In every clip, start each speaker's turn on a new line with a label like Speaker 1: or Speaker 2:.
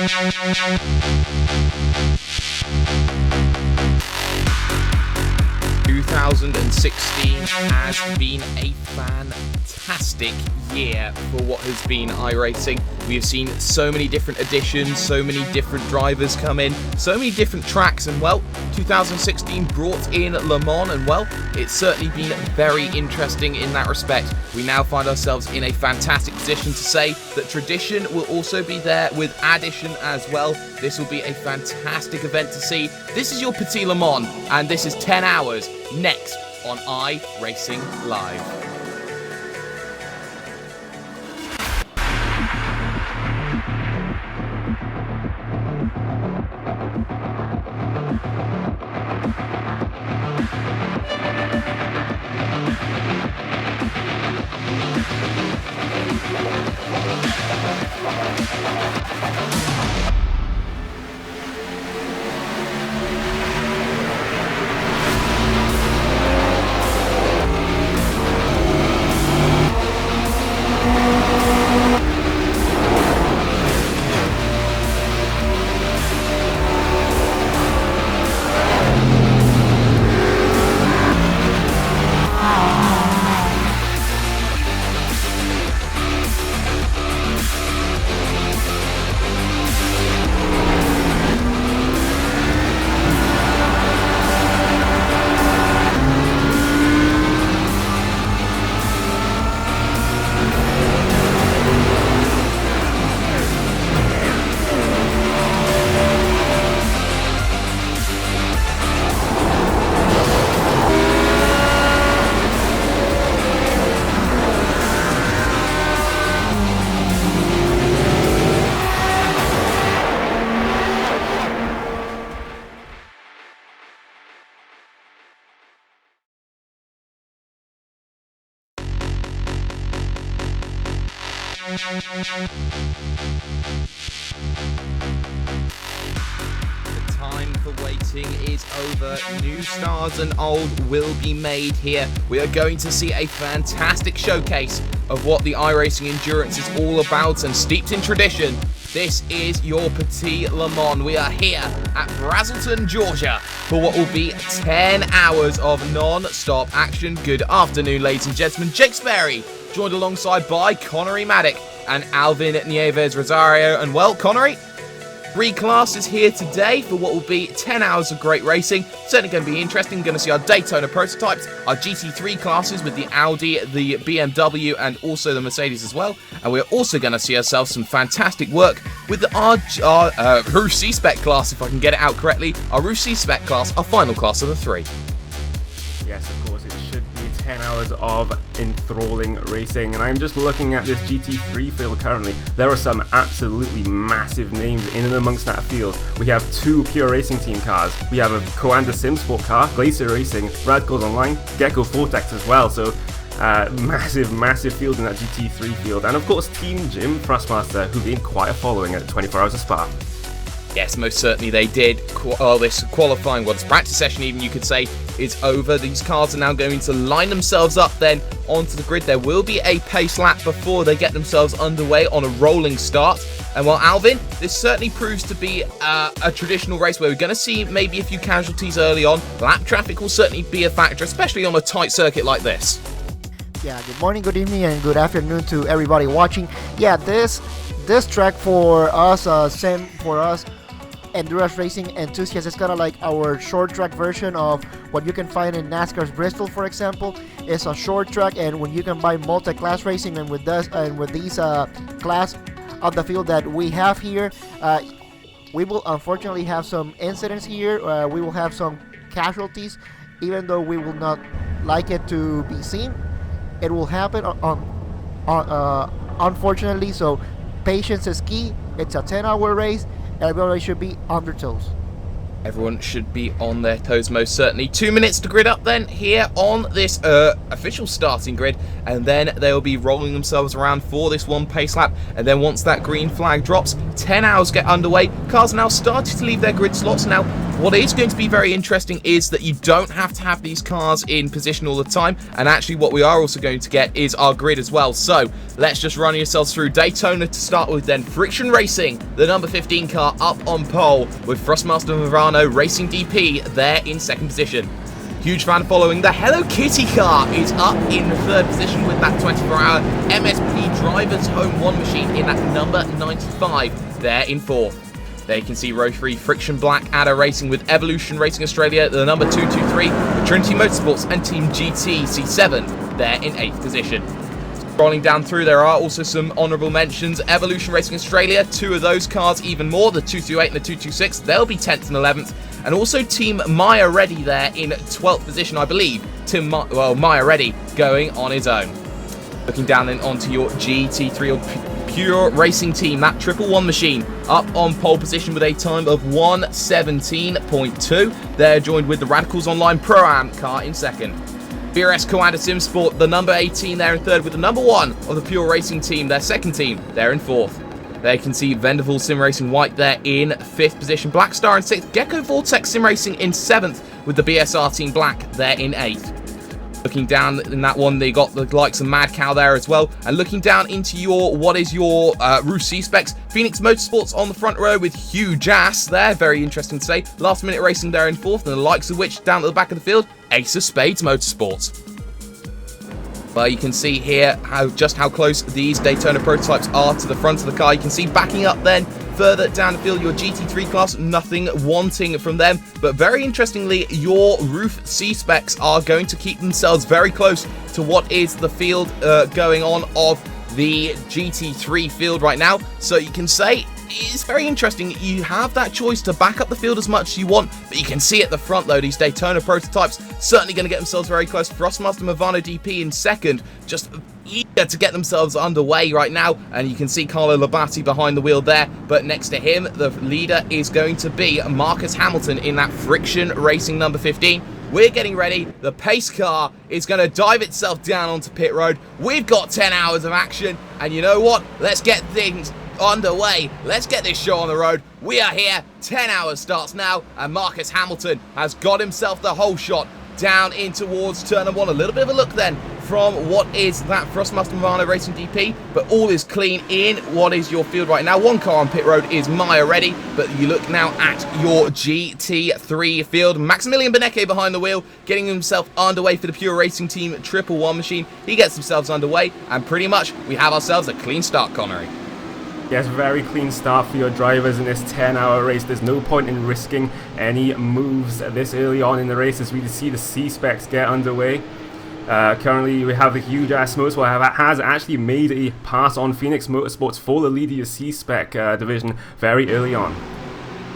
Speaker 1: 2016 has been a fantastic year for what has been iRacing. We have seen so many different additions, so many different drivers come in, so many different tracks, and well, 2016 brought in Le Mans, and well, it's certainly been very interesting in that respect. We now find ourselves in a fantastic position to say that tradition will also be there with addition as well. This will be a fantastic event to see. This is your Petit Le Mans, and this is 10 hours next on iRacing Live. The time for waiting is over. New stars and old will be made here. We are going to see a fantastic showcase of what the iRacing endurance is all about, and steeped in tradition, this is your Petit Le Mans. We are here at Brazelton, Georgia, for what will be 10 hours of non-stop action. Good afternoon, ladies and gentlemen. Jake Sperry, joined alongside by Connery Maddock and Alvin Nieves Rosario. And well, Connery, 3 classes here today for what will be 10 hours of great racing. Certainly going to be interesting. Going to see our Daytona Prototypes, our GT3 classes with the Audi, the BMW, and also the Mercedes as well. And we're also going to see ourselves some fantastic work with our Rouge C-Spec class, if I can get it out correctly. Our Rouge C-Spec class, our final class of the 3.
Speaker 2: Yes, of course, it should be 10 hours of enthralling racing, and I'm just looking at this GT3 field currently. There are some absolutely massive names in and amongst that field. We have 2 Pure Racing Team cars, we have a Coanda Sim Sport car, Glacier Racing, Radicals Online, Gecko Vortex as well, so massive field in that GT3 field, and of course Team Jim Thrustmaster, who gained quite a following at 24 Hours of Spa.
Speaker 1: Yes, most certainly they did. This qualifying, this practice session even, you could say, is over. These cars are now going to line themselves up then onto the grid. There will be a pace lap before they get themselves underway on a rolling start. And while Alvin, this certainly proves to be a traditional race where we're going to see maybe a few casualties early on. Lap traffic will certainly be a factor, especially on a tight circuit like this.
Speaker 3: Yeah, good morning, good evening, and good afternoon to everybody watching. Yeah, this track for us, endurance racing enthusiasts, is kind of like our short track version of what you can find in NASCAR's Bristol, for example. It's a short track, and when you can buy multi-class racing, and with these class of the field that we have here, we will unfortunately have some incidents here. We will have some casualties, even though we will not like it to be seen. It will happen unfortunately, so patience is key. It's a 10-hour race. Everybody should be on their toes.
Speaker 1: Everyone should be on their toes, most certainly. 2 minutes to grid up then, here on this official starting grid, and then they'll be rolling themselves around for this one pace lap, and then once that green flag drops, 10 hours get underway. Cars now starting to leave their grid slots. Now What is going to be very interesting is that you don't have to have these cars in position all the time, and actually what we are also going to get is our grid as well. So let's just run yourselves through Daytona to start with, then Friction Racing, the number 15 car up on pole with Thrustmaster Movano Racing DP there in second position. Huge fan following. The Hello Kitty car is up in the third position with that 24-hour MSP Drivers Home 1 machine in that number 95 there in fourth. There you can see row 3 Friction Black Adder Racing with Evolution Racing Australia, the number 223, Trinity Motorsports and Team GT C7 there in 8th position. Scrolling down through, there are also some honourable mentions. Evolution Racing Australia, 2 of those cars even more, the 228 and the 226, they'll be 10th and 11th. And also Team Maya Reddy there in 12th position, I believe. Maya Reddy going on his own. Looking down then onto your GT3 or Pure Racing team, that 111 machine up on pole position with a time of 1:17.2. They're joined with the Radicals Online Pro-Am car in second. BRS Coanda Sim Sport, the number 18 there in third with the number 1 of the Pure Racing team, their second team, they're in fourth. There you can see Venderval Sim Racing White there in 5th position. Black Star in 6th. Gecko Vortex Sim Racing in 7th with the BSR Team Black there in 8th. Looking down in that one, they got the likes of Mad Cow there as well. And looking down into your, what is your Roost C-Specs, Phoenix Motorsports on the front row with huge ass there. Very interesting to say. Last minute racing there in 4th, and the likes of which down at the back of the field, Ace of Spades Motorsports. Well, you can see here just how close these Daytona prototypes are to the front of the car. You can see backing up then further down the field your GT3 class, nothing wanting from them. But very interestingly, your Roof C-Specs are going to keep themselves very close to what is the field going on of the GT3 field right now. So you can say it's very interesting. You have that choice to back up the field as much as you want, but you can see at the front though, these Daytona prototypes certainly going to get themselves very close. Thrustmaster Movano DP in second, just eager to get themselves underway right now, and you can see Carlo Labatti behind the wheel there, but next to him the leader is going to be Marcus Hamilton in that Friction Racing number 15. We're getting ready. The pace car is going to dive itself down onto pit road. We've got 10 hours of action, and you know what? Let's get things underway. Let's get this show on the road. We are here. 10 hours starts now, and Marcus Hamilton has got himself the whole shot down in towards turn 1. A little bit of a look then from what is that Thrustmaster Movano Racing DP, but all is clean in what is your field right now. One car on pit road is Maya Reddy, but you look now at your GT3 field. Maximilian Benecke behind the wheel, getting himself underway for the Pure Racing Team 111 machine. He gets themselves underway, and pretty much we have ourselves a clean start, Connery.
Speaker 2: Yes, very clean start for your drivers in this 10-hour race. There's no point in risking any moves this early on in the race as we see the C-Specs get underway. Currently, we have the huge ass Motorsport that has actually made a pass on Phoenix Motorsports for the lead of the C-Spec division very early on.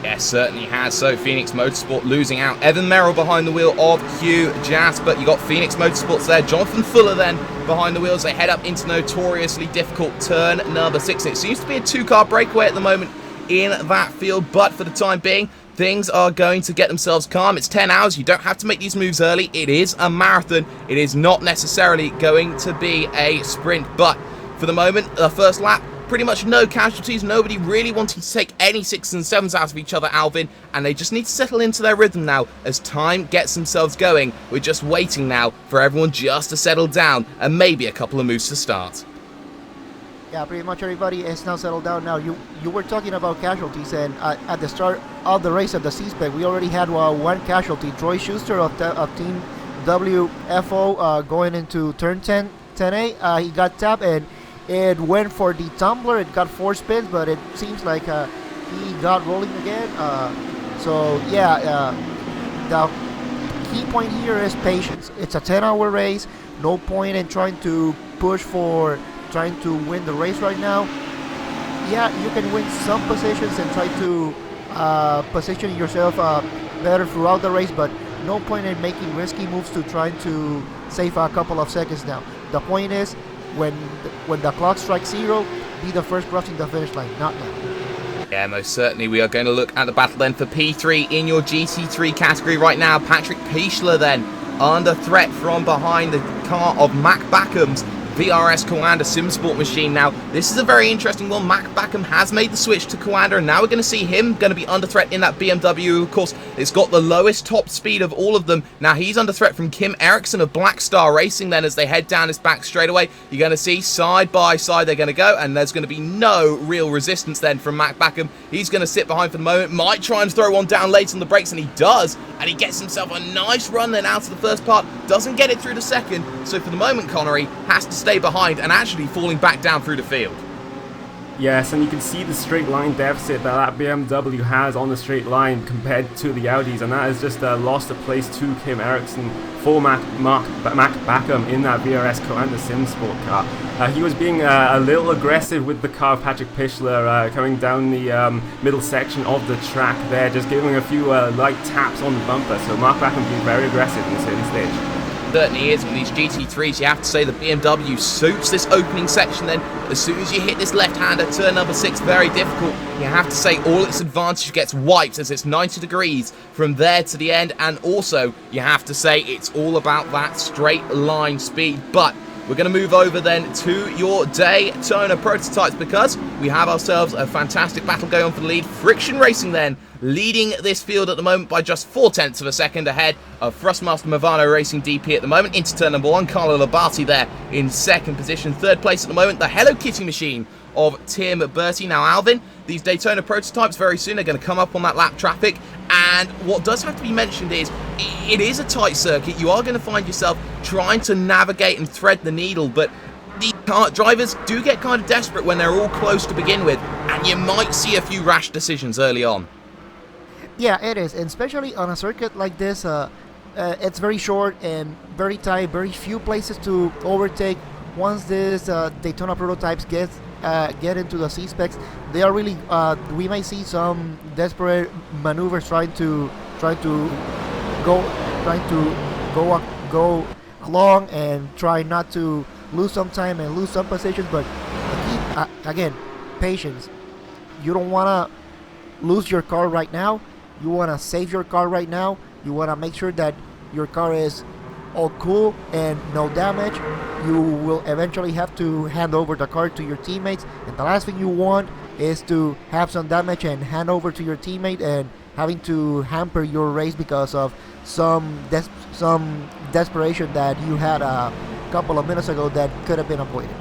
Speaker 1: Yes, certainly has. So Phoenix Motorsport losing out. Evan Merrill behind the wheel of Hugh Jass, but you got Phoenix Motorsports there. Jonathan Fuller then behind the wheels. They head up into notoriously difficult turn number 6. It seems to be a 2-car breakaway at the moment in that field, but for the time being, things are going to get themselves calm. It's 10 hours. You don't have to make these moves early. It is a marathon. It is not necessarily going to be a sprint, but for the moment, the first lap, pretty much no casualties, nobody really wanting to take any 6s and 7s out of each other, Alvin, and they just need to settle into their rhythm now as time gets themselves going. We're just waiting now for everyone just to settle down and maybe a couple of moves to start.
Speaker 3: Yeah, pretty much everybody is now settled down now. You were talking about casualties, and at the start of the race at the C-Spec, we already had one casualty. Troy Schuster of Team WFO going into turn 10A. He got tapped, and it went for the tumbler. It got 4 spins, but it seems like he got rolling again. So yeah, the key point here is patience. It's a 10-hour race. No point in trying to push for trying to win the race right now. Yeah, you can win some positions and try to position yourself better throughout the race, but no point in making risky moves to try to save a couple of seconds now. The point is, when the clock strikes 0, be the first crossing the finish line, not now.
Speaker 1: Yeah, most certainly. We are going to look at the battle then for P3 in your GT3 category right now. Patrick Piechler then under threat from behind the car of Mac Backhams. VRS Coanda SimSport machine. Now, this is a very interesting one. Mac Backham has made the switch to Coanda, and now we're going to see him going to be under threat in that BMW. Of course, it's got the lowest top speed of all of them. Now, he's under threat from Kim Eriksson of Black Star Racing then as they head down his back straightaway. You're going to see side by side they're going to go, and there's going to be no real resistance then from Mac Backham. He's going to sit behind for the moment, might try and throw one down late on the brakes, and he does, and he gets himself a nice run then out of the first part, doesn't get it through the second, so for the moment Connery has to stay behind and actually falling back down through the field.
Speaker 2: Yes, and you can see the straight line deficit that BMW has on the straight line compared to the Audis, and that has just lost a place to Kim Eriksson for Mac Backham in that VRS Coanda SimSport car. He was being a little aggressive with the car of Patrick Pichler coming down the middle section of the track there, just giving a few light taps on the bumper, so Mark Backham being very aggressive in this early stage.
Speaker 1: Certainly is. With these GT3s, you have to say the BMW suits this opening section then. As soon as you hit this left-hander, turn number 6, very difficult. You have to say all its advantage gets wiped as it's 90 degrees from there to the end, and also you have to say it's all about that straight line speed. But we're going to move over then to your Daytona Prototypes because we have ourselves a fantastic battle going on for the lead. Friction Racing then leading this field at the moment by just 0.4 of a second ahead of Thrustmaster Movano Racing DP at the moment. Into turn number 1, Carlo Labate there in second position. Third place at the moment, the Hello Kitty machine of Tim Bertie. Now, Alvin, these Daytona Prototypes very soon are going to come up on that lap traffic, and what does have to be mentioned is it is a tight circuit. You are going to find yourself trying to navigate and thread the needle, but the drivers do get kind of desperate when they're all close to begin with, and you might see a few rash decisions early on.
Speaker 3: Yeah, it is, and especially on a circuit like this, it's very short and very tight, very few places to overtake. Once this Daytona Prototypes get into the C-Specs, they are really, we may see some desperate maneuvers trying to go along and try not to lose some time and lose some positions, but again, patience. You don't want to lose your car right now. You want to save your car right now. You want to make sure that your car is all cool and no damage. You will eventually have to hand over the car to your teammates, and the last thing you want is to have some damage and hand over to your teammate and having to hamper your race because of some desperation that you had a couple of minutes ago that could have been avoided.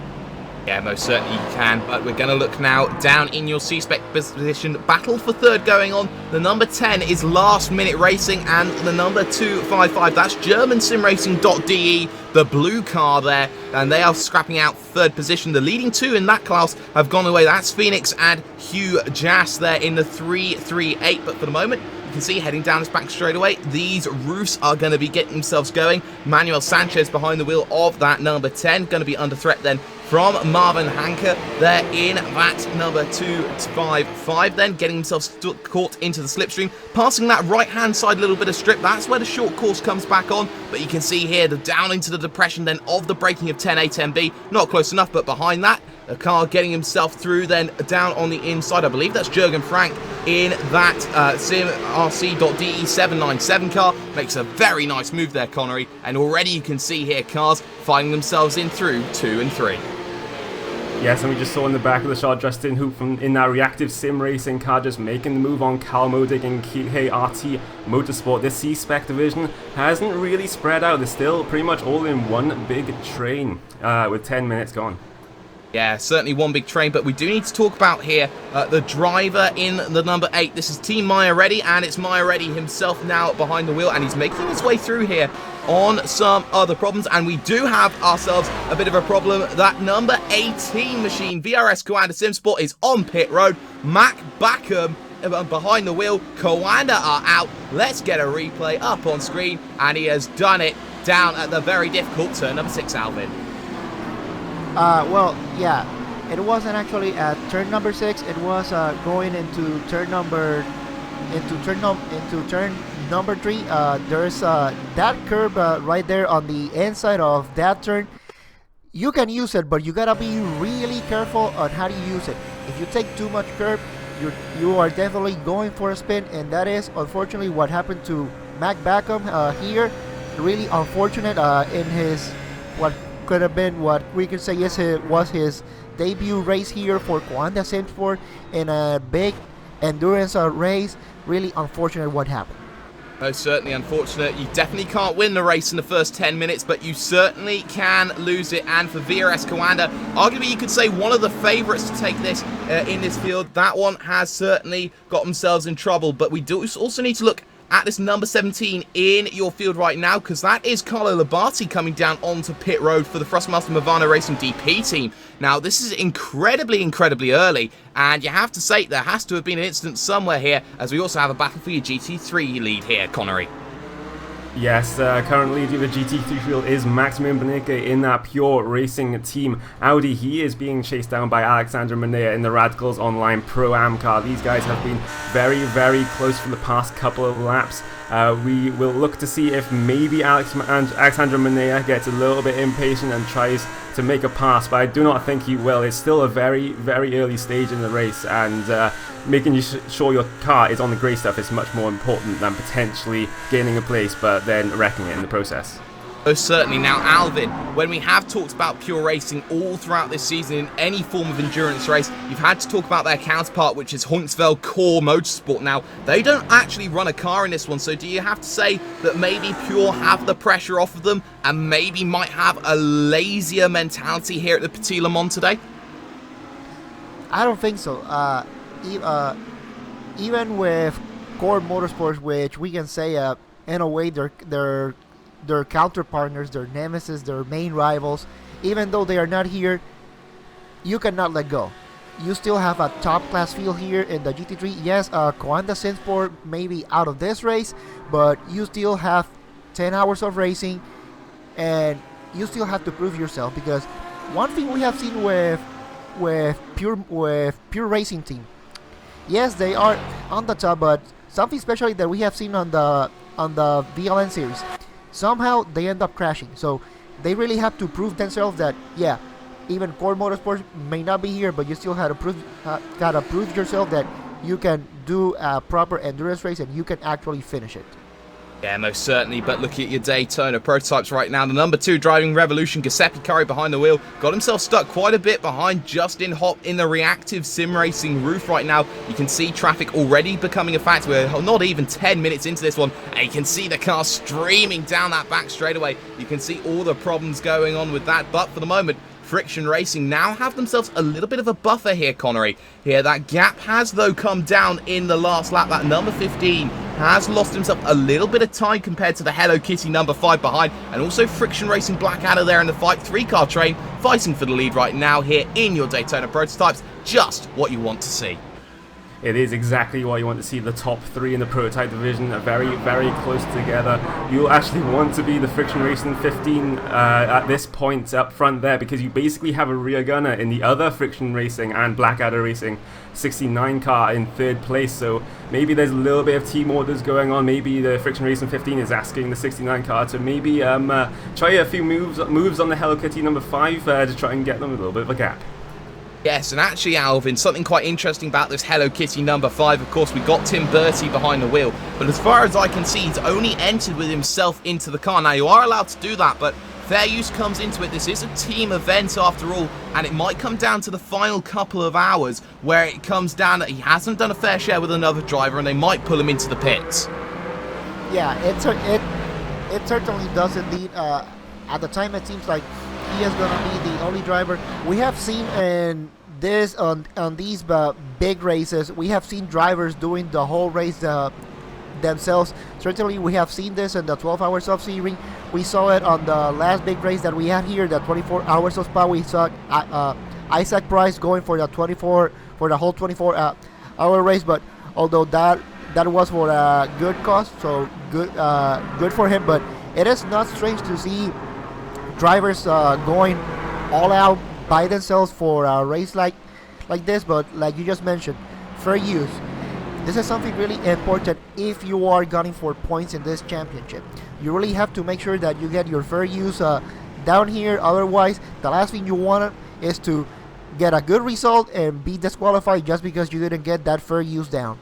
Speaker 1: Yeah, most certainly you can, but we're going to look now down in your C-Spec position. Battle for third going on. The number 10 is Last Minute Racing, and the number 255, that's GermanSimRacing.de, the blue car there, and they are scrapping out third position. The leading two in that class have gone away. That's Phoenix and Hugh Jass there in the 338, but for the moment, you can see heading down this back straightaway, these roofs are going to be getting themselves going. Manuel Sanchez behind the wheel of that number 10, going to be under threat then from Marvin Hanker there in that number 255, then getting himself caught into the slipstream, passing that right hand side little bit of strip. That's where the short course comes back on, but you can see here the down into the depression then of the braking of 10A 10B, not close enough, but behind that a car getting himself through then down on the inside. I believe that's Jürgen Frank in that SimRC.de 797 car. Makes a very nice move there, Connery, and already you can see here cars finding themselves in through 2 and 3.
Speaker 2: Yes, and we just saw in the back of the shot Justin Hoop in that reactive sim racing car just making the move on Cal Modig and KRT Motorsport. This C-Spec division hasn't really spread out. They're still pretty much all in one big train with 10 minutes gone.
Speaker 1: Yeah, certainly one big train, but we do need to talk about here the driver in the number 8. This is Team Maioretti, and it's Maioretti himself now behind the wheel, and he's making his way through here on some other problems, and we do have ourselves a bit of a problem. That number 18 machine, VRS Coanda SimSport, is on pit road. Mac Backham behind the wheel. Coanda are out. Let's get a replay up on screen, and he has done it down at the very difficult turn number 6, Alvin.
Speaker 3: Well, yeah, it wasn't actually at turn number 6. It was going into turn number 3. There's that curb right there on the inside of that turn. You can use it, but you gotta be really careful on how to use it. If you take too much curb, you are definitely going for a spin, and that is unfortunately what happened to Mac Backham here. Really unfortunate in his could have been what we could say was his debut race here for Coanda Sandsport in a big endurance race. Really unfortunate what happened.
Speaker 1: Most certainly unfortunate. You definitely can't win the race in the first 10 minutes, but you certainly can lose it. And for VRS Coanda, arguably you could say one of the favourites to take this in this field. That one has certainly got themselves in trouble, but we do also need to look at this number 17 in your field right now, because that is Carlo Labate coming down onto pit road for the Thrustmaster Movano Racing DP team. Now, this is incredibly early, and you have to say there has to have been an incident somewhere here, as we also have a battle for your GT3 lead here, Connery.
Speaker 2: Yes, currently the GT3 field is Maximilian Beneke in that Pure Racing team. Audi, he is being chased down by Alexander Manea in the Radicals Online Pro-Am car. These guys have been very close for the past couple of laps. We will look to see if maybe Alexander Manea gets a little bit impatient and tries to make a pass, but I do not think he will. It's still a very early stage in the race, and making sure your car is on the grey stuff is much more important than potentially gaining a place but then wrecking it in the process.
Speaker 1: Most certainly. Now, Alvin, when we have talked about Pure Racing all throughout this season in any form of endurance race, you've had to talk about their counterpart, which is Huntsville Core Motorsport. Now, they don't actually run a car in this one, so do you have to say that maybe Pure have the pressure off of them and maybe might have a lazier mentality here at the Petit Le Mans today?
Speaker 3: I don't think so. Even with Core Motorsports, which we can say in a way their counter partners, their nemesis, their main rivals, even though they are not here, you cannot let go. You still have a top class field here in the GT3. Yes, Coanda Sandsport may be out of this race, but you still have 10 hours of racing, and you still have to prove yourself, because one thing we have seen with Pure Racing team, yes, they are on the top, but something especially that we have seen on the VLN series, somehow they end up crashing. So they really have to prove themselves that, yeah, even Core Motorsports may not be here, but you still gotta prove yourself that you can do a proper endurance race and you can actually finish it.
Speaker 1: Yeah, most certainly, but look at your Daytona prototypes right now. The number 2 driving Revolution, Giuseppe Curry behind the wheel, got himself stuck quite a bit behind Justin Hopp in the reactive sim racing roof right now. You can see traffic already becoming a fact. We're not even 10 minutes into this one, and you can see the car streaming down that back straightaway. You can see all the problems going on with that, but for the moment, Friction Racing now have themselves a little bit of a buffer here, Connery. Here, that gap has, though, come down in the last lap. That number 15 has lost himself a little bit of time compared to the Hello Kitty number 5 behind. And also Friction Racing Blackadder there in the fight. 3-car train fighting for the lead right now here in your Daytona prototypes. Just what you want to see.
Speaker 2: It is exactly what you want to see. The top 3 in the prototype division are very close together. You'll actually want to be the Friction Racing 15 at this point up front there, because you basically have a rear gunner in the other Friction Racing and Blackadder Racing 69 car in 3rd place. So maybe there's a little bit of team orders going on. Maybe the Friction Racing 15 is asking the 69 car to maybe try a few moves on the Hello Kitty number 5 to try and get them a little bit of a gap.
Speaker 1: Yes, and actually, Alvin, something quite interesting about this Hello Kitty number 5, of course, we got Tim Bertie behind the wheel, but as far as I can see, he's only entered with himself into the car. Now, you are allowed to do that, but fair use comes into it. This is a team event after all, and it might come down to the final couple of hours where it comes down that he hasn't done a fair share with another driver, and they might pull him into the pits.
Speaker 3: Yeah, it certainly does indeed. At the time, it seems like he is going to be the only driver. We have seen in this on these big races, we have seen drivers doing the whole race themselves. Certainly, we have seen this in the 12 hours of Sebring. We saw it on the last big race that we had here, the 24 hours of Spa. We saw Isaac Price going for the whole 24-hour race. But although that was for a good cause, so good for him. But it is not strange to see drivers going all out by themselves for a race like this. But like you just mentioned, fair use. This is something really important if you are gunning for points in this championship. You really have to make sure that you get your fair use down here. Otherwise, the last thing you want is to get a good result and be disqualified just because you didn't get that fair use down.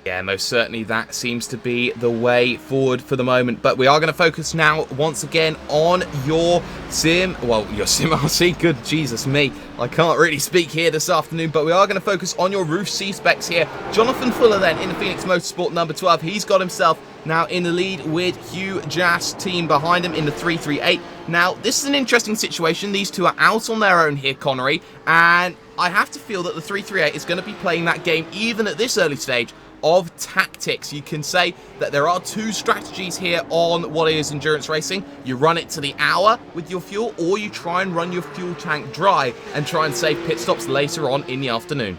Speaker 1: Yeah, most certainly that seems to be the way forward for the moment. But we are going to focus now once again on your sim RC. Good Jesus me. I can't really speak here this afternoon, but we are going to focus on your roof C-Specs here. Jonathan Fuller then in the Phoenix Motorsport number 12. He's got himself now in the lead with Hugh Jass' team behind him in the 338. Now, this is an interesting situation. These two are out on their own here, Connery, and I have to feel that the 338 is going to be playing that game even at this early stage of tactics. You can say that there are two strategies here on what is endurance racing. You run it to the hour with your fuel, or you try and run your fuel tank dry and try and save pit stops later on in the afternoon.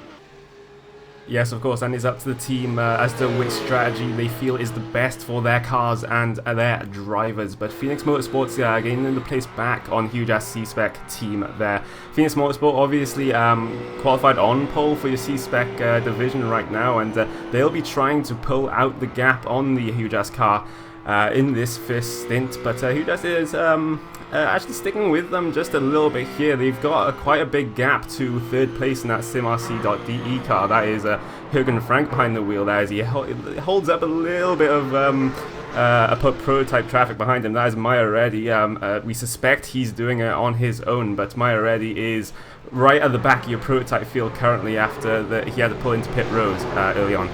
Speaker 2: Yes, of course, and it's up to the team as to which strategy they feel is the best for their cars and their drivers. But Phoenix Motorsports getting the place back on Hugh Jass' C-Spec team there. Phoenix Motorsport obviously qualified on pole for your C-Spec division right now, and they'll be trying to pull out the gap on the Hugh Jass car in this first stint. But Hugh Jass is actually sticking with them just a little bit here. They've got quite a big gap to third place in that SimRC.de car. That is Jürgen Frank behind the wheel there, as he holds up a little bit of a prototype traffic behind him. That is Maya Reddy. We suspect he's doing it on his own, but Maya Reddy is right at the back of your prototype field currently after he had to pull into pit road early on.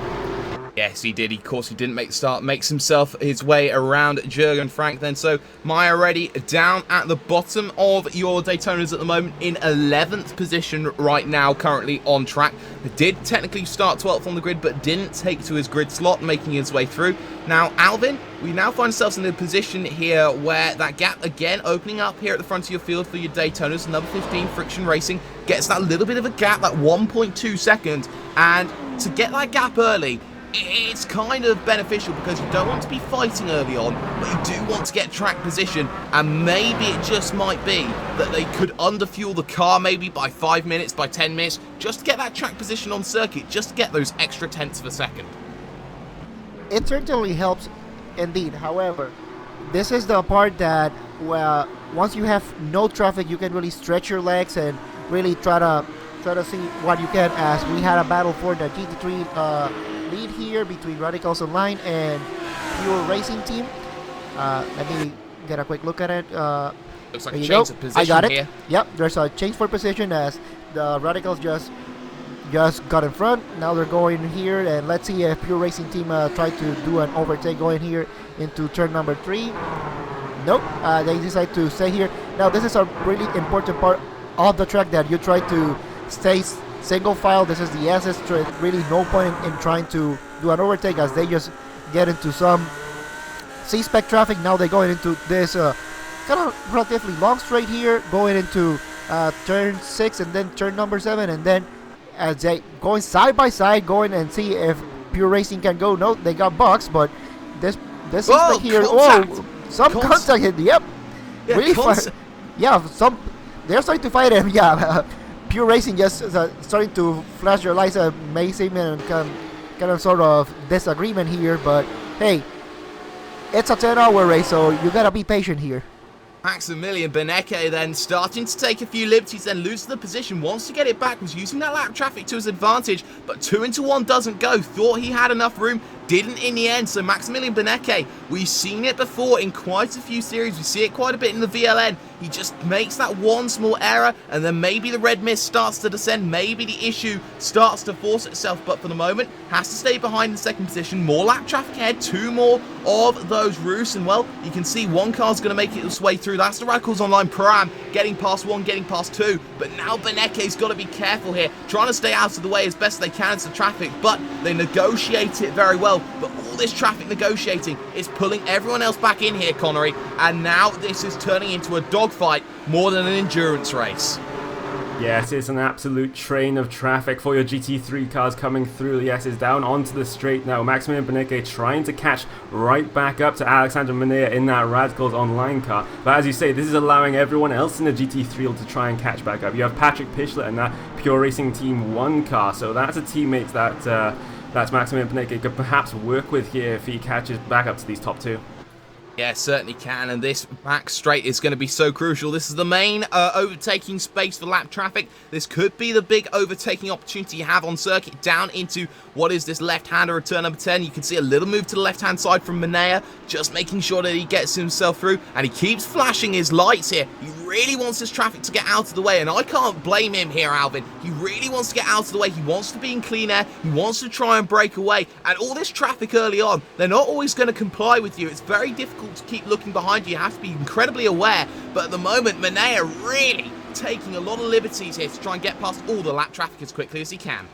Speaker 1: Yes, he did. Of course, he didn't make the start. Makes himself his way around Jürgen Frank then. So, Maya Reddy down at the bottom of your Daytonas at the moment in 11th position right now, currently on track. Did technically start 12th on the grid, but didn't take to his grid slot, making his way through. Now, Alvin, we now find ourselves in a position here where that gap, again, opening up here at the front of your field for your Daytonas. Number 15, Friction Racing, gets that little bit of a gap, that 1.2 seconds. And to get that gap early, it's kind of beneficial because you don't want to be fighting early on, but you do want to get track position, and maybe it just might be that they could underfuel the car maybe by 5 minutes, by 10 minutes, just to get that track position on circuit, just to get those extra tenths of a second.
Speaker 3: It certainly helps indeed. However, this is the part that once you have no traffic, you can really stretch your legs and really try to see what you can, as we had a battle for the GT3 lead here between Radicals Online and Pure Racing Team. Let me get a quick look at it.
Speaker 1: Looks like a change of position.
Speaker 3: I got it.
Speaker 1: Here.
Speaker 3: Yep, there's a change for position as the Radicals just got in front. Now they're going here, and let's see if Pure Racing Team try to do an overtake going here into turn number 3. Nope, they decide to stay here. Now this is a really important part of the track, that you try to stay single file. This is the essence. Really no point in trying to do an overtake, as they just get into some C-Spec traffic. Now they're going into this kind of relatively long straight here, going into turn 6 and then turn number 7, and then as they going side by side, going and see if Pure Racing can go. No, they got boxed, but this C-Spec here, some contact hit. Yep,
Speaker 1: yeah,
Speaker 3: really fun. Yeah, they're starting to fight him. Yeah. Pure Racing just starting to flash their lights at Mayhem and kind of sort of disagreement here, but hey, it's a 10-hour race, so you gotta be patient here.
Speaker 1: Maximilian Benecke then starting to take a few liberties, then loses the position, wants to get it back, was using that lap traffic to his advantage, but 2 into 1 doesn't go, thought he had enough room, didn't in the end. So Maximilian Benecke, we've seen it before in quite a few series, we see it quite a bit in the VLN. He just makes that one small error, and then maybe the red mist starts to descend, maybe the issue starts to force itself, but for the moment, has to stay behind in second position. More lap traffic ahead, 2 more of those roofs, and well, you can see one car's going to make its way through. That's the Radicals Online Pro-Am, getting past 1, getting past 2, but now Benecke's got to be careful here, trying to stay out of the way as best they can as the traffic, but they negotiate it very well. But all this traffic negotiating is pulling everyone else back in here, Connery, and now this is turning into a dogfight more than an endurance race.
Speaker 2: Yes, it's an absolute train of traffic for your GT3 cars coming through. Yes, it's down onto the straight now. Maximilian Benecke trying to catch right back up to Alexander Manea in that Radicals Online car. But as you say, this is allowing everyone else in the GT3 to try and catch back up. You have Patrick Pichler in that Pure Racing Team 1 car, so that's a teammate that Maximilian Benecke could perhaps work with here if he catches back up to these top 2.
Speaker 1: Yeah, certainly can, and this back straight is going to be so crucial. This is the main overtaking space for lap traffic. This could be the big overtaking opportunity you have on circuit down into what is this left-hander of turn number 10. You can see a little move to the left-hand side from Manea, just making sure that he gets himself through, and he keeps flashing his lights here. He really wants this traffic to get out of the way, and I can't blame him here, Alvin. He really wants to get out of the way. He wants to be in clean air. He wants to try and break away, and all this traffic early on, they're not always going to comply with you. It's very difficult to keep looking behind you. You have to be incredibly aware, but at the moment, Manea really taking a lot of liberties here to try and get past all the lap traffic as quickly as he can.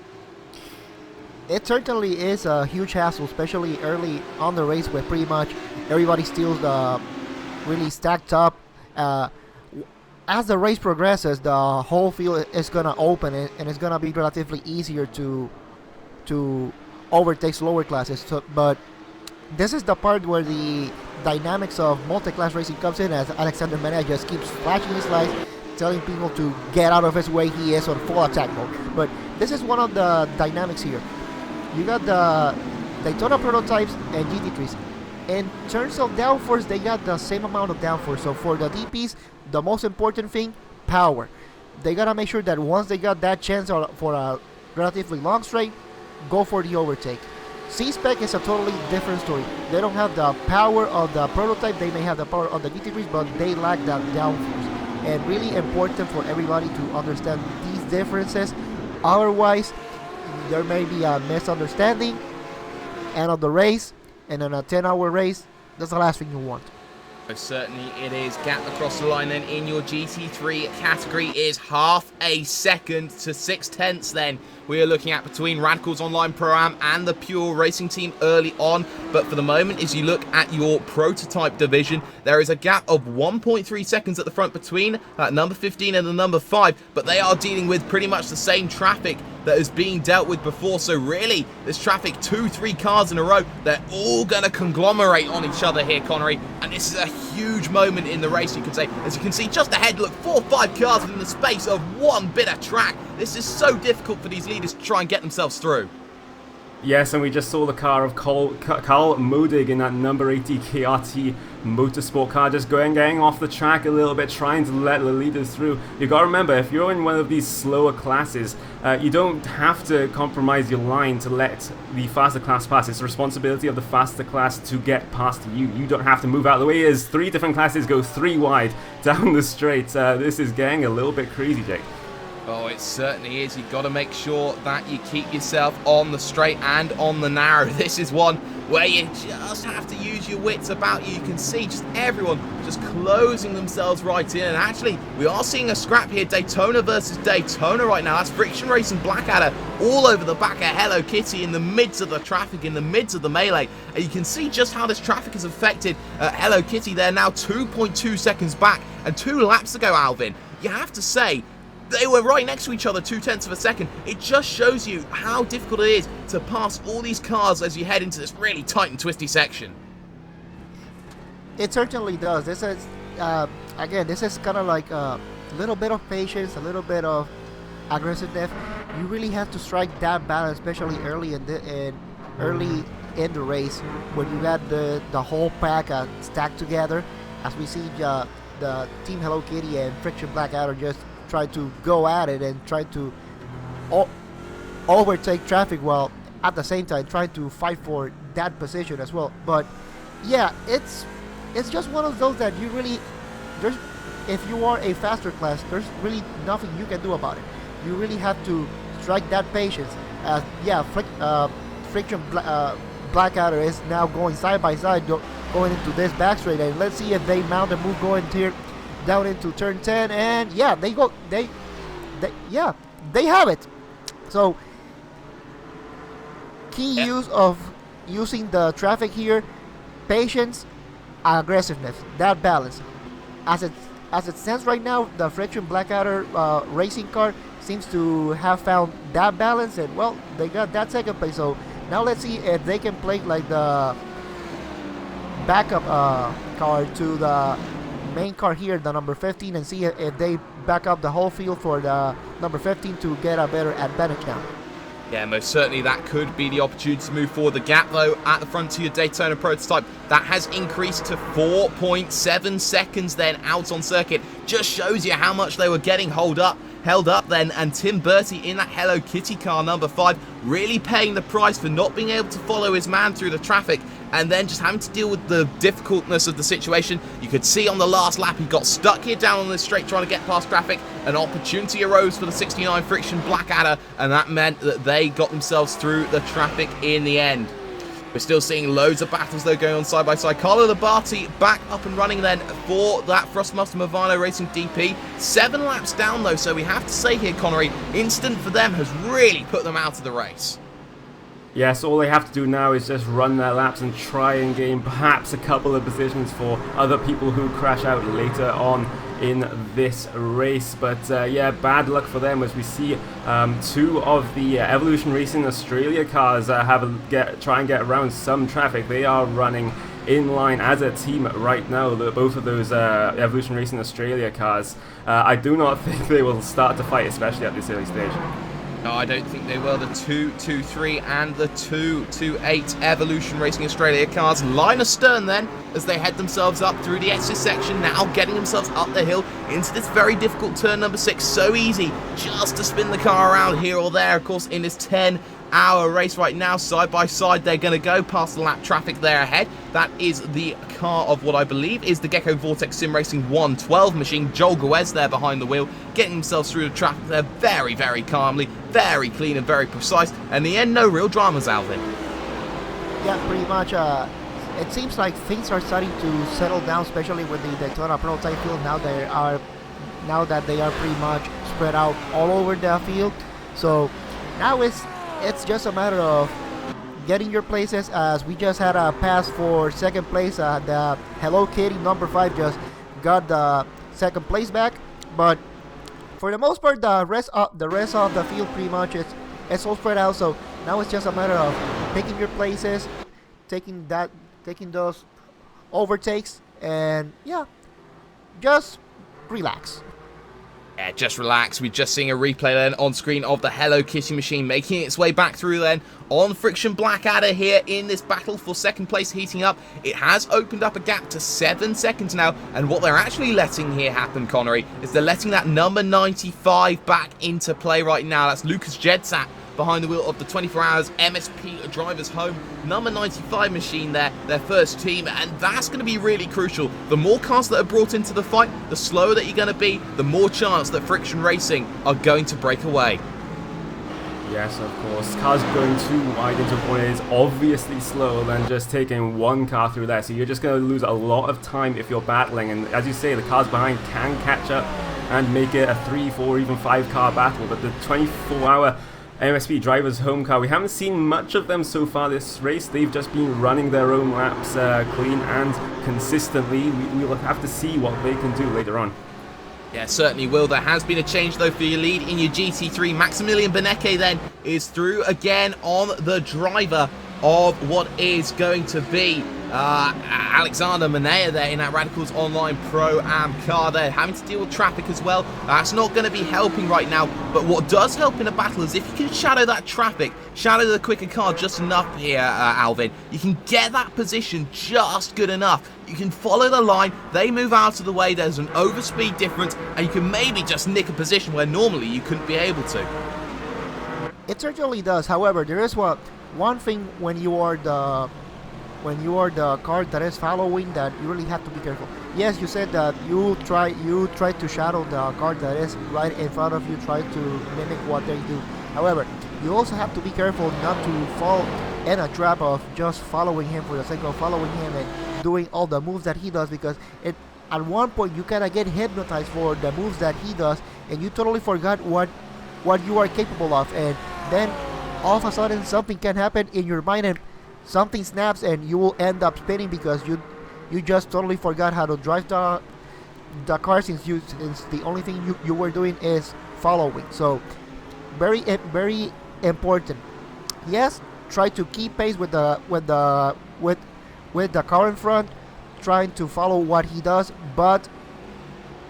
Speaker 3: It certainly is a huge hassle, especially early on the race where pretty much everybody still really stacked up. As the race progresses, the whole field is going to open, and it's going to be relatively easier to overtake slower classes. But this is the part where the dynamics of multi-class racing comes in, as Alexander Manea just keeps flashing his lights, telling people to get out of his way. He is on full attack mode. But this is one of the dynamics here. You got the Daytona Prototypes and GT3s. In terms of downforce, they got the same amount of downforce. So for the DPs, the most important thing, power. They gotta make sure that once they got that chance for a relatively long straight, go for the overtake. C-Spec is a totally different story. They don't have the power of the Prototype. They may have the power of the GT3s, but they lack that downforce. And really important for everybody to understand these differences. Otherwise, there may be a misunderstanding end of the race, and in a 10-hour race, that's the last thing you want.
Speaker 1: Certainly it is. Gap across the line then in your GT3 category is half a second to 6/10 then. We are looking at between Radicals Online Pro-Am and the Pure Racing team early on. But for the moment, as you look at your Prototype division, there is a gap of 1.3 seconds at the front between number 15 and the number 5. But they are dealing with pretty much the same traffic that is being dealt with before. So really, this traffic, 2-3 cars in a row, they're all going to conglomerate on each other here, Connery. And this is a huge moment in the race, you could say. As you can see just ahead, look, 4 or 5 cars in the space of one bit of track. This is so difficult for these leaders to try and get themselves through.
Speaker 2: Yes, and we just saw the car of Carl Modig in that number 80 KRT motorsport car just getting off the track a little bit, trying to let the leaders through. You got to remember, if you're in one of these slower classes, you don't have to compromise your line to let the faster class pass. It's the responsibility of the faster class to get past you. You don't have to move out of the way. As 3 different classes go 3 wide down the straight. This is getting a little bit crazy, Jake.
Speaker 1: Oh, it certainly is. You've got to make sure that you keep yourself on the straight and on the narrow. This is one where you just have to use your wits about you. You can see just everyone just closing themselves right in. And actually, we are seeing a scrap here. Daytona versus Daytona right now. That's Friction Racing Blackadder all over the back of Hello Kitty in the midst of the traffic, in the midst of the melee. And you can see just how this traffic has affected Hello Kitty. They're now 2.2 seconds back and 2 laps to go, Alvin. You have to say, they were right next to each other, 0.2 of a second. It just shows you how difficult it is to pass all these cars as you head into this really tight and twisty section.
Speaker 3: It certainly does. This is, again, this is kind of like a little bit of patience, a little bit of aggressiveness. You really have to strike that balance, especially early in the race, when you got the whole pack stacked together. As we see the Team Hello Kitty and Friction Blackadder just try to go at it and try to overtake traffic, while at the same time trying to fight for that position as well. But yeah, it's just one of those that you really, if you are a faster class, there's really nothing you can do about it. You really have to strike that patience. Yeah, Friction Blackadder is now going side by side, going into this back straight, and let's see if they mount a move going here down into turn 10, and yeah, they have it. So key use of using the traffic here, patience, aggressiveness, that balance. As it stands right now, the Friction Blackadder racing car seems to have found that balance, and well, they got that second place. So now let's see if they can play like the backup car to the main car here, the number 15, and see if they back up the whole field for the number 15 to get a better advantage now.
Speaker 1: Yeah, most certainly that could be the opportunity to move forward. The gap, though, at the front to your Daytona Prototype, that has increased to 4.7 seconds then out on circuit. Just shows you how much they were getting held up then. And Tim Bertie in that Hello Kitty car, number 5, really paying the price for not being able to follow his man through the traffic and then just having to deal with the difficultness of the situation. You could see on the last lap he got stuck here down on this straight trying to get past traffic. An opportunity arose for the 69 Friction Blackadder, and that meant that they got themselves through the traffic in the end. We're still seeing loads of battles though going on side by side. Carlo Labate back up and running then for that Thrustmaster Movano Racing DP. 7 laps down though, so we have to say here, Connery, incident for them has really put them out of the race.
Speaker 2: Yes, all they have to do now is just run their laps and try and gain perhaps a couple of positions for other people who crash out later on in this race. But yeah, bad luck for them as we see 2 of the Evolution Racing Australia cars try and get around some traffic. They are running in line as a team right now, both of those Evolution Racing Australia cars. I do not think they will start to fight, especially at this early stage.
Speaker 1: No, I don't think they will. The 2-2-3 and the 2-2-8 Evolution Racing Australia cars line astern then as they head themselves up through the S's section, now getting themselves up the hill into this very difficult turn number 6. So easy just to spin the car around here or there. Of course, in this 10-hour race right now, side by side, they're going to go past the lap traffic there ahead. That is the car of what I believe is the Gecko Vortex Sim Racing 112 machine. Joel Guez there behind the wheel, getting themselves through the traffic there very, very calmly, very clean and very precise. And in the end, no real dramas, Alvin.
Speaker 3: Yeah, pretty much. It seems like things are starting to settle down, especially with the Daytona Prototype field. Now that they are pretty much spread out all over the field. So now it's just a matter of getting your places, as we just had a pass for second place. The Hello Kitty number 5 just got the second place back, but for the most part the rest of the field pretty much it's all spread out. So now it's just a matter of picking your places, taking those overtakes, and yeah, just relax.
Speaker 1: Yeah, just relax. We're just seeing a replay then on screen of the Hello Kitty machine making its way back through then on Friction Blackadder here in this battle for second place heating up. It has opened up a gap to 7 seconds now, and what they're actually letting here happen, Connery, is they're letting that number 95 back into play right now. That's Lucas Jedsat behind the wheel of the 24 Hours MSP Drivers Home number 95 machine there, their first team, and that's going to be really crucial. The more cars that are brought into the fight, the slower that you're going to be, the more chance that Friction Racing are going to break away.
Speaker 2: Yes, of course. Cars going too wide into a corner is obviously slower than just taking one car through there, so you're just going to lose a lot of time if you're battling, and as you say, the cars behind can catch up and make it a 3, 4, even 5 car battle. But the 24-hour MSP Drivers Home car, we haven't seen much of them so far this race. They've just been running their own laps clean and consistently. We will have to see what they can do later on.
Speaker 1: Yeah, certainly will. There has been a change, though, for your lead in your GT3. Maximilian Benecke, then, is through again on the driver of what is going to be Alexander Manea there in that Radicals Online Pro-Am car there, having to deal with traffic as well. That's not going to be helping right now, but what does help in a battle is if you can shadow that traffic, shadow the quicker car just enough here, Alvin, you can get that position just good enough. You can follow the line, they move out of the way, there's an overspeed difference, and you can maybe just nick a position where normally you couldn't be able to.
Speaker 3: It certainly does. However, there is one thing when you are the car that is following that you really have to be careful. Yes, you said that you try to shadow the car that is right in front of you, try to mimic what they do. However, you also have to be careful not to fall in a trap of just following him for the sake of following him and doing all the moves that he does, because at one point you kind of get hypnotized for the moves that he does and you totally forgot what you are capable of, and then all of a sudden something can happen in your mind and something snaps and you will end up spinning because you just totally forgot how to drive the car, since the only thing you were doing is following. So very important. Yes, try to keep pace with the car in front, trying to follow what he does, but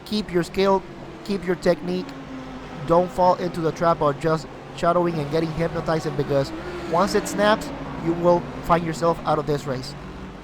Speaker 3: keep your skill, keep your technique. Don't fall into the trap of just shadowing and getting hypnotized, because once it snaps, you will find yourself out of this race.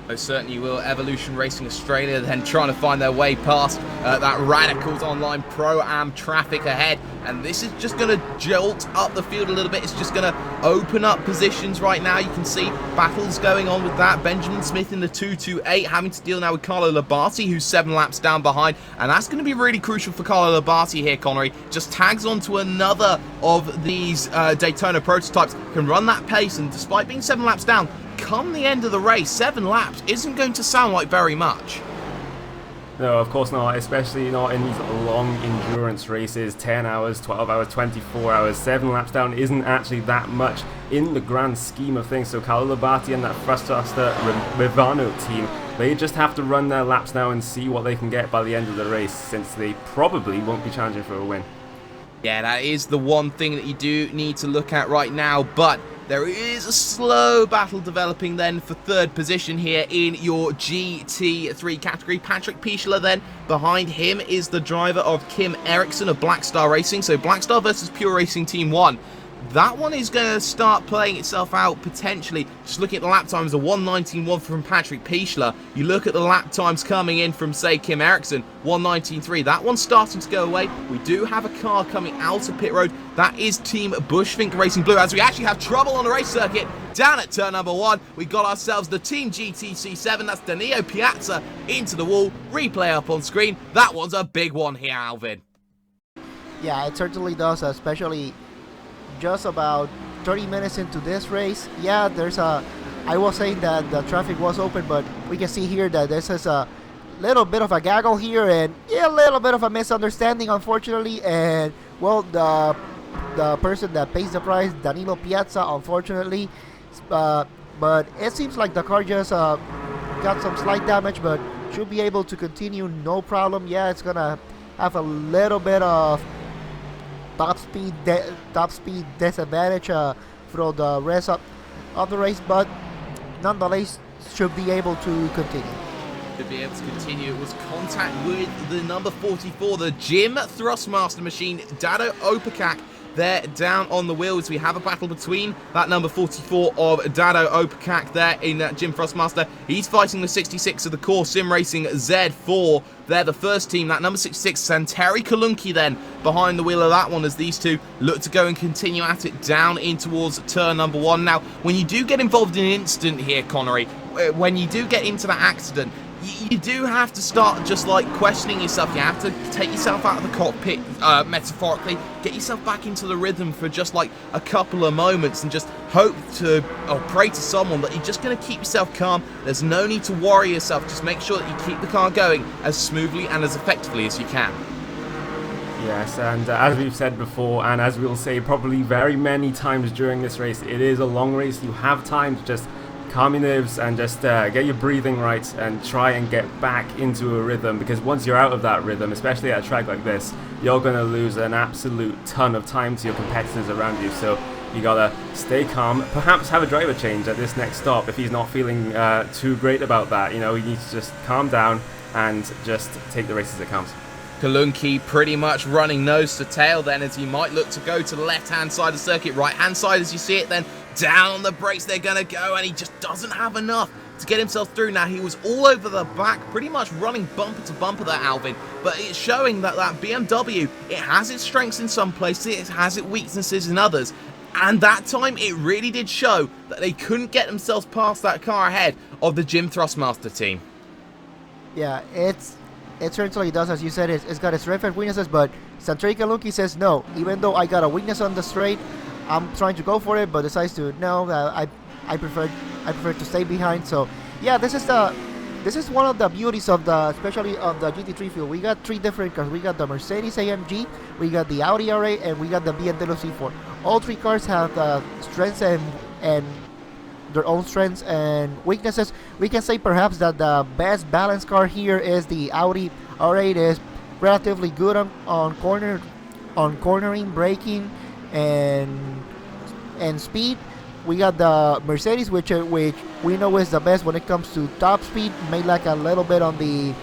Speaker 1: Most certainly will. Evolution Racing Australia then trying to find their way past that Radicals Online Pro-Am traffic ahead. And this is just going to jolt up the field a little bit. It's just going to open up positions right now. You can see battles going on with that. Benjamin Smith in the 228 having to deal now with Carlo Labate, who's 7 laps down behind. And that's going to be really crucial for Carlo Labate here, Connery. Just tags onto another of these Daytona prototypes, can run that pace, and despite being 7 laps down, come the end of the race, 7 laps isn't going to sound like very much.
Speaker 2: No, of course not, especially not in these long endurance races, 10 hours, 12 hours, 24 hours. 7 laps down isn't actually that much in the grand scheme of things. So Carlo Labate and that Frustraster Rivano team, they just have to run their laps now and see what they can get by the end of the race, since they probably won't be challenging for a win.
Speaker 1: Yeah, that is the one thing that you do need to look at right now, but there is a slow battle developing then for 3rd position here in your GT3 category. Patrick Pichler then, behind him is the driver of Kim Eriksson of Black Star Racing. So Black Star versus Pure Racing Team 1. That one is going to start playing itself out potentially. Just looking at the lap times, a 1:19.1 from Patrick Pichler. You look at the lap times coming in from, say, Kim Eriksson, 1:19.3. That one's starting to go away. We do have a car coming out of pit road. That is Team Bushvink Racing Blue, as we actually have trouble on the race circuit. Down at turn number 1, we got ourselves the Team GTC7. That's Danilo Piazza into the wall. Replay up on screen. That one's a big one here, Alvin.
Speaker 3: Yeah, it certainly does, especially just about 30 minutes into this race. Yeah, there's I was saying that the traffic was open, but we can see here that this is a little bit of a gaggle here, and yeah, a little bit of a misunderstanding, unfortunately. And well, the person that pays the price, Danilo Piazza, unfortunately. But it seems like the car just got some slight damage, but should be able to continue, no problem. Yeah, it's gonna have a little bit of top speed disadvantage through the rest of the race, but nonetheless should be able to continue.
Speaker 1: Should be able to continue. It was contact with the number 44, the Jim Thrustmaster machine, Dado Opakak. There down on the wheels. We have a battle between that number 44 of Dado Opakak there in Jim Thrustmaster. He's fighting the 66 of the Core Sim Racing Z4. They're the first team. That number 66, Santeri Kalunki then behind the wheel of that one, as these two look to go and continue at it down in towards turn number 1. Now, when you do get involved in an incident here, Connery, when you do get into that accident, you do have to start just like questioning yourself. You have to take yourself out of the cockpit, metaphorically, get yourself back into the rhythm for just like a couple of moments, and just hope to, or pray to someone that you're just going to keep yourself calm. There's no need to worry yourself. Just make sure that you keep the car going as smoothly and as effectively as you can.
Speaker 2: Yes, and as we've said before, and as we'll say probably very many times during this race, it is a long race. You have time to just calm your nerves and just get your breathing right and try and get back into a rhythm, because once you're out of that rhythm, especially at a track like this, you're going to lose an absolute ton of time to your competitors around you. So you gotta stay calm, perhaps have a driver change at this next stop if he's not feeling too great about that. You know, he needs to just calm down and just take the race as it comes.
Speaker 1: Kalunki pretty much running nose to tail then, as he might look to go to the left-hand side of the circuit. Right-hand side as you see it then, down on the brakes they're going to go, and he just doesn't have enough to get himself through. Now, he was all over the back, pretty much running bumper to bumper there, Alvin, but it's showing that that BMW, it has its strengths in some places, it has its weaknesses in others, and that time it really did show that they couldn't get themselves past that car ahead of the Jim Thrustmaster team.
Speaker 3: Yeah, it certainly does, as you said. It's got its different weaknesses, but Santeri Kalunki says no. Even though I got a weakness on the straight, I'm trying to go for it, but decides to no. I prefer to stay behind. So yeah, this is one of the beauties of the, especially of the GT3 field. We got 3 different cars. We got the Mercedes AMG, we got the Audi R8, and we got the BMW C4. All 3 cars have strengths and their own strengths and weaknesses. We can say perhaps that the best balanced car here is the Audi R8. Is relatively good on cornering, braking, and speed. We got the Mercedes, which we know is the best when it comes to top speed, may lack a little bit on the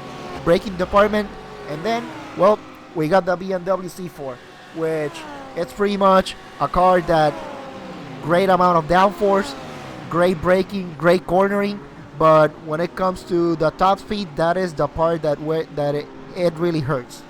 Speaker 3: braking department. And then, well, we got the BMW C4, which It's pretty much a car that great amount of downforce, great braking, great cornering, but when it comes to the top speed, that is the part that it really hurts.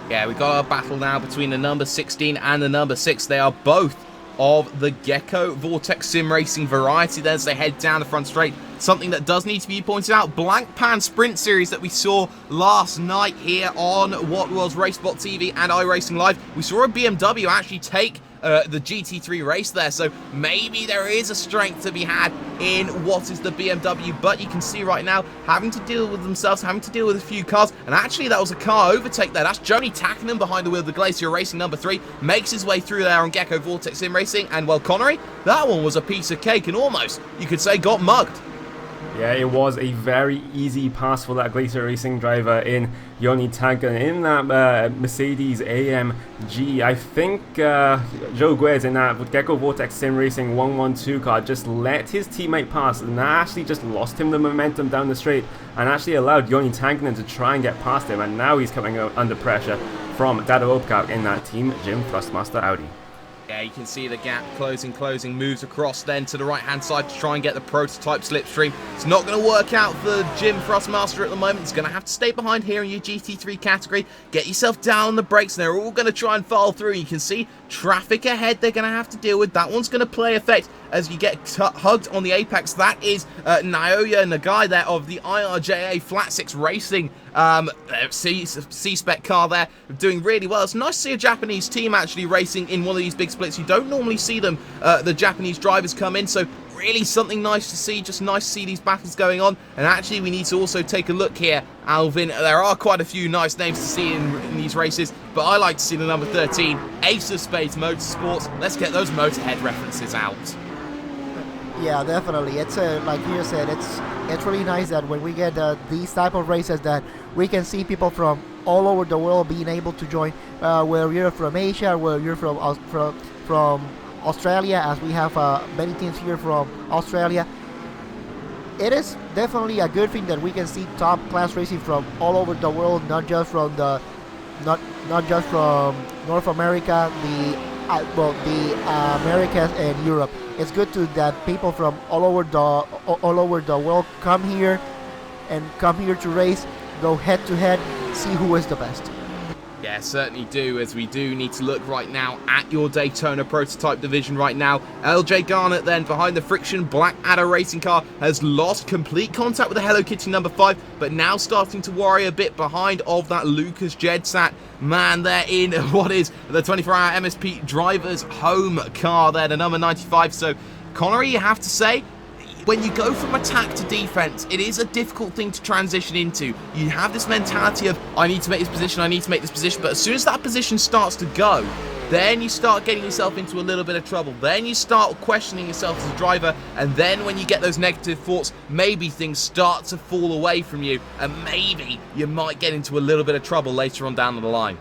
Speaker 1: Yeah, we got our battle now between the number 16 and the number 6. They are both of the Gecko Vortex Sim Racing variety there as they head down the front straight. Something that does need to be pointed out, Blank Pan Sprint Series that we saw last night here on what was Racebot TV and iRacing Live. We saw a BMW actually take the GT3 race there, so maybe there is a strength to be had in what is the BMW, but you can see right now having to deal with themselves, having to deal with a few cars, and actually that was a car overtake there. That's Joni Tackinen behind the wheel of the Glacier Racing number 3, makes his way through there on Gecko Vortex Sim Racing, and well, Connery, that one was a piece of cake and almost, you could say, got mugged.
Speaker 2: Yeah, it was a very easy pass for that Glacier Racing driver in Joni Tackinen in that Mercedes AMG. I think Joe Guez in that Gecko Vortex Sim Racing 112 car just let his teammate pass and actually just lost him the momentum down the straight and actually allowed Joni Tackinen to try and get past him, and now he's coming under pressure from Dado Opkak in that Team Jim Thrustmaster Audi.
Speaker 1: Yeah, you can see the gap closing, moves across then to the right-hand side to try and get the prototype slipstream. It's not going to work out for Jim Thrustmaster at the moment. He's going to have to stay behind here in your GT3 category. Get yourself down the brakes, and they're all going to try and file through. You can see traffic ahead they're going to have to deal with. That one's going to play effect as you get hugged on the apex. That is Naoya Nagai there of the IRJA Flat 6 Racing C-Spec car there, doing really well. It's nice to see a Japanese team actually racing in one of these big splits. You don't normally see them, the Japanese drivers come in, so really something nice to see. Just nice to see these battles going on. And actually we need to also take a look here, Alvin. There are quite a few nice names to see in these races, but I like to see the number 13, Ace of Spades Motorsports. Let's get those Motorhead references out.
Speaker 3: Yeah, definitely. It's like you said, it's really nice that when we get these type of races that we can see people from all over the world being able to join. Whether you're from Asia, whether you're from Australia, as we have many teams here from Australia. It is definitely a good thing that we can see top class racing from all over the world, not just from not just from North America, the Americas and Europe. It's good that people from all over the world come here to race, go head to head, see who is the best.
Speaker 1: Yeah, certainly do, as we do need to look right now at your Daytona Prototype division right now. LJ Garnett then, behind the Friction Black Adder racing car, has lost complete contact with the Hello Kitty number 5, but now starting to worry a bit behind of that Lucas Jedsat man there in what is the 24-hour MSP driver's home car there, the number 95. So, Connery, you have to say, when you go from attack to defense, it is a difficult thing to transition into. You have this mentality of, I need to make this position, I need to make this position, but as soon as that position starts to go, then you start getting yourself into a little bit of trouble. Then you start questioning yourself as a driver, and then when you get those negative thoughts, maybe things start to fall away from you, and maybe you might get into a little bit of trouble later on down the line.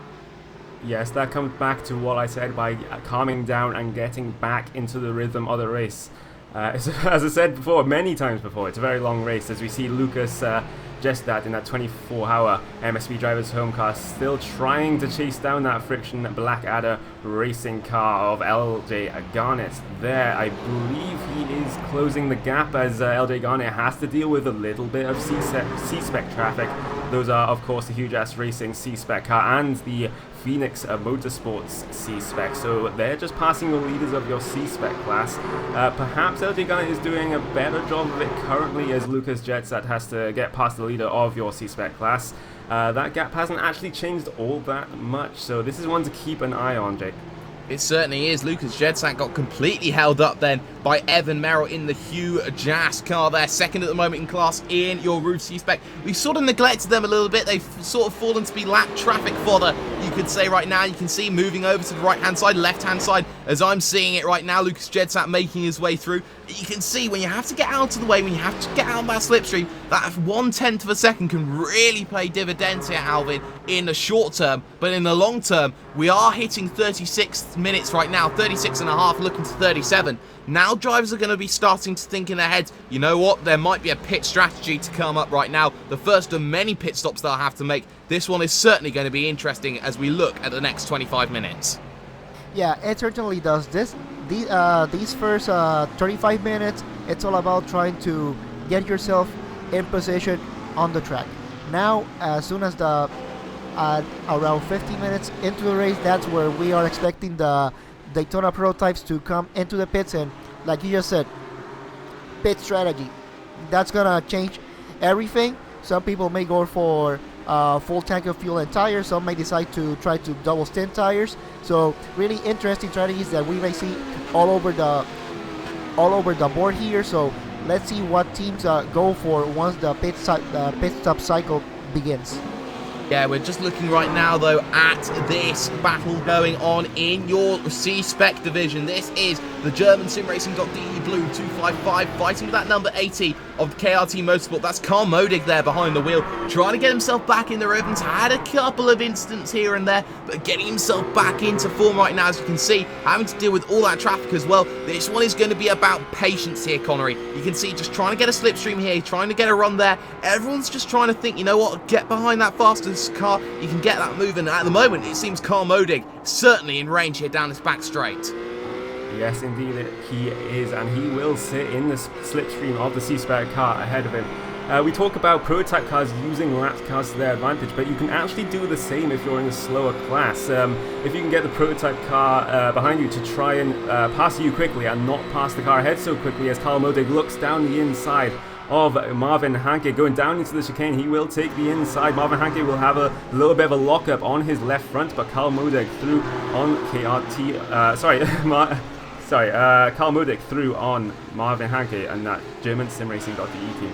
Speaker 2: Yes, that comes back to what I said by calming down and getting back into the rhythm of the race. As I said before, many times before, it's a very long race as we see Lucas Jedstat in that 24-hour MSP driver's home car still trying to chase down that Friction Blackadder racing car of LJ Garnett there. I believe he is closing the gap as LJ Garnett has to deal with a little bit of C-Spec traffic. Those are, of course, the Huge Ass Racing C-Spec car and the Phoenix Motorsports C-Spec, so they're just passing the leaders of your C-Spec class. Perhaps LJ Garnett is doing a better job of it currently as Lucas Jedstat has to get past the leader of your C-Spec class. That gap hasn't actually changed all that much, so this is one to keep an eye on, Jake.
Speaker 1: It certainly is. Lucas Jedstat got completely held up then by Evan Merrill in the Hugh Jas car there. Second at the moment in class in your Rouge C-Spec. We've sort of neglected them a little bit. They've sort of fallen to be lap traffic fodder, you could say right now. You can see moving over to the right-hand side, left-hand side, as I'm seeing it right now. Lucas Jedstat making his way through. You can see when you have to get out of the way, when you have to get out of that slipstream, that 1/10 of a second can really play dividends here, Alvin, in the short term. But in the long term, we are hitting 36 minutes right now, 36 and a half, looking to 37. Now drivers are going to be starting to think in their heads, you know what, there might be a pit strategy to come up right now. The first of many pit stops they'll have to make. This one is certainly going to be interesting as we look at the next 25 minutes.
Speaker 3: Yeah, it certainly does. These first 35 minutes, it's all about trying to get yourself in position on the track. Now, as soon as around 50 minutes into the race, that's where we are expecting the Daytona Prototypes to come into the pits, and like you just said, pit strategy. That's gonna change everything. Some people may go for full tank of fuel and tires. Some may decide to try to double stint tires. So really interesting strategies that we may see all over the board here. So let's see what teams go for once the pit stop cycle begins.
Speaker 1: Yeah, we're just looking right now, though, at this battle going on in your C-Spec division. This is the German SimRacing.de Blue 255 fighting with that number 80 of the KRT Motorsport. That's Carl Modig there behind the wheel, trying to get himself back in the ribbons. Had a couple of incidents here and there, but getting himself back into form right now, as you can see, having to deal with all that traffic as well. This one is going to be about patience here, Connery. You can see just trying to get a slipstream here, trying to get a run there. Everyone's just trying to think, you know what, get behind that fastest car, you can get that moving. At the moment, it seems Carl Modig certainly in range here down this back straight.
Speaker 2: Yes, indeed, he is, and he will sit in the slipstream of the C-Spec car ahead of him. We talk about prototype cars using lapped cars to their advantage, but you can actually do the same if you're in a slower class. If you can get the prototype car behind you to try and pass you quickly and not pass the car ahead so quickly, as Carl Modig looks down the inside of Marvin Hanke going down into the chicane. He will take the inside. Marvin Hanke will have a little bit of a lockup on his left front, but Carl Modig through on Carl Modig through on Marvin Hanke and that German SimRacing.de team.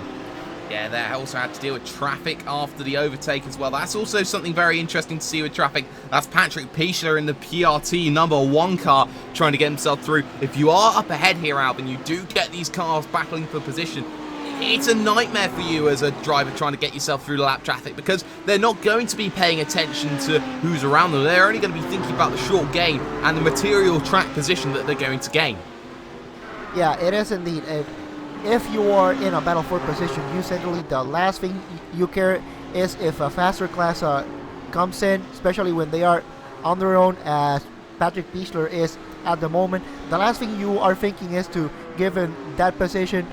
Speaker 1: Yeah, they also had to deal with traffic after the overtake as well. That's also something very interesting to see with traffic. That's Patrick Pichler in the PRT number 1 car trying to get himself through. If you are up ahead here, Alvin, you do get these cars battling for position. It's a nightmare for you as a driver trying to get yourself through the lap traffic, because they're not going to be paying attention to who's around them. They're only going to be thinking about the short gain and the material track position that they're going to gain.
Speaker 3: Yeah, it is indeed. If you are in a battle for position, usually the last thing you care is if a faster class comes in, especially when they are on their own, as Patrick Pichler is at the moment. The last thing you are thinking is to give him that position,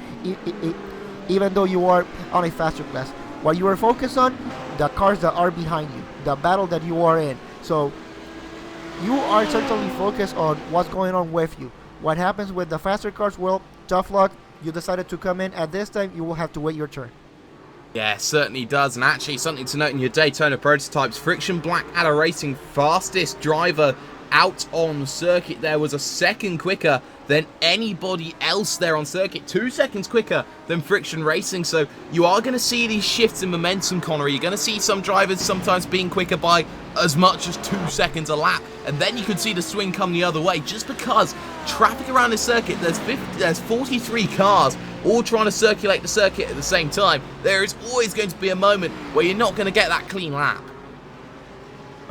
Speaker 3: even though you are on a faster class. What you are focused on, the cars that are behind you, the battle that you are in. So you are certainly focused on what's going on with you. What happens with the faster cars? Well, tough luck. You decided to come in. At this time, you will have to wait your turn.
Speaker 1: Yeah, certainly does. And actually, something to note in your Daytona Prototypes, Friction Black iRacing fastest driver out on circuit there was a second quicker than anybody else there on circuit. 2 seconds quicker than Friction Racing. So you are going to see these shifts in momentum, Connery. You're going to see some drivers sometimes being quicker by as much as 2 seconds a lap, and then you could see the swing come the other way, just because traffic around this circuit, there's 43 cars all trying to circulate the circuit at the same time. There is always going to be a moment where you're not going to get that clean lap.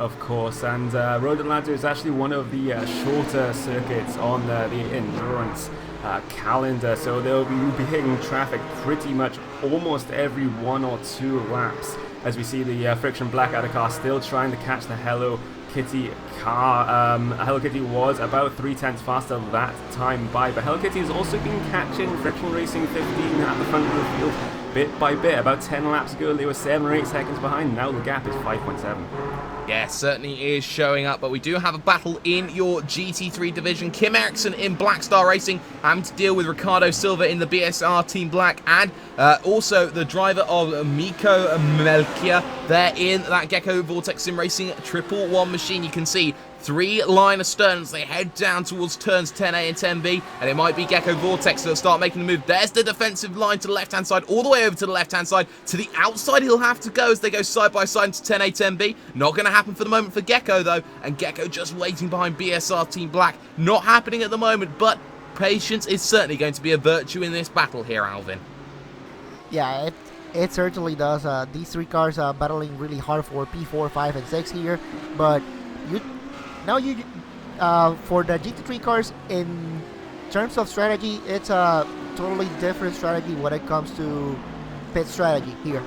Speaker 2: Of course, and Road Atlanta is actually one of the shorter circuits on the endurance calendar, so they'll be hitting traffic pretty much almost every 1 or 2 laps, as we see the Friction Black out of car still trying to catch the Hello Kitty car. Hello Kitty was about 3/10 faster that time by, but Hello Kitty has also been catching Friction Racing 15 at the front of the field bit by bit. About 10 laps ago they were 7 or 8 seconds behind, now the gap is 5.7.
Speaker 1: Yeah, certainly is showing up, but we do have a battle in your GT3 division. Kim Eriksson in Black Star Racing having to deal with Ricardo Silva in the BSR Team Black, and also the driver of Miko Melkia there in that Gecko Vortex Sim Racing 111 machine. You can see 3 line asterns. They head down towards turns 10A and 10B, and it might be Gecko Vortex that'll start making the move. There's the defensive line to the left-hand side, all the way over to the left-hand side. To the outside he'll have to go as they go side by side into 10A, 10B. Not going to happen for the moment for Gecko, though, and Gecko just waiting behind BSR Team Black. Not happening at the moment, but patience is certainly going to be a virtue in this battle here, Alvin.
Speaker 3: Yeah, it certainly does. These 3 cars are battling really hard for P4, 5, and 6 here, but for the GT3 cars, in terms of strategy, it's a totally different strategy when it comes to pit strategy here.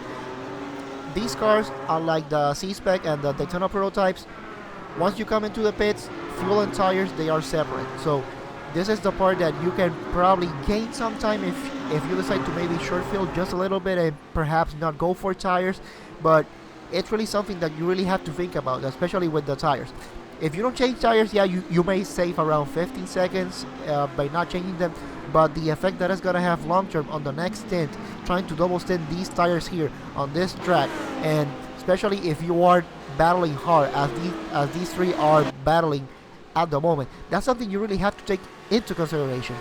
Speaker 3: These cars, unlike the C-Spec and the Daytona Prototypes, once you come into the pits, fuel and tires, they are separate. So this is the part that you can probably gain some time if you decide to maybe short field just a little bit and perhaps not go for tires. But it's really something that you really have to think about, especially with the tires. If you don't change tires, yeah, you may save around 15 seconds by not changing them, but the effect that it's going to have long term on the next stint, trying to double stint these tires here on this track, and especially if you are battling hard as these three are battling at the moment, that's something you really have to take into consideration.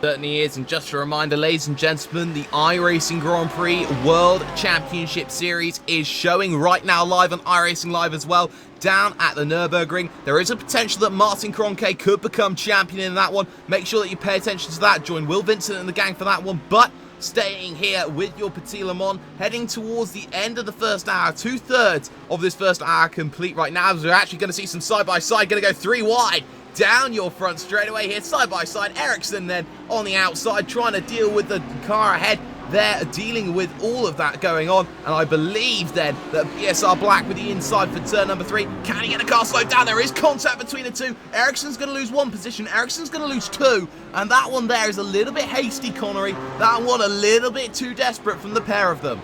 Speaker 1: Certainly is, and just a reminder, ladies and gentlemen, the iRacing Grand Prix World Championship Series is showing right now live on iRacing Live as well, down at the Nürburgring. There is a potential that Martin Kroenke could become champion in that one. Make sure that you pay attention to that. Join Will Vincent and the gang for that one, but staying here with your Petit Le Mans, heading towards the end of the first hour, 2/3 of this first hour complete right now, as we're actually going to see some side-by-side, going to go 3 wide. Down your front straightaway here, side by side. Ericsson then on the outside, trying to deal with the car ahead. They're dealing with all of that going on, and I believe then that BSR Black with the inside for turn number 3. Can he get the car slowed down? There is contact between the two. Ericsson's going to lose 1 position. Ericsson's going to lose 2, and that one there is a little bit hasty, Connery. That one a little bit too desperate from the pair of them.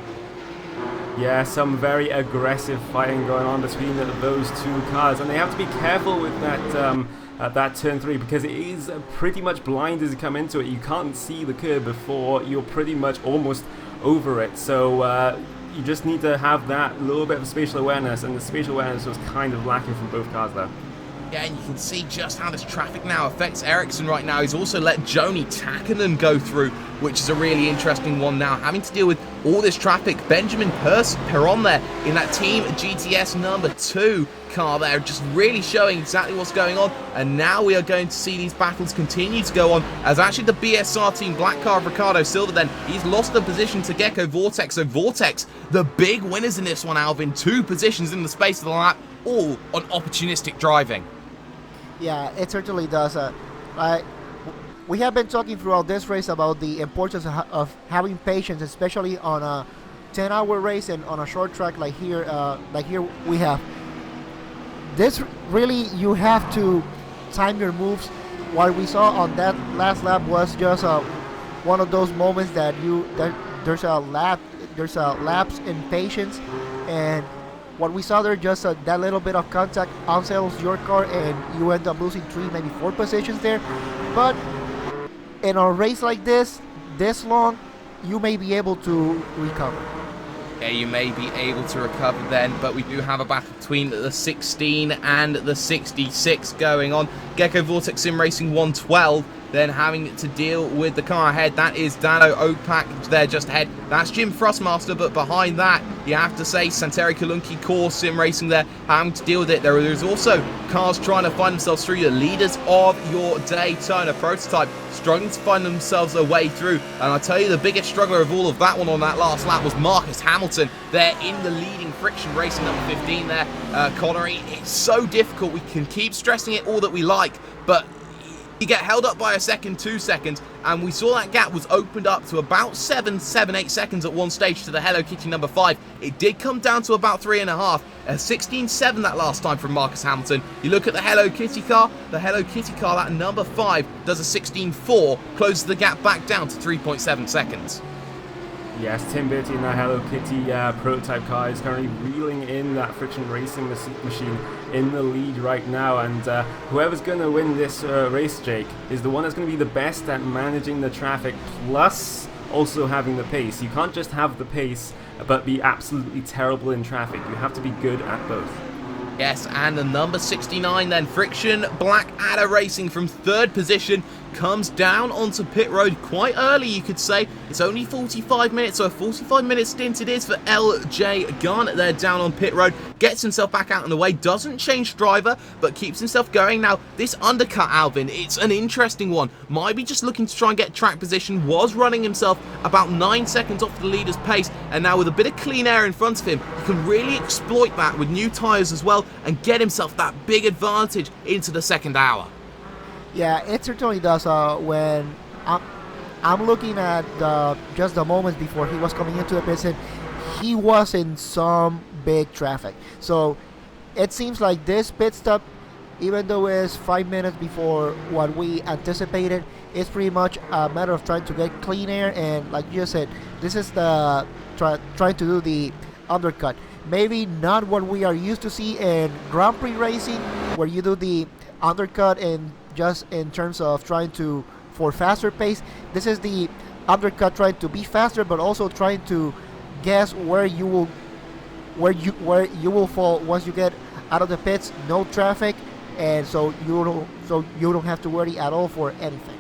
Speaker 2: Yeah, some very aggressive fighting going on between those two cars, and they have to be careful with that turn 3, because it is pretty much blind as you come into it. You can't see the curb before you're pretty much almost over it, so you just need to have that little bit of spatial awareness, and the spatial awareness was kind of lacking from both cars there.
Speaker 1: Yeah, and you can see just how this traffic now affects Ericsson right now. He's also let Joni Takkanen go through, which is a really interesting one now, having to deal with all this traffic. Benjamin Perron there in that Team GTS number 2 car there, just really showing exactly what's going on. And now we are going to see these battles continue to go on, as actually the BSR team black car of Ricardo Silva then, he's lost the position to Gecko Vortex. So Vortex, the big winners in this one, Alvin. 2 positions in the space of the lap, all on opportunistic driving.
Speaker 3: Yeah, it certainly does. We have been talking throughout this race about the importance of having patience, especially on a 10-hour race and on a short track like here we have. This really, you have to time your moves. What we saw on that last lap was just one of those moments that there's a lapse in patience, and what we saw there, just that little bit of contact unsettles your car and you end up losing 3, maybe 4 positions there. But in a race like this long, you may be able to recover.
Speaker 1: Yeah, you may be able to recover then, but we do have a battle between the 16 and the 66 going on. Gecko Vortex Sim Racing 112 then having to deal with the car ahead. That is Dano Opak there just ahead. That's Jim Frostmaster, but behind that, you have to say Santeri Kalunki Core Sim Racing there having to deal with it. There's also cars trying to find themselves through. The leaders of your Daytona Prototype struggling to find themselves a way through. And I tell you, the biggest struggler of all of that one on that last lap was Marcus Hamilton there in the leading friction racing number 15 there. Connery, it's so difficult. We can keep stressing it all that we like, but you get held up by a second, 2 seconds, and we saw that gap was opened up to about 8 seconds at one stage to the Hello Kitty number 5. It did come down to about 3.5, a 16.7 that last time from Marcus Hamilton. You look at the Hello Kitty car, that number 5 does a 16.4, closes the gap back down to 3.7 seconds.
Speaker 2: Yes, Tim Beattie in that Hello Kitty prototype car is currently reeling in that friction racing machine in the lead right now, and whoever's going to win this race, Jake, is the one that's going to be the best at managing the traffic, plus also having the pace. You can't just have the pace but be absolutely terrible in traffic. You have to be good at both.
Speaker 1: Yes, and the number 69 then, Friction Blackadder Racing from 3rd position, comes down onto pit road quite early, you could say. It's only 45 minutes, so a 45-minute stint it is for LJ Garnett there down on pit road. Gets himself back out on the way, doesn't change driver, but keeps himself going. Now, this undercut, Alvin, it's an interesting one. Might be just looking to try and get track position, was running himself about 9 seconds off the leader's pace, and now with a bit of clean air in front of him, he can really exploit that with new tyres as well, and get himself that big advantage into the second hour.
Speaker 3: Yeah, it certainly does. When I'm looking at just the moments before he was coming into the pits, he was in some big traffic. So it seems like this pit stop even though it's 5 minutes before what we anticipated, it's pretty much a matter of trying to get clean air. And like you said, this is the trying to do the undercut. Maybe not what we are used to see in Grand Prix racing, where you do the undercut and just in terms of trying to for faster pace. This is the undercut trying to be faster, but also trying to guess where you will fall once you get out of the pits. No traffic, and so you don't have to worry at all for anything.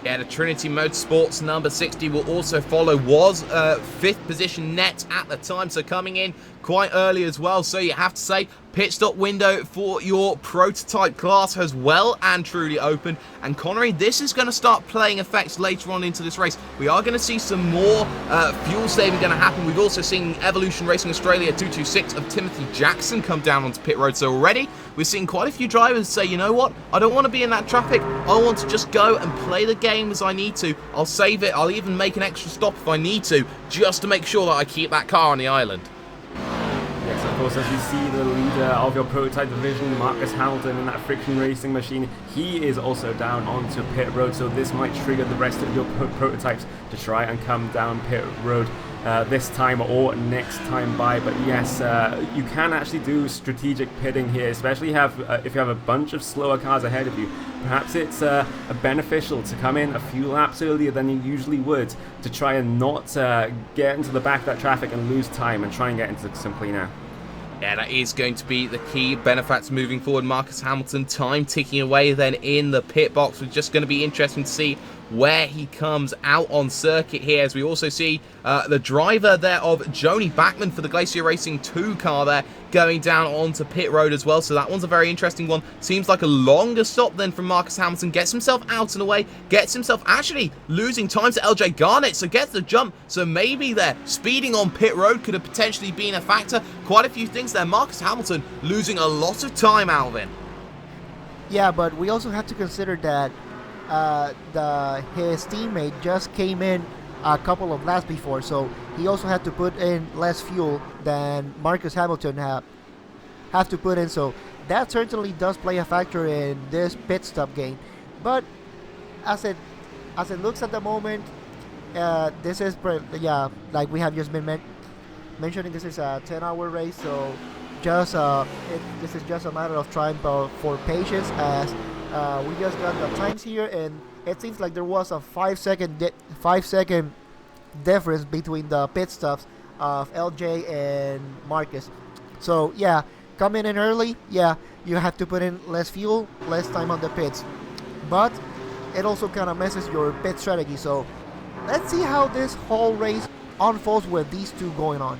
Speaker 1: Yeah, the Trinity Motorsports number 60 will also follow. Was 5th position net at the time, so coming in quite early as well. So you have to say, pit stop window for your prototype class has well and truly opened. And Connery, this is going to start playing effects later on into this race. We are going to see some more fuel saving going to happen. We've also seen Evolution Racing Australia 226 of Timothy Jackson come down onto pit road. So already we're seeing quite a few drivers say, you know what, I don't want to be in that traffic. I want to just go and play the game as I need to. I'll save it. I'll even make an extra stop if I need to, just to make sure that I keep that car on the island.
Speaker 2: Yes, of course, as you see the leader of your prototype division, Marcus Hamilton, in that friction racing machine, he is also down onto pit road, so this might trigger the rest of your prototypes to try and come down pit road this time or next time by. But yes, you can actually do strategic pitting here, especially if you have a bunch of slower cars ahead of you. Perhaps it's beneficial to come in a few laps earlier than you usually would to try and not get into the back of that traffic and lose time and try and get into some clean air.
Speaker 1: Yeah, that is going to be the key benefits moving forward. Marcus Hamilton, time ticking away then in the pit box. It's just going to be interesting to see where he comes out on circuit here, as we also see the driver there of Joni Backman for the Glacier Racing 2 car there going down onto pit road as well. So that one's a very interesting one. Seems like a longer stop then from Marcus Hamilton. Gets himself out and away, gets himself actually losing time to LJ Garnett, so gets the jump. So maybe there, speeding on pit road could have potentially been a factor. Quite a few things there. Marcus Hamilton losing a lot of time, Alvin.
Speaker 3: Yeah, but we also have to consider that his teammate just came in a couple of laps before, so he also had to put in less fuel than Marcus Hamilton have to put in, so that certainly does play a factor in this pit stop gain. But as it looks at the moment, this is like we have just been mentioning, this is a 10-hour race, so just this is just a matter of trying for patience, as we just got the times here, and it seems like there was a 5 second difference between the pit stops of LJ and Marcus. So yeah, coming in early, yeah, you have to put in less fuel, less time on the pits, but it also kind of messes your pit strategy. So let's see how this whole race unfolds with these two going on.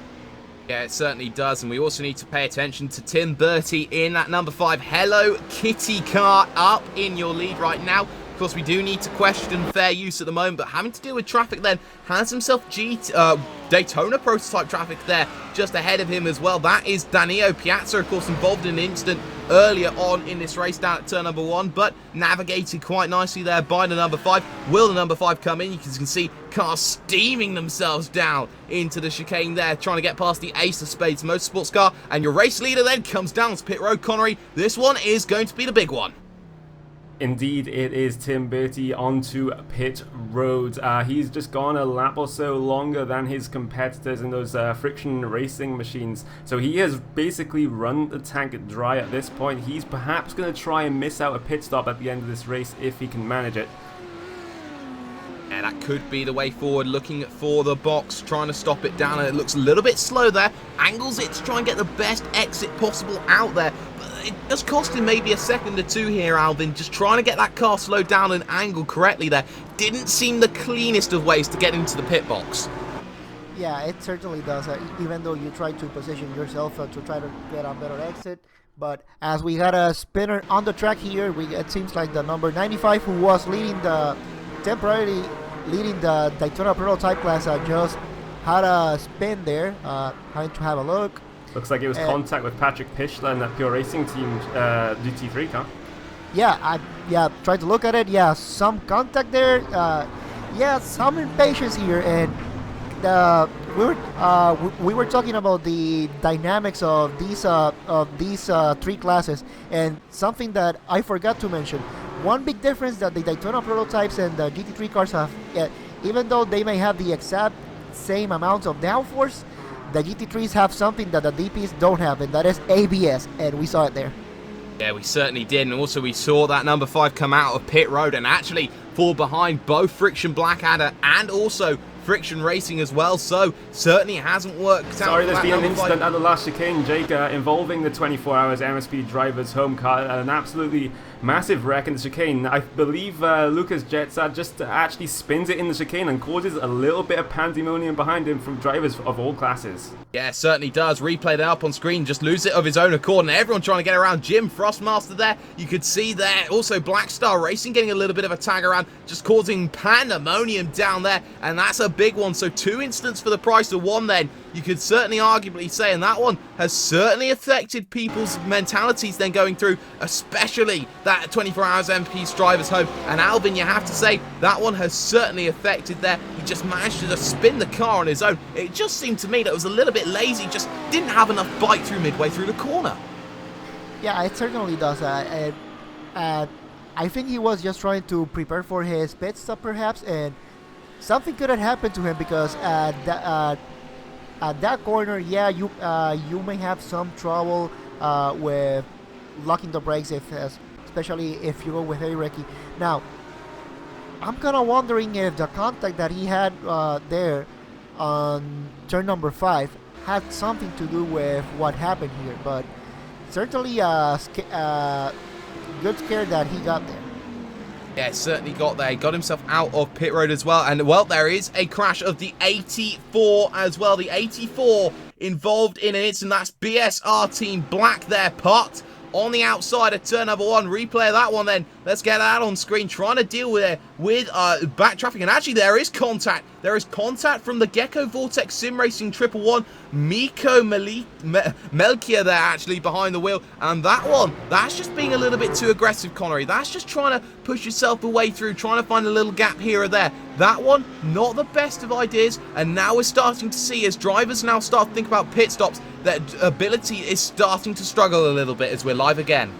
Speaker 1: Yeah, it certainly does, and we also need to pay attention to Tim Bertie in that number 5 Hello Kitty car up in your lead right now. Of course, we do need to question fair use at the moment, but having to deal with traffic then, has himself Daytona Prototype traffic there just ahead of him as well. That is Danilo Piazza, of course, involved in an incident earlier on in this race down at turn number 1, but navigated quite nicely there by the number 5. Will the number 5 come in? You can see cars steaming themselves down into the chicane there, trying to get past the Ace of Spades Motorsports car, and your race leader then comes down to pit road. Connery, this one is going to be the big one.
Speaker 2: Indeed, it is Tim Bertie onto pit road. He's just gone a lap or so longer than his competitors in those friction racing machines. So he has basically run the tank dry at this point. He's perhaps going to try and miss out a pit stop at the end of this race if he can manage it.
Speaker 1: Yeah, that could be the way forward, looking for the box, trying to stop it down, and it looks a little bit slow there. Angles it to try and get the best exit possible out there. But it does cost him maybe a second or two here, Alvin, just trying to get that car slowed down and angled correctly there. Didn't seem the cleanest of ways to get into the pit box.
Speaker 3: Yeah, it certainly does, even though you try to position yourself to try to get a better exit. But as we got a spinner on the track here, it seems like the number 95, who was temporarily leading the Daytona Prototype class, just had a spin there. Trying to have a look.
Speaker 2: Looks like it was contact with Patrick Pichler in that Pure Racing Team GT3 car.
Speaker 3: Yeah, tried to look at it. Yeah, some contact there. Yeah, some impatience here, and we were talking about the dynamics of these three classes, and something that I forgot to mention. One big difference that the Daytona prototypes and the GT3 cars have, even though they may have the exact same amount of downforce, the GT3s have something that the DPs don't have, and that is ABS, and we saw it there.
Speaker 1: Yeah, we certainly did, and also we saw that number 5 come out of pit road and actually fall behind both Friction Blackadder and also Friction Racing as well, so certainly hasn't worked out.
Speaker 2: Sorry, there's been an incident at the last chicane, Jake, involving the 24 Hours MSP driver's home car, an absolutely massive wreck in the chicane. I believe Lucas Jetsat just actually spins it in the chicane and causes a little bit of pandemonium behind him from drivers of all classes.
Speaker 1: Yeah, certainly does. Replay that up on screen, just lose it of his own accord, and everyone trying to get around Jim Frostmaster there. You could see there, also Black Star Racing getting a little bit of a tag around, just causing pandemonium down there, and that's a big one. So 2 incidents for the price of 1 then. You could certainly arguably say, and that one has certainly affected people's mentalities then going through, especially that 24 Hours MP's driver's home. And Alvin, you have to say, that one has certainly affected there. He just managed to just spin the car on his own. It just seemed to me that it was a little bit lazy, just didn't have enough bite through midway through the corner.
Speaker 3: Yeah, it certainly does. I think he was just trying to prepare for his pit stop perhaps, and something could have happened to him, because at that corner, yeah, you may have some trouble with locking the brakes, especially if you go with heavy braking. Now, I'm kind of wondering if the contact that he had there on turn number 5 had something to do with what happened here, but certainly good scare that he got there.
Speaker 1: Yeah, certainly got there. He got himself out of pit road as well. And, well, there is a crash of the 84 as well. The 84 involved in an incident. That's BSR Team Black there, parked on the outside of turn number 1. Replay that one then. Let's get that on screen. Trying to deal with back traffic. And actually, there is contact. There is contact from the Gecko Vortex Sim Racing 111. Miko Melchior there, actually, behind the wheel. And that one, that's just being a little bit too aggressive, Connery. That's just trying to push yourself away through, trying to find a little gap here or there. That one, not the best of ideas. And now we're starting to see, as drivers now start to think about pit stops, that ability is starting to struggle a little bit as we're live again.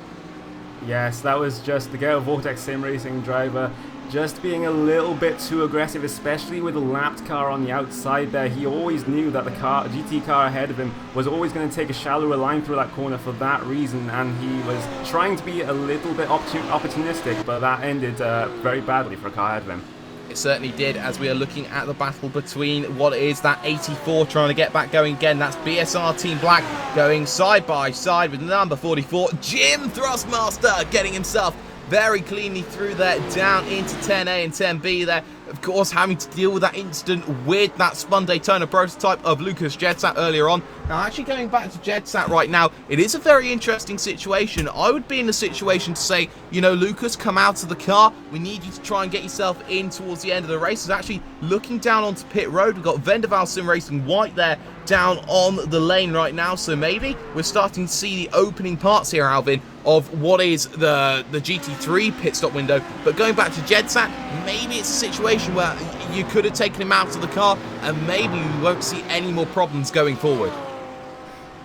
Speaker 2: Yes, that was just the Gale Vortex Sim Racing driver just being a little bit too aggressive, especially with a lapped car on the outside there. He always knew that the GT car ahead of him was always going to take a shallower line through that corner for that reason, and he was trying to be a little bit opportunistic, but that ended very badly for a car ahead of him.
Speaker 1: It certainly did, as we are looking at the battle between what is that 84 trying to get back going again. That's BSR Team Black going side by side with number 44, Jim Thrustmaster, getting himself very cleanly through there, down into 10A and 10B there. Of course, having to deal with that incident with that spun Daytona prototype of Lucas Jetsat earlier on. Now, actually going back to Jetsat right now, it is a very interesting situation. I would be in the situation to say, you know, Lucas, come out of the car. We need you to try and get yourself in towards the end of the race. It's actually looking down onto pit road. We've got Vendaval Sim Racing White there down on the lane right now. So maybe we're starting to see the opening parts here, Alvin, of what is the GT3 pit stop window. But going back to Jetsat, maybe it's a situation where you could have taken him out of the car and maybe we won't see any more problems going forward.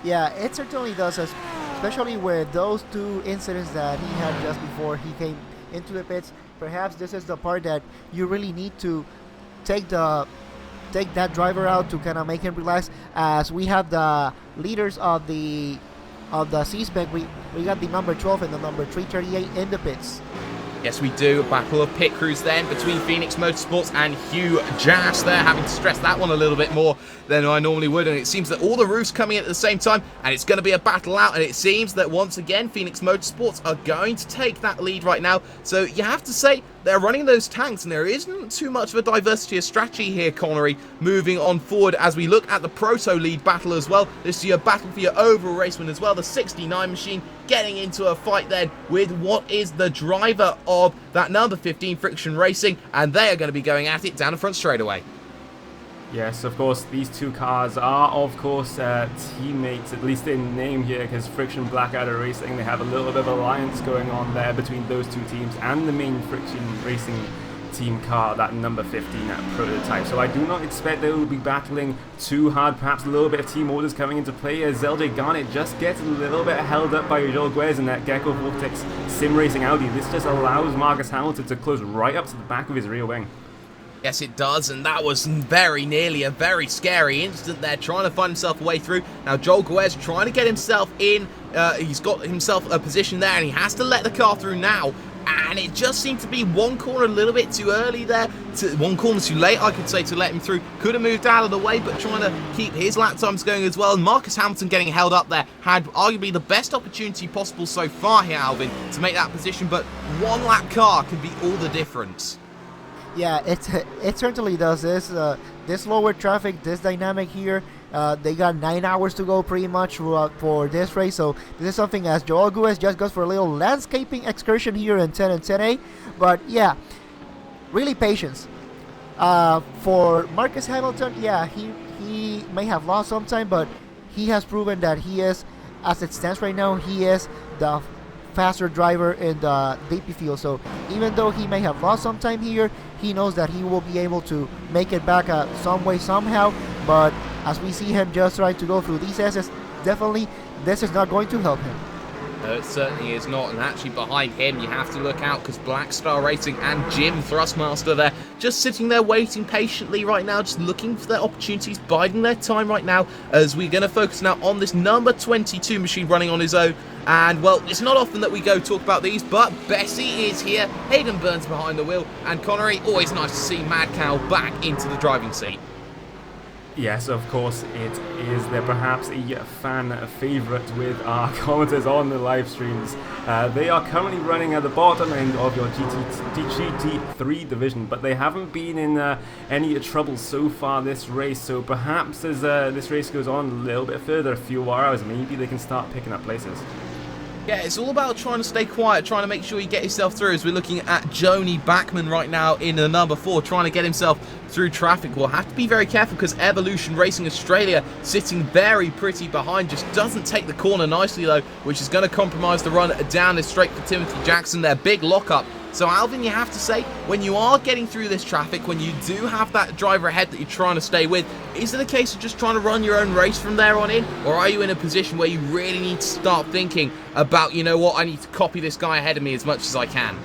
Speaker 3: Yeah, it certainly does, especially with those 2 incidents that he had just before he came into the pits. Perhaps this is the part that you really need to take that driver out to kind of make him relax, as we have the leaders of the C-Spec. We got the number 12 and the number 338 in the pits.
Speaker 1: Yes, we do. A battle of pit crews then between Phoenix Motorsports and Hugh Jas there, having to stress that one a little bit more than I normally would. And it seems that all the roofs coming in at the same time, and it's going to be a battle out. And it seems that once again, Phoenix Motorsports are going to take that lead right now. So you have to say they're running those tanks, and there isn't too much of a diversity of strategy here, Connery, moving on forward as we look at the Proto lead battle as well. This is your battle for your overall race win as well. The 69 machine getting into a fight then with what is the driver of that number 15 Friction Racing, and they are going to be going at it down the front straightaway.
Speaker 2: Yes, of course, these 2 cars are, of course, teammates, at least in name here, because Friction Blackadder Racing, they have a little bit of alliance going on there between those 2 teams and the main Friction Racing team car, that number 15 prototype. So I do not expect they will be battling too hard. Perhaps a little bit of team orders coming into play as LJ Garnett just gets a little bit held up by Joel Guez in that Gecko Vortex Sim Racing Audi. This just allows Marcus Hamilton to close right up to the back of his rear wing.
Speaker 1: Yes, it does, and that was very nearly a very scary instant there, trying to find himself a way through. Now, Joel Guez trying to get himself in. He's got himself a position there, and he has to let the car through now. And it just seemed to be one corner a little bit too early there, one corner too late, I could say, to let him through. Could have moved out of the way, but trying to keep his lap times going as well. And Marcus Hamilton getting held up there had arguably the best opportunity possible so far here, Alvin, to make that position. But one lap car can be all the difference.
Speaker 3: Yeah, it certainly does. This lower traffic, this dynamic here, they got 9 hours to go pretty much for this race. So this is something as Joel Guez just goes for a little landscaping excursion here in 10 and 10A. But yeah, really patience. For Marcus Hamilton, yeah, he may have lost some time, but he has proven that he is, as it stands right now, he is the faster driver in the DP field. So even though he may have lost some time here, he knows that he will be able to make it back some way somehow. But as we see him just trying to go through these S's, definitely this is not going to help him.
Speaker 1: No, it certainly is not, and actually behind him you have to look out because Black Star Racing and Jim Thrustmaster there just sitting there waiting patiently right now, just looking for their opportunities, biding their time right now, as we're going to focus now on this number 22 machine running on his own. And well, it's not often that we go talk about these, but Bessie is here, Hayden Burns behind the wheel, and Connery, always nice to see Mad Cow back into the driving seat.
Speaker 2: Yes, of course it is. They're perhaps a fan favourite with our commenters on the live streams. They are currently running at the bottom end of your GT3 division, but they haven't been in any trouble so far this race. So perhaps as this race goes on a little bit further, a few more hours, maybe they can start picking up places.
Speaker 1: Yeah, it's all about trying to stay quiet, trying to make sure you get yourself through, as we're looking at Joni Backman right now in the number 4, trying to get himself through traffic. We'll have to be very careful because Evolution Racing Australia sitting very pretty behind, just doesn't take the corner nicely though, which is going to compromise the run down this straight for Timothy Jackson, their big lockup. So Alvin, you have to say, when you are getting through this traffic, when you do have that driver ahead that you're trying to stay with, is it a case of just trying to run your own race from there on in? Or are you in a position where you really need to start thinking about, you know what, I need to copy this guy ahead of me as much as I can?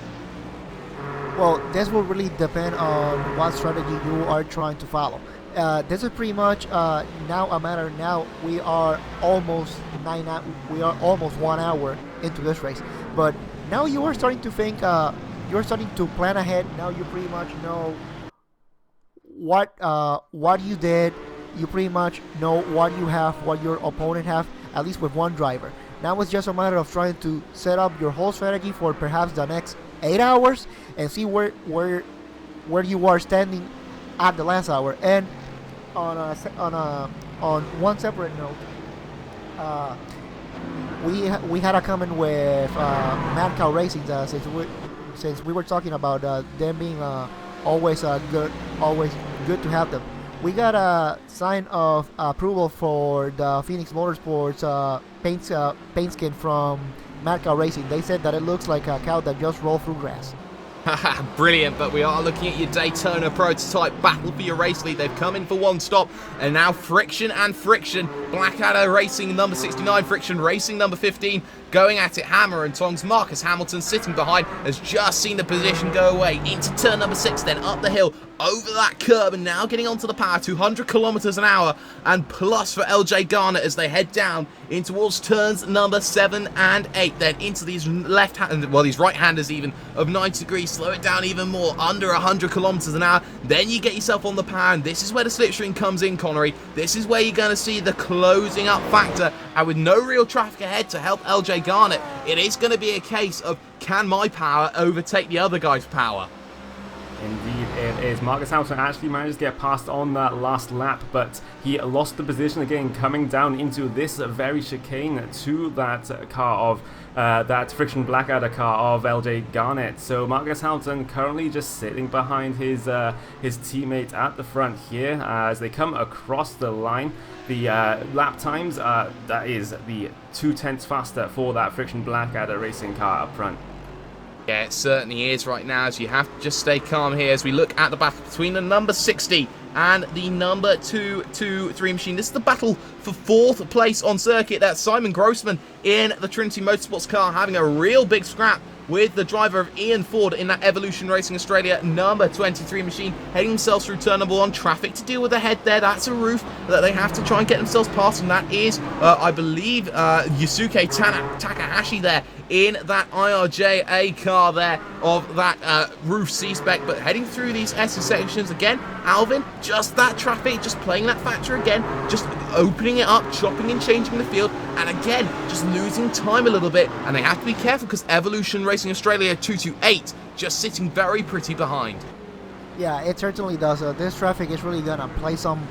Speaker 3: Well, this will really depend on what strategy you are trying to follow. This is pretty much now a matter. Now we are almost 1 hour into this race, but now you are starting to think. You're starting to plan ahead. Now you pretty much know what you did. You pretty much know what you have, what your opponent have, at least with one driver. Now it's just a matter of trying to set up your whole strategy for perhaps the next 8 hours and see where you are standing at the last hour. And on one separate note, we had a comment with Mad Cow Racing since we were talking about them being always good to have them. We got a sign of approval for the Phoenix Motorsports paint skin from Mad Cow Racing. They said that it looks like a cow that just rolled through grass.
Speaker 1: Haha, brilliant, but we are looking at your Daytona Prototype battle for your race lead. They've come in for one stop, and now Friction and Friction. Blackadder Racing number 69, Friction Racing number 15, going at it hammer and tongs. Marcus Hamilton sitting behind has just seen the position go away into turn number 6, then up the hill, over that curb, and now getting onto the power, 200 kilometers an hour, and plus for LJ Garnett as they head down in towards turns number 7 and 8, then into these these right-handers even of 90 degrees, slow it down even more, under 100 kilometers an hour, then you get yourself on the power, and this is where the slipstream comes in, Connery. This is where you're going to see the closing up factor, and with no real traffic ahead to help LJ Garnett, it is going to be a case of, can my power overtake the other guy's power?
Speaker 2: Indeed it is. Marcus Hamilton actually managed to get past on that last lap, but he lost the position again coming down into this very chicane to that car of that Friction Blackadder car of LJ Garnett. So Marcus Hamilton currently just sitting behind his teammate at the front here as they come across the line. The lap times, that is the 0.2 faster for that Friction Blackadder racing car up front.
Speaker 1: Yeah, it certainly is right now, so you have to just stay calm here as we look at the battle between the number 60 and the number 223 machine. This is the battle for 4th place on circuit. That's Simon Grossman in the Trinity Motorsports car having a real big scrap with the driver of Ian Ford in that Evolution Racing Australia number 23 machine, heading themselves through turn number 1. Traffic to deal with ahead there. That's a roof that they have to try and get themselves past, and that is, I believe, Yusuke Takahashi there in that IRJA car there of that roof C-Spec. But heading through these S sections again, Alvin, just that traffic, just playing that factor again, just opening it up, chopping and changing the field, and again, just losing time a little bit. And they have to be careful because Evolution Racing Australia 228 just sitting very pretty behind.
Speaker 3: Yeah, it certainly does. This traffic is really gonna play some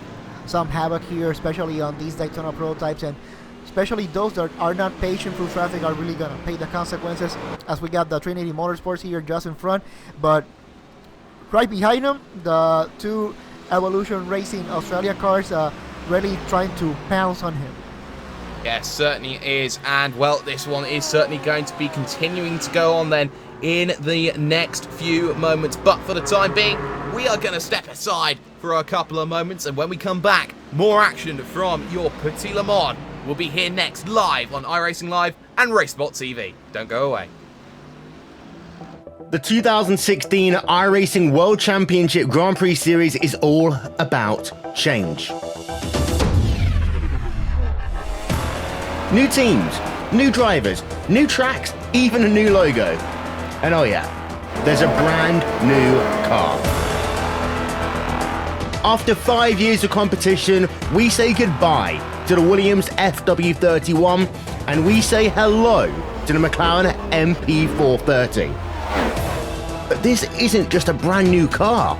Speaker 3: havoc here, especially on these Daytona prototypes, and especially those that are not patient through traffic are really gonna pay the consequences, as we got the Trinity Motorsports here just in front, but right behind them, the 2 Evolution Racing Australia cars really trying to pounce on him.
Speaker 1: Yes, certainly is, and well, this one is certainly going to be continuing to go on then in the next few moments, but for the time being, we are going to step aside for a couple of moments, and when we come back, more action from your Petit Le Mans will be here next, live on iRacing Live and Racebot TV. Don't go away.
Speaker 4: The 2016 iRacing World Championship Grand Prix Series is all about change. New teams, new drivers, new tracks, even a new logo. And oh yeah, there's a brand new car. After 5 years of competition, we say goodbye to the Williams FW31 and we say hello to the McLaren MP430. But this isn't just a brand new car,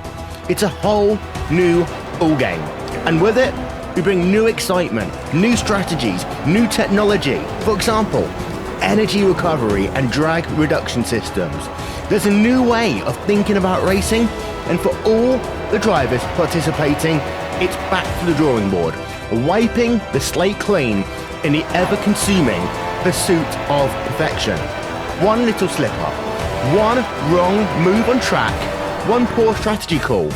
Speaker 4: it's a whole new ballgame. And with it, we bring new excitement, new strategies, new technology. For example, energy recovery and drag reduction systems. There's a new way of thinking about racing, and for all the drivers participating, it's back to the drawing board, wiping the slate clean in the ever-consuming pursuit of perfection. One little slip-up, one wrong move on track, one poor strategy call,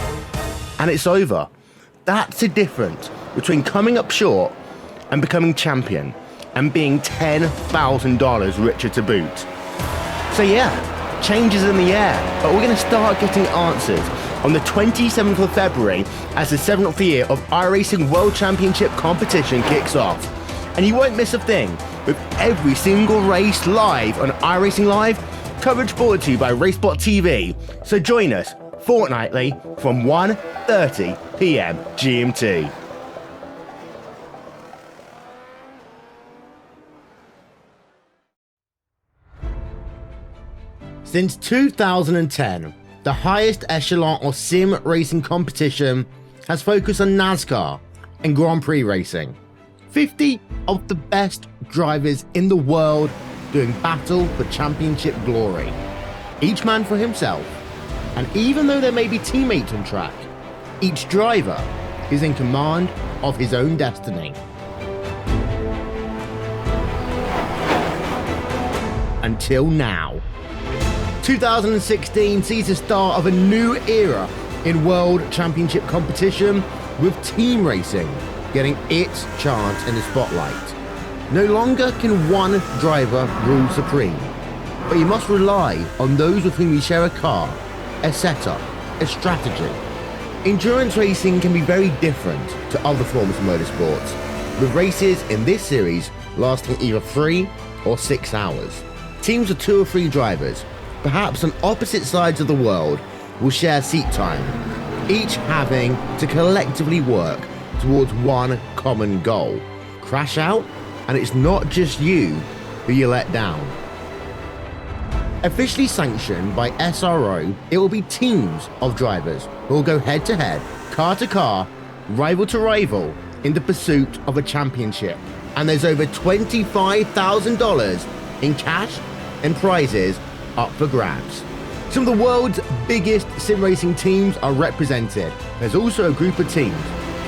Speaker 4: and it's over. That's the difference between coming up short and becoming champion, and being $10,000 richer to boot. So yeah, change is in the air, but we're going to start getting answers on the 27th of February as the 7th year of iRacing World Championship competition kicks off. And you won't miss a thing, with every single race live on iRacing Live, coverage brought to you by Racebot TV. So join us fortnightly from 1:30 p.m. GMT. Since 2010, the highest echelon of sim racing competition has focused on NASCAR and Grand Prix racing. 50 of the best drivers in the world doing battle for championship glory. Each man for himself, and even though there may be teammates on track, each driver is in command of his own destiny. Until now. 2016 sees the start of a new era in World Championship competition, with team racing getting its chance in the spotlight. No longer can one driver rule supreme, but you must rely on those with whom you share a car, a setup, a strategy. Endurance racing can be very different to other forms of motorsports, with races in this series lasting either 3 or 6 hours. Teams of 2 or 3 drivers, perhaps on opposite sides of the world, will share seat time, each having to collectively work towards one common goal. Crash out, and it's not just you who you let down. Officially sanctioned by SRO, it will be teams of drivers who will go head to head, car to car, rival to rival, in the pursuit of a championship. And there's over $25,000 in cash and prizes up for grabs. Some of the world's biggest sim racing teams are represented. There's also a group of teams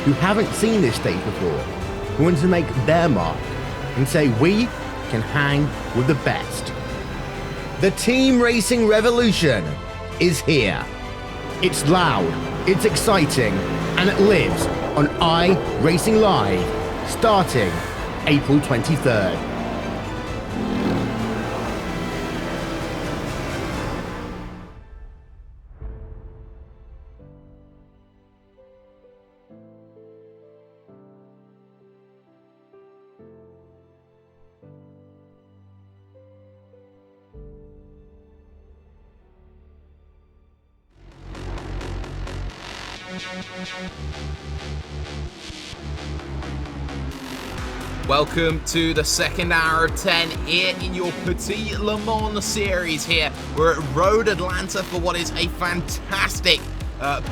Speaker 4: who haven't seen this stage before, who want to make their mark and say we can hang with the best. The team racing revolution is here. It's loud, it's exciting, and it lives on iRacing Live, starting April 23rd.
Speaker 1: Welcome to the second hour of 10 here in your Petit Le Mans series here. We're at Road Atlanta for what is a fantastic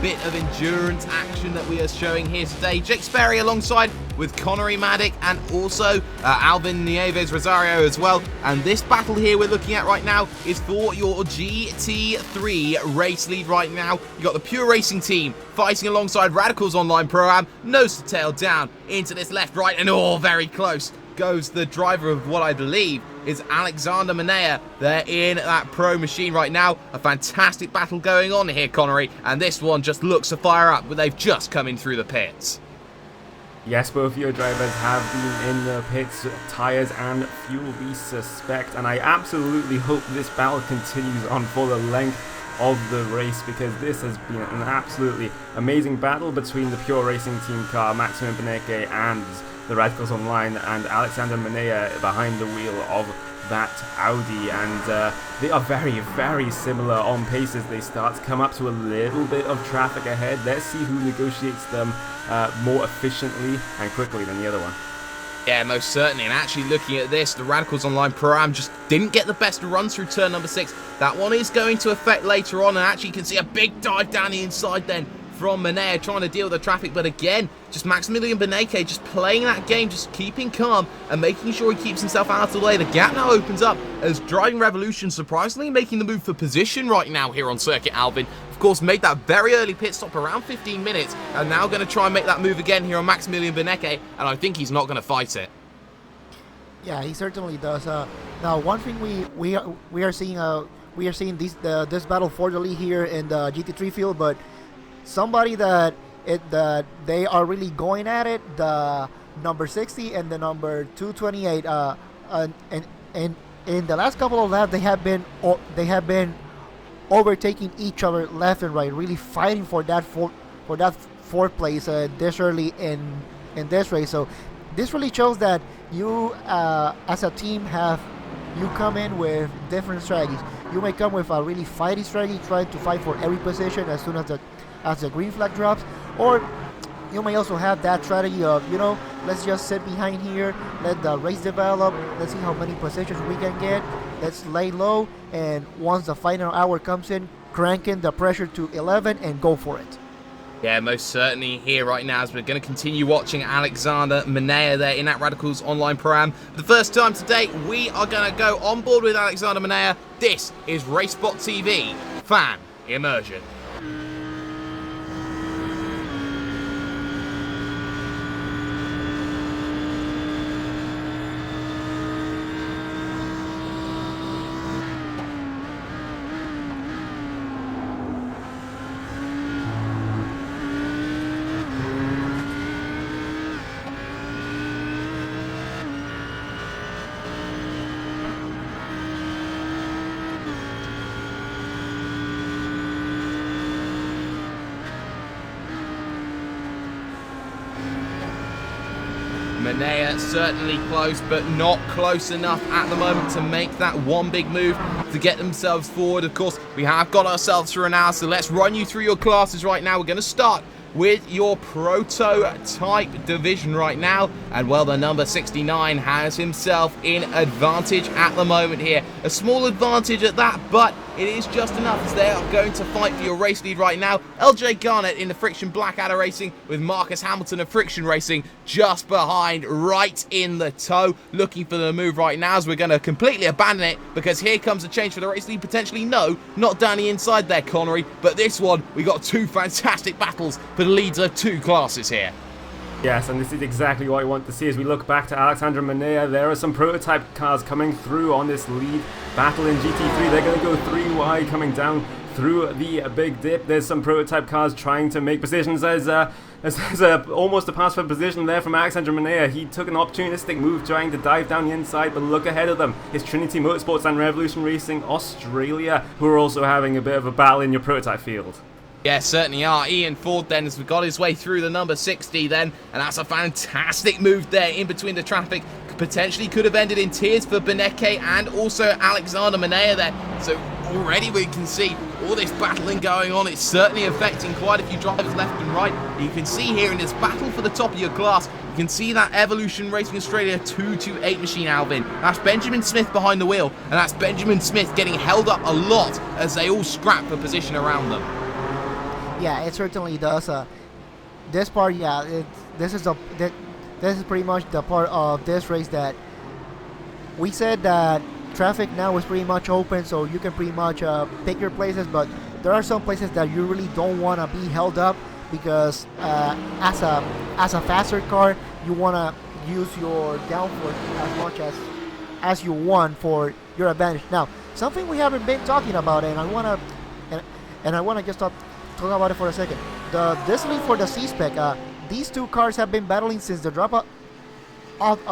Speaker 1: bit of endurance action that we are showing here today. Jake Sperry alongside with Connery Maddock and also Alvin Nieves Rosario as well. And this battle here we're looking at right now is for your GT3 race lead right now. You got the Pure Racing team fighting alongside Radicals Online Pro-Am, nose to tail down into this left, right, and very close goes the driver of what I believe is Alexander Manea. They're in that pro machine right now. A fantastic battle going on here, Connery, and this one just looks to fire up, but they've just come in through the pits.
Speaker 2: Yes, both your drivers have been in the pits, tyres and fuel we suspect, and I absolutely hope this battle continues on for the length of the race, because this has been an absolutely amazing battle between the Pure Racing team car, Maximum Beneke, and the Radicals Online, and Alexander Manea behind the wheel of that Audi, and they are very, very similar on pace as they start to come up to a little bit of traffic ahead. Let's see who negotiates them more efficiently and quickly than the other one.
Speaker 1: Yeah, most certainly, and actually looking at this, the Radicals Online Pro-Am just didn't get the best run through turn number 6. That one is going to affect later on, and actually you can see a big dive down the inside then from Manea trying to deal with the traffic, but again, just Maximilian Beneke just playing that game, just keeping calm and making sure he keeps himself out of the way. The gap now opens up as Driving Revolution surprisingly making the move for position right now here on Circuit Alvin. Of course, made that very early pit stop around 15 minutes, and now going to try and make that move again here on Maximilian Beneke, and I think he's not going to fight it.
Speaker 3: Yeah, he certainly does. Now, one thing we are seeing this battle for the lead here in the GT3 field, but somebody that they are really going at it, the number 60 and the number 228, and in the last couple of laps they have been overtaking each other left and right, really fighting for that fourth place this early in this race. So this really shows that you as a team you come in with different strategies. You may come with a really fighting strategy, trying to fight for every position as soon as the green flag drops, or you may also have that strategy of, let's just sit behind here, let the race develop, let's see how many positions we can get, let's lay low, and once the final hour comes in, crank in the pressure to 11 and go for it.
Speaker 1: Yeah, most certainly here right now as we're going to continue watching Alexander Manea there in that Radicals Online Pro-Am. For the first time today, we are going to go on board with Alexander Manea. This is RaceBot TV Fan Immersion. Manea certainly close, but not close enough at the moment to make that one big move to get themselves forward. Of course, we have got ourselves through an hour, so let's run you through your classes right now. We're going to start with your Prototype division right now, and well, the number 69 has himself in advantage at the moment here. A small advantage at that, but it is just enough as they are going to fight for your race lead right now. LJ Garnett in the Friction Blackadder Racing with Marcus Hamilton of Friction Racing just behind, right in the toe, looking for the move right now as we're going to completely abandon it because here comes a change for the race lead. Potentially, no, not down the inside there, Connery, but this one, we got two fantastic battles for the leads of two classes here.
Speaker 2: Yes, and this is exactly what I want to see as we look back to Alexandra Manea. There are some prototype cars coming through on this lead battle in GT3. They're going to go 3 wide coming down through the big dip. There's some prototype cars trying to make positions as almost a pass for position there from Alexandra Manea. He took an opportunistic move trying to dive down the inside, but look ahead of them. It's Trinity Motorsports and Revolution Racing Australia, who are also having a bit of a battle in your prototype field.
Speaker 1: Yeah, certainly are. Ian Ford then has got his way through the number 60 then, and that's a fantastic move there in between the traffic. Potentially could have ended in tears for Beneke and also Alexander Manea there. So already we can see all this battling going on. It's certainly affecting quite a few drivers left and right. You can see here in this battle for the top of your class, you can see that Evolution Racing Australia 228 machine, Alvin. That's Benjamin Smith behind the wheel, and that's Benjamin Smith getting held up a lot as they all scrap for position around them.
Speaker 3: Yeah, it certainly does. This part, yeah, this is pretty much the part of this race that we said that traffic now is pretty much open, so you can pretty much pick your places. But there are some places that you really don't want to be held up because as a faster car, you want to use your downforce as much as you want for your advantage. Now, something we haven't been talking about, and I wanna just talk about it for a second. This lead for the C-Spec. These two cars have been battling since the drop of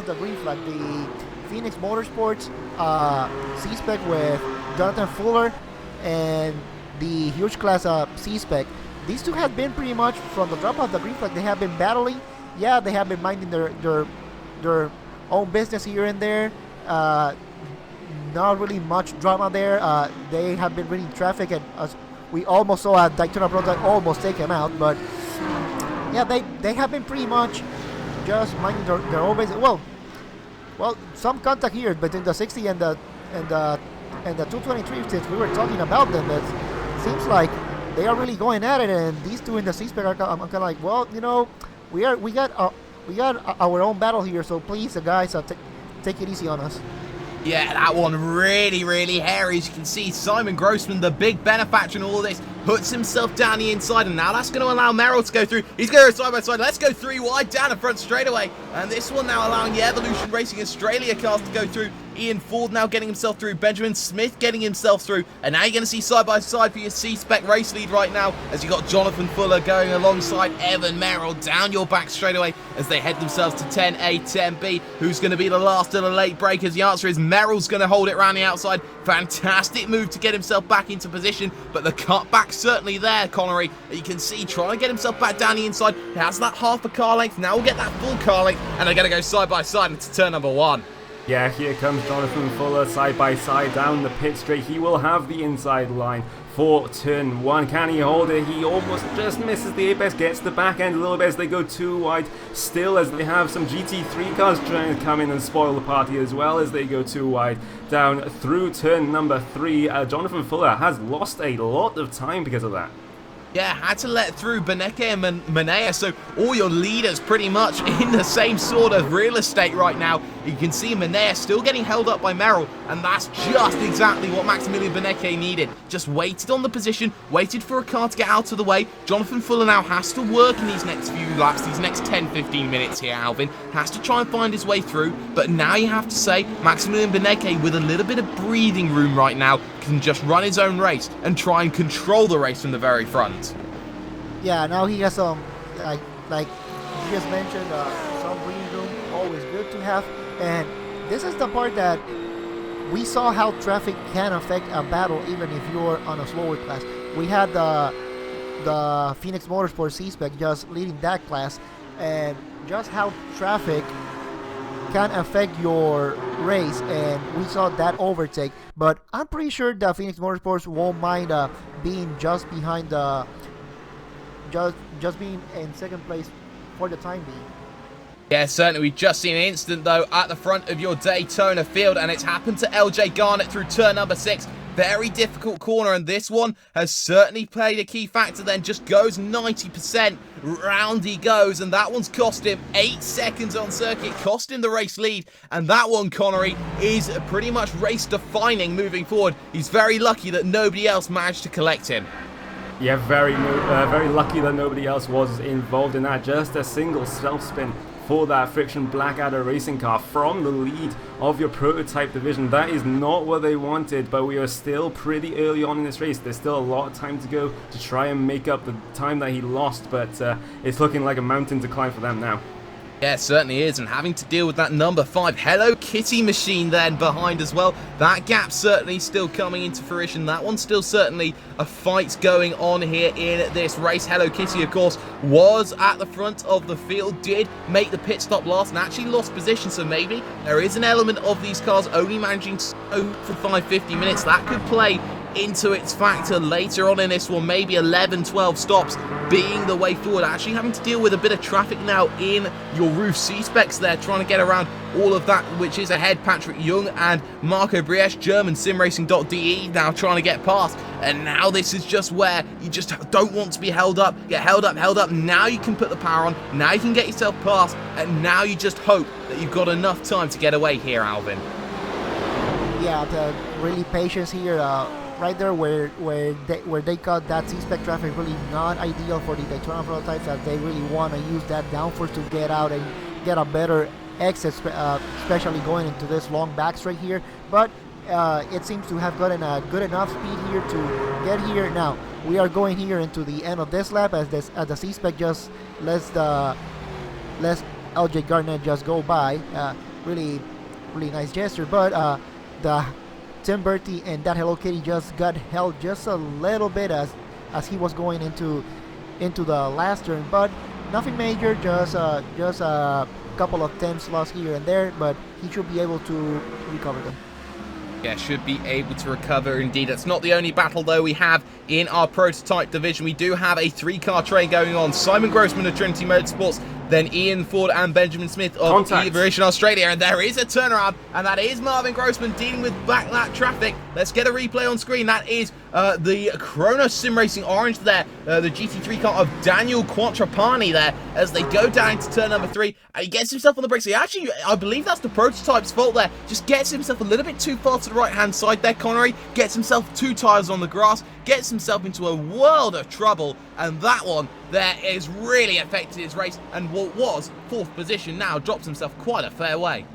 Speaker 3: the green flag. The Phoenix Motorsports C-Spec with Jonathan Fuller and the huge class C-Spec. These two have been pretty much from the drop of the green flag. They have been battling. Yeah, they have been minding their own business here and there. Not really much drama there. They have been reading traffic, and we almost saw a Daytona Prototype almost take him out. But yeah, they have been pretty much just minding their own business. Well, some contact here between the 60 and the 223. Since we were talking about them, it seems like they are really going at it. And these two in the C-Spec, I'm kind of like, well, you know, we got our own battle here. So please, guys, take it easy on us.
Speaker 1: Yeah, that one really hairy. As you can see, Simon Grossman, the big benefactor in all of this, puts himself down the inside, and now that's going to allow Merrill to go through. He's going to go side by side. Let's go 3 wide down the front straightaway. And this one now allowing the Evolution Racing Australia cars to go through. Ian Ford now getting himself through. Benjamin Smith getting himself through. And now you're going to see side by side for your C-Spec race lead right now, as you got Jonathan Fuller going alongside Evan Merrill down your back straightaway as they head themselves to 10A, 10B. Who's going to be the last of the late breakers? The answer is Merrill's going to hold it around the outside. Fantastic move to get himself back into position, but the cutback certainly there, Connery. You can see trying to get himself back down the inside. He has that half a car length. Now we'll get that full car length, and they're going to go side by side into turn number 1.
Speaker 2: Yeah, here comes Jonathan Fuller side by side down the pit straight. He will have the inside line for turn 1. Can he hold it? He almost just misses the apex, gets the back end a little bit as they go 2 wide. Still, as they have some GT3 cars trying to come in and spoil the party as well as they go 2 wide down through turn number 3. Jonathan Fuller has lost a lot of time because of that.
Speaker 1: Yeah, had to let through Beneke and Manea, so all your leaders pretty much in the same sort of real estate right now. You can see Manea still getting held up by Merrill, and that's just exactly what Maximilian Beneke needed. Just waited on the position, waited for a car to get out of the way. Jonathan Fuller now has to work in these next few laps, these next 10-15 minutes here, Alvin. Has to try and find his way through, but now you have to say Maximilian Beneke, with a little bit of breathing room right now, can just run his own race and try and control the race from the very front.
Speaker 3: Yeah, now he has some, like you just mentioned, some breathing room, always good to have. And this is the part that we saw how traffic can affect a battle even if you're on a slower class. We had the Phoenix Motorsports C-Spec just leading that class, and just how traffic can affect your race, and we saw that overtake. But I'm pretty sure the Phoenix Motorsports won't mind being just behind the just being in second place for the time being.
Speaker 1: Yeah, certainly. We've just seen an incident, though, at the front of your Daytona field, and it's happened to LJ Garnett through turn number 6. Very difficult corner, and this one has certainly played a key factor then. Just goes 90%. Round he goes, and that one's cost him 8 seconds on circuit, cost him the race lead, and that one, Connery, is pretty much race-defining moving forward. He's very lucky that nobody else managed to collect him.
Speaker 2: Yeah, very lucky that nobody else was involved in that. Just a single self-spin for that Friction Blackadder racing car from the lead of your prototype division. That is not what they wanted, but we are still pretty early on in this race. There's still a lot of time to go to try and make up the time that he lost, but it's looking like a mountain to climb for them now.
Speaker 1: Yeah, it certainly is, and having to deal with that number 5 Hello Kitty machine then behind as well. That gap certainly still coming into fruition. That one's still certainly a fight going on here in this race. Hello Kitty, of course, was at the front of the field, did make the pit stop last, and actually lost position, so maybe there is an element of these cars only managing to go for 550 minutes. That could play into its factor later on in this one. Maybe 11-12 stops being the way forward, actually having to deal with a bit of traffic now in your roof C-Specs there, trying to get around all of that, which is ahead. Patrick Young and Marco Briesch, German simracing.de, now trying to get past, and now this is just where you just don't want to be held up. Get held up. Now you can put the power on, now you can get yourself past, and now you just hope that you've got enough time to get away here, Alvin.
Speaker 3: Yeah, the really patience here, right there where they cut that C-Spec traffic, really not ideal for the Daytona Prototypes, as they really want to use that downforce to get out and get a better exit, especially going into this long back straight here. But it seems to have gotten a good enough speed here to get here. Now we are going here into the end of this lap as the C-Spec just lets LJ Garnett just go by. Really nice gesture, but the Tim Bertie and that Hello Kitty just got held just a little bit as he was going into the last turn, but nothing major, just a couple of tenths lost here and there, but he should be able to recover them.
Speaker 1: Yeah, should be able to recover indeed. That's not the only battle though we have in our prototype division. We do have a 3-car train going on. Simon Grossman of Trinity Motorsports, then Ian Ford and Benjamin Smith of iRacing Australia, and there is a turnaround, and that is Marvin Grossman dealing with backlap traffic. Let's get a replay on screen. That is the Kronos Sim Racing Orange there, the GT3 car of Daniel Quattrapani there, as they go down into turn number 3, and he gets himself on the brakes. Actually, I believe that's the prototype's fault there. Just gets himself a little bit too far to the right-hand side there, Connery. Gets himself 2 tyres on the grass, gets himself into a world of trouble, and that one there is really affected his race, and what was 4th position now drops himself quite a fair way.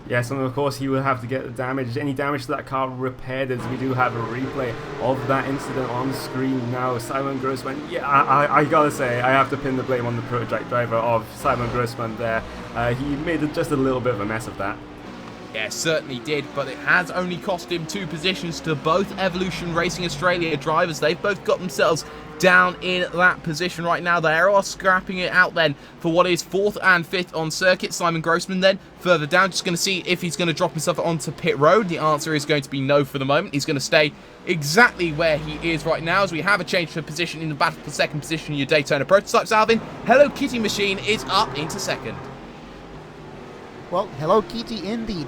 Speaker 2: Yes, and of course he will have to get the damage, any damage to that car repaired, as we do have a replay of that incident on screen now. Simon Grossman, yeah, I gotta say, I have to pin the blame on the prototype driver of Simon Grossman there. He made just a little bit of a mess of that.
Speaker 1: Yeah, certainly did, but it has only cost him 2 positions to both Evolution Racing Australia drivers. They've both got themselves down in that position right now. They are scrapping it out then for what is 4th and 5th on circuit. Simon Grossman then further down, just going to see if he's going to drop himself onto pit road. The answer is going to be no for the moment. He's going to stay exactly where he is right now, as we have a change for position in the battle for 2nd position in your Daytona Prototypes. Alvin, Hello Kitty machine is up into 2nd.
Speaker 3: Well, Hello Kitty indeed.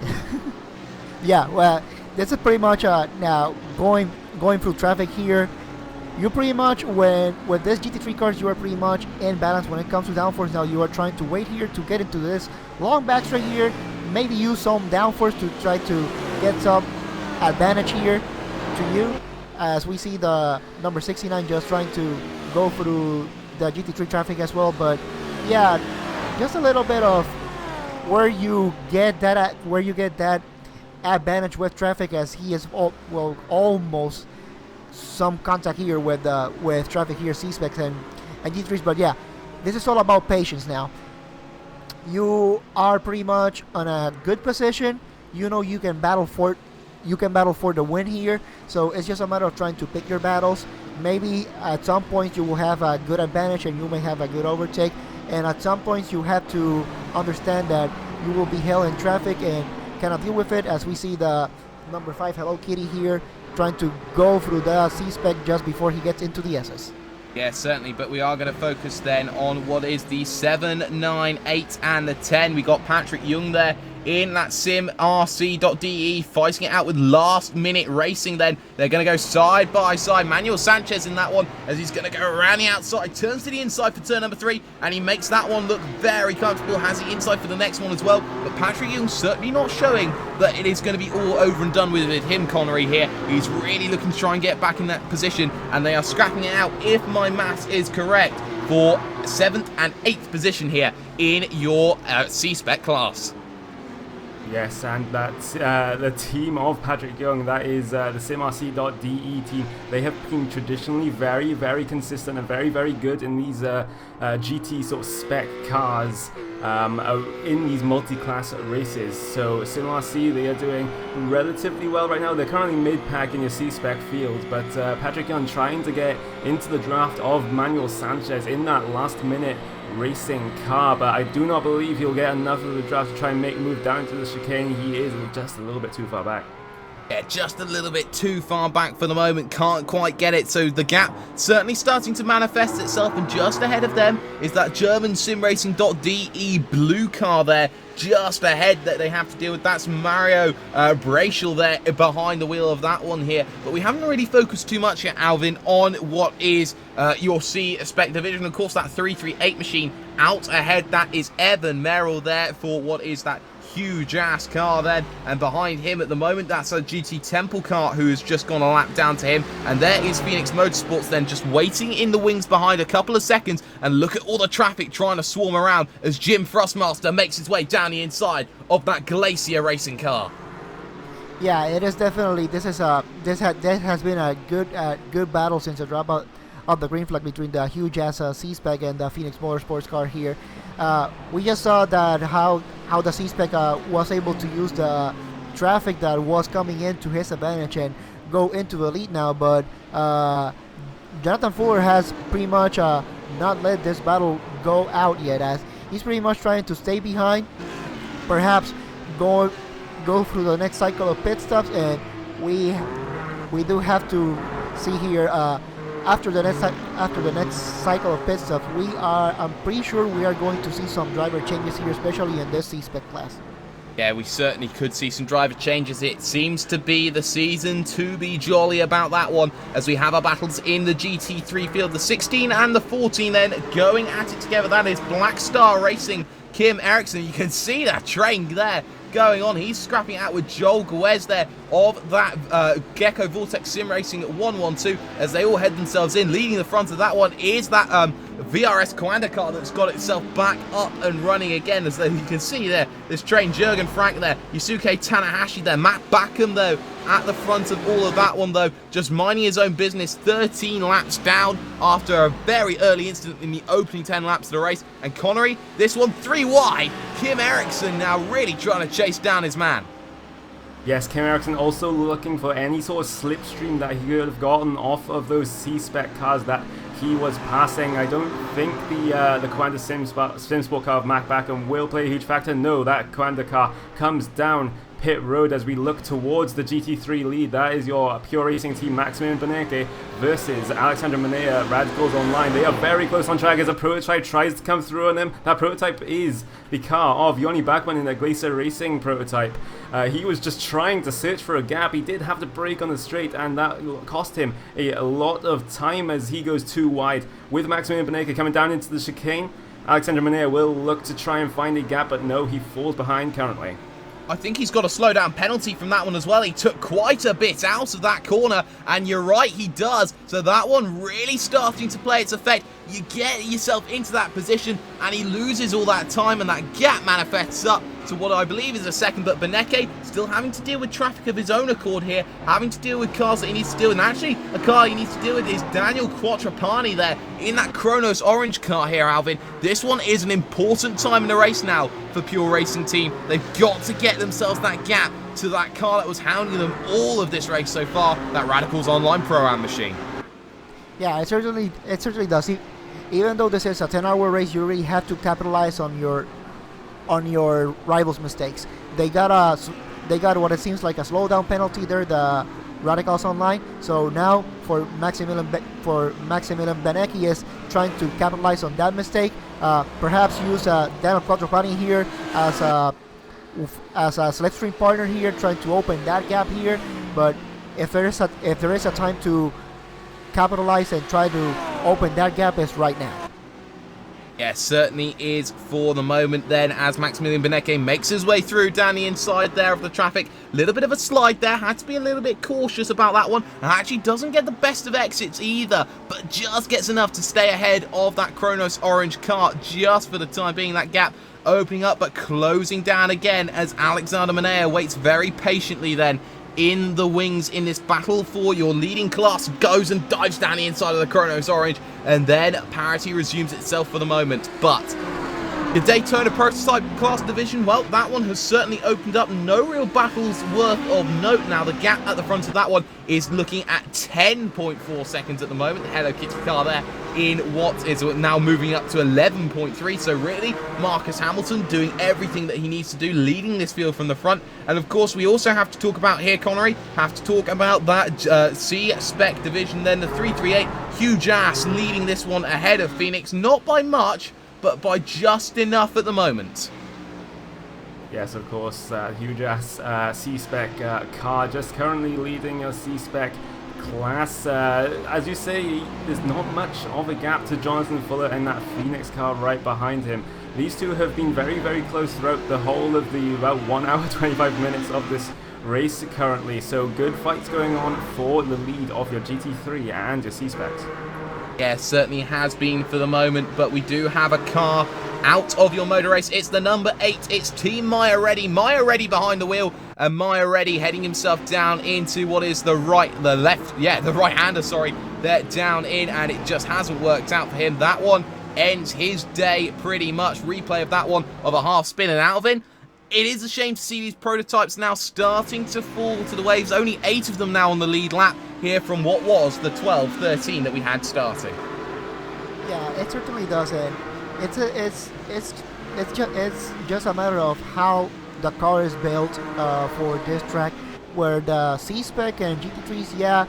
Speaker 3: Yeah, well, this is pretty much now going through traffic here. You pretty much, with this GT3 cars, you are pretty much in balance when it comes to downforce. Now you are trying to wait here to get into this long back straight here, maybe use some downforce to try to get some advantage here to you, as we see the number 69 just trying to go through the GT3 traffic as well. But yeah, just a little bit of where you get that advantage with traffic, as he is almost some contact here with traffic here, C-Specs and G3s. But yeah, this is all about patience now. You are pretty much on a good position. You know you can battle for the win here. So it's just a matter of trying to pick your battles. Maybe at some point you will have a good advantage and you may have a good overtake, and at some points you have to understand that you will be held in traffic and cannot deal with it, as we see the number 5 Hello Kitty here trying to go through the C-Spec just before he gets into the SS.
Speaker 1: Yeah, certainly, but we are going to focus then on what is the 7, 9, 8 and the 10. We got Patrick Young there in that simrc.de, fighting it out with last-minute racing then. They're going to go side by side. Manuel Sanchez in that one as he's going to go around the outside, turns to the inside for turn number 3, and he makes that one look very comfortable, has the inside for the next one as well. But Patrick Young certainly not showing that it is going to be all over and done with him, Connery here. He's really looking to try and get back in that position, and they are scrapping it out, if my maths is correct, for 7th and 8th position here in your C-Spec class.
Speaker 2: Yes, and that's the team of Patrick Young. That is the simrc.de team. They have been traditionally very, very consistent and very, very good in these GT sort of spec cars in these multi-class races. So simrc, they are doing relatively well right now. They're currently mid-pack in your C-Spec field, but Patrick Young trying to get into the draft of Manuel Sanchez in that last-minute racing car, but I do not believe he'll get enough of the draft to try and make a move down to the chicane. He is just a little bit too far back.
Speaker 1: Yeah, just a little bit too far back for the moment, can't quite get it, so the gap certainly starting to manifest itself, and just ahead of them is that German simracing.de blue car there, just ahead that they have to deal with. That's Mario Brachel there behind the wheel of that one here, but we haven't really focused too much yet, Alvin, on what is your C-Spec division. Of course, that 338 machine out ahead, that is Evan Merrill there for what is that huge ass car then, and behind him at the moment that's a GT Temple car who has just gone a lap down to him, and there is Phoenix Motorsports then just waiting in the wings behind a couple of seconds, and look at all the traffic trying to swarm around as Jim Frostmaster makes his way down the inside of that Glacier racing car.
Speaker 3: Yeah, it is definitely, this has been a good battle since the dropout of the green flag between the huge ass C-Spec and the Phoenix Motorsports car here. We just saw that how the C-Spec was able to use the traffic that was coming in to his advantage and go into the lead now, but Jonathan Fuller has pretty much not let this battle go out yet, as he's pretty much trying to stay behind, perhaps go through the next cycle of pit stops, and we do have to see here after the next cycle of pit stops, I'm pretty sure we are going to see some driver changes here, especially in this C-Spec class.
Speaker 1: Yeah, we certainly could see some driver changes. It seems to be the season to be jolly about that one, as we have our battles in the GT3 field. The 16 and the 14 then going at it together. That is Black Star Racing, Kim Eriksson. You can see that train there going on. He's scrapping out with Joel Guez there of that Gecko Vortex Sim Racing 112 as they all head themselves in. Leading the front of that one is that VRS Coanda car that's got itself back up and running again, as you can see there, this train, Jürgen Frank there, Yusuke Tanahashi there, Matt Backham though at the front of all of that one though, just minding his own business, 13 laps down after a very early incident in the opening 10 laps of the race. And Connery, this one 3 wide, Kim Eriksson now really trying to chase down his man.
Speaker 2: Yes, Kim Eriksson also looking for any sort of slipstream that he could have gotten off of those C-Spec cars that he was passing. I don't think the Coanda Sim Sport car of Mac Backham will play a huge factor. No, that Coanda car comes down pit road as we look towards the GT3 lead. That is your Pure Racing team, Maximilian Beneke versus Alexander Manea, Radicals Online. They are very close on track as a prototype tries to come through on them. That prototype is the car of Yoni Bachmann in the Glacier Racing prototype. He was just trying to search for a gap. He did have to brake on the straight, and that cost him a lot of time as he goes too wide. With Maximilian Beneke coming down into the chicane, Alexander Manea will look to try and find a gap, but no, he falls behind currently.
Speaker 1: I think he's got a slowdown penalty from that one as well. He took quite a bit out of that corner, and you're right, he does. So that one really starting to play its effect. You get yourself into that position, and he loses all that time, and that gap manifests up to what I believe is a second. But Beneke still having to deal with traffic of his own accord here, having to deal with cars that he needs to deal with. And actually, a car he needs to deal with is Daniel Quattrapani there in that Kronos orange car here, Alvin. This one is an important time in the race now for Pure Racing Team. They've got to get themselves that gap to that car that was hounding them all of this race so far, that Radicals Online Pro-Am machine.
Speaker 3: Yeah, it certainly does. Even though this is a 10-hour race, you really have to capitalize on your rivals' mistakes. They got what it seems like a slowdown penalty there, the Radicals Online. So now for Maximilian Beneke is trying to capitalize on that mistake. Perhaps use Daniel Quattrapani here as as a slipstream partner here, trying to open that gap here. But if there is a time to capitalize and try to open that gap, is right now.
Speaker 1: Yeah, certainly is for the moment then, as Maximilian Benecke makes his way through down the inside there of the traffic. Little bit of a slide there, had to be a little bit cautious about that one, and actually doesn't get the best of exits either, but just gets enough to stay ahead of that Kronos orange car just for the time being. That gap opening up but closing down again as Alexander Manea waits very patiently then in the wings in this battle for your leading class. Goes and dives down the inside of the Kronos orange, and then parity resumes itself for the moment. But the Daytona Prototype class division, well, that one has certainly opened up. No real battles worth of note now. The gap at the front of that one is looking at 10.4 seconds at the moment. The Hello Kitty car there in what is now moving up to 11.3. So really, Marcus Hamilton doing everything that he needs to do, leading this field from the front. And of course, we also have to talk about here, Connery, have to talk about that C-Spec division then, the 338. Huge ass leading this one ahead of Phoenix, not by much, but by just enough at the moment.
Speaker 2: Yes, of course, huge ass C-Spec car just currently leading a C-Spec class. As you say, there's not much of a gap to Jonathan Fuller and that Phoenix car right behind him. These two have been very, very close throughout the whole of the about 1 hour 25 minutes of this race currently. So good fights going on for the lead of your GT3 and your C-Specs.
Speaker 1: Yeah, certainly has been for the moment, but we do have a car out of your motor race. It's the number 8. It's Team Maya Ready. Maya Ready behind the wheel, and Maya Ready heading himself down into what is the right-hander, sorry. They're down in, and it just hasn't worked out for him. That one ends his day pretty much. Replay of that one of a half spin, and Alvin, it is a shame to see these prototypes now starting to fall to the waves. Only 8 of them now on the lead lap here from what was the 12-13 that we had starting.
Speaker 3: Yeah, it certainly doesn't. It's just a matter of how the car is built for this track, where the C-Spec and GT3s, yeah,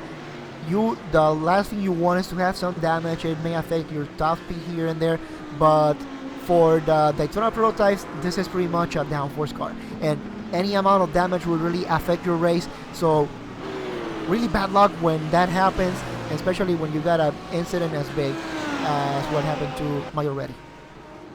Speaker 3: the last thing you want is to have some damage. It may affect your top speed here and there, but for the Daytona Prototypes, this is pretty much a downforce car, and any amount of damage will really affect your race. So really bad luck when that happens, especially when you got an incident as big as what happened to Maya Ready.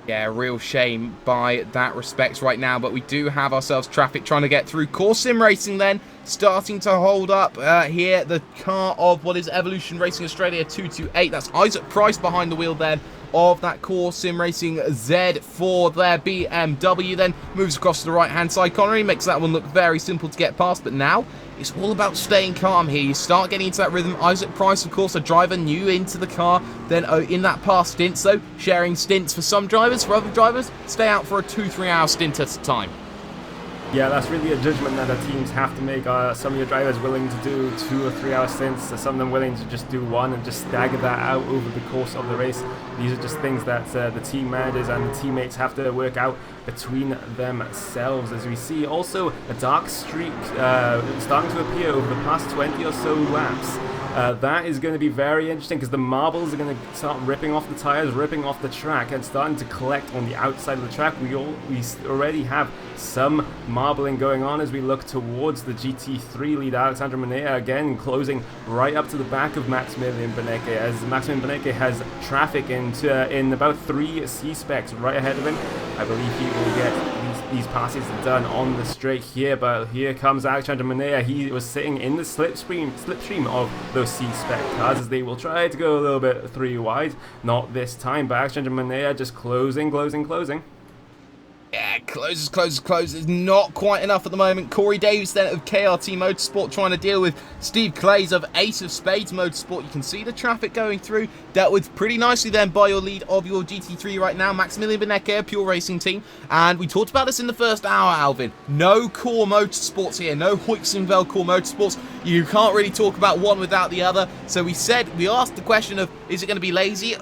Speaker 1: Yeah, real shame by that respect right now, but we do have ourselves traffic trying to get through. Core Sim Racing then starting to hold up here. The car of what is Evolution Racing Australia 228. That's Isaac Price behind the wheel then of that Core Sim Racing Z4 there. BMW then moves across to the right-hand side. Connery makes that one look very simple to get past, but now it's all about staying calm here. You start getting into that rhythm. Isaac Price, of course, a driver new into the car, then in that past stint, so sharing stints for some drivers. For other drivers, stay out for a 2-3 hour stint at a time.
Speaker 2: Yeah, that's really a judgment that the teams have to make. Some of your drivers willing to do 2 or 3 hour stints, some of them willing to just do one and just stagger that out over the course of the race. These are just things that the team managers and the teammates have to work out between themselves. As we see also a dark streak starting to appear over the past 20 or so laps. That is going to be very interesting because the marbles are going to start ripping off the tires, ripping off the track, and starting to collect on the outside of the track. We already have some marbling going on as we look towards the GT3 lead. Alexander Manea again closing right up to the back of Maximilian Benecke, as Maximilian Benecke has traffic in about 3 C-Specs right ahead of him. I believe he will get these passes done on the straight here, but here comes Alexander Manea. He was sitting in the slipstream of those C-Spec cars as they will try to go a little bit 3 wide. Not this time, but Alexander Manea just closing.
Speaker 1: Yeah, closes. Not quite enough at the moment. Corey Davis then of KRT Motorsport trying to deal with Steve Clays of Ace of Spades Motorsport. You can see the traffic going through. Dealt with pretty nicely then by your lead of your GT3 right now. Maximilian Benecke, Pure Racing Team. And we talked about this in the first hour, Alvin. No Core Motorsports here. No Huizenfeld Core Motorsports. You can't really talk about one without the other. So we asked the question of, is it going to be lazy?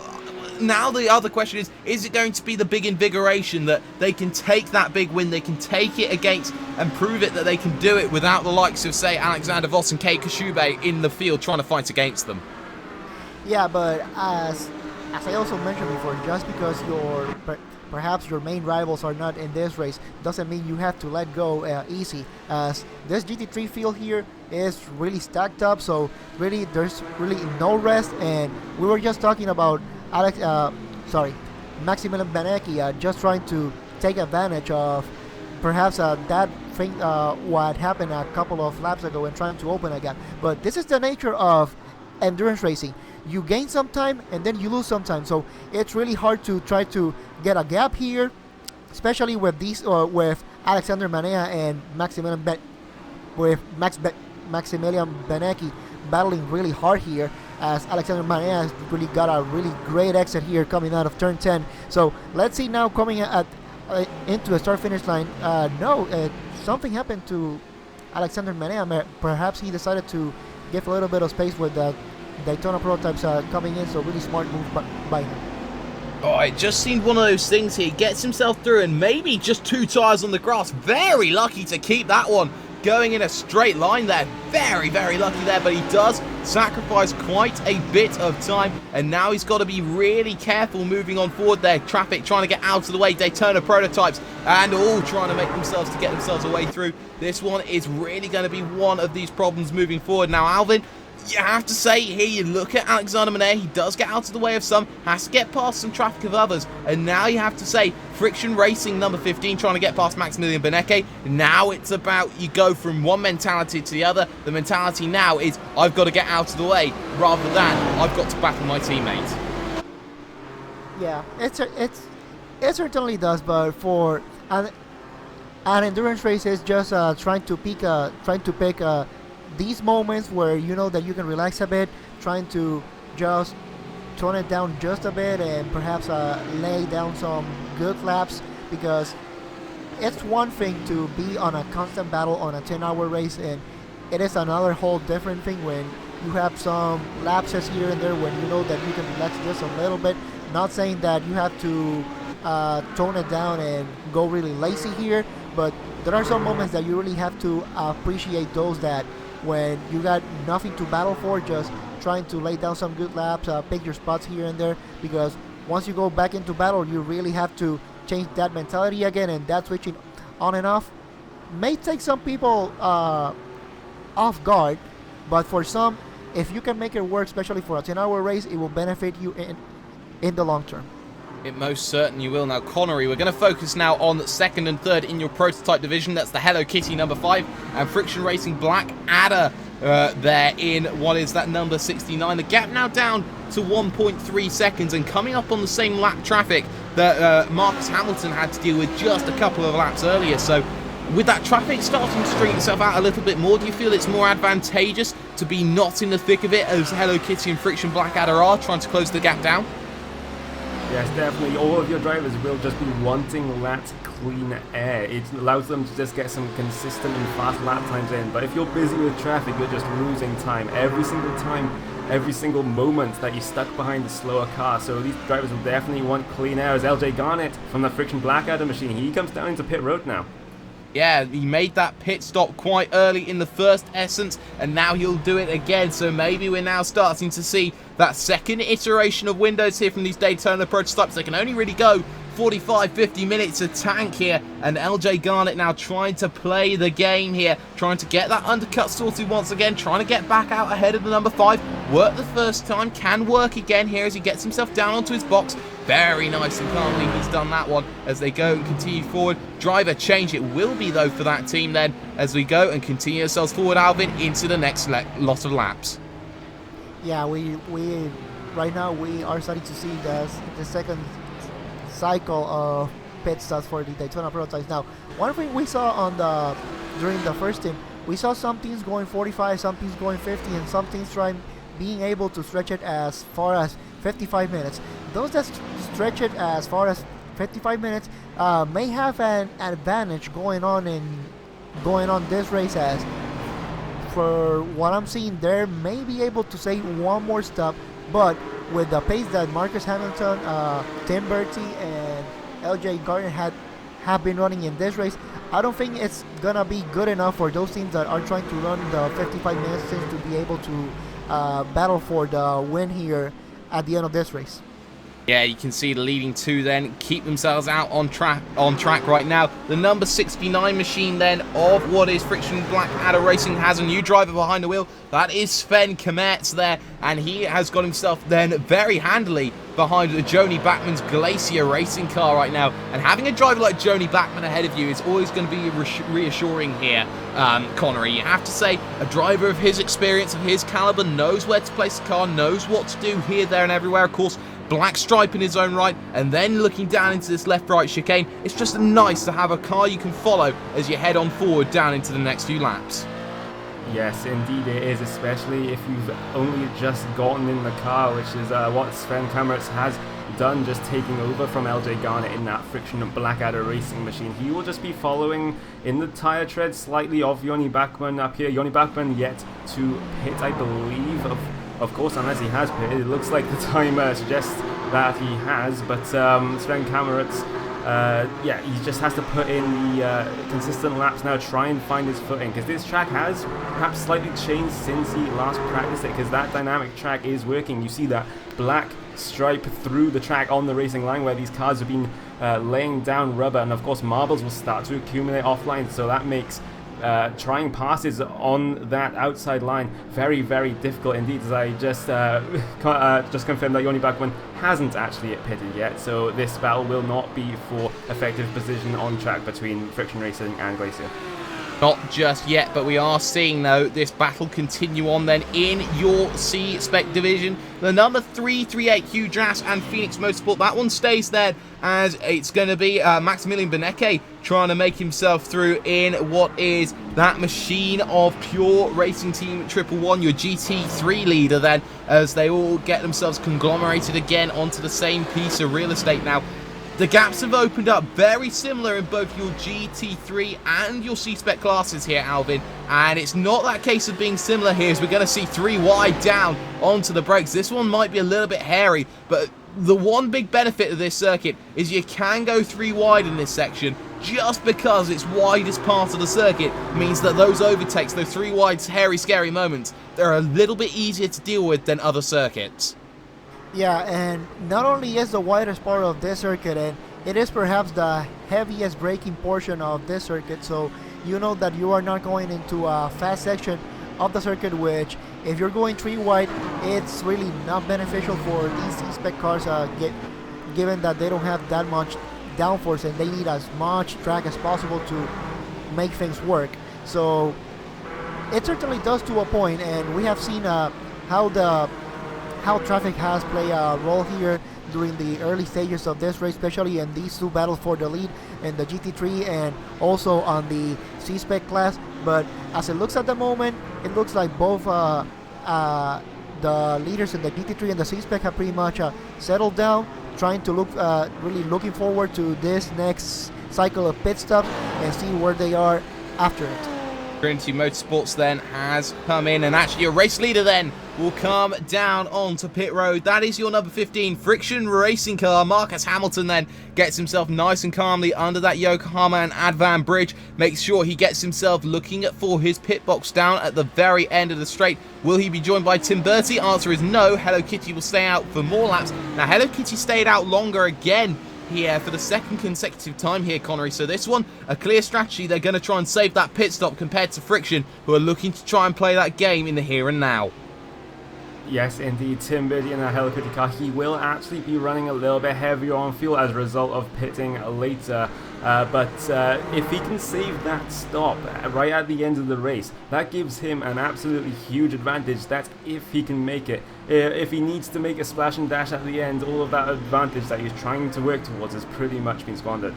Speaker 1: Now the other question is it going to be the big invigoration that they can take that big win, they can take it against and prove it that they can do it without the likes of, say, Alexander Voss and Kei Kashube in the field trying to fight against them?
Speaker 3: Yeah, but as I also mentioned before, just because perhaps your main rivals are not in this race, doesn't mean you have to let go easy, as this GT3 field here is really stacked up, so really there's really no rest. And we were just talking about Maximilian Benecchi just trying to take advantage of perhaps that thing what happened a couple of laps ago and trying to open again. But this is the nature of endurance racing. You gain some time and then you lose some time, so it's really hard to try to get a gap here, especially with these with Alexander Manea and Maximilian Benecchi battling really hard here, as Alexander Manea has really got a really great exit here coming out of turn 10. So let's see now coming into the start finish line. Something happened to Alexander Manea. Perhaps he decided to give a little bit of space with the Daytona Prototypes coming in, so really smart move by him.
Speaker 1: Oh, it just seemed one of those things here. Gets himself through and maybe just 2 tires on the grass. Very lucky to keep that one going in a straight line there. Very, very lucky there, but he does sacrifice quite a bit of time, and now he's got to be really careful moving on forward there. Traffic trying to get out of the way. Daytona Prototypes and all trying to make themselves to get themselves away through. This one is really going to be one of these problems moving forward. Now, Alvin, you have to say here, you look at Alexander Manea, he does get out of the way of some, has to get past some traffic of others, and now you have to say Friction Racing number 15 trying to get past Maximilian Benecchi. Now it's about you go from one mentality to the other. The mentality now is I've got to get out of the way rather than I've got to battle my teammate.
Speaker 3: Yeah, it certainly does, but for an endurance race is just trying to pick these moments where you know that you can relax a bit, trying to just tone it down just a bit and perhaps lay down some good laps, because it's one thing to be on a constant battle on a 10-hour race, and it is another whole different thing when you have some lapses here and there when you know that you can relax just a little bit. Not saying that you have to tone it down and go really lazy here, but there are some moments that you really have to appreciate those, that when you got nothing to battle for, just trying to lay down some good laps, pick your spots here and there, because once you go back into battle, you really have to change that mentality again, and that switching on and off may take some people off guard, but for some, if you can make it work, especially for a 10-hour race, it will benefit you in the long term.
Speaker 1: It most certainly will. Now, Connery, we're going to focus now on second and third in your prototype division. That's the Hello Kitty number 5 and Friction Racing Black Adder there in what is that number 69. The gap now down to 1.3 seconds and coming up on the same lap traffic that Marcus Hamilton had to deal with just a couple of laps earlier. So with that traffic starting to string itself out a little bit more, do you feel it's more advantageous to be not in the thick of it as Hello Kitty and Friction Black Adder are trying to close the gap down?
Speaker 2: Yes, definitely. All of your drivers will just be wanting that clean air. It allows them to just get some consistent and fast lap times in. But if you're busy with traffic, you're just losing time every single time, every single moment that you're stuck behind the slower car. So these drivers will definitely want clean air. As LJ Garnett from the Friction Black Adder machine, he comes down into pit road now.
Speaker 1: Yeah, he made that pit stop quite early in the first essence, and now he'll do it again. So maybe we're now starting to see that second iteration of windows here from these Daytona Prototypes. They can only really go 45-50 minutes a tank here, and LJ Garnett now trying to play the game here, trying to get that undercut sorted once again, trying to get back out ahead of the number 5. Worked the first time, can work again here as he gets himself down onto his box. Very nice and calmly he's done that one as they go and continue forward. Driver change it will be though for that team then as we go and continue ourselves forward, Alvin, into the next lot of laps.
Speaker 3: Yeah, we right now we are starting to see the second cycle of pit stops for the Daytona Prototypes. Now, one thing we saw during the first team, we saw some teams going 45, some teams going 50, and some teams being able to stretch it as far as 55 minutes. Those that stretch it as far as 55 minutes may have an advantage going on this race, as for what I'm seeing, they may be able to say one more stop, but with the pace that Marcus Hamilton, Tim Bertie, and LJ Gardner have been running in this race, I don't think it's gonna be good enough for those teams that are trying to run the 55 minutes to be able to battle for the win here at the end of this race.
Speaker 1: Yeah, you can see the leading two then keep themselves out on track right now. The number 69 machine then of what is Friction Blackadder Racing has a new driver behind the wheel. That is Sven Kamertz there, and he has got himself then very handily behind Joni Bachmann's Glacier racing car right now. And having a driver like Joni Bachmann ahead of you is always going to be reassuring here, Connery. You have to say, a driver of his experience, of his caliber, knows where to place the car, knows what to do here, there, and everywhere. Of course, black stripe in his own right, and then looking down into this left-right chicane. It's just nice to have a car you can follow as you head on forward down into the next few laps.
Speaker 2: Yes, indeed it is, especially if you've only just gotten in the car, which is what Sven Kamertz has done, just taking over from LJ Garnett in that Friction Blackadder Racing machine. He will just be following in the tyre tread slightly of Joni Bachmann up here. Joni Bachmann yet to pit, I believe, of course, unless he has pitted. It looks like the timer suggests that he has, but Sven Kamertz, yeah, he just has to put in the consistent laps now, try and find his footing, because this track has perhaps slightly changed since he last practiced it, because that dynamic track is working. You see that black stripe through the track on the racing line where these cars have been laying down rubber, and of course marbles will start to accumulate offline, so that makes trying passes on that outside line very, very difficult indeed, as I just confirmed that Joni Bachmann hasn't actually pitted yet, so this battle will not be for effective position on track between Friction Racing and Glacier.
Speaker 1: Not just yet, but we are seeing, though, this battle continue on then in your C-Spec division. The number 338 Hugh Drass and Phoenix Motorsport, that one stays there, as it's going to be Maximilian Benecke trying to make himself through in what is that machine of pure racing team 111, your GT3 leader then, as they all get themselves conglomerated again onto the same piece of real estate now. The gaps have opened up very similar in both your GT3 and your C-Spec classes here, Alvin. And it's not that case of being similar here, as we're going to see 3 wide down onto the brakes. This one might be a little bit hairy, but the one big benefit of this circuit is you can go 3 wide in this section. Just because it's widest part of the circuit means that those overtakes, those 3 wide, hairy, scary moments, they're a little bit easier to deal with than other circuits.
Speaker 3: Yeah, and not only is the widest part of this circuit, and it is perhaps the heaviest braking portion of this circuit, so you know that you are not going into a fast section of the circuit, which if you're going 3 wide, it's really not beneficial for these C-Spec cars, given that they don't have that much downforce and they need as much track as possible to make things work. So it certainly does to a point, and we have seen how traffic has played a role here during the early stages of this race, especially in these 2 battles for the lead in the GT3 and also on the C-Spec class. But as it looks at the moment, it looks like both the leaders in the GT3 and the C-Spec have pretty much settled down, trying to look really looking forward to this next cycle of pit stops and see where they are after it.
Speaker 1: Trinity Motorsports then has come in, and actually a race leader then will come down onto pit road. That is your number 15 Friction Racing car. Marcus Hamilton then gets himself nice and calmly under that Yokohama and Advan bridge, makes sure he gets himself looking for his pit box down at the very end of the straight. Will he be joined by Tim Bertie? Answer is no. Hello Kitty will stay out for more laps. Now Hello Kitty stayed out longer again here for the second consecutive time here, Connery. So this one, a clear strategy. They're going to try and save that pit stop compared to Friction, who are looking to try and play that game in the here and now.
Speaker 2: Yes, indeed, Tim Bertie in a Hello Kitty car. He will actually be running a little bit heavier on fuel as a result of pitting later. But if he can save that stop right at the end of the race, that gives him an absolutely huge advantage. That's if he can make it. If he needs to make a splash and dash at the end, all of that advantage that he's trying to work towards has pretty much been squandered.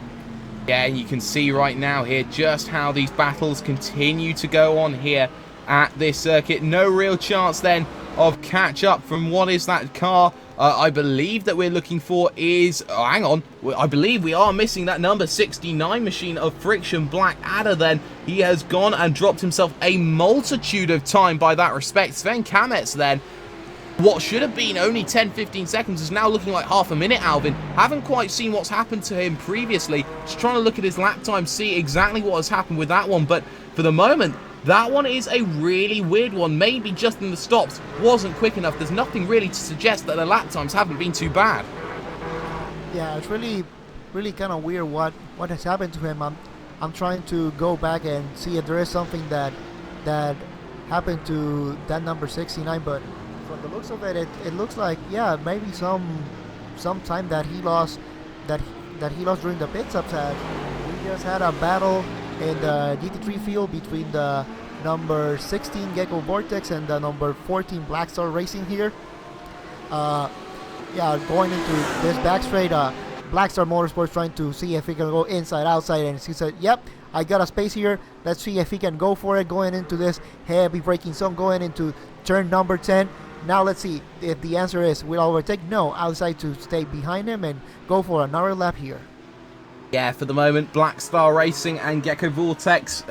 Speaker 1: Yeah, and you can see right now here just how these battles continue to go on here at this circuit. No real chance then of catch up from what is that car. I believe that we're looking for is, hang on, I believe we are missing that number 69 machine of Friction Blackadder then. He has gone and dropped himself a multitude of time by that respect. Sven Kamertz then, what should have been only 10-15 seconds is now looking like half a minute, Alvin. Haven't quite seen what's happened to him previously. Just trying to look at his lap time, see exactly what has happened with that one. But for the moment, that one is a really weird one. Maybe just in the stops wasn't quick enough. There's nothing really to suggest that the lap times haven't been too bad.
Speaker 3: Yeah, it's really kind of weird what has happened to him. I'm trying to go back and see if there is something that happened to that number 69, but from the looks of it, it looks like, yeah, maybe some time that he lost during the pit stops. We just had a battle in the GT3 field between the number 16 Gecko Vortex and the number 14 Black Star Racing here. Yeah, going into this back straight, Black Star Motorsports trying to see if he can go inside, outside, and he said, yep, I got a space here. Let's see if he can go for it, going into this heavy braking zone, going into turn number 10. Now let's see if the answer is will overtake. No, outside to stay behind him and go for another lap here.
Speaker 1: Yeah, for the moment, Black Star Racing and Gecko Vortex,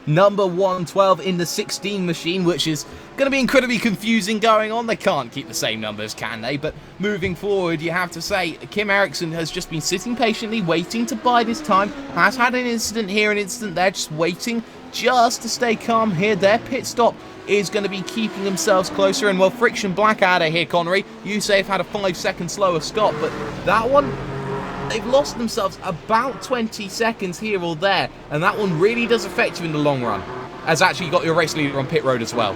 Speaker 1: number 112 in the 16 machine, which is going to be incredibly confusing going on. They can't keep the same numbers, can they? But moving forward, you have to say, Kim Eriksson has just been sitting patiently, waiting to bide his time. Has had an incident here, an incident there, just waiting just to stay calm here. Their pit stop is going to be keeping themselves closer. And, well, Friction Blackadder here, Connery, you say have had a 5-second slower stop, but that one, they've lost themselves about 20 seconds here or there, and that one really does affect you in the long run. As actually you got your race leader on pit road as well.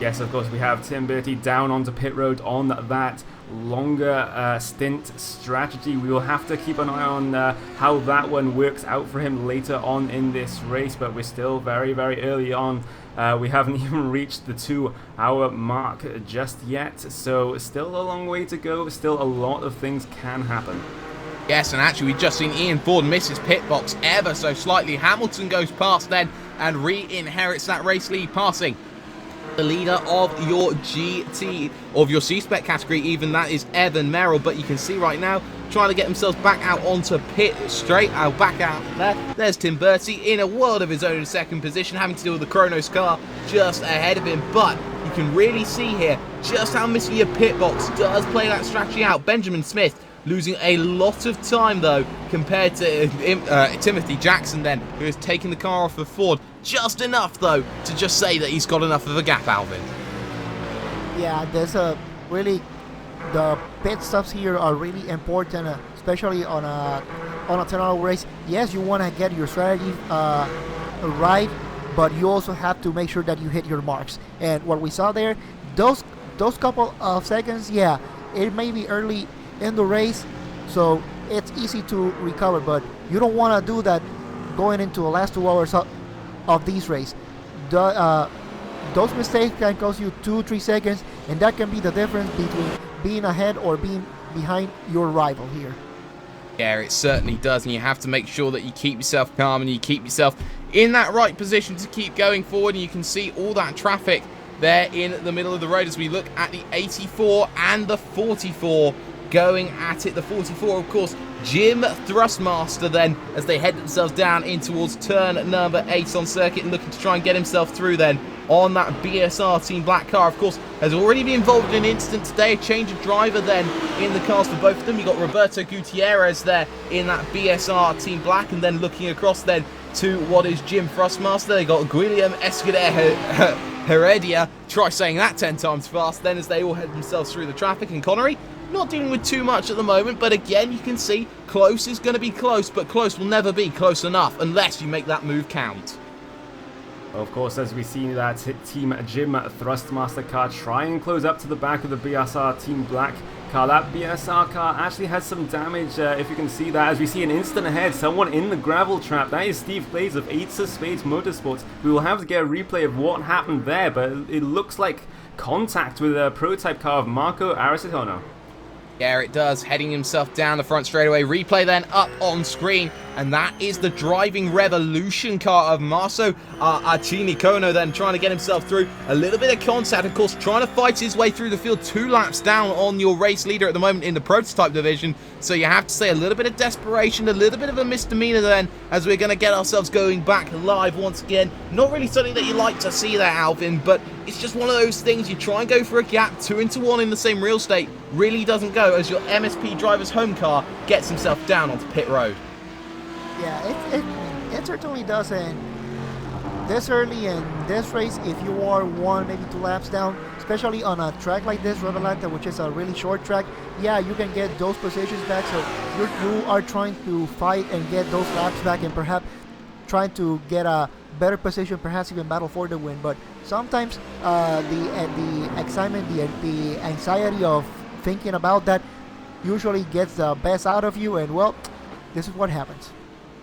Speaker 2: Yes, of course, we have Tim Bertie down onto pit road on that longer stint strategy. We will have to keep an eye on how that one works out for him later on in this race, but we're still very, very early on. We haven't even reached the 2-hour mark just yet, so still a long way to go. Still a lot of things can happen.
Speaker 1: Yes, and actually we've just seen Ian Ford miss his pit box ever so slightly. Hamilton goes past then and re-inherits that race lead, passing the leader of your GT, of your C-Spec category, even that is Evan Merrill. But you can see right now, trying to get themselves back out onto pit straight, back out there. There's Tim Bertie in a world of his own in second position, having to deal with the Kronos car just ahead of him. But you can really see here just how missing your pit box does play that strategy out. Benjamin Smith losing a lot of time though compared to Timothy Jackson then, who has taken the car off of Ford. Just enough though to just say that he's got enough of a gap, Alvin.
Speaker 3: Yeah, there's really, the pit stops here are really important, especially on a 10-hour race. Yes, you want to get your strategy right, but you also have to make sure that you hit your marks. And what we saw there, those couple of seconds, yeah, it may be early in the race, so it's easy to recover, but you don't want to do that going into the last 2 hours of this race. Those mistakes can cost you 2-3 seconds, and that can be the difference between being ahead or being behind your rival here.
Speaker 1: Yeah, it certainly does, and you have to make sure that you keep yourself calm and you keep yourself in that right position to keep going forward. And you can see all that traffic there in the middle of the road as we look at the 84 and the 44 going at it. The 44, of course, Jim Thrustmaster then, as they head themselves down in towards turn number 8 on circuit, and looking to try and get himself through then on that BSR Team Black car. Of course, has already been involved in an incident today, a change of driver then in the cars for both of them. You got Roberto Gutierrez there in that BSR Team Black, and then looking across then to what is Jim Thrustmaster. They got Guillem Escuder Heredia, try saying that 10 times fast then, as they all head themselves through the traffic. And Connery not dealing with too much at the moment, but again, you can see close is going to be close, but close will never be close enough unless you make that move count.
Speaker 2: Of course, as we see that Team Jim Thrustmaster car try and close up to the back of the BSR Team Black car. That BSR car actually has some damage, if you can see that, as we see an instant ahead, someone in the gravel trap. That is Steve Blaze of Ace of Spades Motorsports. We will have to get a replay of what happened there, but it looks like contact with a prototype car of Marco Aristotano.
Speaker 1: Yeah, it does, heading himself down the front straightaway. Replay then up on screen, and that is the Driving Revolution car of Marco Aristotano then trying to get himself through. A little bit of contact, of course, trying to fight his way through the field. 2 laps down on your race leader at the moment in the prototype division, so you have to say a little bit of desperation, a little bit of a misdemeanor then, as we're going to get ourselves going back live once again. Not really something that you like to see there, Alvin, but it's just one of those things. You try and go for a gap, 2 into 1 in the same real estate, really doesn't go, as your MSP driver's home car gets himself down onto pit road.
Speaker 3: Yeah, it certainly does, and this early in this race, if you are 1, maybe 2 laps down, especially on a track like this, Road Atlanta, which is a really short track, yeah, you can get those positions back. So you are trying to fight and get those laps back, and perhaps trying to get a better position, perhaps even battle for the win. But sometimes the excitement, the anxiety of thinking about that usually gets the best out of you, and well, this is what happens.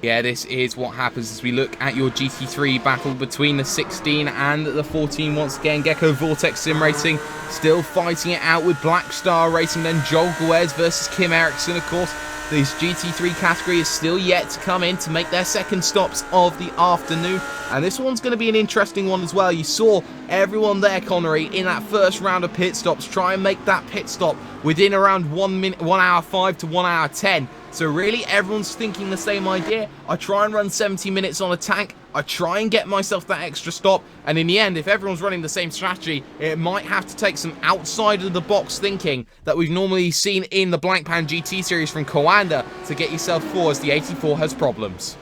Speaker 1: Yeah, this is what happens as we look at your GT3 battle between the 16 and the 14 once again. Gecko Vortex Sim Racing still fighting it out with Black Star Racing, then Joel Guez versus Kim Erickson, of course. This GT3 category is still yet to come in to make their second stops of the afternoon, and this one's going to be an interesting one as well. You saw everyone there, Connery, in that first round of pit stops try and make that pit stop within around 1 hour 5 to 1 hour 10. So really everyone's thinking the same idea. I try and run 70 minutes on a tank, I try and get myself that extra stop, and in the end, if everyone's running the same strategy, it might have to take some outside of the box thinking that we've normally seen in the Blancpain GT series from Coanda to get yourself forward, as the 84 has problems.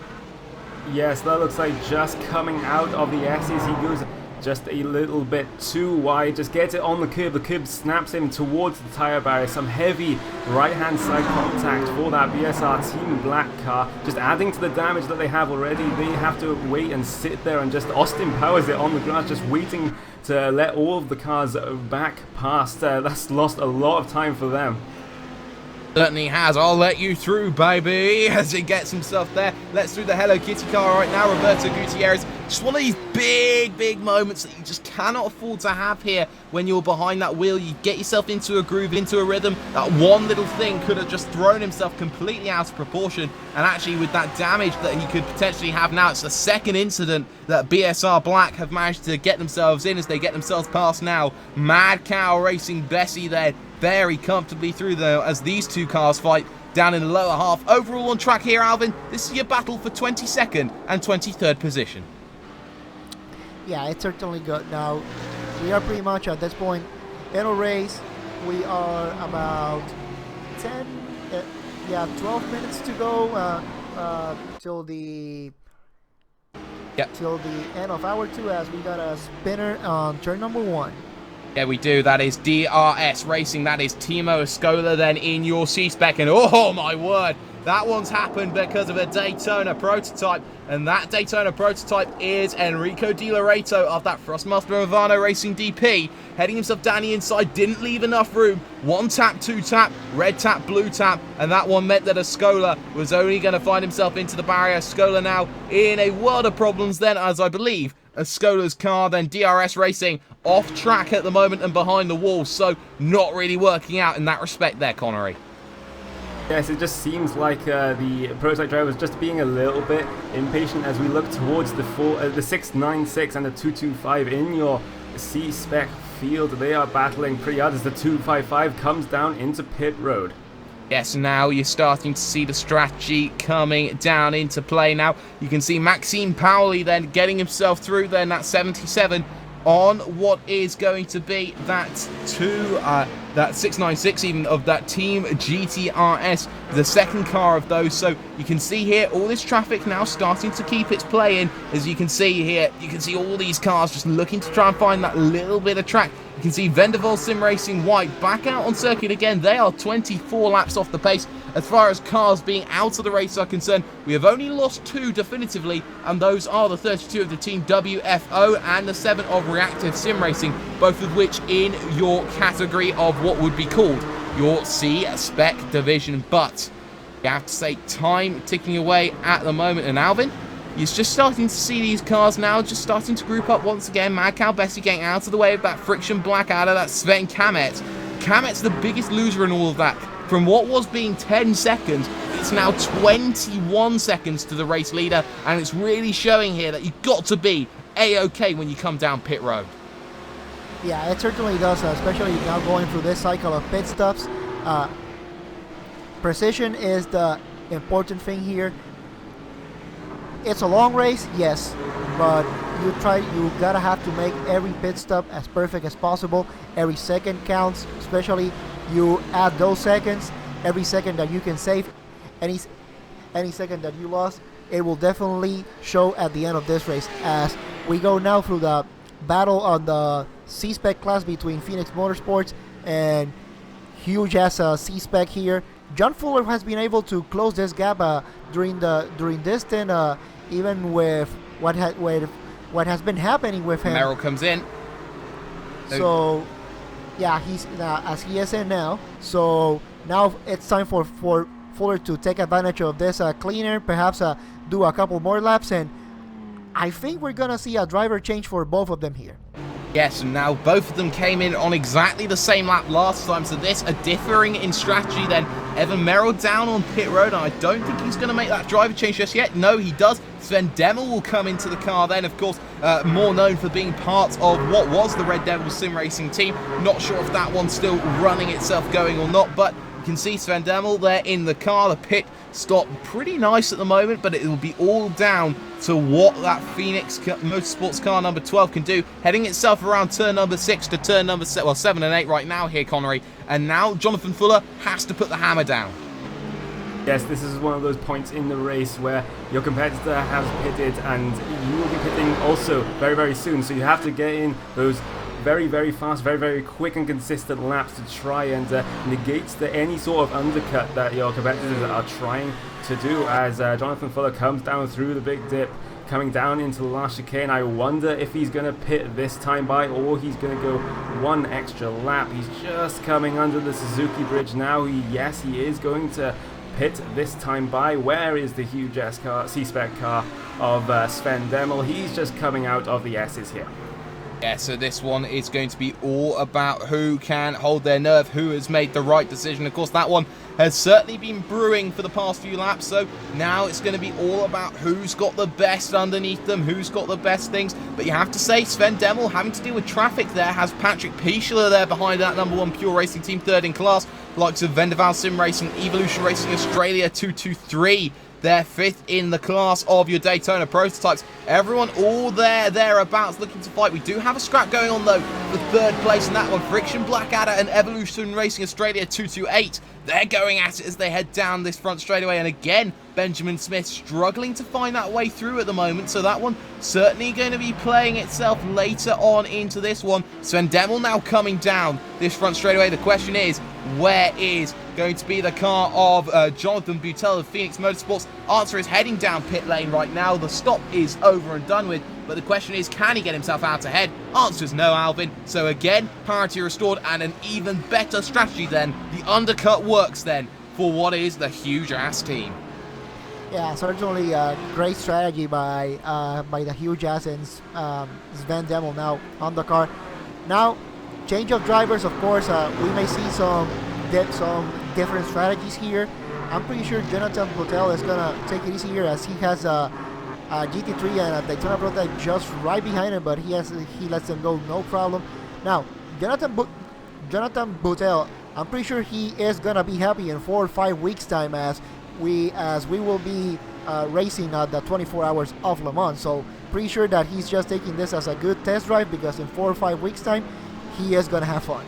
Speaker 2: Yes, that looks like just coming out of the S's. He goes just a little bit too wide, just gets it on the curb snaps him towards the tyre barrier. Some heavy right hand side contact for that BSR Team Black car, just adding to the damage that they have already. They have to wait and sit there, and just Austin Powers it on the grass, just waiting to let all of the cars back past. That's lost a lot of time for them.
Speaker 1: Certainly has. I'll let you through, baby, as he gets himself there. Let's through the Hello Kitty car right now. Roberto Gutierrez. Just one of these big moments that you just cannot afford to have here when you're behind that wheel. You get yourself into a groove, into a rhythm. That one little thing could have just thrown himself completely out of proportion. And actually, with that damage that he could potentially have now, it's the second incident that BSR Black have managed to get themselves in as they get themselves past now. Mad Cow Racing Bessie there very comfortably through though as these two cars fight down in the lower half. Overall on track here, Alvin, this is your battle for 22nd and 23rd position.
Speaker 3: Yeah, it's certainly good. Now, we are pretty much at this point in a race. We are about 12 minutes to go till the end of hour 2, as we got a spinner on turn number 1.
Speaker 1: Yeah, we do. That is DRS Racing. That is Timo Escola then in your C-Spec. And oh my word, that one's happened because of a Daytona Prototype. And that Daytona Prototype is Enrico Di Loreto of that Frostmaster Movano Racing DP. Heading himself down the inside, didn't leave enough room. 1 tap, 2 tap, red tap, blue tap. And that one meant that Escola was only going to find himself into the barrier. Escola now in a world of problems then, as I believe Escola's car, then DRS Racing, off track at the moment and behind the wall, so not really working out in that respect there, Connery.
Speaker 2: Yes, it just seems like the prototype driver is just being a little bit impatient as we look towards the 696 and the 225 in your C-Spec field. They are battling pretty hard as the 255 comes down into pit road.
Speaker 1: Yes, now you're starting to see the strategy coming down into play now. You can see Maxime Paoli then getting himself through then that 77 on what is going to be that 696 even of that Team GTRS, the second car of those. So you can see here all this traffic now starting to keep its play in. As you can see here, you can see all these cars just looking to try and find that little bit of track. You can see Venderval Sim Racing White back out on circuit again. They are 24 laps off the pace. As far as cars being out of the race are concerned, we have only lost 2 definitively, and those are the 32 of the Team WFO and the 7 of Reactive Sim Racing, both of which in your category of what would be called your C-Spec division. But you have to say, time ticking away at the moment, and Alvin, you're just starting to see these cars now just starting to group up once again. Mad Cow Bessie getting out of the way of that Friction Black out of that Sven Kamet. Kamet's the biggest loser in all of that. From what was being 10 seconds, it's now 21 seconds to the race leader, and it's really showing here that you've got to be A-OK when you come down pit road.
Speaker 3: Yeah, it certainly does, especially now going through this cycle of pit stops. Precision is the important thing here. It's a long race, yes, but you gotta have to make every pit stop as perfect as possible. Every second counts, especially you add those seconds. Every second that you can save, any second that you lost it will definitely show at the end of this race, as we go now through the battle on the C-Spec class between Phoenix Motorsports and huge ass C-Spec here. John Fuller has been able to close this gap during this stint, even with what has been happening with him.
Speaker 1: Merrill comes in.
Speaker 3: So yeah, he's as he is in now. So now it's time for Fuller to take advantage of this cleaner, perhaps do a couple more laps, and I think we're gonna see a driver change for both of them here.
Speaker 1: Yes, and now both of them came in on exactly the same lap last time, so this a differing in strategy then. Evan Merrill down on pit road, and I don't think he's going to make that driver change just yet. No, he does. Sven Demmel will come into the car then, of course, more known for being part of what was the Red Devils sim racing team. Not sure if that one's still running itself going or not, but you can see Sven Demmel there in the car. The pit stop pretty nice at the moment, but it will be all down to what that Phoenix Motorsports car number 12 can do, heading itself around turn number 6 to turn number 7 and 8 right now here, Connery, and now Jonathan Fuller has to put the hammer down.
Speaker 2: Yes, this is one of those points in the race where your competitor has pitted and you will be pitting also very, very soon, so you have to get in those very, very fast, very, very quick and consistent laps to try and negate any sort of undercut that your competitors are trying to do, as Jonathan Fuller comes down through the big dip, coming down into the last chicane. I wonder if he's going to pit this time by, or he's going to go one extra lap. He's just coming under the Suzuki bridge now. Yes, he is going to pit this time by. Where is the huge C-Spec car of Sven Demmel? He's just coming out of the S's here.
Speaker 1: Yeah, so this one is going to be all about who can hold their nerve, who has made the right decision. Of course, that one has certainly been brewing for the past few laps, so now it's going to be all about who's got the best underneath them, who's got the best things. But you have to say, Sven Demmel having to deal with traffic there, has Patrick Pichler there behind that number 1 Pure Racing team, third in class, likes of Vendaval Sim Racing, Evolution Racing Australia 223. They're fifth in the class of your Daytona Prototypes. Everyone all thereabouts looking to fight. We do have a scrap going on though for third place in that one. Friction Blackadder and Evolution Racing Australia 228. They're going at it as they head down this front straightaway. And again, Benjamin Smith struggling to find that way through at the moment. So that one certainly going to be playing itself later on into this one. Sven Demmel now coming down this front straightaway. The question is, where is going to be the car of Jonathan Butel of Phoenix Motorsports? Answer is heading down pit lane right now. The stop is over and done with, but the question is, can he get himself out ahead? Answer is no, Alvin. So again, parity restored and an even better strategy then. The undercut works then for what is the huge ass team.
Speaker 3: Yeah, certainly a great strategy by the huge ass and Sven Demmel now on the car. Now, change of drivers, of course. We may see some different strategies here. I'm pretty sure Jonathan Butel is gonna take it easy here, as he has a GT3 and a Daytona Prototype just right behind him, but he lets them go no problem. Now, Jonathan Butel, I'm pretty sure he is gonna be happy in 4 or 5 weeks time, as we will be racing at the 24 hours of Le Mans. So pretty sure that he's just taking this as a good test drive, because in 4 or 5 weeks time he is gonna have fun.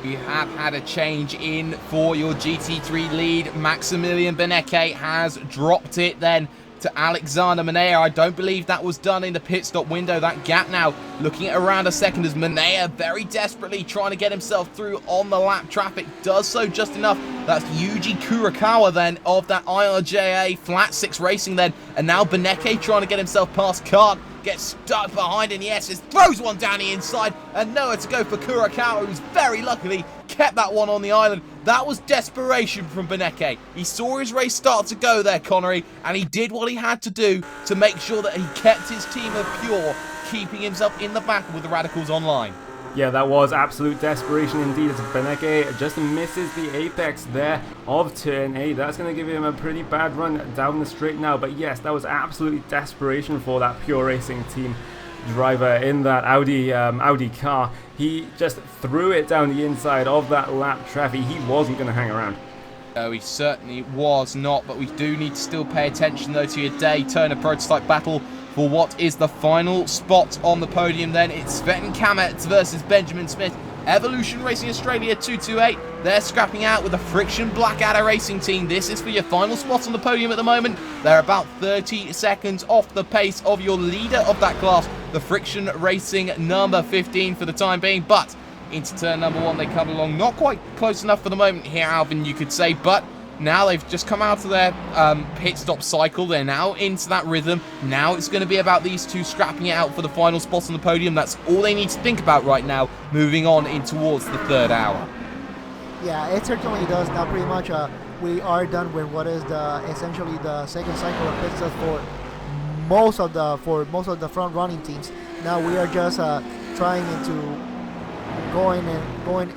Speaker 1: We have had a change in for your GT3 lead. Maximilian Benecke has dropped it then to Alexander Manea. I don't believe that was done in the pit stop window. That gap now looking at around a second, as Manea very desperately trying to get himself through on the lap traffic. Does so just enough. That's Yuji Kurakawa then of that IRJA Flat 6 Racing then. And now Benecke trying to get himself past Kart. Gets stuck behind in the S's, throws one down the inside, and nowhere to go for Kurakawa, who's very luckily kept that one on the island. That was desperation from Benecke. He saw his race start to go there, Connery, and he did what he had to do to make sure that he kept his team of pure, keeping himself in the battle with the Radicals online.
Speaker 2: Yeah, that was absolute desperation indeed, as Benecke just misses the apex there of turn 8. That's going to give him a pretty bad run down the straight now. But yes, that was absolutely desperation for that Pure Racing team driver in that Audi car. He just threw it down the inside of that lap traffic. He wasn't going to hang around.
Speaker 1: No, he certainly was not, but we do need to still pay attention though to your Daytona Prototype battle for what is the final spot on the podium then. It's Sven Kamet versus Benjamin Smith. Evolution Racing Australia 228, they're scrapping out with the Friction Blackadder Racing team. This is for your final spot on the podium at the moment. They're about 30 seconds off the pace of your leader of that class, the Friction Racing number 15 for the time being, but into turn number 1 they come along. Not quite close enough for the moment here, Alvin, you could say, but now they've just come out of their pit stop cycle. They're now into that rhythm. Now it's going to be about these two scrapping it out for the final spot on the podium. That's all they need to think about right now, moving on in towards the third hour.
Speaker 3: Yeah, it certainly does. Now pretty much we are done with what is essentially the second cycle of pit stops for most of the front running teams. Now we are just trying into going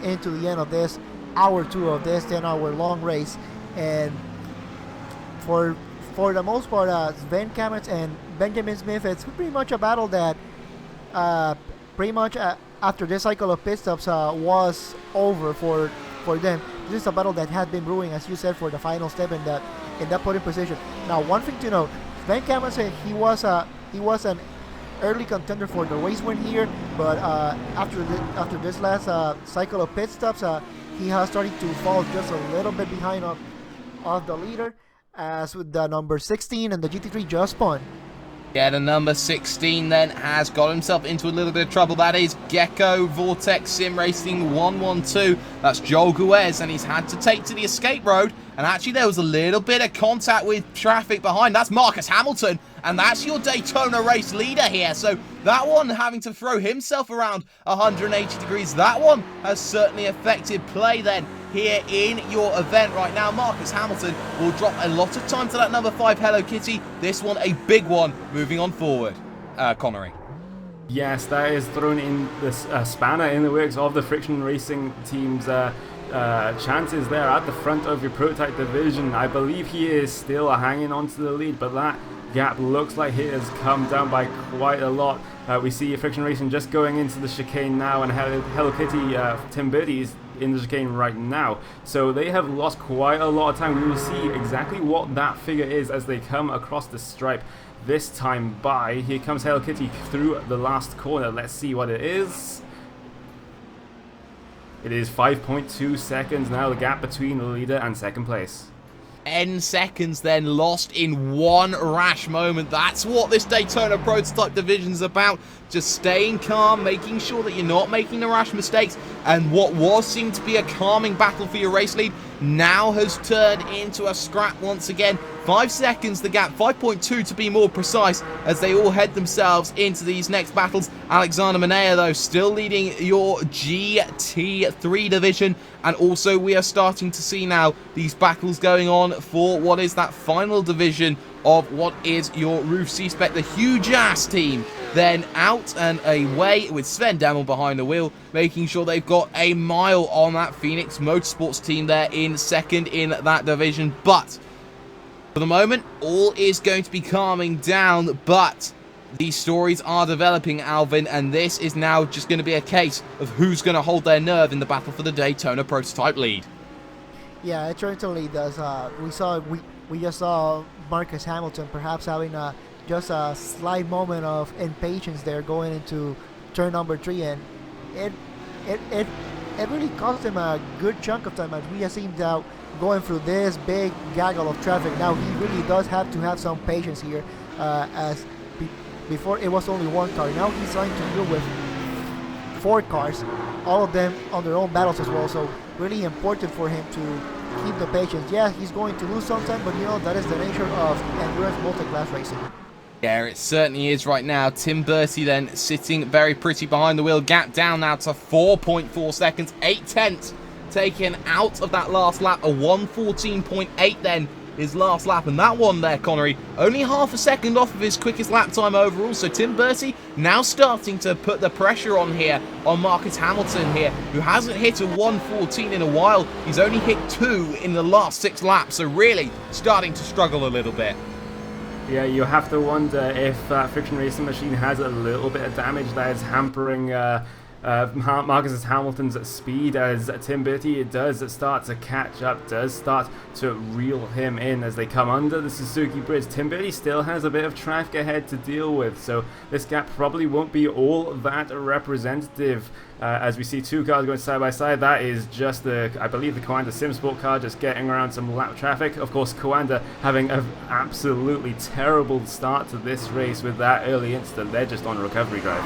Speaker 3: into the end of this hour 2 of this 10-hour long race. And for the most part, Sven Kametz and Benjamin Smith, it's pretty much a battle that pretty much after this cycle of pit stops was over for them. This is a battle that had been brewing, as you said, for the final step in that podium position. Now, one thing to note, Sven Kametz, he was an early contender for the race win here, but after this last cycle of pit stops, he has started to fall just a little bit behind of the leader, as with the number 16 and the GT3 just spun.
Speaker 1: Yeah, the number 16 then has got himself into a little bit of trouble. That is Gecko Vortex Sim Racing 112. That's Joel Guez, and he's had to take to the escape road. And actually, there was a little bit of contact with traffic behind. That's Marcus Hamilton, and that's your Daytona race leader here. So that one having to throw himself around 180 degrees. That one has certainly affected play then here in your event right now. Marcus Hamilton will drop a lot of time to that number 5 Hello Kitty. This one a big one moving on forward. Connery.
Speaker 2: Yes, that is thrown in this spanner in the works of the Friction Racing team's chances there at the front of your prototype division. I believe he is still hanging on to the lead, but that gap looks like it has come down by quite a lot. We see Friction Racing just going into the chicane now, and Hello Kitty, Tim Birdie is in the chicane right now. So they have lost quite a lot of time. We will see exactly what that figure is as they come across the stripe this time by. Here comes Hello Kitty through the last corner. Let's see what it is. It is 5.2 seconds now, the gap between the leader and second place.
Speaker 1: 10 seconds then lost in one rash moment. That's what this Daytona Prototype division is about. Just staying calm, making sure that you're not making the rash mistakes. And what was seemed to be a calming battle for your race lead now has turned into a scrap once again. 5 seconds the gap, 5.2 to be more precise, as they all head themselves into these next battles. Alexander Manea, though, still leading your GT3 division. And also we are starting to see now these battles going on for what is that final division of what is your Roof C-Spec, the huge-ass team. Then out and away with Sven Dammel behind the wheel, making sure they've got a mile on that Phoenix Motorsports team there in second in that division. But for the moment, all is going to be calming down, but these stories are developing, Alvin, and this is now just going to be a case of who's going to hold their nerve in the battle for the Daytona Prototype lead.
Speaker 3: Yeah, it certainly does. We just saw Marcus Hamilton perhaps having just a slight moment of impatience there going into turn number 3, and it really cost him a good chunk of time, as we have seen now going through this big gaggle of traffic. Now he really does have to have some patience here, as before it was only one car. Now he's trying to deal with 4 cars, all of them on their own battles as well. So really important for him to keep the patience. Yeah, he's going to lose sometime, but you know, that is the nature of endurance multi-class racing.
Speaker 1: Yeah, it certainly is right now. Tim Bertie then sitting very pretty behind the wheel. Gap down now to 4.4 seconds. 8/10 taken out of that last lap. A 1:14.8 then his last lap. And that one there, Connery, only half a second off of his quickest lap time overall. So Tim Bertie now starting to put the pressure on here on Marcus Hamilton here, who hasn't hit a 1:14 in a while. He's only hit 2 in the last 6 laps. So really starting to struggle a little bit.
Speaker 2: Yeah, you have to wonder if that Friction Racing machine has a little bit of damage that is hampering Marcus Hamilton's speed as Tim Petit does start to catch up, does start to reel him in as they come under the Suzuki bridge. Tim Petit still has a bit of traffic ahead to deal with, so this gap probably won't be all that representative. As we see two cars going side by side, that is just I believe the Coanda Simsport car just getting around some lap traffic. Of course, Coanda having an absolutely terrible start to this race with that early incident. They're just on a recovery drive.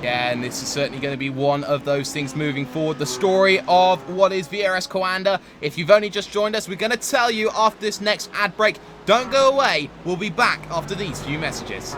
Speaker 1: Yeah, and this is certainly going to be one of those things moving forward. The story of what is VRS Coanda. If you've only just joined us, we're going to tell you after this next ad break. Don't go away. We'll be back after these few messages.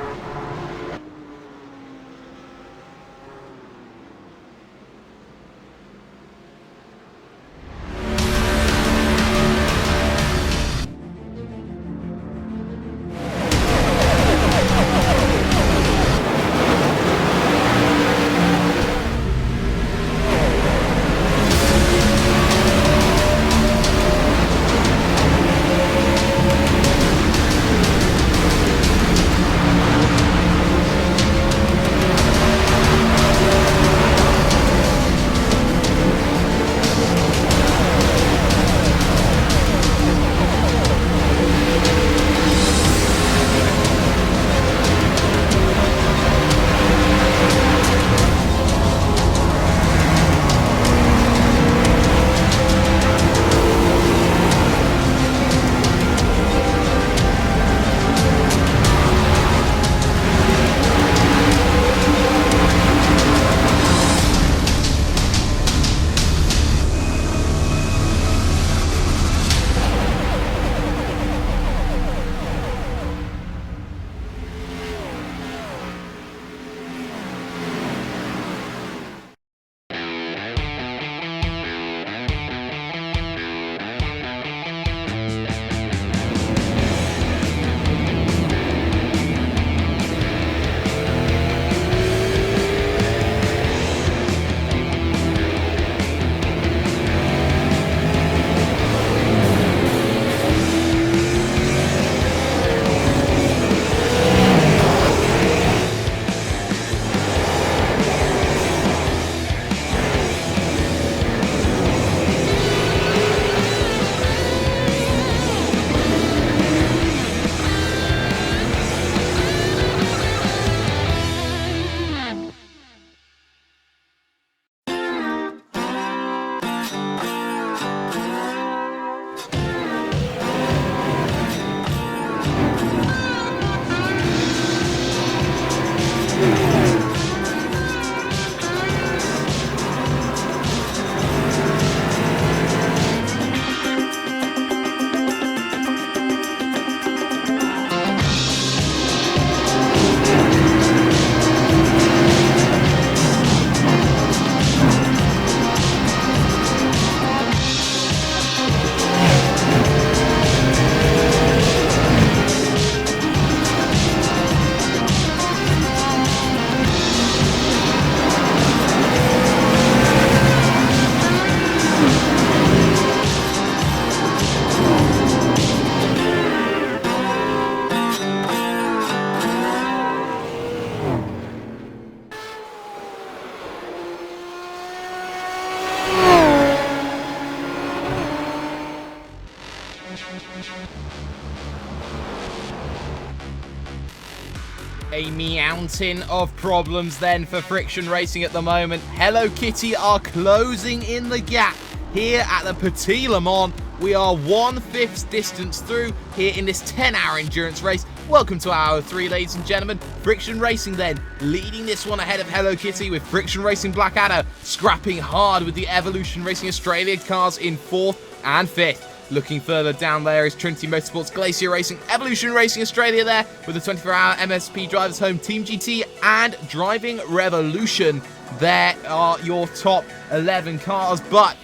Speaker 1: A mountain of problems then for Friction Racing at the moment. Hello Kitty are closing in the gap here at the Petit Le Mans. We are 1/5 distance through here in this 10-hour endurance race. Welcome to hour 3, ladies and gentlemen. Friction Racing then leading this one ahead of Hello Kitty, with Friction Racing Blackadder scrapping hard with the Evolution Racing Australia cars in 4th and 5th. Looking further down there is Trinity Motorsports, Glacier Racing, Evolution Racing Australia there with the 24-hour MSP Drivers Home, Team GT and Driving Revolution. There are your top 11 cars, but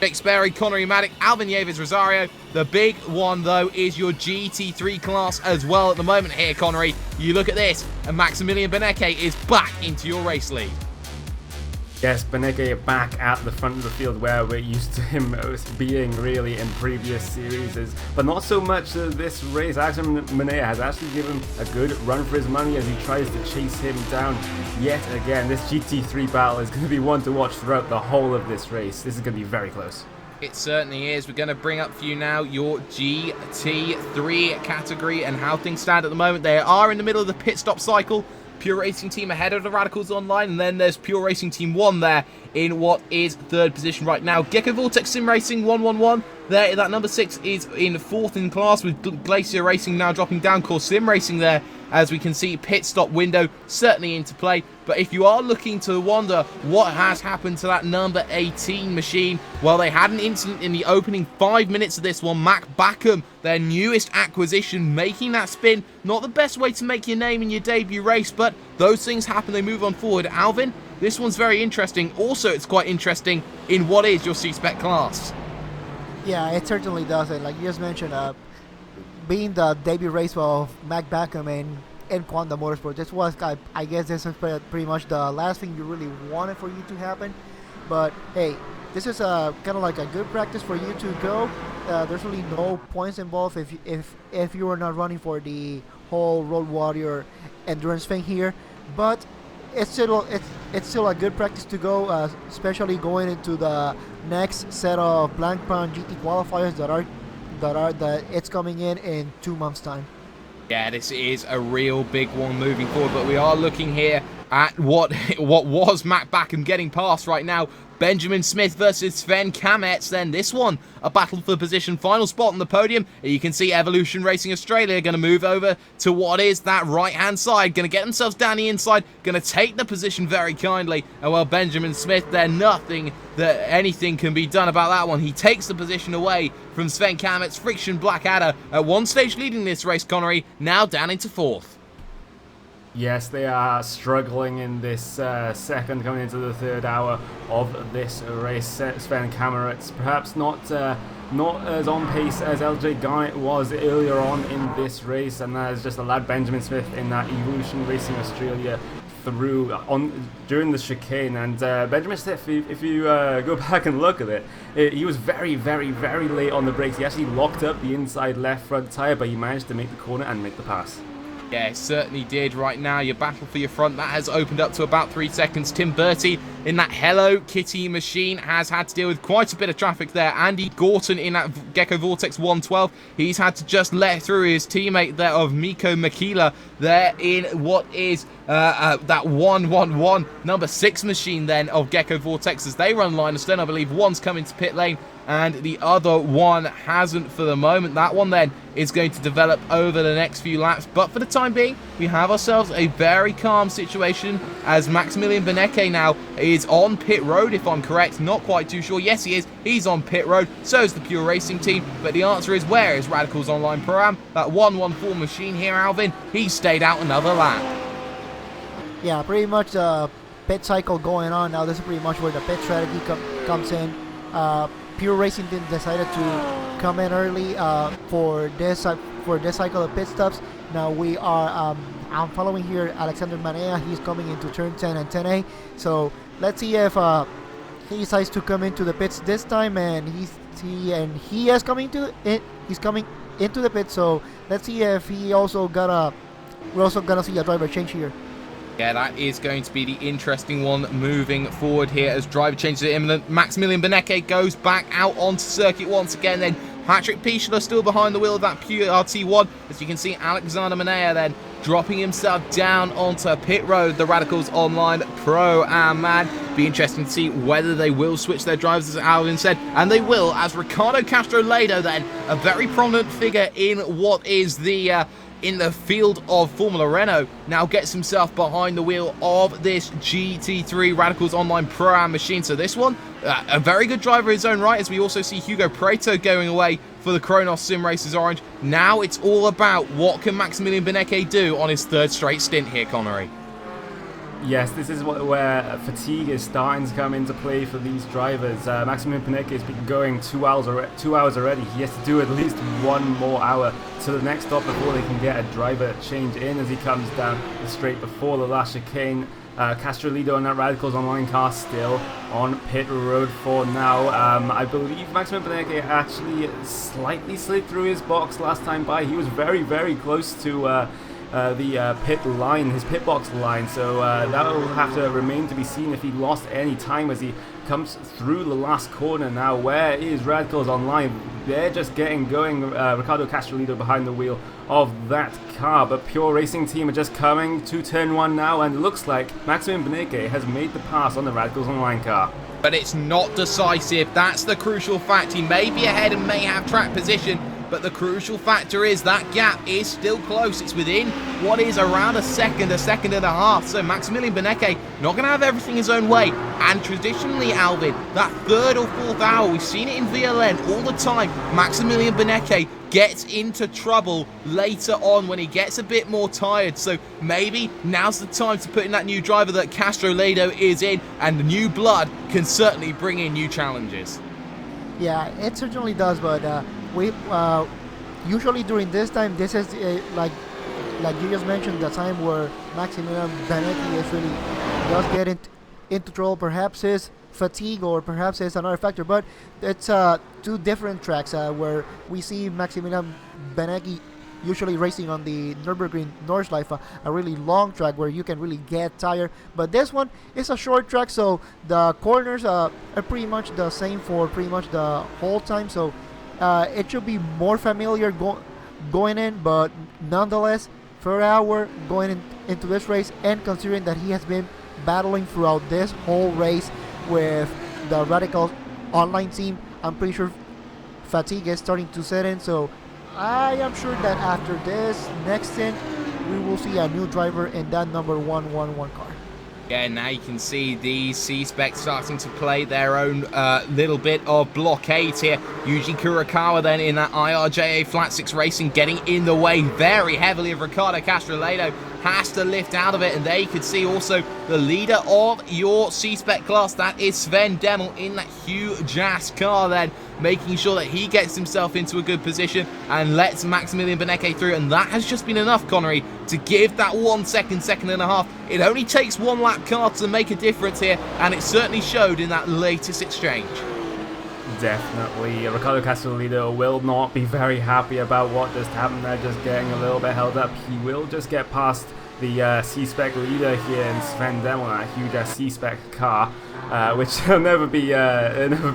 Speaker 1: Jake Sperry, Connery Maddock, Alvin Yavis, Rosario. The big one, though, is your GT3 class as well at the moment here, Connery. You look at this, and Maximilian Benecke is back into your race lead.
Speaker 2: Yes, Beneke back at the front of the field where we're used to him being really in previous series, but not so much this race. Alexander Manea has actually given a good run for his money as he tries to chase him down yet again. This GT3 battle is going to be one to watch throughout the whole of this race. This is going to be very close.
Speaker 1: It certainly is. We're going to bring up for you now your GT3 category and how things stand at the moment. They are in the middle of the pit stop cycle. Pure Racing Team ahead of the Radicals Online, and then there's Pure Racing Team 1 there in what is third position right now. Gecko Vortex Sim Racing 111 there. That number 6 is in fourth in class, with Glacier Racing now dropping down. Core Sim Racing there, as we can see, pit stop window certainly into play. But if you are looking to wonder what has happened to that number 18 machine, well, they had an incident in the opening 5 minutes of this one. Mac Backham, their newest acquisition, making that spin. Not the best way to make your name in your debut race, but those things happen, they move on forward. Alvin, this one's very interesting. Also, it's quite interesting in what is your C-Spec class.
Speaker 3: Yeah, it certainly does. And like you just mentioned, being the debut race of Mac Backham and Quantum Motorsport, this was, I guess this is pretty much the last thing you really wanted for you to happen. But hey, this is kind of like a good practice for you to go. There's really no points involved if you are not running for the whole Road Warrior endurance thing here. But it's still a good practice to go, especially going into the next set of Blancpain GT qualifiers that it's coming in 2 months' time.
Speaker 1: Yeah, this is a real big one moving forward, but we are looking here at what was Mac Backham getting past right now. Benjamin Smith versus Sven Kamets. Then this one, a battle for position, final spot on the podium. You can see Evolution Racing Australia going to move over to what is that right-hand side, going to get themselves down the inside, going to take the position very kindly. And well, Benjamin Smith, there nothing that anything can be done about that one. He takes the position away from Sven Kamets. Friction Blackadder at one stage leading this race, Connery, now down into fourth.
Speaker 2: Yes, they are struggling in this second, coming into the third hour of this race. Sven Kamets perhaps not as on pace as LJ Garnett was earlier on in this race, and that has just allowed Benjamin Smith in that Evolution Racing Australia through during the chicane. And Benjamin Smith, if you go back and look at it, he was very, very, very late on the brakes. He actually locked up the inside left front tyre, but he managed to make the corner and make the pass.
Speaker 1: Yeah, it certainly did. Right now, your battle for your front, that has opened up to about 3 seconds. Tim Bertie in that Hello Kitty machine has had to deal with quite a bit of traffic there. Andy Gorton in that Gecko Vortex 112, he's had to just let through his teammate there of Miko Makila there in what is that 111 number 6 machine then of Gecko Vortex as they run line astern. I believe one's coming to pit lane and the other one hasn't for the moment. That one then is going to develop over the next few laps, but for the time being, we have ourselves a very calm situation as Maximilian Beneke now is on pit road, if I'm correct. Not quite too sure. Yes, he is. He's on pit road. So is the Pure Racing Team, but the answer is, where is Radicals Online Pro-Am? That 114 machine here, Alvin, he stayed out another lap.
Speaker 3: Yeah, pretty much the pit cycle going on now. This is pretty much where the pit strategy comes in. Pure Racing Team decided to come in early for this cycle of pit stops. Now we are I'm following here Alexander Manea. He's coming into turn 10 and 10A. So let's see if he decides to come into the pits this time, and he's coming into the pit. So let's see if we're also gonna see a driver change here.
Speaker 1: Yeah, that is going to be the interesting one moving forward here as driver changes are imminent. Maximilian Beneke goes back out onto circuit once again. Then Patrick Pichler still behind the wheel of that PRT1. As you can see, Alexander Manea then dropping himself down onto pit road. The Radicals Online Pro-Am, man. Be interesting to see whether they will switch their drivers, as Alvin said. And they will, as Ricardo Castro-Lado then, a very prominent figure in what is the in the field of Formula Renault, now gets himself behind the wheel of this GT3 Radicals Online Pro-Am machine. So this one, a very good driver in his own right, as we also see Hugo Preto going away for the Kronos Sim Racers Orange. Now it's all about what can Maximilian Beneke do on his third straight stint here, Connery.
Speaker 2: Yes, this is where fatigue is starting to come into play for these drivers. Maximilian Beneke has been going 2 hours already. He has to do at least 1 more hour to the next stop before they can get a driver change in as he comes down the straight before the last chicane. Castrolido and that Radicals Online car still on pit road for now. I believe Maximilian Benecke actually slightly slid through his box last time by. He was very, very close to the pit line, his pit box line, so that will have to remain to be seen if he lost any time as he comes through the last corner now. Where is Radicals Online? They're just getting going. Ricardo Castrolido behind the wheel of that car, but Pure Racing Team are just coming to turn 1 now, and it looks like Maximilian Benecke has made the pass on the Radicals Online car.
Speaker 1: But it's not decisive. That's the crucial fact. He may be ahead and may have track position, but the crucial factor is that gap is still close. It's within what is around a second and a half. So Maximilian Benecke not going to have everything his own way. And traditionally, Alvin, that third or fourth hour, we've seen it in VLN all the time. Maximilian Benecke gets into trouble later on when he gets a bit more tired. So maybe now's the time to put in that new driver that Castrolido is in, and the new blood can certainly bring in new challenges.
Speaker 3: Yeah, it certainly does, but we usually during this time, this is like you just mentioned, the time where Maximilian Benecke is really just getting into trouble. Perhaps is fatigue, or perhaps it's another factor, but it's two different tracks where we see Maximilian Benecke usually racing on the Nürburgring Nordschleife, a really long track where you can really get tired, but this one is a short track, so the corners are pretty much the same for pretty much the whole time, so it should be more familiar going in, but nonetheless, third hour going into this race, and considering that he has been battling throughout this whole race with the Radicals Online team, I'm pretty sure fatigue is starting to set in, so I am sure that after this next stint, we will see a new driver in that number 111 car.
Speaker 1: Yeah, now you can see the C-Spec starting to play their own little bit of blockade here. Yuji Kurokawa then in that IRJA Flat 6 Racing getting in the way very heavily of Ricardo Castrolido. Has to lift out of it, and there you can see also the leader of your C-Spec class, that is Sven Demmel in that huge ass car then, making sure that he gets himself into a good position and lets Maximilian Benecke through, and that has just been enough, Connery, to give that 1 second, second and a half. It only takes one lap car to make a difference here, and it certainly showed in that latest exchange.
Speaker 2: Definitely, Ricardo Castrolido will not be very happy about what just happened there, just getting a little bit held up. He will just get past the C-Spec leader here in Sven Demmel, that huge C-Spec car, which will never be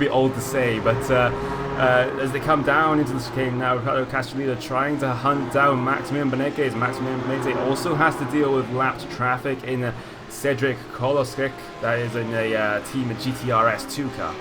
Speaker 2: old to say, but as they come down into the chicane now, Ricardo Castrolido trying to hunt down Maximilian Benecke, as Maximilian Benecke also has to deal with lapped traffic in Cedric Koloskik, that is in a Team GTRS2 car.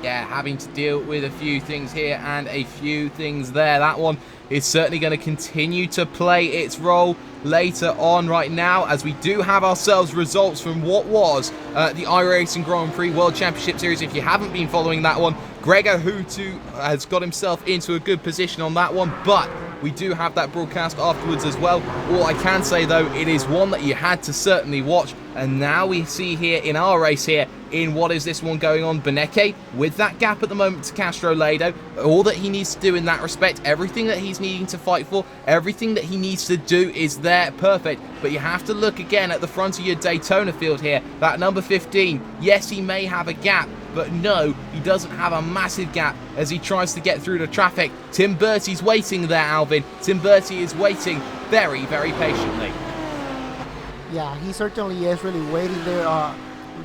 Speaker 1: Yeah, having to deal with a few things here and a few things there. That one is certainly going to continue to play its role later on. Right now, as we do have ourselves results from what was the iRacing Grand Prix World Championship Series. If you haven't been following that one, Gregor Hutu has got himself into a good position on that one, but we do have that broadcast afterwards as well. All I can say though, it is one that you had to certainly watch, and now we see here in our race here, in what is this one going on, Benecke with that gap at the moment to Castrolido. All that he needs to do in that respect, everything that he's needing to fight for, everything that he needs to do is there, perfect. But you have to look again at the front of your Daytona field here, that number 15. Yes, he may have a gap, but no, he doesn't have a massive gap as he tries to get through the traffic. Tim Bertie's waiting there, Alvin. Tim Bertie is waiting very, very patiently.
Speaker 3: Yeah, he certainly is really waiting there,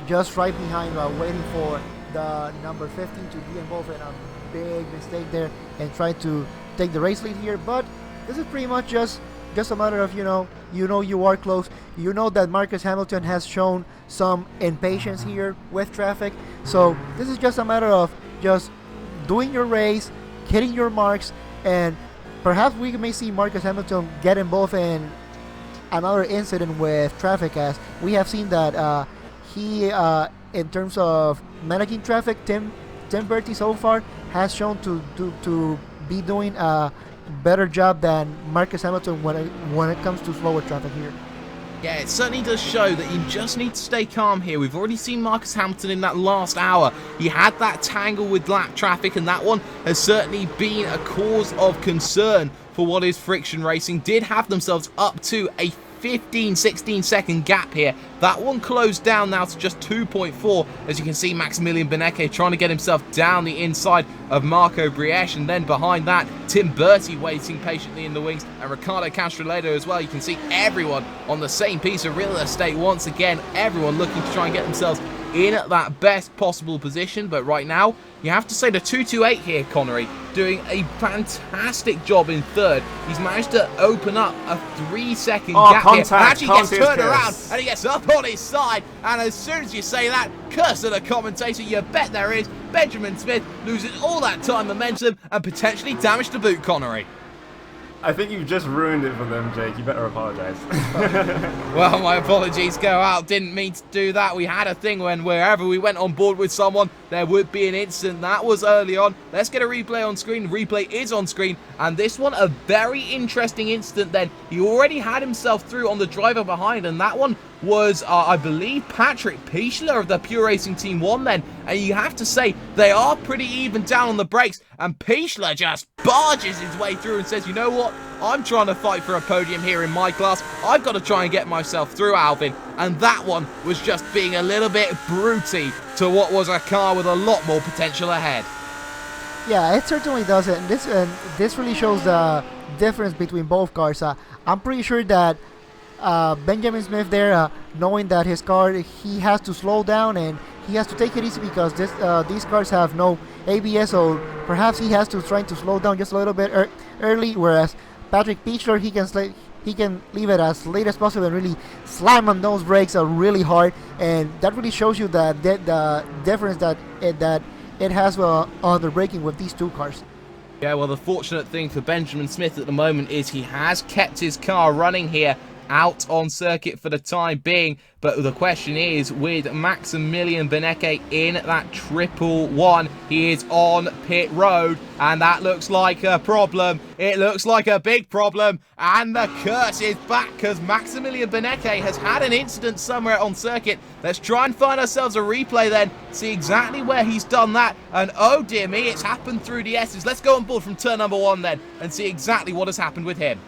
Speaker 3: just right behind, waiting for the number 15 to be involved in a big mistake there and try to take the race lead here. But this is pretty much just a matter of, you know you are close. You know that Marcus Hamilton has shown some impatience here with traffic. So this is just a matter of just doing your race, hitting your marks, and perhaps we may see Marcus Hamilton get involved in another incident with traffic, as we have seen that he, in terms of managing traffic, Tim Bertie so far has shown to be doing a better job than Marcus Hamilton when it comes to slower traffic here.
Speaker 1: Yeah, it certainly does show that you just need to stay calm here. We've already seen Marcus Hamilton in that last hour. He had that tangle with lap traffic, and that one has certainly been a cause of concern for what is friction racing. Did have themselves up to a 15-16 second gap here. That one closed down now to just 2.4. As you can see, Maximilian Benecke trying to get himself down the inside of Marco Briesch, and then behind that, Tim Bertie waiting patiently in the wings, and Ricardo Castroledo as well. You can see everyone on the same piece of real estate once again, everyone looking to try and get themselves in that best possible position. But right now, you have to say the 228 here, Connery, doing a fantastic job in third. He's managed to open up a 3-second gap here. And actually gets turned around and he gets up on his side. And as soon as you say that, curse of the commentator, you bet there is. Benjamin Smith loses all that time momentum and potentially damaged the boot, Connery.
Speaker 2: I think you've just ruined it for them, Jake. You better apologise.
Speaker 1: Well, my apologies go out. Didn't mean to do that. We had a thing when wherever we went on board with someone, there would be an incident. That was early on. Let's get a replay on screen. Replay is on screen. And this one, a very interesting incident then. He already had himself through on the driver behind. And that one was, I believe, Patrick Pichler of the Pure Racing Team 1 then. And you have to say, they are pretty even down on the brakes. And Pichler just barges his way through and says, you know what? I'm trying to fight for a podium here in my class. I've got to try and get myself through, Alvin. And that one was just being a little bit brutey to what was a car with a lot more potential ahead.
Speaker 3: Yeah, it certainly does it. And this really shows the difference between both cars. I'm pretty sure that Benjamin Smith there, knowing that his car, he has to slow down and he has to take it easy because these cars have no ABS, so perhaps he has to try to slow down just a little bit early, whereas Patrick Pichler, he can leave it as late as possible and really slam on those brakes really hard, and that really shows you that the difference that it has on the braking with these two cars.
Speaker 1: Yeah, well, the fortunate thing for Benjamin Smith at the moment is he has kept his car running here out on circuit for the time being, but the question is, with Maximilian Benecke in that 111, he is on pit road, and that looks like a problem. It looks like a big problem, and the curse is back because Maximilian Benecke has had an incident somewhere on circuit. Let's try and find ourselves a replay then, see exactly where he's done that, and oh dear me, it's happened through the S's. Let's go on board from turn number 1 then, and see exactly what has happened with him.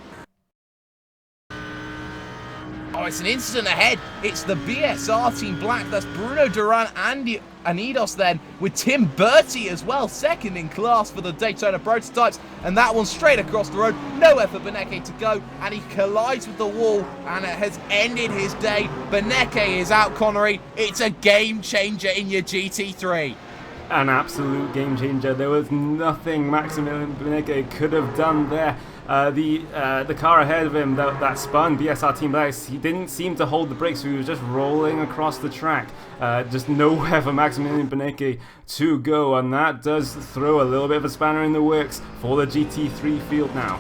Speaker 1: Oh, it's an incident ahead. It's the BSR Team Black. That's Bruno Duran and Anidos then, with Tim Bertie as well, second in class for the Daytona Prototypes. And that one straight across the road. Nowhere for Benecke to go. And he collides with the wall, and it has ended his day. Benecke is out, Connery. It's a game changer in your GT3.
Speaker 2: An absolute game changer. There was nothing Maximilian Benecke could have done there. The car ahead of him that spun, BSR Team Black, he didn't seem to hold the brakes, so he was just rolling across the track. Just nowhere for Maximilian Benecke to go, and that does throw a little bit of a spanner in the works for the GT3 field now.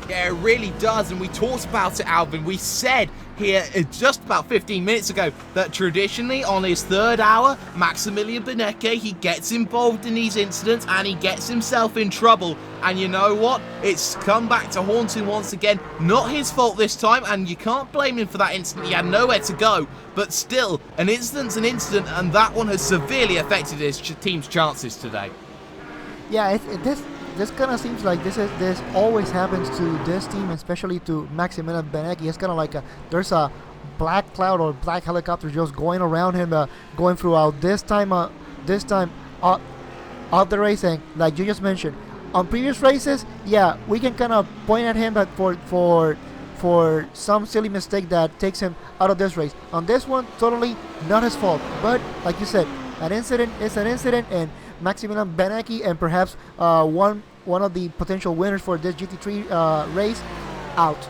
Speaker 1: Yeah, it really does, and we talked about it, Alvin. We said here just about 15 minutes ago that traditionally on his third hour, Maximilian Benecke, he gets involved in these incidents and he gets himself in trouble. And you know what? It's come back to haunt him once again. Not his fault this time, and you can't blame him for that incident. He had nowhere to go, but still, an incident's an incident, and that one has severely affected his team's chances today.
Speaker 3: Yeah, this kind of seems like this always happens to this team, especially to Maximilian Benecke. It's kind of like there's a black cloud or black helicopter just going around him, going throughout this time of the racing, like you just mentioned. On previous races, yeah, we can kind of point at him, but for some silly mistake that takes him out of this race. On this one, totally not his fault. But like you said, an incident is an incident, and Maximilian Benecke, and perhaps one of the potential winners for this GT3 race, out.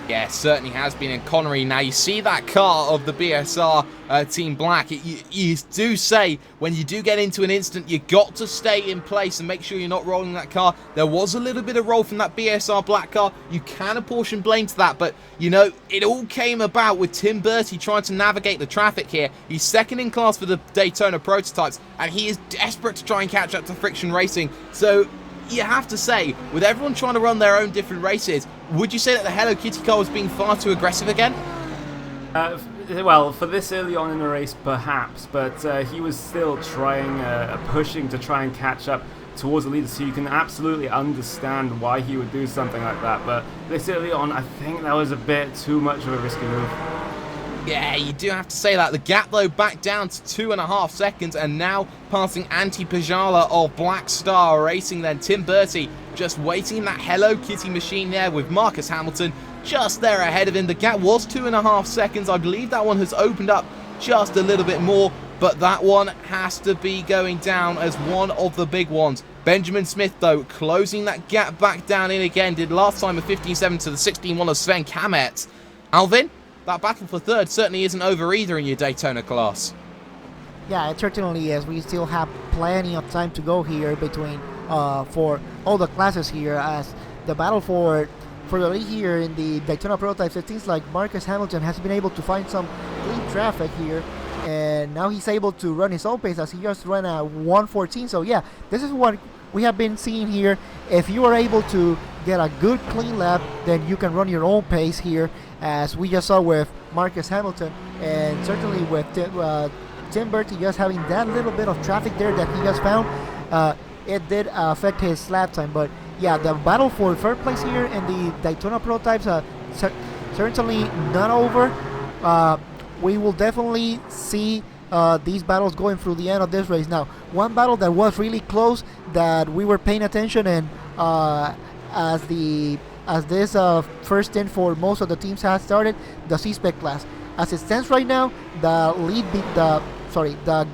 Speaker 1: Yeah, certainly has been in Connery. Now, you see that car of the BSR Team Black. You do say when you do get into an incident, you got to stay in place and make sure you're not rolling that car. There was a little bit of roll from that BSR Black car. You can apportion blame to that, but, you know, it all came about with Tim Bertie trying to navigate the traffic here. He's second in class for the Daytona Prototypes, and he is desperate to try and catch up to Friction Racing. So you have to say, with everyone trying to run their own different races, would you say that the Hello Kitty car was being far too aggressive again?
Speaker 2: Well, for this early on in the race, perhaps, but he was still trying, pushing to try and catch up towards the leader, so you can absolutely understand why he would do something like that. But this early on, I think that was a bit too much of a risky move.
Speaker 1: Yeah, you do have to say that. The gap, though, back down to 2.5 seconds, and now passing Anti-Pajala of Black Star Racing. Then Tim Bertie just waiting in that Hello Kitty machine there with Marcus Hamilton just there ahead of him. The gap was 2.5 seconds. I believe that one has opened up just a little bit more, but that one has to be going down as one of the big ones. Benjamin Smith, though, closing that gap back down in again. Did last time a 15.7 to the 16.1 of Sven Kamet. Alvin, that battle for third certainly isn't over either in your Daytona class.
Speaker 3: Yeah, it certainly is. We still have plenty of time to go here between for all the classes here, as the battle for the lead here in the Daytona Prototype. It seems like Marcus Hamilton has been able to find some clean traffic here, and now he's able to run his own pace as he just ran at 1:14. So yeah, this is what we have been seeing here. If you are able to get a good clean lap, then you can run your own pace here, as we just saw with Marcus Hamilton, and certainly with Tim Bertie just having that little bit of traffic there that he just found. It did affect his lap time. But yeah, the battle for third place here in the Daytona Prototypes certainly not over. We will definitely see these battles going through the end of this race. Now, one battle that was really close that we were paying attention, and as this first in for most of the teams has started, the C-Spec class. As it stands right now, the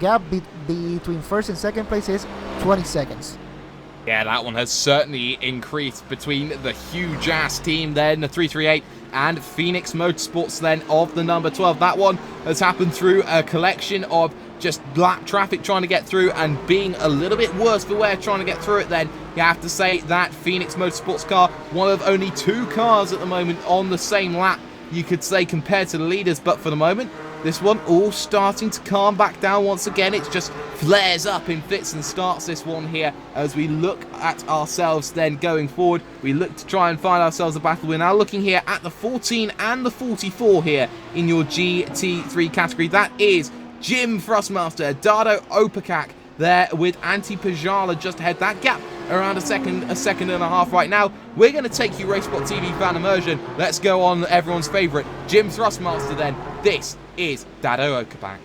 Speaker 3: gap between first and second place is 20 seconds.
Speaker 1: Yeah, that one has certainly increased between the huge-ass team then, the 338, and Phoenix Motorsports then of the number 12. That one has happened through a collection of just lap traffic trying to get through and being a little bit worse for wear trying to get through it then. You have to say that Phoenix Motorsports car, one of only 2 cars at the moment on the same lap, you could say, compared to the leaders. But for the moment, this one all starting to calm back down once again. It just flares up in fits and starts this one here as we look at ourselves then going forward. We look to try and find ourselves a battle. We're now looking here at the 14 and the 44 here in your GT3 category. That is Jim Thrustmaster, Dardo Opakak there with Anti-Pajala just ahead. That gap around a second and a half right now. We're going to take you Racespot TV fan immersion. Let's go on everyone's favourite, Jim Thrustmaster then. This is Dardo Opakak.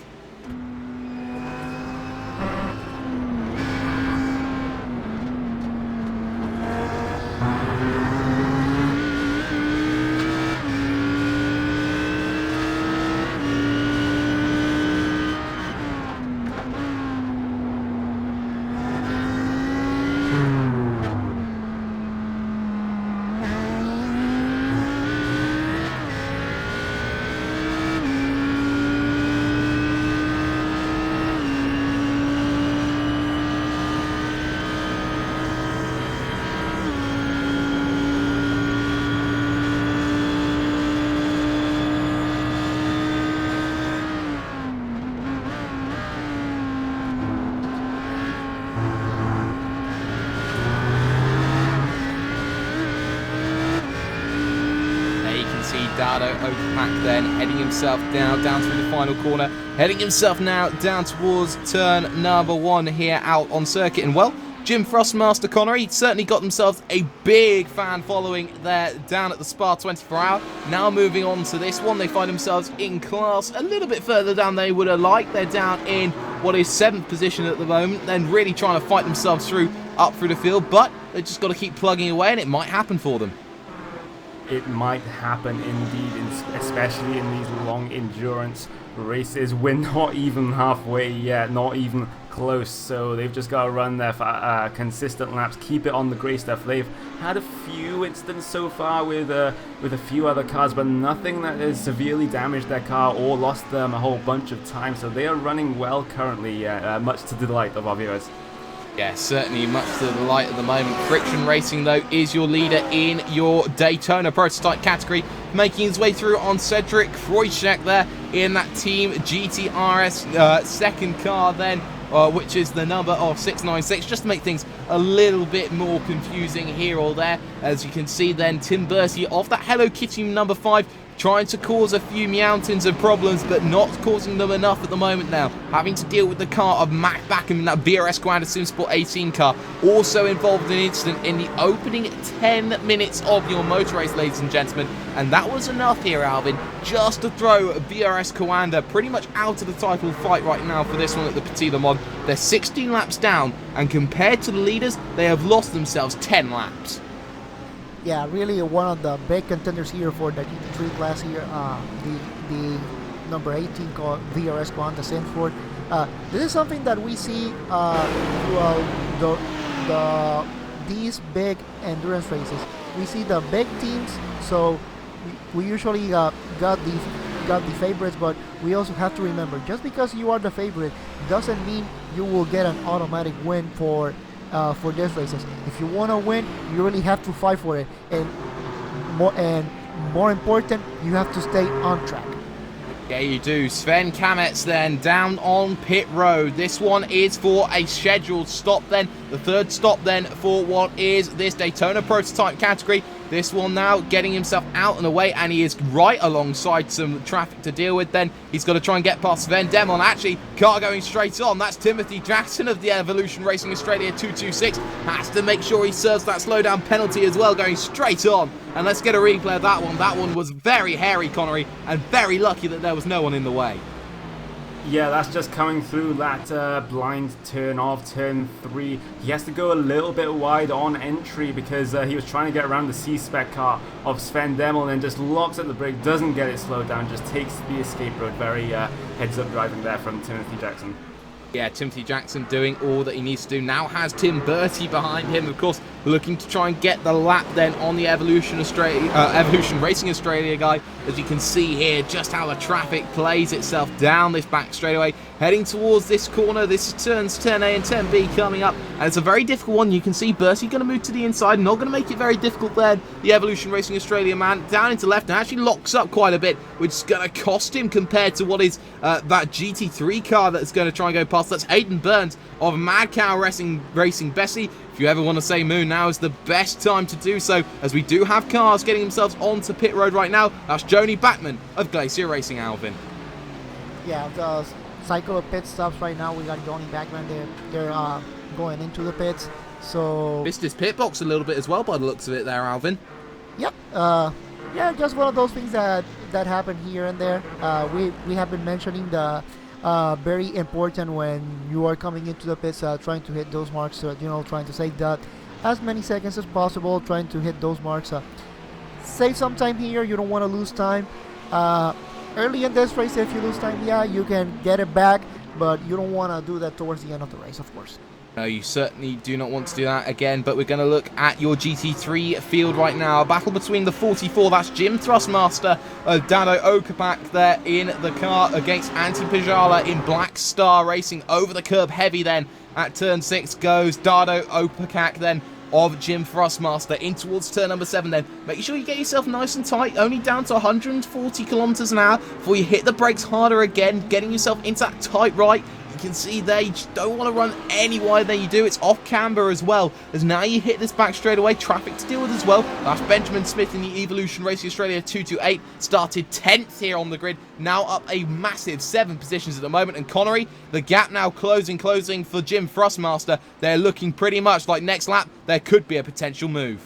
Speaker 1: Dardo Opakak then heading himself down through the final corner, heading himself now down towards turn number 1 here out on circuit. And well, Jim Thrustmaster Connery certainly got themselves a big fan following there down at the Spa 24 Hour. Now moving on to this one, they find themselves in class a little bit further down than they would have liked. They're down in what is 7th position at the moment, then really trying to fight themselves up through the field, but they've just got to keep plugging away and it might happen for them.
Speaker 2: It might happen indeed, especially in these long endurance races. We're not even halfway yet, not even close, so they've just got to run there for consistent laps, keep it on the grey stuff. They've had a few incidents so far with a few other cars, but nothing that has severely damaged their car or lost them a whole bunch of time, so they are running well currently, much to the delight of our viewers.
Speaker 1: Yeah, certainly much to the delight at the moment. Friction Racing, though, is your leader in your Daytona Prototype category, making his way through on Cedric Krojcek there in that Team GTRS second car then, which is the number of 696, just to make things a little bit more confusing here or there. As you can see then, Tim Bertie off that Hello Kitty number 5, trying to cause a few mountains of problems, but not causing them enough at the moment now. Having to deal with the car of Mac Backham in that VRS Commander SimSport 18 car. Also involved in an incident in the opening 10 minutes of your motor race, ladies and gentlemen. And that was enough here, Alvin, just to throw VRS Commander pretty much out of the title fight right now for this one at the Petit Le Mans. They're 16 laps down, and compared to the leaders, they have lost themselves 10 laps.
Speaker 3: Yeah, really one of the big contenders here for the GT3 class here. The number 18 called VRS Commander SimSport. This is something that we see throughout these big endurance races. We see the big teams, so we usually got the favorites, but we also have to remember, just because you are the favorite doesn't mean you will get an automatic win for these races. If you want to win, you really have to fight for it, and more important, you have to stay on track.
Speaker 1: Yeah, you do. Sven Kametz then down on pit road. This one is for a scheduled stop then. The third stop then for what is this Daytona Prototype category. This one now getting himself out and away, and he is right alongside some traffic to deal with then. He's got to try and get past Sven Demon. Actually, car going straight on. That's Timothy Jackson of the Evolution Racing Australia 226. Has to make sure he serves that slowdown penalty as well, going straight on. And let's get a replay of that one. That one was very hairy, Connery, and very lucky that there was no one in the way.
Speaker 2: Yeah, that's just coming through that blind turn of turn 3. He has to go a little bit wide on entry because he was trying to get around the C-Spec car of Sven Demel, and then just locks at the brake, doesn't get it slowed down, just takes the escape road. Very heads-up driving there from Timothy Jackson.
Speaker 1: Yeah, Timothy Jackson doing all that he needs to do. Now has Tim Bertie behind him, of course, looking to try and get the lap then on the Evolution Racing Australia guy. As you can see here, just how the traffic plays itself down this back straightaway, heading towards this corner. This is turns 10A and 10B coming up, and it's a very difficult one. You can see Bertie going to move to the inside, not going to make it very difficult there. The Evolution Racing Australia man down into left and actually locks up quite a bit, which is going to cost him compared to what is that GT3 car that's going to try and go past. That's Hayden Burns of Mad Cow Racing Bessie. If you ever want to say moo, now is the best time to do so, as we do have cars getting themselves onto pit road right now. That's Joni Backman of Glacier Racing, Alvin.
Speaker 3: Yeah, the cycle of pit stops right now. We got Joni Backman. They're going into the pits. So
Speaker 1: Missed his pit box a little bit as well by the looks of it there, Alvin.
Speaker 3: Yep. Yeah, just one of those things that happen here and there. We have been mentioning the very important when you are coming into the pits, trying to hit those marks, trying to save that as many seconds as possible, trying to hit those marks. Save some time here. You don't want to lose time. Early in this race, if you lose time, yeah, you can get it back, but you don't want to do that towards the end of the race, of course.
Speaker 1: No, you certainly do not want to do that again, but we're going to look at your GT3 field right now. A battle between the 44, that's Jim Thrustmaster of Dado Okapak there in the car against Antti Pajala in Black Star Racing. Over the curb heavy then at turn 6 goes Dado Opapak then of Jim Thrustmaster in towards turn number 7 then. Make sure you get yourself nice and tight, only down to 140 kilometers an hour before you hit the brakes harder again, getting yourself into that tight right. You can see there, you just don't want to run any wider than you do. It's off camber as well, as now you hit this back straight away. Traffic to deal with as well. That's Benjamin Smith in the Evolution Racing Australia 228. Started 10th here on the grid. Now up a massive 7 positions at the moment. And Connery, the gap now closing for Jim Thrustmaster. They're looking pretty much like next lap, there could be a potential move.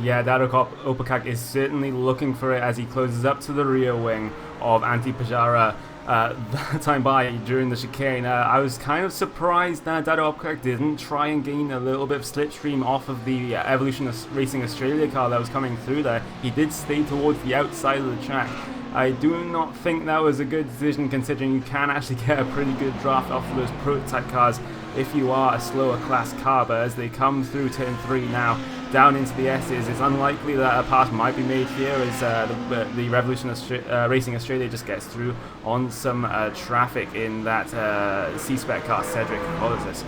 Speaker 2: Yeah, Dado Opapak is certainly looking for it as he closes up to the rear wing of Antti Pajara. That time by during the chicane. I was kind of surprised that Dado Opapak didn't try and gain a little bit of slipstream off of the Evolution Racing Australia car that was coming through there. He did stay towards the outside of the track. I do not think that was a good decision, considering you can actually get a pretty good draft off of those prototype cars if you are a slower class car, but as they come through turn 3 now, down into the S's, it's unlikely that a pass might be made here as the Revolution Racing Australia just gets through on some traffic in that C-Spec car, Cedric Politis.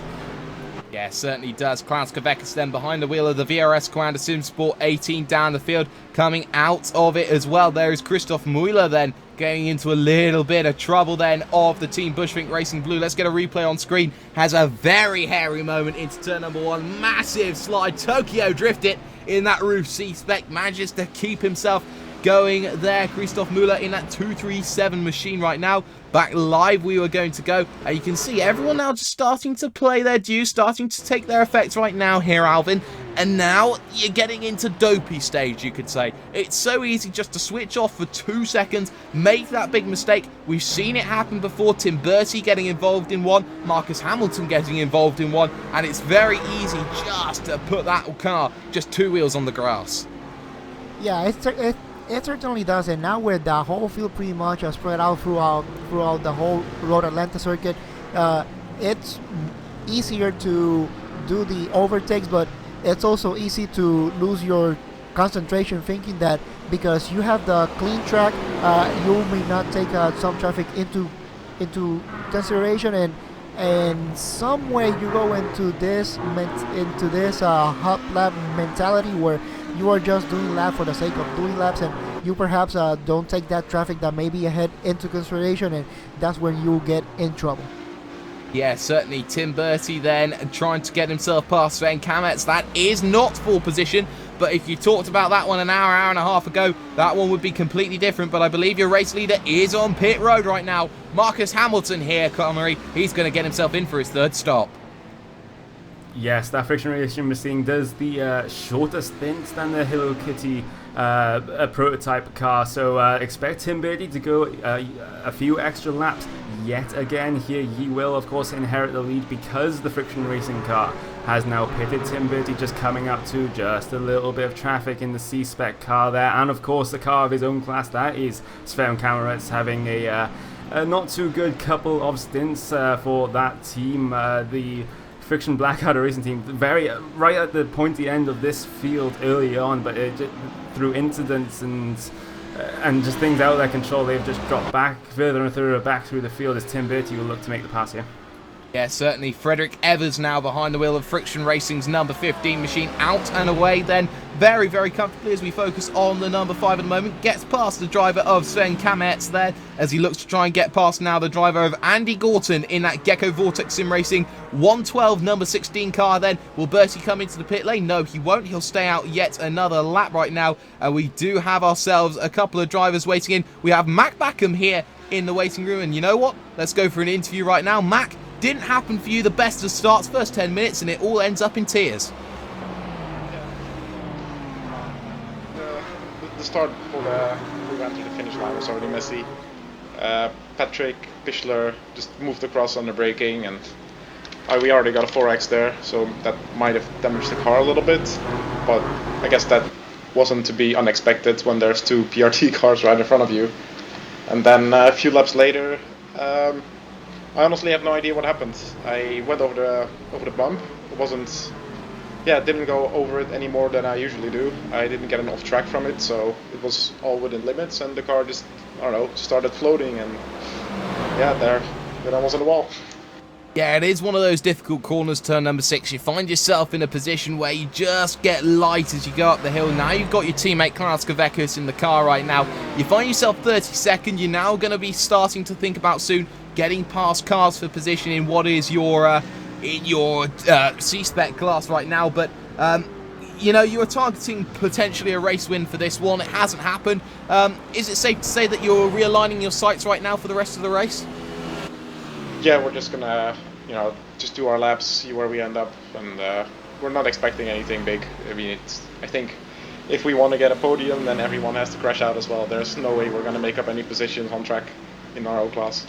Speaker 1: Yeah, certainly does. Klaus Kavekis then behind the wheel of the VRS Commander SimSport 18 down the field. Coming out of it as well, there is Christoph Müller then getting into a little bit of trouble then of the Team Bushwink Racing Blue. Let's get a replay on screen. Has a very hairy moment into turn number 1. Massive slide. Tokyo drifted in that roof C-Spec. Manages to keep himself going there. Christoph Müller in that 237 machine right now. Back live we were going to go. And you can see everyone now just starting to play their dues, starting to take their effects right now here, Alvin. And now you're getting into dopey stage, you could say. It's so easy just to switch off for 2 seconds, make that big mistake. We've seen it happen before. Tim Bertie getting involved in one, Marcus Hamilton getting involved in one, and it's very easy just to put that car just 2 wheels on the grass.
Speaker 3: Yeah, it certainly does, and now with the whole field pretty much spread out throughout the whole Road Atlanta circuit, it's easier to do the overtakes, but it's also easy to lose your concentration thinking that because you have the clean track, you may not take some traffic into consideration, and some way you go into this hot lap mentality where you are just doing laps for the sake of doing laps, and you perhaps don't take that traffic that may be ahead into consideration, and that's when you get in trouble.
Speaker 1: Yeah, certainly. Tim Bertie then trying to get himself past Sven Kametz. That is not full position, but if you talked about that one an hour and a half ago, that one would be completely different. But I believe your race leader is on pit road right now. Marcus Hamilton here, Connery. He's going to get himself in for his third stop.
Speaker 2: Yes, that friction racing machine does the shorter stints than the Hello Kitty prototype car, so expect Tim Bertie to go a few extra laps yet again here. He will of course inherit the lead because the friction racing car has now pitted. Tim Bertie just coming up to just a little bit of traffic in the C-Spec car there, and of course the car of his own class, that is Sven Kametz, having a not too good couple of stints for that team. The Friction Blackadder racing team right at the pointy end of this field early on, but through incidents and just things out of their control, they've just dropped back further and further back through the field as Tim Bertie will look to make the pass here.
Speaker 1: Yeah, certainly. Frederick Evers now behind the wheel of Friction Racing's number 15 machine, out and away then very, very comfortably as we focus on the number 5 at the moment. Gets past the driver of Sven Kametz there as he looks to try and get past now the driver of Andy Gorton in that Gecko Vortex Sim Racing 112 number 16 car then. Will Bertie come into the pit lane? No, he won't. He'll stay out yet another lap right now. We do have ourselves a couple of drivers waiting in. We have Mac Backham here in the waiting room, and you know what? Let's go for an interview right now. Mac, didn't happen for you the best of starts, first 10 minutes, and it all ends up in tears.
Speaker 5: The start before we went to the finish line was already messy. Patrick Pichler just moved across on the braking, and we already got a 4X there, so that might have damaged the car a little bit, but I guess that wasn't to be unexpected when there's two PRT cars right in front of you. And then a few laps later, I honestly have no idea what happened. I went over the bump. It didn't go over it any more than I usually do. I didn't get an off track from it, so it was all within limits, and the car just, I don't know, started floating, and then I was on the wall.
Speaker 1: Yeah, it is one of those difficult corners, turn number 6. You find yourself in a position where you just get light as you go up the hill. Now you've got your teammate Klaus Kavekis in the car right now. You find yourself 32nd. You're now going to be starting to think about soon getting past cars for position in what is your C-Spec class right now. But, you know, you were targeting potentially a race win for this one. It hasn't happened. Is it safe to say that you're realigning your sights right now for the rest of the race?
Speaker 5: Yeah, we're just gonna, just do our laps, see where we end up, and we're not expecting anything big. I mean, I think if we want to get a podium, then everyone has to crash out as well. There's no way we're gonna make up any positions on track in our own class.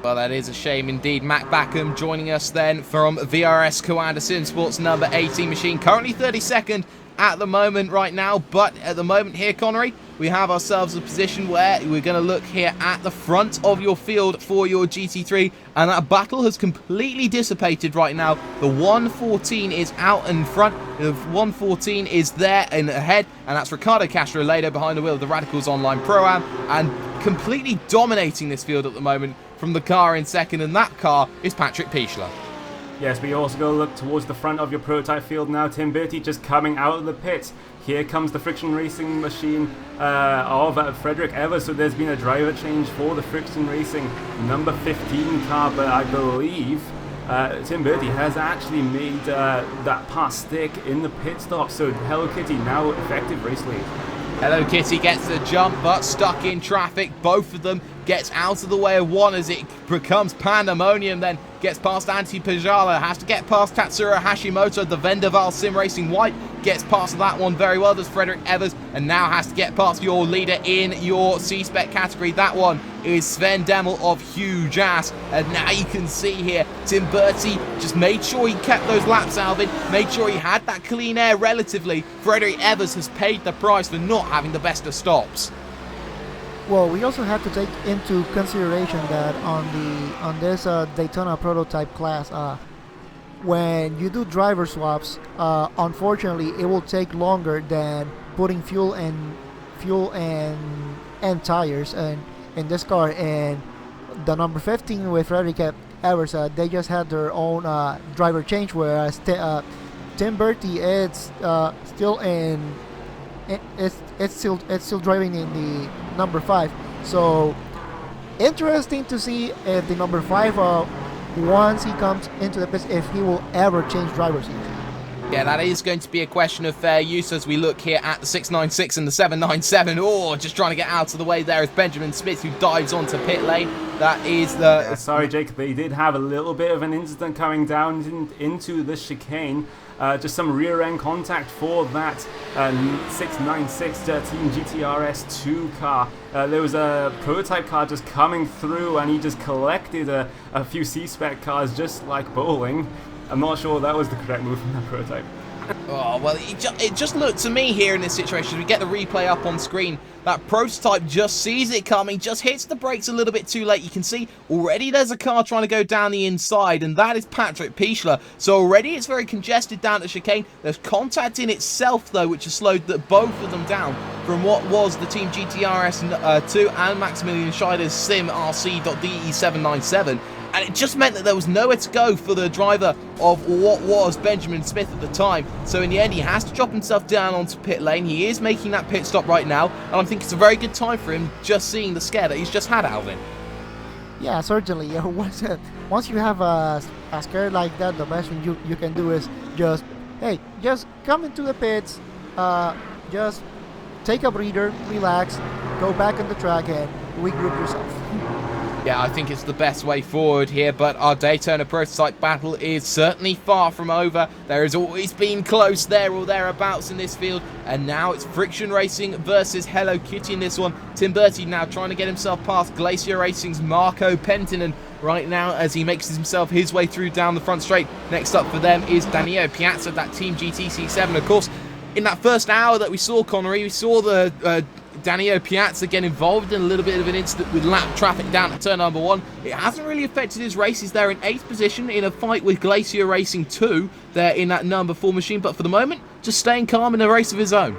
Speaker 1: Well, that is a shame indeed. Mac Backham joining us then from VRS Coanda Sim Sports number 18 machine. Currently 32nd at the moment right now, but at the moment here, Connery, we have ourselves a position where we're going to look here at the front of your field for your GT3, and that battle has completely dissipated right now. The 114 is out in front, the 114 is there and ahead, and that's Ricardo Castro-Ledo behind the wheel of the Radicals Online Pro-Am, and completely dominating this field at the moment from the car in second, and that car is Patrick Pichler.
Speaker 2: Yes, we also go look towards the front of your prototype field now. Tim Bertie just coming out of the pits. Here comes the friction racing machine of Frederick Evers. So there's been a driver change for the friction racing number 15 car, but I believe Tim Bertie has actually made that pass stick in the pit stop. So Hello Kitty now effective race lead.
Speaker 1: Hello Kitty gets the jump, but stuck in traffic. Both of them gets out of the way of one as it becomes pandemonium, then gets past Anti-Pajala, has to get past Tatsuro Hashimoto, the Vendaval Sim Racing White, gets past that one very well, does Frederick Evers, and now has to get past your leader in your C-Spec category. That one is Sven Demel of Huge Ass, and now you can see here, Tim Bertie just made sure he kept those laps, Alvin, made sure he had that clean air relatively. Frederick Evers has paid the price for not having the best of stops.
Speaker 3: Well, we also have to take into consideration that on this Daytona Prototype class, when you do driver swaps, unfortunately, it will take longer than putting fuel and tires in this car. And the number 15 with Frederick Evers, they just had their own driver change, whereas Tim Bertie is still in. It's still driving in the number 5. So interesting to see if the number 5 once he comes into the pits, if he will ever change drivers.
Speaker 1: Yeah, that is going to be a question of fair use as we look here at the 696 and the 797. Oh, just trying to get out of the way there is Benjamin Smith, who dives onto pit lane. That is the...
Speaker 2: Yeah, sorry, Jake, they did have a little bit of an incident coming down into the chicane. Just some rear-end contact for that 696 Team GTRS2 car. There was a prototype car just coming through, and he just collected a few C-Spec cars just like bowling. I'm not sure that was the correct move from that prototype.
Speaker 1: Oh, well, it just looked to me here in this situation, we get the replay up on screen, that prototype just sees it coming, just hits the brakes a little bit too late. You can see already there's a car trying to go down the inside, and that is Patrick Pichler. So already it's very congested down the chicane. There's contact in itself, though, which has slowed both of them down from what was the Team GTRS 2 and Maximilian Scheider's Sim RC.DE 797. And it just meant that there was nowhere to go for the driver of what was Benjamin Smith at the time. So in the end, he has to drop himself down onto pit lane. He is making that pit stop right now, and I think it's a very good time for him, just seeing the scare that he's just had, Alvin.
Speaker 3: Yeah, certainly. Once you have a scare like that, the best thing you can do is just come into the pits, just take a breather, relax, go back on the track, and regroup yourself.
Speaker 1: Yeah, I think it's the best way forward here, but our Daytona Prototype battle is certainly far from over. There has always been close there or thereabouts in this field, and now it's Friction Racing versus Hello Kitty in this one. Tim Bertie now trying to get himself past Glacier Racing's Marco Pentinen right now as he makes himself his way through down the front straight. Next up for them is Danilo Piazza, that Team GTC7. Of course, in that first hour that we saw, Connery, we saw the Danilo Piazza get involved in a little bit of an incident with lap traffic down at turn number 1. It hasn't really affected his race. He's there in 8th position in a fight with Glacier Racing 2 there in that number 4 machine, but for the moment, just staying calm in a race of his own.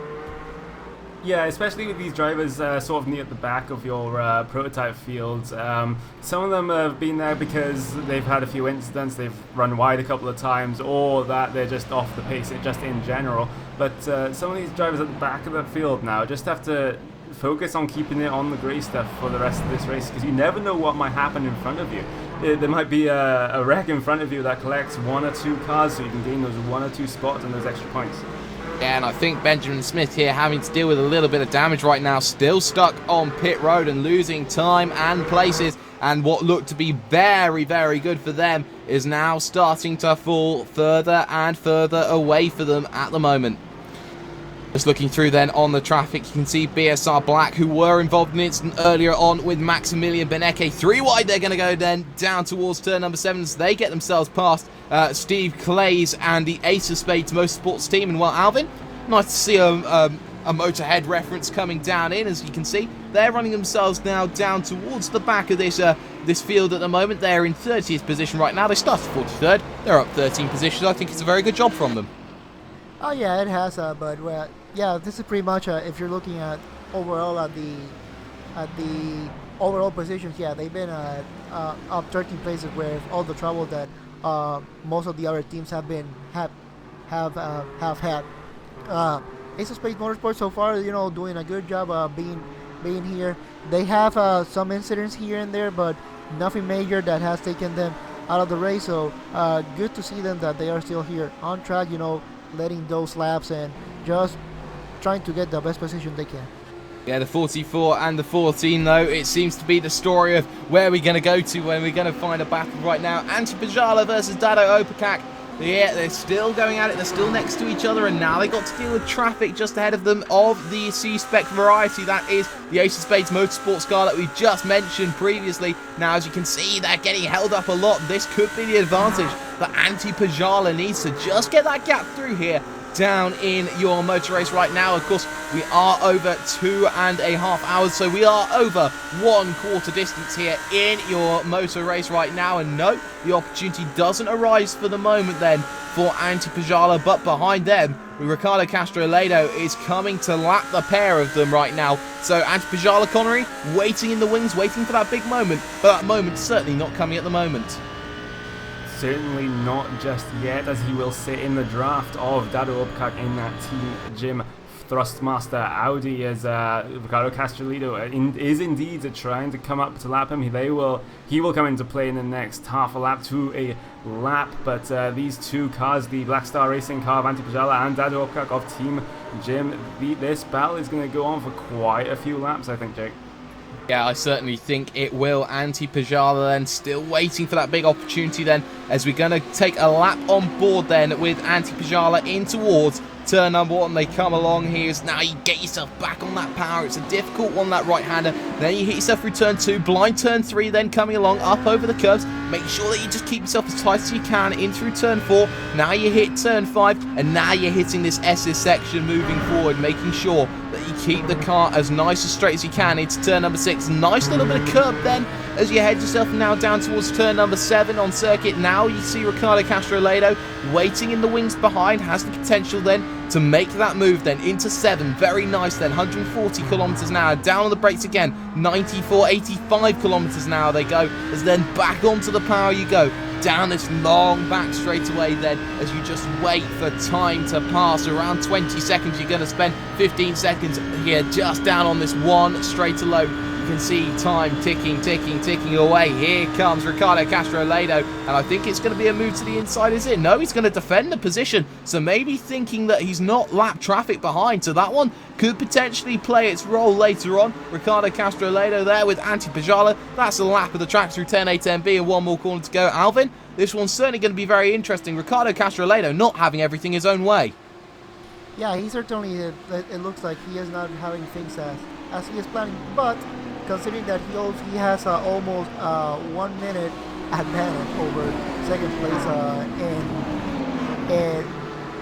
Speaker 2: Yeah, especially with these drivers sort of near the back of your prototype fields. Some of them have been there because they've had a few incidents, they've run wide a couple of times, or that they're just off the pace, just in general. But some of these drivers at the back of the field now just have to focus on keeping it on the grey stuff for the rest of this race, because you never know what might happen in front of you. There might be a wreck in front of you that collects 1 or 2 cars, so you can gain those 1 or 2 spots and those extra points.
Speaker 1: Yeah, and I think Benjamin Smith here having to deal with a little bit of damage right now, still stuck on pit road and losing time and places, and what looked to be very, very good for them is now starting to fall further and further away for them at the moment. Just looking through then on the traffic, you can see BSR Black, who were involved in an incident earlier on with Maximilian Beneke. 3 wide, they're going to go then down towards turn number 7 as they get themselves past Steve Clays and the Ace of Spades Motorsports team. And well, Alvin, nice to see a Motorhead reference coming down in, as you can see. They're running themselves now down towards the back of this field at the moment. They're in 30th position right now. They started 43rd. They're up 13 positions. I think it's a very good job from them.
Speaker 3: Oh yeah, it has, but well, yeah, this is pretty much if you're looking at overall at the overall positions. Yeah, they've been up 13 places with all the trouble that most of the other teams have had. Ace of Spades Motorsports so far, doing a good job being here. They have some incidents here and there, but nothing major that has taken them out of the race. So good to see them that they are still here on track. Letting those laps and just trying to get the best position they can.
Speaker 1: Yeah, the 44 and the 14, though, it seems to be the story of where we're going to go to when we're going to find a battle right now. Antipajala versus Dado Opakak. Yeah, they're still going at it. They're still next to each other, and now they got to deal with traffic just ahead of them of the C-Spec variety. That is the Ace of Spades Motorsports car that we just mentioned previously. Now, as you can see, they're getting held up a lot. This could be the advantage that Antipajala needs to just get that gap through here down in your motor race right now. Of course, we are over 2.5 hours, so we are over 1/4 distance here in your motor race right now. And no, the opportunity doesn't arise for the moment then for Antipajala, but behind them, Ricardo Castro-Ledo is coming to lap the pair of them right now. So Antipajala Connery waiting in the wings, waiting for that big moment, but that moment's certainly not coming at the moment.
Speaker 2: Certainly not just yet, as he will sit in the draft of Dado Opakak in that Team Jim Thrustmaster Audi, as Ricardo Castro-Ledo is indeed trying to come up to lap him. He will come into play in the next half a lap to a lap, but these two cars, the Black Star Racing car of Antipajala and Dado Opakak of Team Jim, this battle is going to go on for quite a few laps, I think, Jake.
Speaker 1: Yeah, I certainly think it will. Antipajala then still waiting for that big opportunity then, as we're going to take a lap on board then with Antipajala in towards turn number 1. They come along here. Now you get yourself back on that power. It's a difficult one, that right-hander. Then you hit yourself through turn 2, blind turn 3, then coming along up over the curves. Make sure that you just keep yourself as tight as you can in through turn 4. Now you hit turn 5, and now you're hitting this SS section moving forward, making sure that you keep the car as nice and straight as you can into turn number 6. Nice little bit of curb then as you head yourself now down towards turn number 7 on circuit. Now you see Ricardo Castro-Ledo waiting in the wings behind, has the potential then to make that move then into 7. Very nice then, 140 kilometers an hour. Down on the brakes again, 94, 85 kilometers an hour they go, as then back onto the power you go. Down this long back straightaway then, as you just wait for time to pass. Around 20 seconds, you're going to spend 15 seconds here just down on this one straight alone. You can see time ticking, ticking, ticking away. Here comes Ricardo Castro-Ledo, and I think it's going to be a move to the inside, is it? No, he's going to defend the position, so maybe thinking that he's not lapped traffic behind, so that one could potentially play its role later on. Ricardo Castro-Ledo there with Antipajala. That's a lap of the track through 10A, 10B, and one more corner to go. Alvin, this one's certainly going to be very interesting. Ricardo Castro-Ledo not having everything his own way.
Speaker 3: Yeah, he certainly, it looks like he is not having things as he is planning, but considering that he has almost 1 minute advantage over second place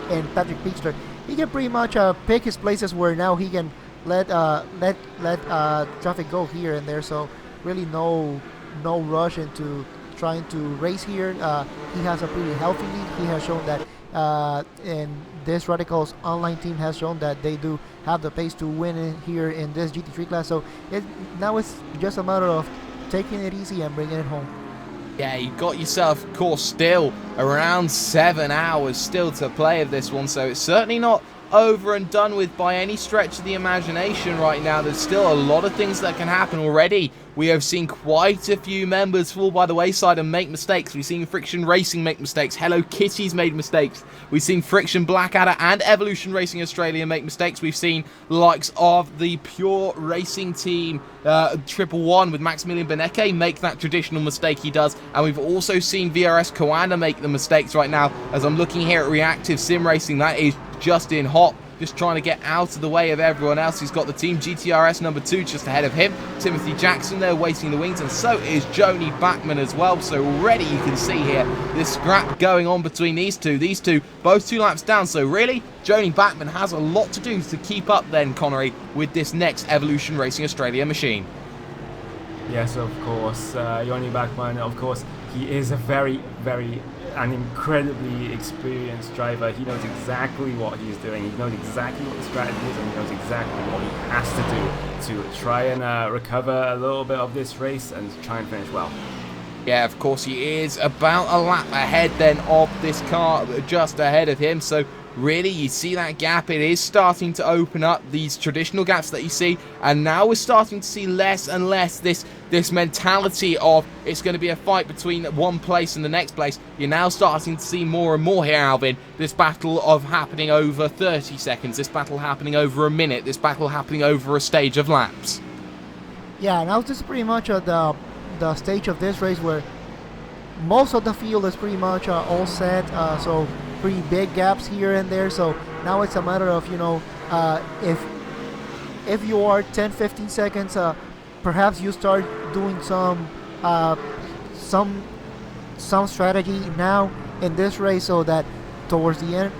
Speaker 3: and Patrick Peachler, he can pretty much pick his places where now he can let traffic go here and there. So really no rush into trying to race here. He has a pretty healthy lead. He has shown that, and this Radicals online team has shown that they do have the pace to win here in this GT3 class. So now it's just a matter of taking it easy and bringing it home.
Speaker 1: Yeah, you got yourself, of course, still around 7 hours still to play of this one, so it's certainly not over and done with by any stretch of the imagination right now. There's still a lot of things that can happen already. We have seen quite a few members fall by the wayside and make mistakes. We've seen Friction Racing make mistakes. Hello Kitty's made mistakes. We've seen Friction Blackadder and Evolution Racing Australia make mistakes. We've seen the likes of the Pure Racing Team 111 with Maximilian Beneke make that traditional mistake he does. And we've also seen VRS Coanda make the mistakes right now. As I'm looking here at Reactive Sim Racing, that is Justin Hop, just trying to get out of the way of everyone else. He's got the Team GTRS number 2 just ahead of him. Timothy Jackson there waiting in the wings, and so is Joni Backman as well. So already you can see here this scrap going on between these two. These two, both 2 laps down. So really, Joni Backman has a lot to do to keep up then, Connery, with this next Evolution Racing Australia machine.
Speaker 2: Yes, of course. Joni Backman, of course, he is a very, very an incredibly experienced driver. He knows exactly what he's doing. He knows exactly what the strategy is, and he knows exactly what he has to do to try and recover a little bit of this race and try and finish well.
Speaker 1: Yeah, of course he is about a lap ahead then of this car just ahead of him. So really, you see that gap, it is starting to open up, these traditional gaps that you see, and now we're starting to see less and less this mentality of it's going to be a fight between one place and the next place. You're now starting to see more and more here, Alvin, this battle of happening over 30 seconds, this battle happening over a minute, this battle happening over a stage of laps.
Speaker 3: Yeah, now this is pretty much the stage of this race where most of the field is pretty much all set, so pretty big gaps here and there. So now it's a matter of, you know, if you are 10-15 seconds, perhaps you start doing some strategy now in this race, so that towards the end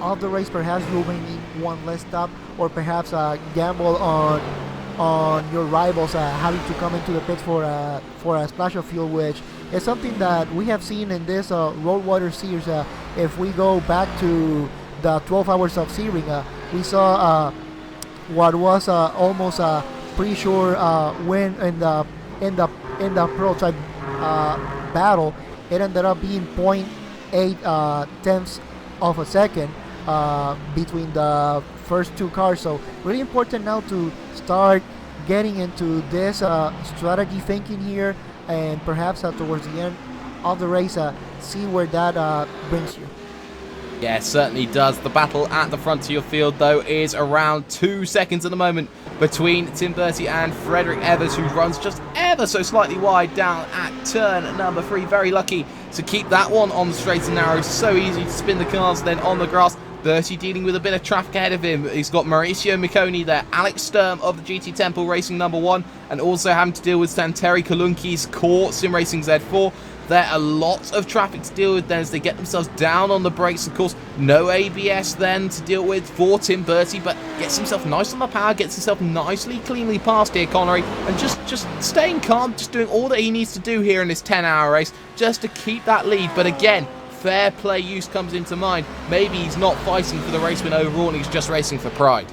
Speaker 3: of the race, perhaps you may need one less stop, or perhaps gamble on your rivals having to come into the pits for a splash of fuel, which is something that we have seen in this Roadwater series. If we go back to the 12 hours of searing, we saw what was almost a pretty sure win in the prototype battle. It ended up being 0.8 tenths of a second between the first two cars. So really important now to start getting into this strategy thinking here, and perhaps towards the end of the race see where that brings you.
Speaker 1: Yeah, it certainly does. The battle at the front of your field, though, is around 2 seconds at the moment between Tim Bertie and Frederick Evers, who runs just ever so slightly wide down at turn number 3. Very lucky to keep that one on the straight and narrow. So easy to spin the cars then on the grass. Bertie dealing with a bit of traffic ahead of him. He's got Mauricio Micconi there, Alex Sturm of the GT Temple Racing number 1, and also having to deal with Santeri Kalunki's core Sim Racing Z4. There are lots of traffic to deal with then as they get themselves down on the brakes. Of course, no ABS then to deal with for Tim Bertie, but gets himself nice on the power, gets himself nicely, cleanly past here, Connery, and just staying calm, just doing all that he needs to do here in this 10-hour race, just to keep that lead. But again, fair play use comes into mind. Maybe he's not fighting for the race win overall and he's just racing for pride.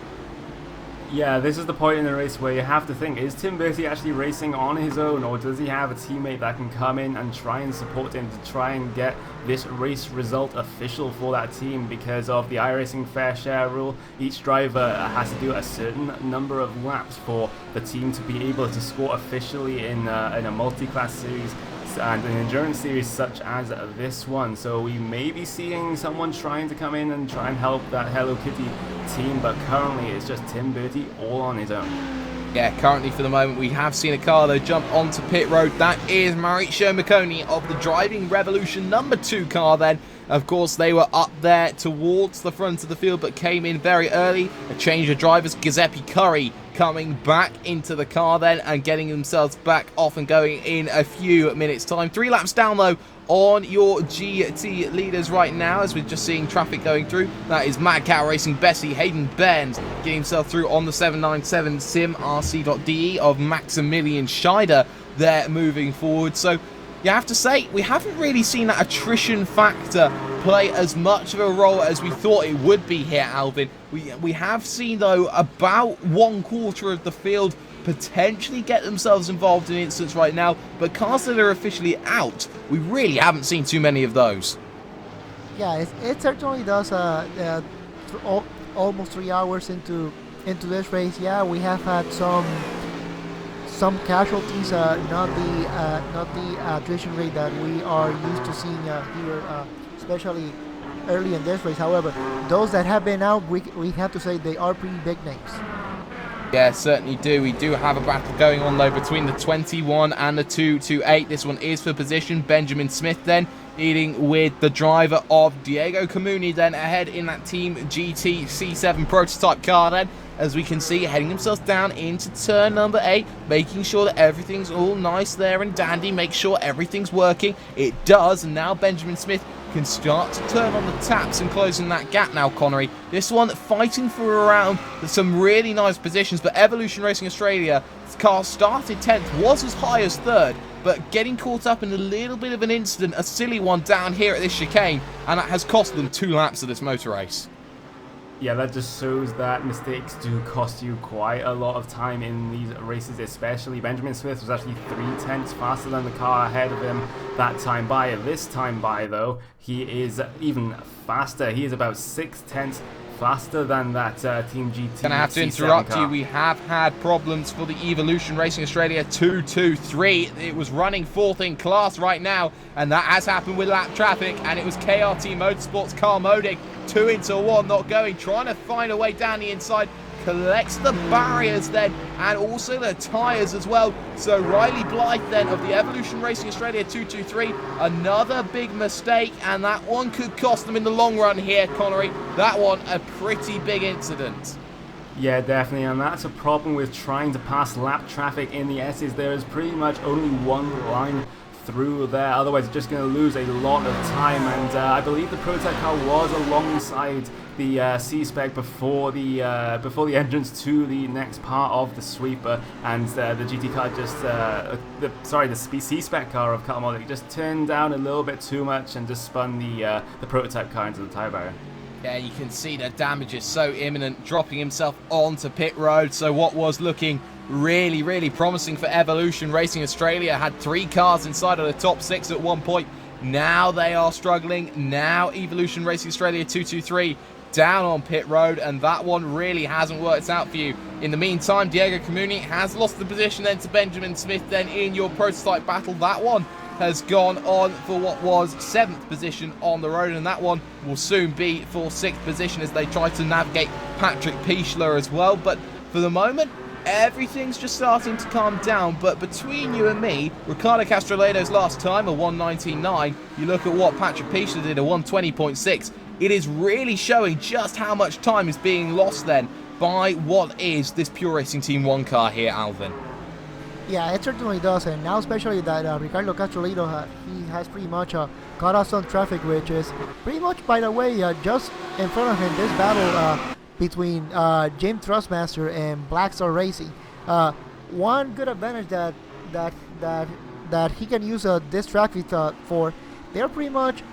Speaker 2: Yeah, this is the point in the race where you have to think, is Tim Bertie actually racing on his own, or does he have a teammate that can come in and try and support him to try and get this race result official for that team? Because of the iRacing fair share rule, each driver has to do a certain number of laps for the team to be able to score officially in a multi-class series and an endurance series such as this one. So we may be seeing someone trying to come in and try and help that Hello Kitty team, but currently it's just Tim Bertie all on his own.
Speaker 1: Yeah, currently for the moment we have seen a car though jump onto pit road. That is Mauricio Micconi of the Driving Revolution number 2 car then. Of course, they were up there towards the front of the field, but came in very early. A change of drivers. Giuseppe Curry coming back into the car then and getting themselves back off and going in a few minutes' time. 3 laps down, though, on your GT leaders right now, as we're just seeing traffic going through. That is Mad Cow Racing Bessie, Hayden Burns getting himself through on the 797 Sim RC.de of Maximilian Scheider there moving forward. So you have to say, we haven't really seen that attrition factor play as much of a role as we thought it would be here, Alvin. We have seen, though, about 1/4 of the field potentially get themselves involved in incidents right now, but cars that are officially out, we really haven't seen too many of those.
Speaker 3: Yeah, it certainly does. Almost 3 hours into this race, yeah, we have had some casualties, not the attrition rate that we are used to seeing here, especially early in this race. However, those that have been out, we have to say they are pretty big names.
Speaker 1: Yeah, certainly do. We do have a battle going on, though, between the 21 and the 228. This one is for position. Benjamin Smith then leading with the driver of Diego Camuni then ahead in that Team GT C7 prototype car then, as we can see, heading themselves down into turn number 8, making sure that everything's all nice there and dandy, make sure everything's working. It does, and now Benjamin Smith can start to turn on the taps and closing that gap now, Connery. This one fighting for around some really nice positions, but Evolution Racing Australia, car started 10th, was as high as 3rd, but getting caught up in a little bit of an incident, a silly one down here at this chicane, and that has cost them 2 laps of this motor race.
Speaker 2: Yeah, that just shows that mistakes do cost you quite a lot of time in these races, especially. Benjamin Smith was actually 3/10 faster than the car ahead of him that time by. This time by, though, he is even faster. He is about 6/10 faster than that Team GT.
Speaker 1: Gonna have to interrupt you. We have had problems for the Evolution Racing Australia 223. It was running 4th in class right now, and that has happened with lap traffic, and it was KRT Motorsports car moding 2 into 1, not going, trying to find a way down the inside, collects the barriers then, and also the tyres as well. So Riley Blythe then of the Evolution Racing Australia 223, another big mistake, and that one could cost them in the long run here, Connery. That one, a pretty big incident.
Speaker 2: Yeah, definitely, and that's a problem with trying to pass lap traffic in the S's. There is pretty much only one line through there, otherwise you're just going to lose a lot of time. And I believe the prototype car was alongside the C-Spec before the entrance to the next part of the sweeper, and the GT car just the C-Spec car of Climactic just turned down a little bit too much and just spun the prototype car into the tire barrier.
Speaker 1: Yeah, you can see the damage is so imminent, dropping himself onto pit road. So what was looking really, really promising for Evolution Racing Australia had 3 cars inside of the top 6 at one point. Now they are struggling. Now Evolution Racing Australia 223 down on pit road, and that one really hasn't worked out for you. In the meantime, Diego Comuni has lost the position then to Benjamin Smith then in your prototype battle. That one has gone on for what was 7th position on the road, and that one will soon be for 6th position as they try to navigate Patrick Pichler as well. But for the moment, everything's just starting to calm down. But between you and me, Ricardo Castroledo's last time, a 1:19.9, you look at what Patrick Pichler did, a 1:20.6, it is really showing just how much time is being lost then by what is this Pure Racing Team 1 car here, Alvin.
Speaker 3: Yeah, it certainly does, and now especially that Ricardo Castroledo, he has pretty much caught us on traffic, which is pretty much, by the way, just in front of him, this battle between James Thrustmaster and Black Star Racing. One good advantage that he can use this track for, they're pretty much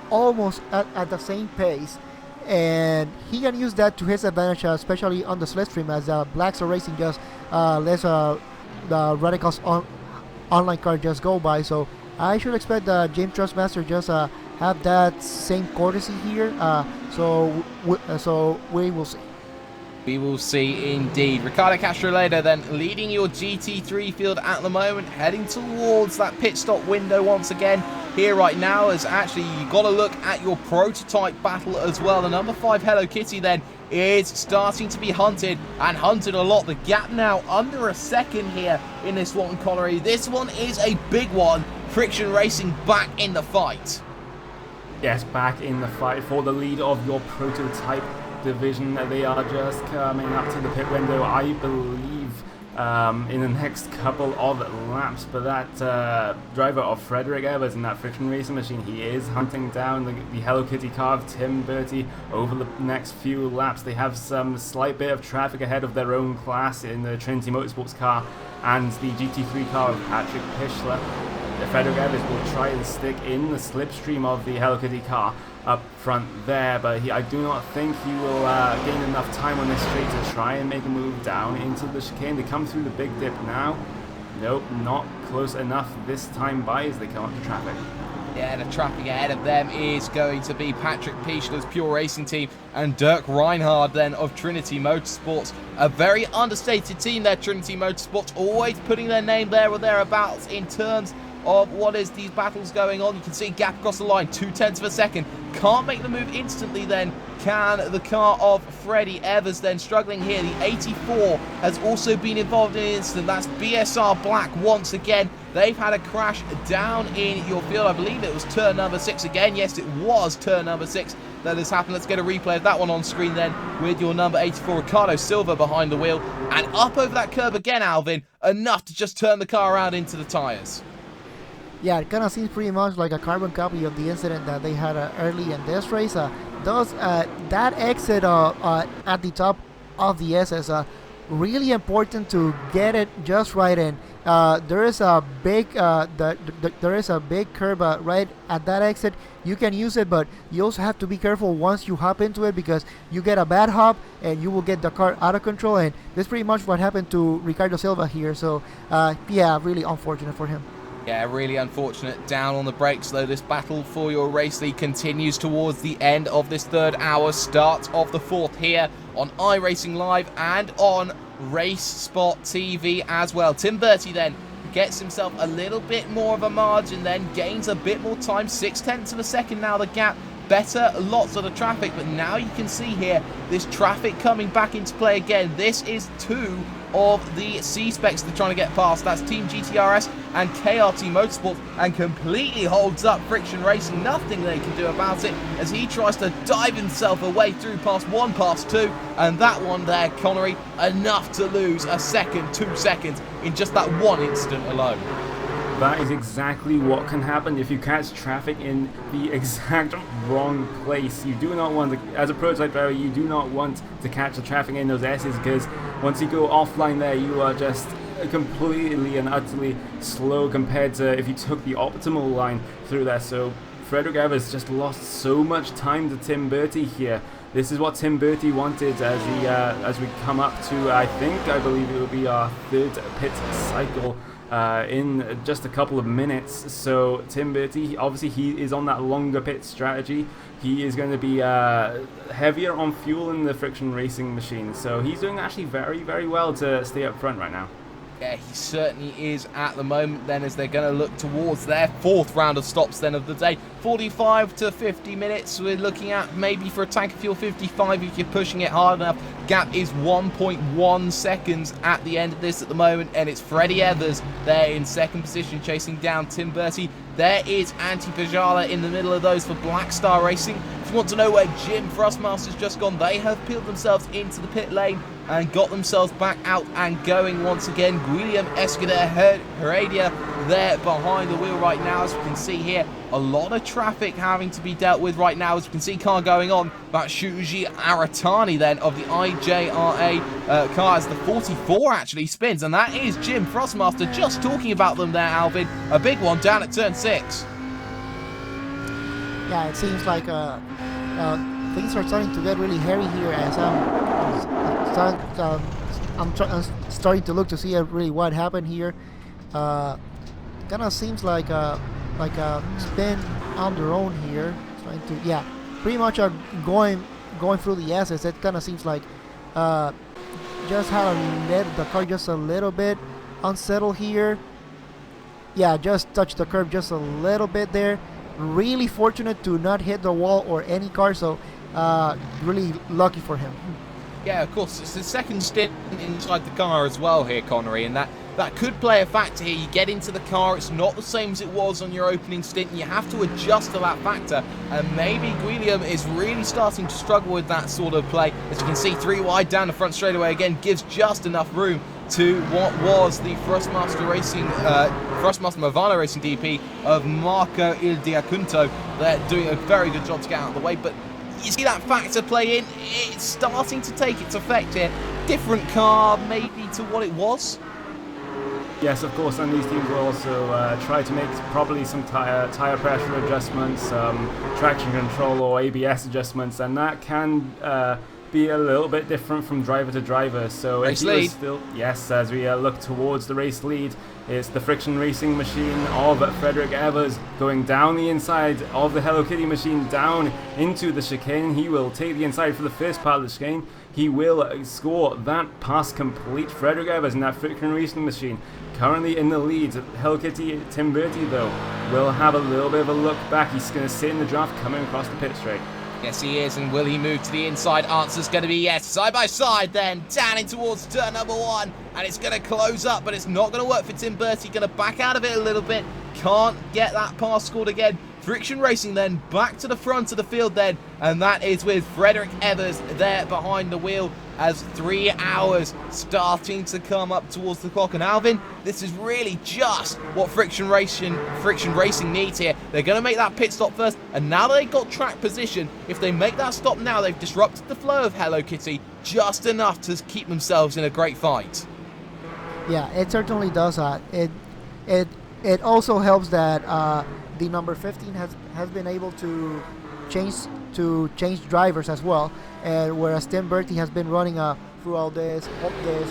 Speaker 3: almost at the same pace, and he can use that to his advantage, especially on the slipstream, as Black Star Racing just lets the Radicals online car just go by. So I should expect James Trustmaster just have that same courtesy here. So we will see.
Speaker 1: We will see indeed. Ricardo Castroledo then leading your GT3 field at the moment, heading towards that pit stop window once again here right now, as actually you got to look at your prototype battle as well. The number 5 Hello Kitty then is starting to be hunted, and hunted a lot. The gap now under a second here in this one, Connery. This one is a big one. Friction Racing back in the fight.
Speaker 2: Yes, back in the fight for the lead of your prototype division. They are just coming up to the pit window, I believe, in the next couple of laps. But that driver of Frederick Evers in that Friction Racing machine, he is hunting down the Hello Kitty car of Tim Bertie over the next few laps. They have some slight bit of traffic ahead of their own class in the Trinity Motorsports car and the GT3 car of Patrick Pichler. Frederick Evers will try and stick in the slipstream of the Hello Kitty car up front there, but I do not think he will gain enough time on this straight to try and make a move down into the chicane. They come through the big dip now. Nope, not close enough this time by as they come up to traffic.
Speaker 1: Yeah, the traffic ahead of them is going to be Patrick Pichler's Pure Racing team and Dirk Reinhard then of Trinity Motorsports. A very understated team there, Trinity Motorsports, always putting their name there or thereabouts in terms of what is these battles going on. You can see gap across the line, 0.2 of a second. Can't make the move instantly then, can the car of Freddie Evers then, struggling here. The 84 has also been involved in an incident. That's BSR Black once again. They've had a crash down in your field. I believe it was turn number 6 again. Yes, it was turn number 6 that has happened. Let's get a replay of that one on screen then with your number 84, Ricardo Silva, behind the wheel. And up over that curb again, Alvin, enough to just turn the car around into the tyres.
Speaker 3: Yeah, it kind of seems pretty much like a carbon copy of the incident that they had early in this race. That exit at the top of the SS, really important to get it just right, there is a big there is a big curb right at that exit. You can use it, but you also have to be careful once you hop into it, because you get a bad hop and you will get the car out of control, and that's pretty much what happened to Ricardo Silva here. So yeah, really unfortunate for him.
Speaker 1: Yeah, really unfortunate. Down on the brakes, though. This battle for your race lead continues towards the end of this third hour. Start of the fourth here on iRacing Live and on Race Spot TV as well. Tim Bertie then gets himself a little bit more of a margin, then gains a bit more time. 0.6 of a second now, the gap. Better lots of the traffic, but now you can see here this traffic coming back into play again. This is two of the C-Specs they're trying to get past. That's Team GTRS and KRT Motorsports, and completely holds up Friction Racing. Nothing they can do about it as he tries to dive himself away through past one, past two, and that one there, Connery, enough to lose a second, 2 seconds in just that one incident alone.
Speaker 2: That is exactly what can happen if you catch traffic in the exact wrong place. You do not want to, as a prototype driver, you do not want to catch the traffic in those S's, because once you go offline there, you are just completely and utterly slow compared to if you took the optimal line through there. So Frederick Evers just lost so much time to Tim Bertie here. This is what Tim Bertie wanted as we come up to, I believe it will be our third pit cycle in just a couple of minutes. So Tim Bertie, obviously he is on that longer pit strategy. He is going to be heavier on fuel in the Friction Racing machine, so he's doing actually very, very well to stay up front right now.
Speaker 1: Yeah, he certainly is at the moment then, as they're going to look towards their fourth round of stops then of the day. 45 to 50 minutes we're looking at, maybe for a tank of fuel 55 if you're pushing it hard enough. Gap is 1.1 seconds at the end of this at the moment, and it's Freddie Evers there in second position chasing down Tim Bertie. There is Antti Pajala in the middle of those for Black Star Racing. If you want to know where Jim Frostmaster's just gone, they have peeled themselves into the pit lane and got themselves back out and going once again. Guillem Escuder Heredia there behind the wheel right now, as we can see here. A lot of traffic having to be dealt with right now, as we can see car going on. But Shuji Aratani then of the IJRA car as the 44 actually spins, and that is Jim Frostmaster just talking about them there, Alvin. A big one down at turn 6.
Speaker 3: Yeah, it seems like things are starting to get really hairy here, as I'm starting to look to see really what happened here. Kind of seems like a spin on their own here, trying to, yeah, pretty much are going through the S's. It kind of seems like just had the car just a little bit unsettled here. Yeah, just touched the curb just a little bit there. Really fortunate to not hit the wall or any car, so really lucky for him.
Speaker 1: Yeah, of course, it's the second stint inside the car as well here, Connery, and that could play a factor here. You get into the car, it's not the same as it was on your opening stint, and you have to adjust to that factor, and maybe Guillem is really starting to struggle with that sort of play. As you can see, 3 wide down the front straightaway again, gives just enough room to what was the Frostmaster Movano Racing DP of Marco Il Diacunto. They're doing a very good job to get out of the way, but you see that factor play in, it's starting to take its effect here. Different car maybe to what it was.
Speaker 2: Yes, of course, and these teams will also try to make probably some tire pressure adjustments, traction control or ABS adjustments, and that can be a little bit different from driver to driver. So
Speaker 1: race lead.
Speaker 2: Still, yes, as we look towards the race lead, it's the Friction Racing machine of Frederick Evers going down the inside of the Hello Kitty machine down into the chicane. He will take the inside for the first part of the chicane. He will score that pass complete. Frederick Evers in that Friction Racing machine currently in the lead. Hello Kitty Tim Bertie, though, will have a little bit of a look back. He's going to sit in the draft coming across the pit straight.
Speaker 1: Yes, he is, and will he move to the inside? Answer's going to be yes. Side by side then, down in towards turn number 1, and it's going to close up, but it's not going to work for Tim Bertie. Going to back out of it a little bit. Can't get that pass scored again. Friction Racing then back to the front of the field then, and that is with Frederick Evers there behind the wheel as 3 hours starting to come up towards the clock. And Alvin, this is really just what Friction Racing needs here. They're going to make that pit stop first, and now that they've got track position, if they make that stop now, they've disrupted the flow of Hello Kitty just enough to keep themselves in a great fight.
Speaker 3: Yeah, it certainly does that. It also helps that the number 15 has been able to change drivers as well, and whereas Tim Bertie has been running throughout this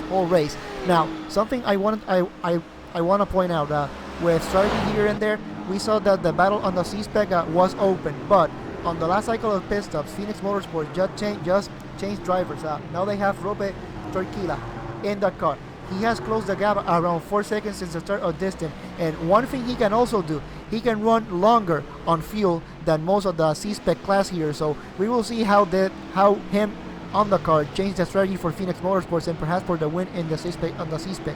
Speaker 3: whole race. Now, something I want to point out, with strategy here and there, we saw that the battle on the C-Spec was open, but on the last cycle of pit stops, Phoenix Motorsports just changed drivers. Now they have Robe Torquila in that car. He has closed the gap around 4 seconds since the start of distance. And one thing he can also do, he can run longer on fuel than most of the C-Spec class here. So we will see how him on the car changed the strategy for Phoenix Motorsports and perhaps for the win in the C-Spec on the C-Spec.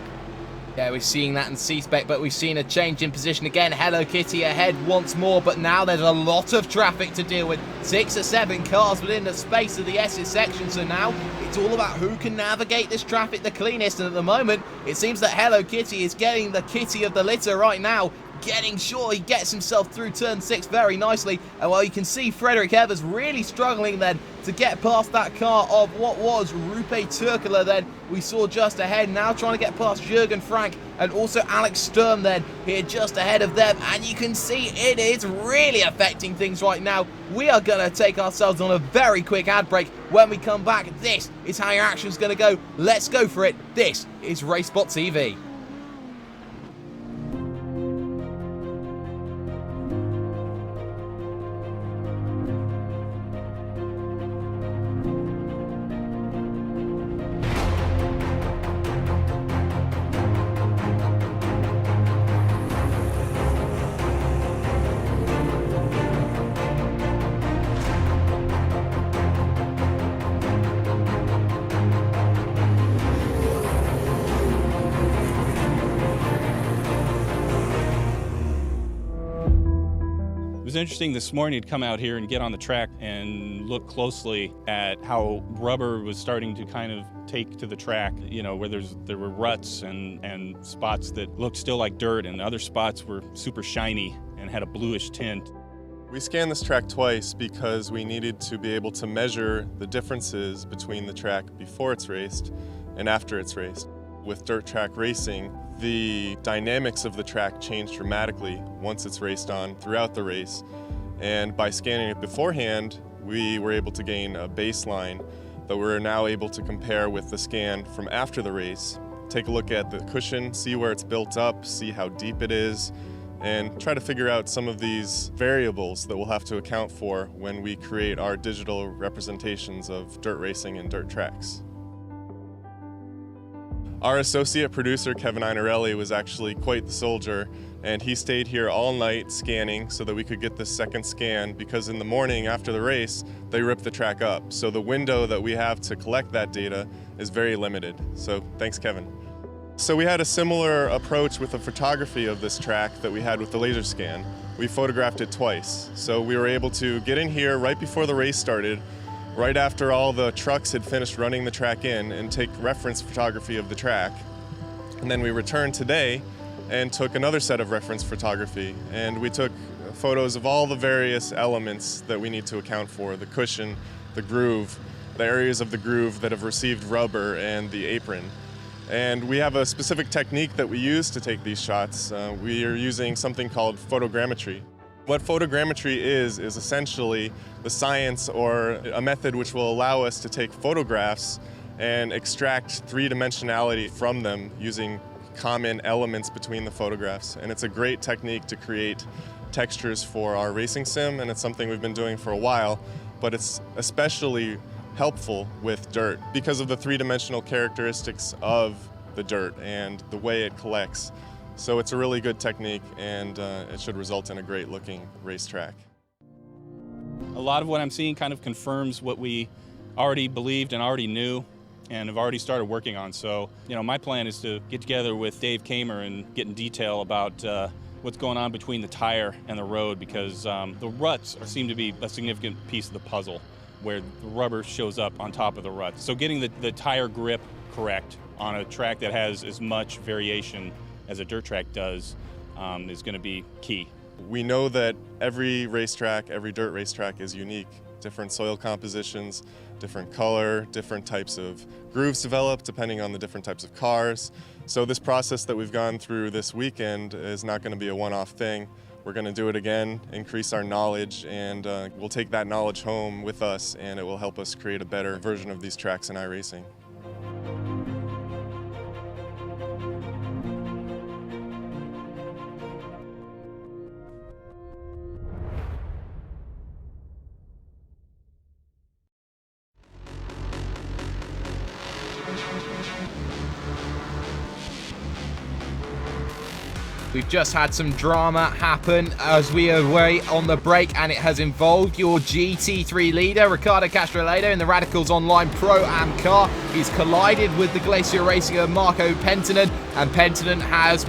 Speaker 1: Yeah, we're seeing that in C-Spec, but we've seen a change in position again. Hello Kitty ahead once more, but now there's a lot of traffic to deal with. 6 or 7 cars within the space of the S's section, so now it's all about who can navigate this traffic the cleanest, and at the moment, it seems that Hello Kitty is getting the kitty of the litter right now, getting sure he gets himself through turn 6 very nicely. And while you can see Frederick Evers really struggling then to get past that car of what was Rupe Turkula then we saw just ahead, now trying to get past Jürgen Frank and also Alex Sturm then here just ahead of them, and you can see it is really affecting things right now. We are going to take ourselves on a very quick ad break. When we come back, this is how your action's going to go. Let's go for it. This is RaceSpot TV.
Speaker 6: It was interesting this morning to come out here and get on the track and look closely at how rubber was starting to kind of take to the track, you know, where there were ruts and spots that looked still like dirt, and other spots were super shiny and had a bluish tint.
Speaker 7: We scanned this track twice because we needed to be able to measure the differences between the track before it's raced and after it's raced. With dirt track racing, the dynamics of the track change dramatically once it's raced on throughout the race. And by scanning it beforehand, we were able to gain a baseline that we're now able to compare with the scan from after the race. Take a look at the cushion, see where it's built up, see how deep it is, and try to figure out some of these variables that we'll have to account for when we create our digital representations of dirt racing and dirt tracks. Our associate producer, Kevin Einarelli, was actually quite the soldier, and he stayed here all night scanning so that we could get the second scan, because in the morning after the race, they ripped the track up. So the window that we have to collect that data is very limited. So thanks, Kevin. So we had a similar approach with the photography of this track that we had with the laser scan. We photographed it twice. So we were able to get in here right before the race started, right after all the trucks had finished running the track in, and take reference photography of the track. And then we returned today and took another set of reference photography, and we took photos of all the various elements that we need to account for: the cushion, the groove, the areas of the groove that have received rubber, and the apron. And we have a specific technique that we use to take these shots. We are using something called photogrammetry. What photogrammetry is essentially the science or a method which will allow us to take photographs and extract three-dimensionality from them using common elements between the photographs. And it's a great technique to create textures for our racing sim, and it's something we've been doing for a while, but it's especially helpful with dirt because of the three-dimensional characteristics of the dirt and the way it collects. So it's a really good technique, and it should result in a great looking racetrack.
Speaker 6: A lot of what I'm seeing kind of confirms what we already believed and already knew and have already started working on. So, you know, my plan is to get together with Dave Kamer and get in detail about what's going on between the tire and the road, because the ruts seem to be a significant piece of the puzzle, where the rubber shows up on top of the ruts. So getting the tire grip correct on a track that has as much variation as a dirt track does is going to be key.
Speaker 7: We know that every racetrack, every dirt racetrack is unique, different soil compositions, different color, different types of grooves develop depending on the different types of cars. So this process that we've gone through this weekend is not going to be a one-off thing. We're going to do it again, increase our knowledge, and we'll take that knowledge home with us, and it will help us create a better version of these tracks in iRacing.
Speaker 1: We've just had some drama happen as we are away on the break, and it has involved your GT3 leader, Ricardo Castrolado, in the Radicals Online Pro-Am car. He's collided with the Glacier Racer Marco Penttinen, and Penttinen has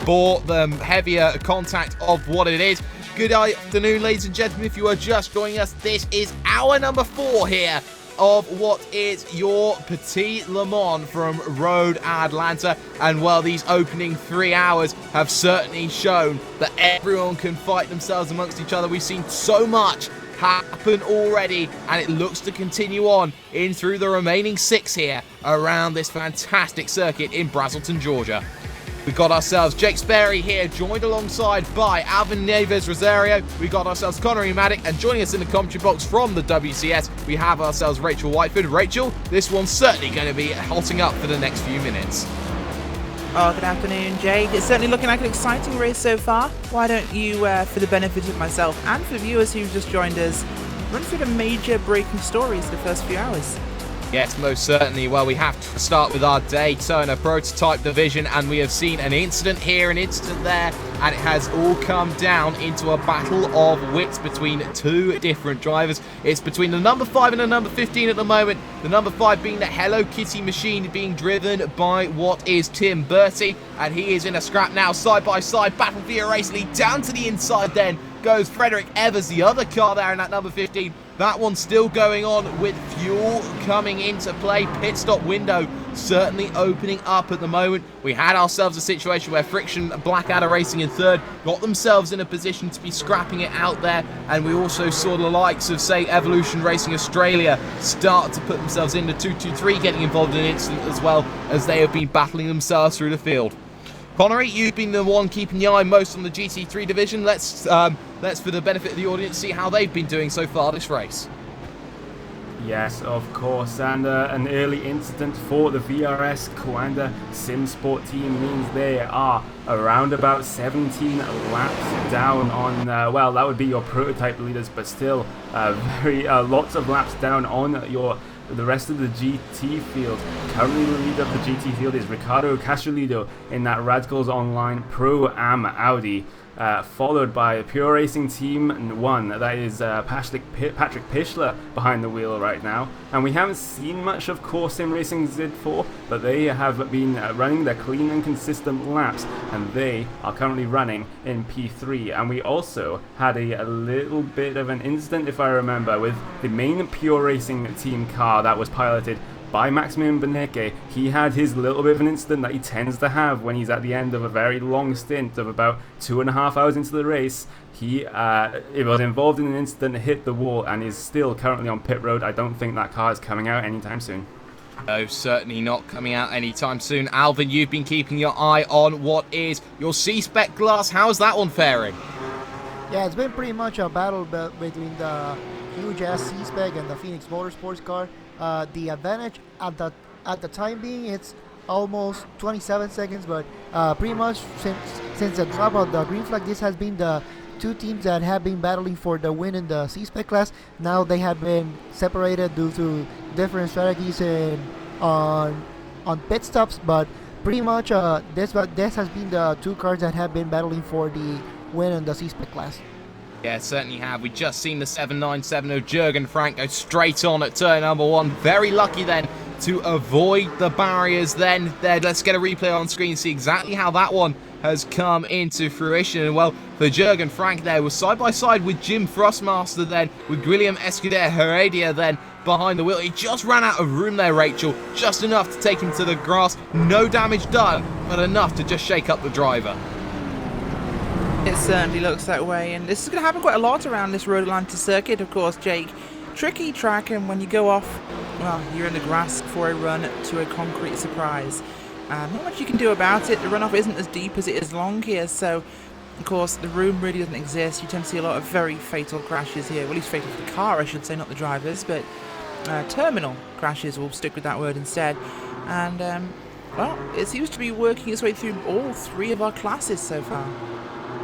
Speaker 1: bought the heavier contact of what it is. Good afternoon, ladies and gentlemen. If you are just joining us, this is hour number 4 here of what is your Petit Le Mans from Road Atlanta. And well, these opening 3 hours have certainly shown that everyone can fight themselves amongst each other. We've seen so much happen already, and it looks to continue on in through the remaining 6 here around this fantastic circuit in Braselton, Georgia. We've got ourselves Jake Sperry here, joined alongside by Alvin Neves Rosario. We've got ourselves Connery Maddock, and joining us in the commentary box from the WCS, we have ourselves Rachel Whiteford. Rachel, this one's certainly going to be hotting up for the next few minutes.
Speaker 8: Oh, good afternoon, Jake. It's certainly looking like an exciting race so far. Why don't you, for the benefit of myself and for viewers who've just joined us, run through the major breaking stories the first few hours?
Speaker 1: Yes, most certainly. Well, we have to start with our Daytona Prototype division, and we have seen an incident here, an incident there, and it has all come down into a battle of wits between 2 different drivers. It's between the number 5 and the number 15 at the moment. The number 5 being the Hello Kitty machine, being driven by what is Tim Bertie, and he is in a scrap now, side by side, battle via race lead down to the inside. Then goes Frederick Evers, the other car there in that number 15. That one's still going on with fuel coming into play. Pit stop window certainly opening up at the moment. We had ourselves a situation where Friction Blackadder Racing in 3rd got themselves in a position to be scrapping it out there, and we also saw the likes of, say, Evolution Racing Australia start to put themselves into 223, getting involved in an incident as well, as they have been battling themselves through the field. Connery, you've been the one keeping the eye most on the GT3 division. Let's, for the benefit of the audience, see how they've been doing so far this race.
Speaker 2: Yes, of course, and an early incident for the VRS Coanda SimSport team means they are around about 17 laps down on, well, that would be your prototype leaders, but still lots of laps down on the rest of the GT field. Currently the leader of the GT field is Ricardo Castrolado in that Radicals Online Pro-Am Audi, followed by Pure Racing Team 1, that is Patrick Pichler behind the wheel right now. And we haven't seen much of Core Sim Racing Z4, but they have been running their clean and consistent laps, and they are currently running in P3. And we also had a little bit of an incident, if I remember, with the main Pure Racing Team car that was piloted by Maximilian Benecke. He had his little bit of an incident that he tends to have when he's at the end of a very long stint of about 2.5 hours into the race. He was involved in an incident, hit the wall, and is still currently on pit road. I don't think that car is coming out anytime soon.
Speaker 1: No, certainly not coming out anytime soon. Alvin, you've been keeping your eye on what is your C-Spec glass. How's that one faring?
Speaker 3: Yeah, it's been pretty much a battle between the huge ass C-Spec and the Phoenix Motorsports car. The advantage at the time being, it's almost 27 seconds, but pretty much since the drop of the green flag, this has been the 2 teams that have been battling for the win in the C-Spec class. Now they have been separated due to different strategies on pit stops, but pretty much this has been the 2 cars that have been battling for the win in the C-Spec class.
Speaker 1: Yeah, certainly have. We just seen the 797 of Jürgen Frank go straight on at turn number 1. Very lucky then to avoid the barriers then. Let's get a replay on screen and see exactly how that one has come into fruition. And well, for Jürgen Frank there was side by side with Jim Frostmaster then, with Guillem Escuder Heredia then behind the wheel. He just ran out of room there, Rachel. Just enough to take him to the grass. No damage done, but enough to just shake up the driver.
Speaker 8: It certainly looks that way, and this is going to happen quite a lot around this Road Atlanta circuit, of course, Jake. tricky track, and when you go off, well, you're in the grass for a run to a concrete surprise. Not much you can do about it. The runoff isn't as deep as it is long here, so of course the room really doesn't exist. You tend to see a lot of very fatal crashes here, well, at least fatal for the car I should say, not the drivers, but terminal crashes, we'll stick with that word instead. And well, it seems to be working its way through all 3 of our classes so far.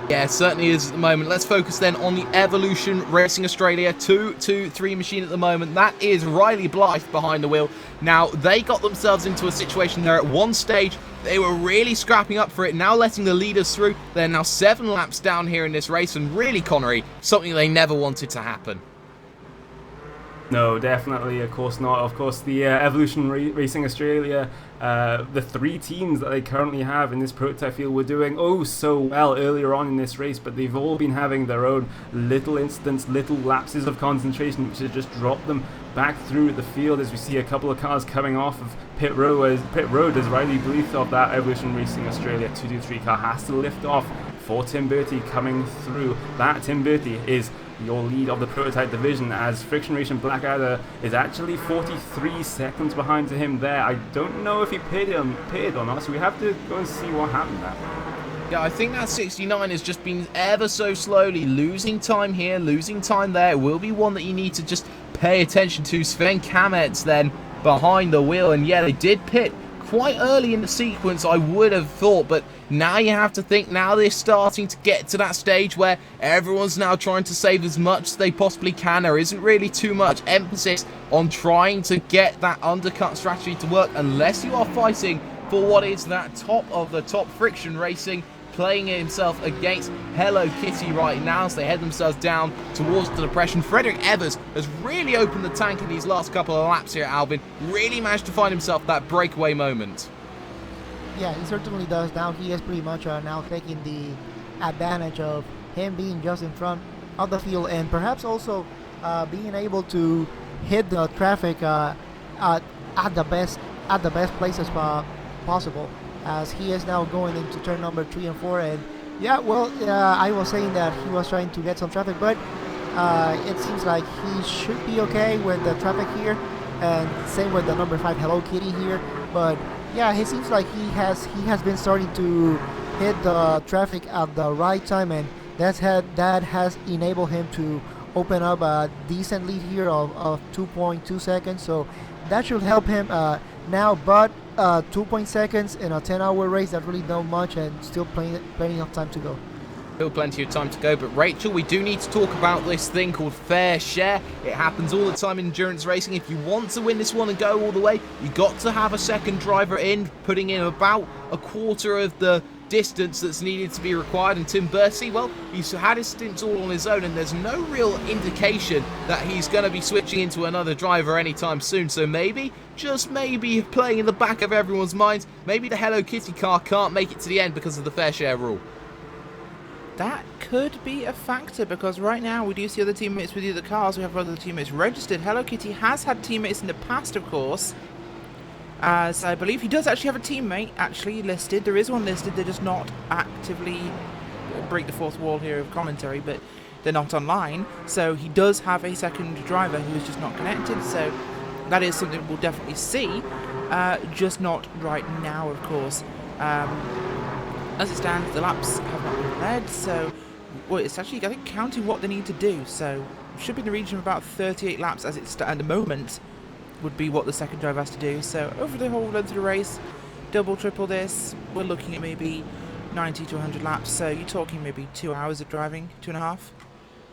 Speaker 1: Yeah, it certainly is at the moment. Let's focus then on the Evolution Racing Australia 2-2-3 machine at the moment. That is Riley Blythe behind the wheel. Now, they got themselves into a situation there at one stage. They were really scrapping up for it, now letting the leaders through. They're now 7 laps down here in this race, and really, Connery, something they never wanted to happen.
Speaker 2: No, definitely, of course not. Of course, the Evolution Racing Australia, the 3 teams that they currently have in this prototype field were doing oh so well earlier on in this race, but they've all been having their own little incidents, little lapses of concentration, which has just dropped them back through the field as we see a couple of cars coming off of pit road as Riley Blythe of that Evolution Racing Australia 223 car has to lift off for Tim Bertie coming through. That Tim Bertie is your lead of the prototype division, as Friction Racing Blackadder is actually 43 seconds behind to him there. I don't know if he paid or not, so we have to go and see what happened there.
Speaker 1: Yeah, I think that 69 has just been ever so slowly losing time here, losing time there. It will be one that you need to just pay attention to. Sven Kametz then behind the wheel, and yeah, they did pit quite early in the sequence, I would have thought, but now you have to think, now they're starting to get to that stage where everyone's now trying to save as much as they possibly can. There isn't really too much emphasis on trying to get that undercut strategy to work unless you are fighting for what is that top of the top Friction Racing, playing himself against Hello Kitty right now as they head themselves down towards the depression. Frederick Evers has really opened the tank in these last couple of laps here at Albin, really managed to find himself that breakaway moment.
Speaker 3: Yeah, he certainly does. Now he is pretty much now taking the advantage of him being just in front of the field, and perhaps also being able to hit the traffic at the best places possible, as he is now going into turn number 3 and 4. And yeah, well, I was saying that he was trying to get some traffic, but it seems like he should be okay with the traffic here, and same with the number 5 Hello Kitty here. But yeah, it seems like he has been starting to hit the traffic at the right time, and that has enabled him to open up a decent lead here of 2.2 seconds. So that should help him now, but 2 seconds in a 10-hour race, that really not much, and still plenty of time to go.
Speaker 1: Still plenty of time to go, but Rachel, we do need to talk about this thing called fair share. It happens all the time in endurance racing. If you want to win this one and go all the way, you got to have a second driver in, putting in about a quarter of the distance that's needed to be required. And Tim Bertie, well, he's had his stints all on his own, and there's no real indication that he's going to be switching into another driver anytime soon. So maybe, just maybe, playing in the back of everyone's minds, maybe the Hello Kitty car can't make it to the end because of the fair share rule.
Speaker 8: That could be a factor, because right now we do see other teammates with the other cars. We have other teammates registered. Hello Kitty has had teammates in the past, of course, as I believe he does actually have a teammate actually listed. There is one listed. They're just not actively, break the fourth wall here of commentary, but they're not online. So he does have a second driver who is just not connected. So that is something we'll definitely see, just not right now, of course. As it stands, the laps have not been led, so well, it's actually, I think, counting what they need to do. So should be in the region of about 38 laps as it at the moment would be what the second driver has to do. So over the whole length of the race, double, triple this, we're looking at maybe 90 to 100 laps. So you're talking maybe 2 hours of driving, 2.5.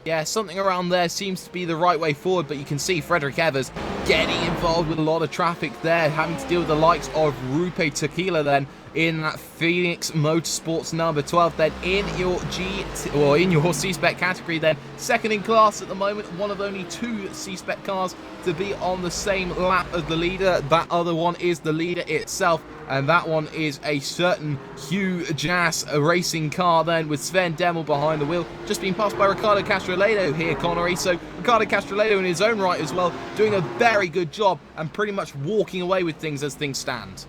Speaker 1: Yeah, something around there seems to be the right way forward, but you can see Frederick Evers getting involved with a lot of traffic there, having to deal with the likes of Rupe Tequila then in that Phoenix Motorsports number 12 then in your C-Spec category then. Second in class at the moment, one of only 2 C-Spec cars to be on the same lap as the leader. That other one is the leader itself, and that one is a certain Hugh Jass racing car then, with Sven Demmel behind the wheel, just being passed by Ricardo Castroledo here, Connery. So Ricardo Castroledo in his own right as well, doing a very good job and pretty much walking away with things as things stand.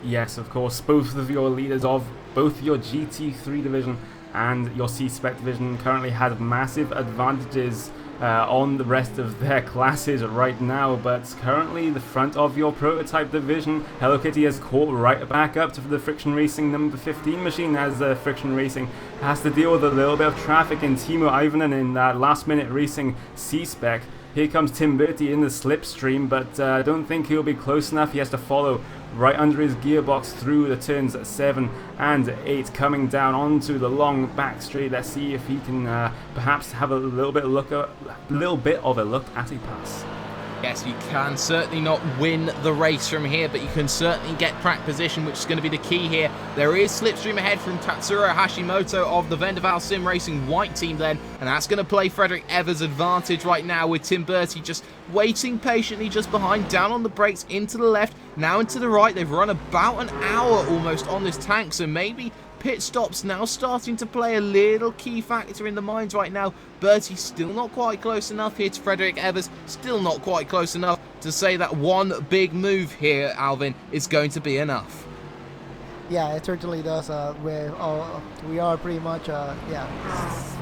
Speaker 2: Yes, of course, both of your leaders of both your GT3 division and your C-Spec division currently had massive advantages on the rest of their classes right now, but currently the front of your prototype division, Hello Kitty has caught right back up to the Friction Racing number 15 machine, as Friction Racing has to deal with a little bit of traffic in Timo Ivanen in that last minute racing C-Spec. Here comes Tim Bertie in the slipstream, but I don't think he'll be close enough. He has to follow right under his gearbox through the turns 7 and 8, coming down onto the long back straight. Let's see if he can perhaps have a little bit of a look at a pass.
Speaker 1: Yes, you can certainly not win the race from here, but you can certainly get track position, which is going to be the key here. There is slipstream ahead from Tatsuro Hashimoto of the Vendaval Sim Racing white team then, and that's going to play Frederick Evers' advantage right now, with Tim Bertie just waiting patiently just behind, down on the brakes, into the left, now into the right. They've run about an hour almost on this tank, so maybe pit stops now starting to play a little key factor in the minds right now. Bertie still not quite close enough here to Frederick Evers, still not quite close enough to say that one big move here, Alvin, is going to be enough.
Speaker 3: Yeah, it certainly does. We are pretty much,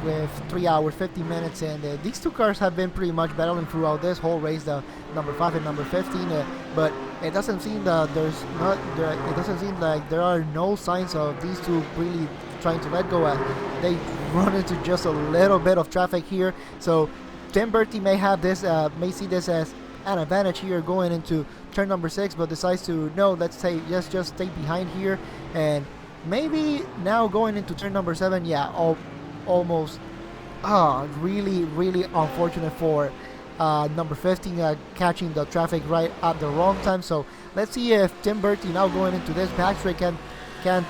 Speaker 3: with 3 hours, 50 minutes, and these two cars have been pretty much battling throughout this whole race, the number 5 and number 15. But it doesn't seem that it doesn't seem like there are no signs of these two really trying to let go. They run into just a little bit of traffic here, so Tim Bertie may see this as an advantage here going into turn number 6, but decides to no, let's just stay behind here, and maybe now going into turn number 7, almost really unfortunate for number 15 catching the traffic right at the wrong time. So let's see if Tim Bertie now going into this backstreet can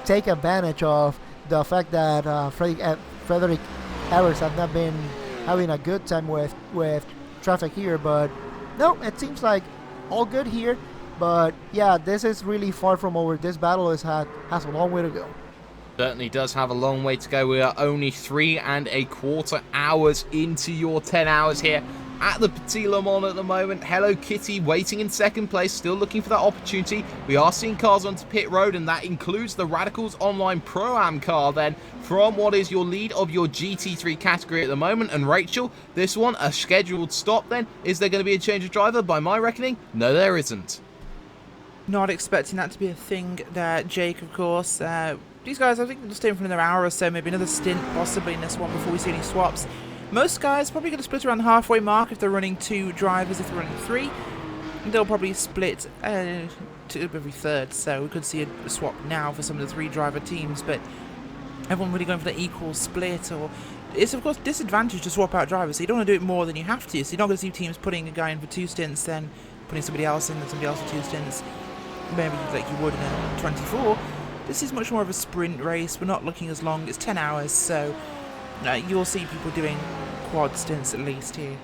Speaker 3: take advantage of the fact that Frederick Evers have not been having a good time with traffic here, but no, it seems like all good here. But yeah, this is really far from over. This battle has a long way to go.
Speaker 1: Certainly does have a long way to go. We are only 3¼ hours into your 10 hours here at the Petit Le Mans at the moment. Hello Kitty waiting in second place, still looking for that opportunity. We are seeing cars onto pit road, and that includes the Radicals Online Pro-Am car then from what is your lead of your GT3 category at the moment. And Rachel, this one a scheduled stop then. Is there going to be a change of driver? By my reckoning, no, there isn't.
Speaker 8: Not expecting that to be a thing there, Jake, of course. These guys, I think, will stay in for another hour or so, maybe another stint possibly in this one before we see any swaps. Most guys probably going to split around the halfway mark if they're running 2 drivers. If they're running 3, they'll probably split to every third. So we could see a swap now for some of the 3-driver teams, but everyone really going for the equal split. Or it's of course disadvantage to swap out drivers. So you don't want to do it more than you have to. So you're not going to see teams putting a guy in for 2 stints, then putting somebody else in, then somebody else for 2 stints, maybe like you would in a 24. This is much more of a sprint race. We're not looking as long. It's 10 hours, so you'll see people doing quad stints at least here.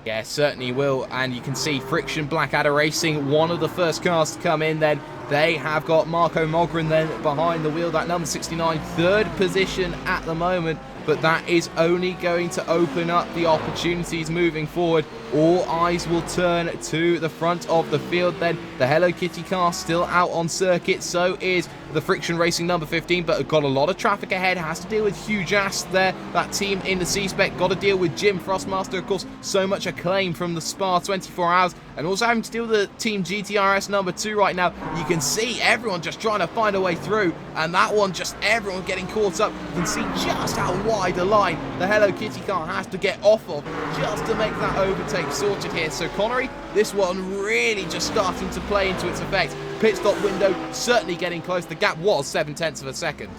Speaker 1: Yeah, certainly will. And you can see Friction Blackadder Racing, one of the first cars to come in then. They have got Marco Mogren then behind the wheel, that number 69, 3rd position at the moment. But that is only going to open up the opportunities moving forward. All eyes will turn to the front of the field then. The Hello Kitty car still out on circuit, so is the Friction Racing number 15, but got a lot of traffic ahead, has to deal with Huge Ass there. That team in the C-Spec got to deal with Jim Frostmaster, of course, so much acclaim from the Spa 24 hours, and also having to deal with the Team GTRS number 2 right now. You can see everyone just trying to find a way through, and that one, just everyone getting caught up. You can see just how wide a line the Hello Kitty car has to get off of just to make that overtake sorted here. So Connery, this one really just starting to play into its effect. Pit stop window certainly getting close. The gap was 0.7 of a second.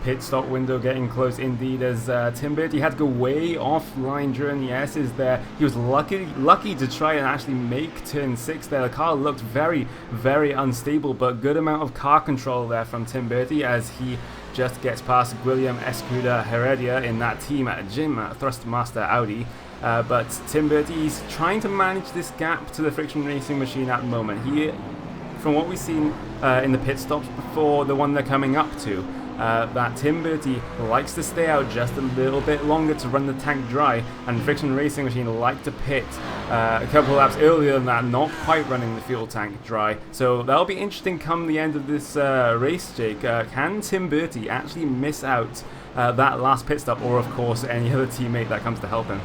Speaker 2: Pit stop window getting close indeed, as Tim Bertie had to go way offline during the S's there. He was lucky to try and actually make turn 6 there. The car looked very, very unstable, but good amount of car control there from Tim Bertie as he just gets past William Escuda Heredia in that team at Jim Thrustmaster Audi. But Tim Bertie's trying to manage this gap to the Friction Racing machine at the moment. He, from what we've seen in the pit stops before the one they're coming up to, that Tim Bertie likes to stay out just a little bit longer to run the tank dry, and Friction Racing machine like to pit a couple laps earlier than that, not quite running the fuel tank dry. So that'll be interesting come the end of this race, Jake. Can Tim Bertie actually miss out that last pit stop, or of course any other teammate that comes to help him.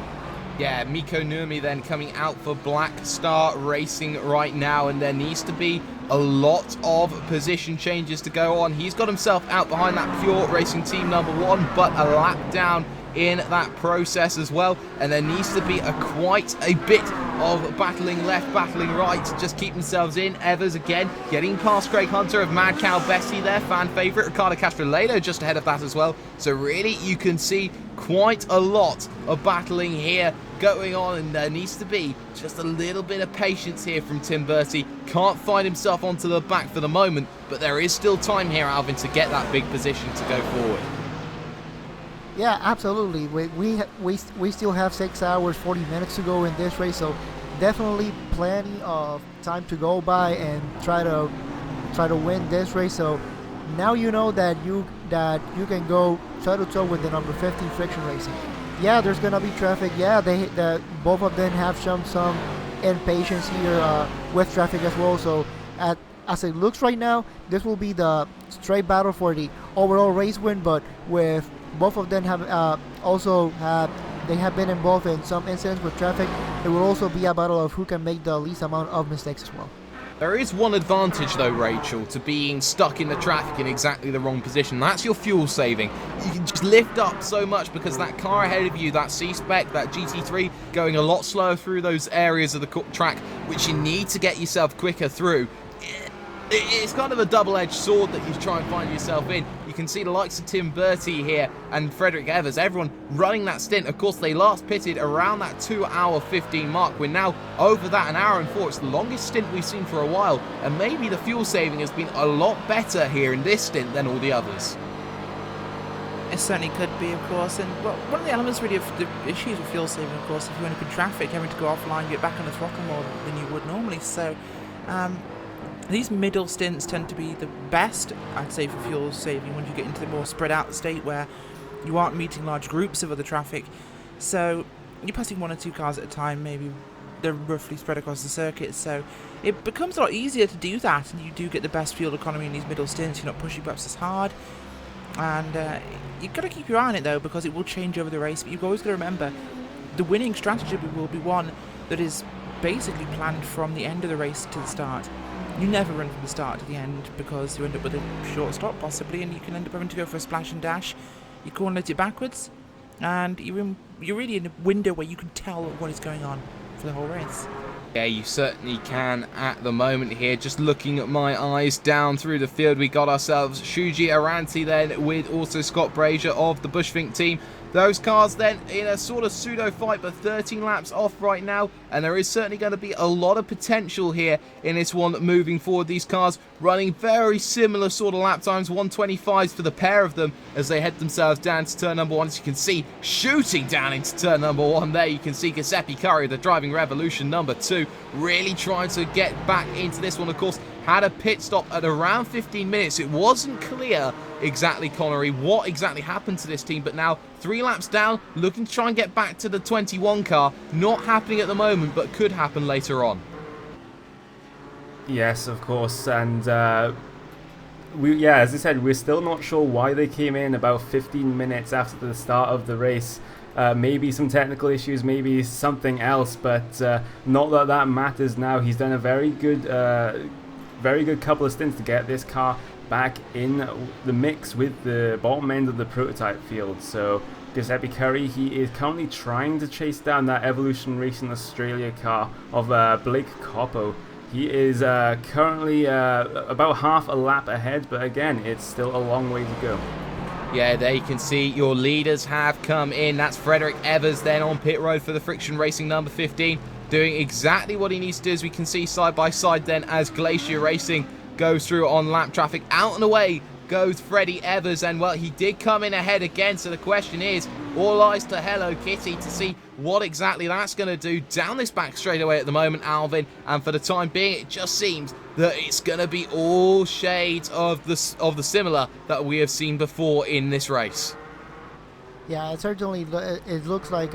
Speaker 1: Yeah, Miko Nurmi then coming out for Black Star Racing right now, and there needs to be a lot of position changes to go on. He's got himself out behind that Pure Racing team number 1, but a lap down in that process as well, and there needs to be quite a bit of battling left, battling right to just keep themselves in. Evers again getting past Craig Hunter of Mad Cow Bessie there, fan favourite. Ricardo Castrolado just ahead of that as well. So really you can see quite a lot of battling here going on, and there needs to be just a little bit of patience here from Tim Bertie. Can't find himself onto the back for the moment, but there is still time here, Alvin, to get that big position to go forward.
Speaker 3: Yeah, absolutely. We still have 6 hours 40 minutes to go in this race, so definitely plenty of time to go by and try to win this race. So now you know that you can go toe to toe with the number 15 Friction Racing. Yeah, there's gonna be traffic. Yeah, both of them have shown some impatience here with traffic as well. So as it looks right now, this will be the straight battle for the overall race win. But with both of them they have been involved in some incidents with traffic, it will also be a battle of who can make the least amount of mistakes as well.
Speaker 1: There is one advantage though, Rachel, to being stuck in the traffic in exactly the wrong position. That's your fuel saving. You can just lift up so much because that car ahead of you, that C-Spec, that GT3, going a lot slower through those areas of the track, which you need to get yourself quicker through. It's kind of a double-edged sword that you try and find yourself in. You can see the likes of Tim Bertie here and Frederick Evers, everyone running that stint. Of course, they last pitted around that 2 hour 15 mark. We're now over that, 1 hour and 4. It's the longest stint we've seen for a while, and maybe the fuel saving has been a lot better here in this stint than all the others.
Speaker 8: It certainly could be, of course, and well, one of the elements really of the issues with fuel saving, of course, if you end up in traffic, having to go offline, you get back on the throttle more than you would normally. So these middle stints tend to be the best, I'd say, for fuel saving when you get into the more spread out state where you aren't meeting large groups of other traffic. So you're passing 1 or 2 cars at a time, maybe they're roughly spread across the circuit. So it becomes a lot easier to do that, and you do get the best fuel economy in these middle stints. You're not pushing perhaps as hard. And you've got to keep your eye on it, though, because it will change over the race. But you've always got to remember, the winning strategy will be one that is basically planned from the end of the race to the start. You never run from the start to the end because you end up with a short stop possibly, and you can end up having to go for a splash and dash. You cornerlet it backwards, and you're really in a window where you can tell what is going on for the whole race.
Speaker 1: Yeah, you certainly can at the moment here. Just looking at my eyes down through the field, we got ourselves Shuji Aranti then with also Scott Brazier of the Bushfink team. Those cars then in a sort of pseudo fight, but 13 laps off right now, and there is certainly going to be a lot of potential here in this one moving forward. These cars running very similar sort of lap times, 125s for the pair of them as they head themselves down to turn number 1. As you can see, shooting down into turn number 1 there, you can see Giuseppe Curry, the Driving Revolution number 2, really trying to get back into this one. Of course, had a pit stop at around 15 minutes. It wasn't clear exactly, Connery, what exactly happened to this team, but now 3 laps down, looking to try and get back to the 21 car. Not happening at the moment, but could happen later on.
Speaker 2: Yes, of course, and as I said, we're still not sure why they came in about 15 minutes after the start of the race. Maybe some technical issues, maybe something else, but not that matters now. He's done a very good couple of stints to get this car back in the mix with the bottom end of the prototype field. So Giuseppe Curry, he is currently trying to chase down that Evolution Racing Australia car of Blake Coppo. He is currently about half a lap ahead, but again, it's still a long way to go.
Speaker 1: Yeah, there you can see your leaders have come in. That's Frederick Evers then on pit road for the Friction Racing number 15, doing exactly what he needs to do, as we can see side by side then as Glacier Racing goes through on lap traffic. Out and away goes Freddie Evers, and well, he did come in ahead again, so the question is, all eyes to Hello Kitty to see what exactly that's going to do down this back straightaway at the moment, Alvin, and for the time being, it just seems that it's going to be all shades of the similar that we have seen before in this race.
Speaker 3: Yeah, it certainly it looks like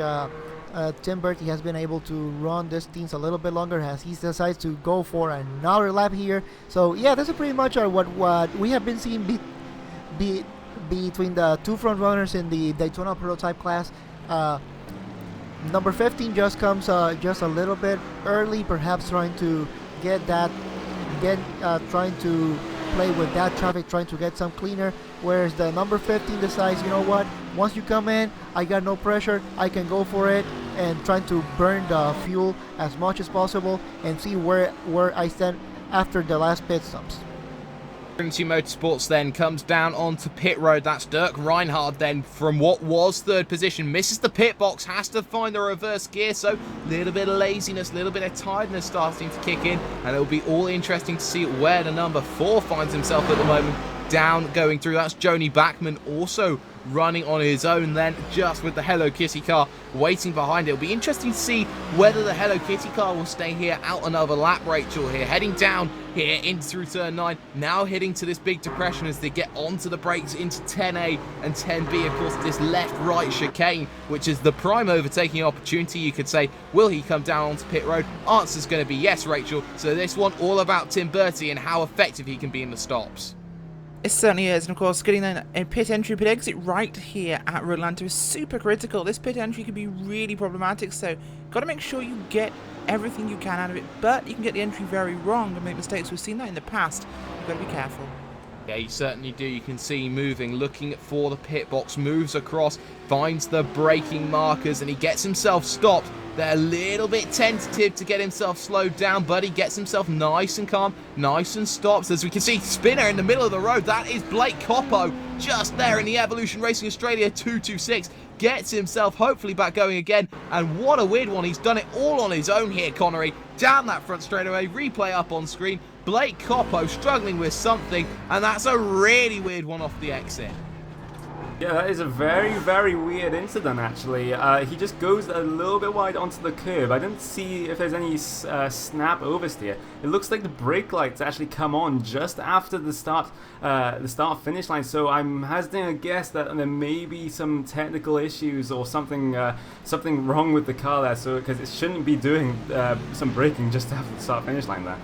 Speaker 3: Tim Bertie has been able to run this team a little bit longer as he decides to go for another lap here. So yeah, this is pretty much what we have been seeing between the two front runners in the Daytona Prototype class. Number 15 just comes just a little bit early, perhaps trying to trying to play with that traffic, trying to get some cleaner, whereas the number 15 decides, you know what, once you come in, I got no pressure, I can go for it, and trying to burn the fuel as much as possible and see where I stand after the last pit stops.
Speaker 1: Trinity Motorsports then comes down onto pit road. That's Dirk Reinhardt then from what was third position. Misses the pit box, has to find the reverse gear, so a little bit of laziness, a little bit of tiredness starting to kick in, and it'll be all interesting to see where the number 4 finds himself at the moment. Down going through, that's Joni Backman also running on his own then, just with the Hello Kitty car waiting behind it. It'll be interesting to see whether the Hello Kitty car will stay here out another lap. Rachel here heading down here in through turn 9, now heading to this big depression as they get onto the brakes into 10A and 10B. Of course, this left-right chicane, which is the prime overtaking opportunity, you could say. Will he come down onto pit road? Answer's going to be yes, Rachel. So this one all about Tim Bertie and how effective he can be in the stops.
Speaker 8: It certainly is, and of course getting a pit entry, pit exit right here at Rolanta is super critical. This pit entry can be really problematic, so got to make sure you get everything you can out of it, but you can get the entry very wrong and make mistakes. We've seen that in the past. You've got to be careful.
Speaker 1: Yeah, you certainly do. You can see moving, looking for the pit box, moves across, finds the braking markers, and he gets himself stopped. They're a little bit tentative to get himself slowed down, but he gets himself nice and calm, nice and stops. As we can see, spinner in the middle of the road. That is Blake Coppo, just there in the Evolution Racing Australia 226. Gets himself hopefully back going again, and what a weird one. He's done it all on his own here, Connery. Down that front straightaway, replay up on screen. Blake Coppo struggling with something, and that's a really weird one off the exit.
Speaker 2: Yeah, that is a very, very weird incident, actually. He just goes a little bit wide onto the curb. I didn't see if there's any snap oversteer. It looks like the brake lights actually come on just after the start finish line. So I'm hazarding a guess that there may be some technical issues or something wrong with the car there. So because it shouldn't be doing some braking just after the start finish line there.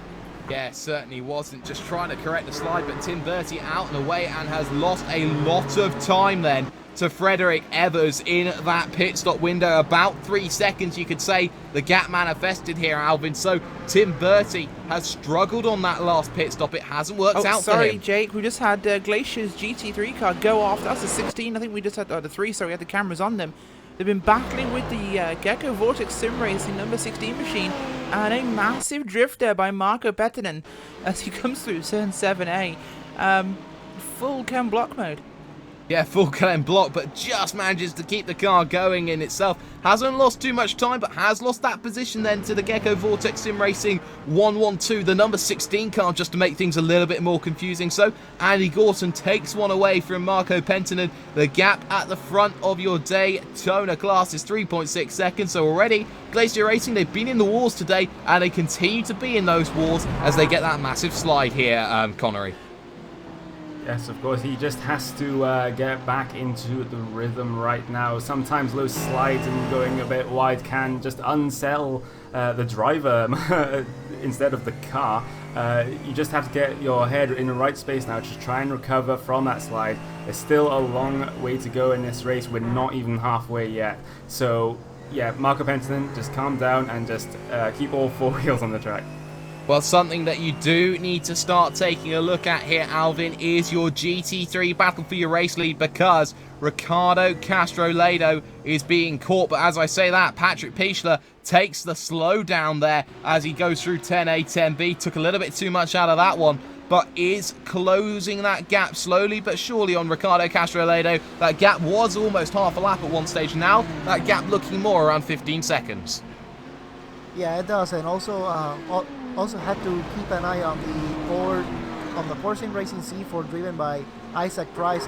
Speaker 1: Yeah, certainly wasn't. Just trying to correct the slide, but Tim Bertie out and away and has lost a lot of time then to Frederick Evers in that pit stop window. About 3 seconds, you could say, the gap manifested here, Alvin. So Tim Bertie has struggled on that last pit stop. It hasn't worked out for him.
Speaker 8: Sorry, Jake. We just had Glacier's GT3 car go off. That's the 16. I think we just had the 3. Sorry, we had the cameras on them. They've been battling with the Gecko Vortex Sim Racing number 16 machine, and a massive drift there by Marco Pettinen as he comes through turn 7A. Full chem block mode.
Speaker 1: Yeah, full chem block, but just manages to keep the car going in itself. Hasn't lost too much time, but has lost that position then to the Gecko Vortex Sim Racing 112, the number 16 car, just to make things a little bit more confusing. So Andy Gorton takes one away from Marco Pettinen. The gap at the front of your Daytona class is 3.6 seconds. So already, Glacier Racing, they've been in the wars today, and they continue to be in those wars as they get that massive slide here, Connery.
Speaker 2: Yes, of course, he just has to get back into the rhythm right now. Sometimes those slides and going a bit wide can just unsettle the driver instead of the car. You just have to get your head in the right space now to try and recover from that slide. There's still a long way to go in this race. We're not even halfway yet. So, yeah, Marco Pettinen, just calm down and just keep all 4 wheels on the track.
Speaker 1: Well, something that you do need to start taking a look at here, Alvin, is your GT3 battle for your race lead, because Ricardo Castro-Lado is being caught. But as I say that, Patrick Pichler takes the slowdown there as he goes through 10A, 10B. Took a little bit too much out of that one, but is closing that gap slowly but surely on Ricardo Castro-Lado. That gap was almost half a lap at one stage. Now, that gap looking more around 15 seconds.
Speaker 3: Yeah, it does, and also had to keep an eye on the Porsche Racing C4 driven by Isaac Price.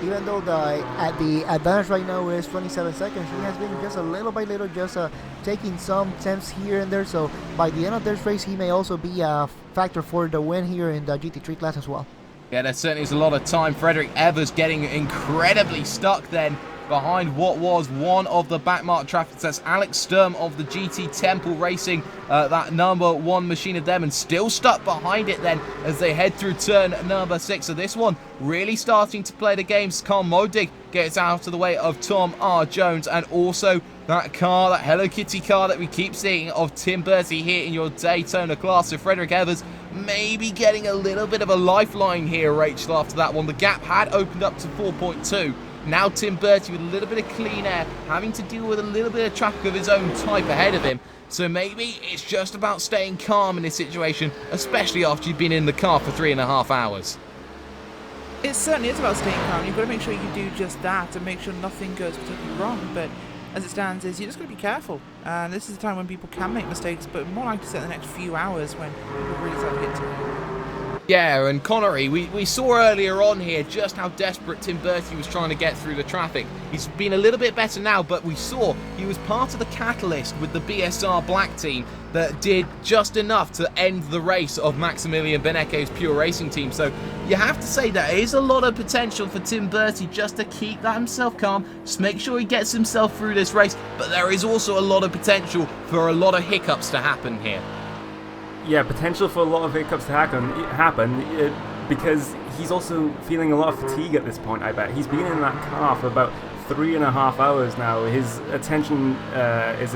Speaker 3: Even though the advantage right now is 27 seconds, he has been just a little by little just taking some temps here and there. So by the end of this race, he may also be a factor for the win here in the GT3 class as well.
Speaker 1: Yeah, there certainly is a lot of time. Frederick Evers getting incredibly stuck then behind what was one of the backmark traffic. That's Alex Sturm of the GT Temple Racing, that number 1 machine of them, and still stuck behind it then as they head through turn number 6. So this one really starting to play the games. Carl Modig gets out of the way of Tom R. Jones, and also that car, that Hello Kitty car that we keep seeing of Tim Bertie here in your Daytona class. So Frederick Evers maybe getting a little bit of a lifeline here, Rachel, after that one. The gap had opened up to 4.2. Now Tim Bertie with a little bit of clean air, having to deal with a little bit of traffic of his own type ahead of him. So maybe it's just about staying calm in this situation, especially after you've been in the car for 3.5 hours.
Speaker 8: It certainly is about staying calm. You've got to make sure you do just that and make sure nothing goes particularly wrong. But as it stands, is you just got to be careful. And this is a time when people can make mistakes, but more likely to in the next few hours when people really start to get to it.
Speaker 1: Yeah, and Connery, we saw earlier on here just how desperate Tim Bertie was trying to get through the traffic. He's been a little bit better now, but we saw he was part of the catalyst with the BSR Black team that did just enough to end the race of Maximilian Beneke's Pure Racing team. So you have to say there is a lot of potential for Tim Bertie just to keep that himself calm, just make sure he gets himself through this race, but there is also a lot of potential for a lot of hiccups to happen here.
Speaker 2: Yeah, potential for a lot of hiccups to happen because he's also feeling a lot of fatigue at this point, I bet. He's been in that car for about 3.5 hours now. His attention span is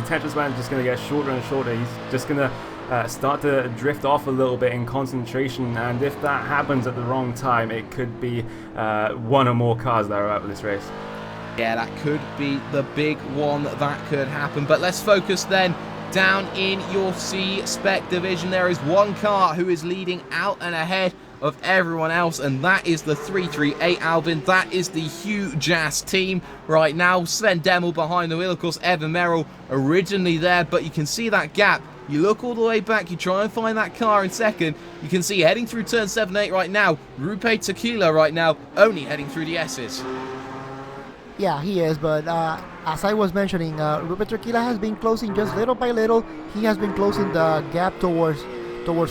Speaker 2: just going to get shorter and shorter. He's just going to start to drift off a little bit in concentration, and if that happens at the wrong time, it could be one or more cars that are out of this race.
Speaker 1: Yeah, that could be the big one that could happen. But let's focus then down in your C-Spec division. There is one car who is leading out and ahead of everyone else, and that is the 338 Albin. That is the huge ass team right now. Sven Demmel behind the wheel, of course. Evan Merrill originally there, but you can see that gap. You look all the way back, you try and find that car in second. You can see heading through turn 7-8 right now, Rupe Tequila right now, only heading through the S's.
Speaker 3: Yeah, he is, but as I was mentioning, Ruben Tequila has been closing just little by little. He has been closing the gap towards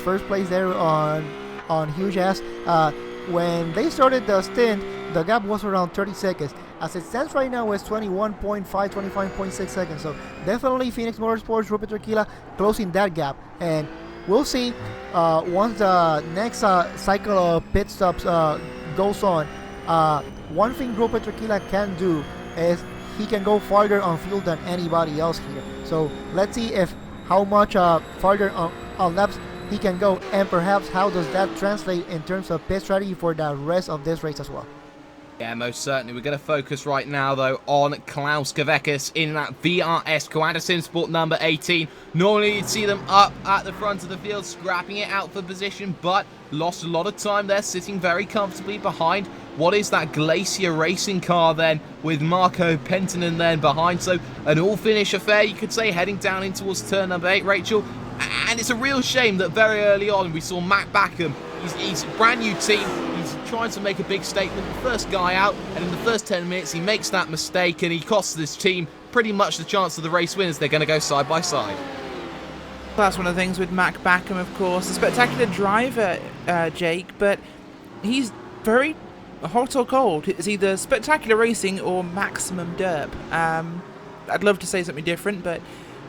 Speaker 3: first place there on Huge Ass. When they started the stint, the gap was around 30 seconds. As it stands right now, it's 21.5, 25.6 seconds. So definitely Phoenix Motorsports, Ruben Tequila closing that gap. And we'll see once the next cycle of pit stops goes on. One thing Ruben Tequila can do is he can go farther on fuel than anybody else here. So let's see how much farther on laps he can go, and perhaps how does that translate in terms of pit strategy for the rest of this race as well.
Speaker 1: Yeah, most certainly. We're going to focus right now, though, on Klaus Kavekis in that VRS Coanda Sim Sport number 18. Normally, you'd see them up at the front of the field, scrapping it out for position, but lost a lot of time there, sitting very comfortably behind what is that Glacier Racing car then, with Marco Pentinen then behind. So, an all-finish affair, you could say, heading down in towards turn number 8, Rachel. And it's a real shame that very early on we saw Matt Backham. He's a brand new team. He's trying to make a big statement. The first guy out, and in the first 10 minutes he makes that mistake, and he costs this team pretty much the chance of the race win, as they're going to go side by side.
Speaker 8: That's one of the things with Mac Backham, of course. A spectacular driver, Jake, but he's very hot or cold. It's either spectacular racing or maximum derp. I'd love to say something different, but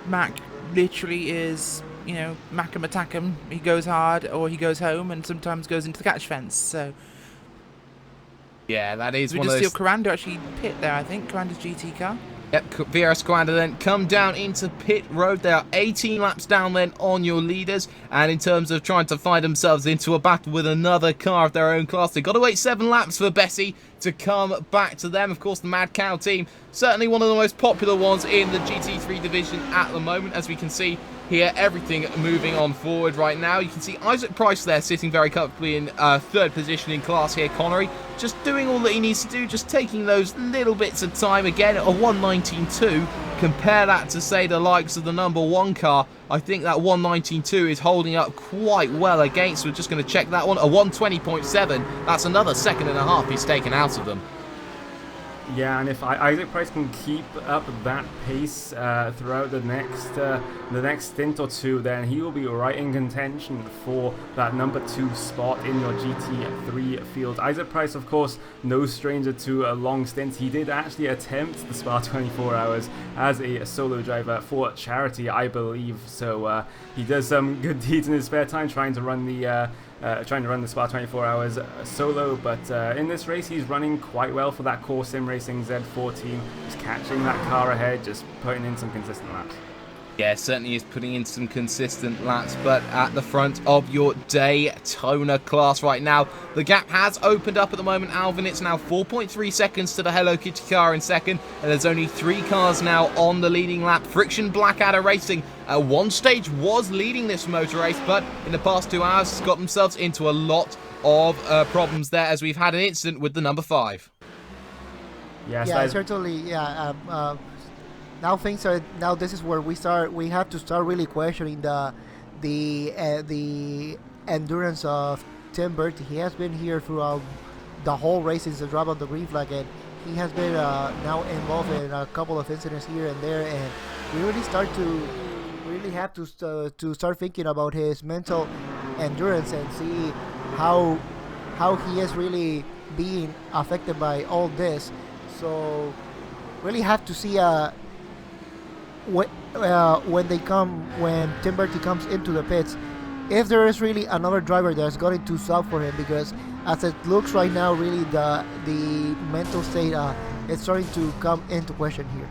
Speaker 8: Mac literally is, you know, Mac'em attack him. He goes hard or he goes home, and sometimes goes into the catch fence. So
Speaker 1: yeah, that is
Speaker 8: we
Speaker 1: one
Speaker 8: just
Speaker 1: of those.
Speaker 8: see Corando actually pit there, I think. Corando's GT car.
Speaker 1: Yep, VRS Coanda then come down into pit road. They are 18 laps down then on your leaders, and in terms of trying to find themselves into a battle with another car of their own class, they've got to wait 7 laps for Bessie to come back to them. Of course, the Mad Cow team, certainly one of the most popular ones in the GT3 division at the moment, as we can see here, everything moving on forward right now. You can see Isaac Price there sitting very comfortably in 3rd position in class here. Connery just doing all that he needs to do, just taking those little bits of time. Again, a 1:19.2. Compare that to, say, the likes of the number 1 car. I think that 1:19.2 is holding up quite well against. We're just going to check that one. A 1:20.7. That's another 1.5 seconds he's taken out of them.
Speaker 2: Yeah, and if Isaac Price can keep up that pace throughout the next stint or two, then he will be right in contention for that number 2 spot in your GT3 field. Isaac Price, of course, no stranger to a long stint. He did actually attempt the Spa 24 Hours as a solo driver for charity, I believe. So he does some good deeds in his spare time, trying to run the Spa 24 Hours solo, but in this race he's running quite well for that Core Sim Racing Z4 team, just catching that car ahead, just putting in some consistent laps.
Speaker 1: Yeah, certainly is putting in some consistent laps, but at the front of your Daytona class right now, the gap has opened up at the moment, Alvin. It's now 4.3 seconds to the Hello Kitty car in second, and there's only 3 cars now on the leading lap. Friction Blackadder Racing at one stage was leading this motor race, but in the past 2 hours has got themselves into a lot of problems there, as we've had an incident with the number 5.
Speaker 2: Yes,
Speaker 3: yeah, certainly. Yeah. Now this is where we have to start really questioning the endurance of Tim Bertie. He has been here throughout the whole race since the drop of the green flag, and he has been now involved in a couple of incidents here and there, and we really have to start thinking about his mental endurance and see how he is really being affected by all this. So really have to see when Tim Bertie comes into the pits, if there is really another driver that's going to sub for him, because as it looks right now, really the mental state is starting to come into question here.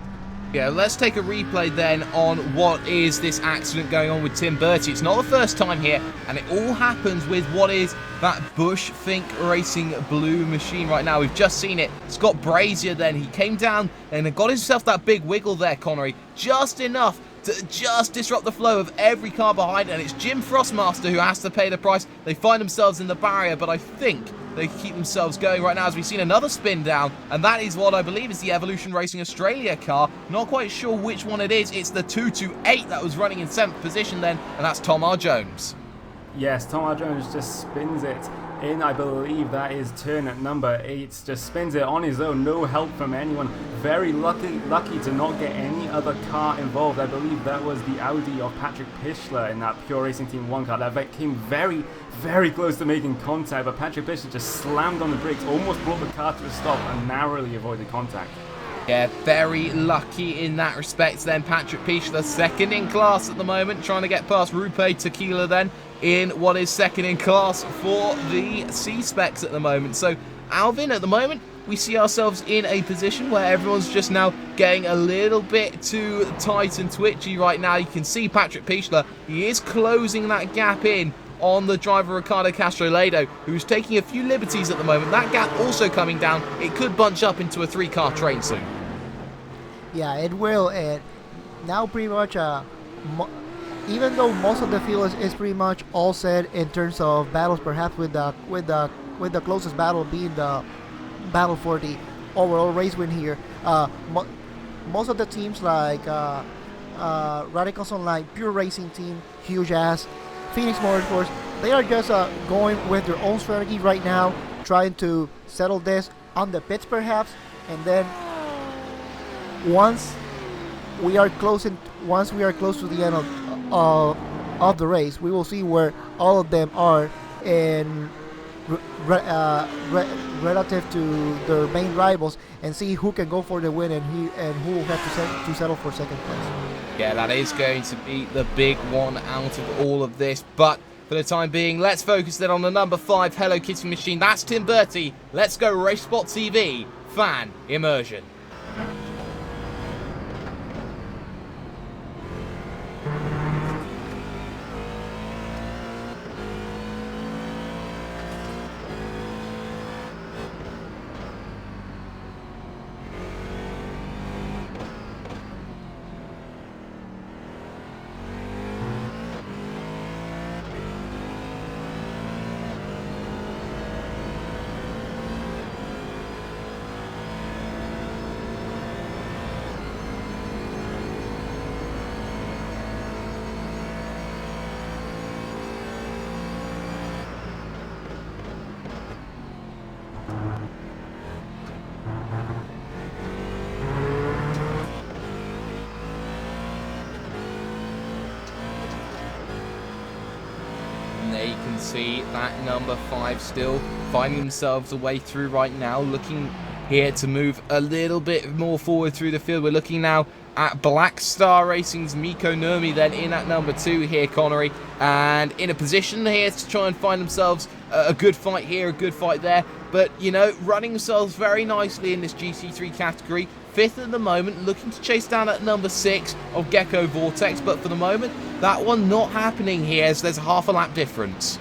Speaker 1: Yeah, let's take a replay then on what is this accident going on with Tim Bertie. It's not the first time here, and it all happens with what is that Bush Fink Racing blue machine right now. We've just seen it. Scott Brazier then, he came down and got himself that big wiggle there, Connery, just enough to just disrupt the flow of every car behind, and it's Jim Frostmaster who has to pay the price. They find themselves in the barrier, but I think they keep themselves going right now as we've seen another spin down, and that is what I believe is the Evolution Racing Australia car. Not quite sure which one it is. It's the 228 that was running in 7th position then, and that's Tom R. Jones.
Speaker 2: Yes, Tom R. Jones just spins it in, I believe that is turn at number 8, just spins it on his own, no help from anyone. Very lucky to not get any other car involved. I believe that was the Audi of Patrick Pichler in that Pure Racing Team 1 car. That came very, very close to making contact, but Patrick Pichler just slammed on the brakes, almost brought the car to a stop and narrowly avoided contact.
Speaker 1: Yeah, very lucky in that respect then. Patrick Pichler, second in class at the moment, trying to get past Rupe Tequila then in what is second in class for the C-Specs at the moment. So, Alvin, at the moment, we see ourselves in a position where everyone's just now getting a little bit too tight and twitchy right now. You can see Patrick Pichler, he is closing that gap in on the driver Ricardo Castro-Ledo, who's taking a few liberties at the moment. That gap also coming down. It could bunch up into a 3-car train soon.
Speaker 3: Yeah, it will. And now pretty much, even though most of the field is pretty much all set in terms of battles, perhaps with the closest battle being the battle for the overall race win here. Most of the teams like Radicals Online, Pure Racing Team, Huge Ass, Phoenix Motorsports, they are just going with their own strategy right now, trying to settle this on the pits perhaps, and then once we are close to the end of the race, we will see where all of them are in relative to their main rivals, and see who can go for the win and who will have to settle for second place.
Speaker 1: Yeah, that is going to be the big one out of all of this, but for the time being, let's focus then on the number 5 Hello Kitty machine. That's Tim Bertie. Let's go RaceSpot TV fan immersion. there you can see that number 5 still finding themselves a way through right now, looking here to move a little bit more forward through the field. We're looking now at Black Star Racing's Miko Nurmi then in at number 2 here, Connery, and in a position here to try and find themselves a good fight here, a good fight there, but you know, running themselves very nicely in this GT3 category. 5th at the moment, looking to chase down at number 6 of Gecko Vortex, but for the moment that one not happening here as there's a half a lap difference.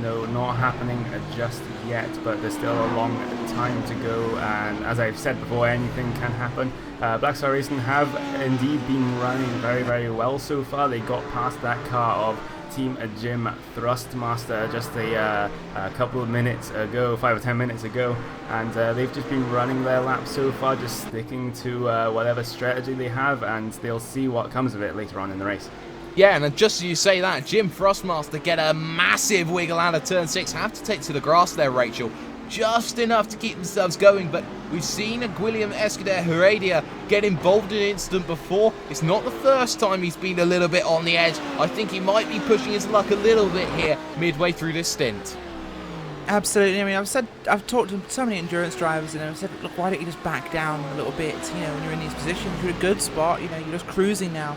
Speaker 2: No, not happening just yet, but there's still a long time to go, and as I've said before, anything can happen. Black Star Racing have indeed been running very, very well so far. They got past that car of Team Jim Thrustmaster just a couple of minutes ago, 5 or 10 minutes ago, and they've just been running their laps so far, just sticking to whatever strategy they have, and they'll see what comes of it later on in the race.
Speaker 1: Yeah, and just as you say that, Jim Thrustmaster get a massive wiggle out of turn 6. Have to take to the grass there, Rachel. Just enough to keep themselves going, but we've seen a Guillem Escuder Heredia get involved in an incident before. It's not the first time he's been a little bit on the edge. I think he might be pushing his luck a little bit here midway through this stint.
Speaker 8: Absolutely. I mean, I've talked to so many endurance drivers, and I've said, look, why don't you just back down a little bit? You know, when you're in these positions, you're in a good spot. You know, you're just cruising now.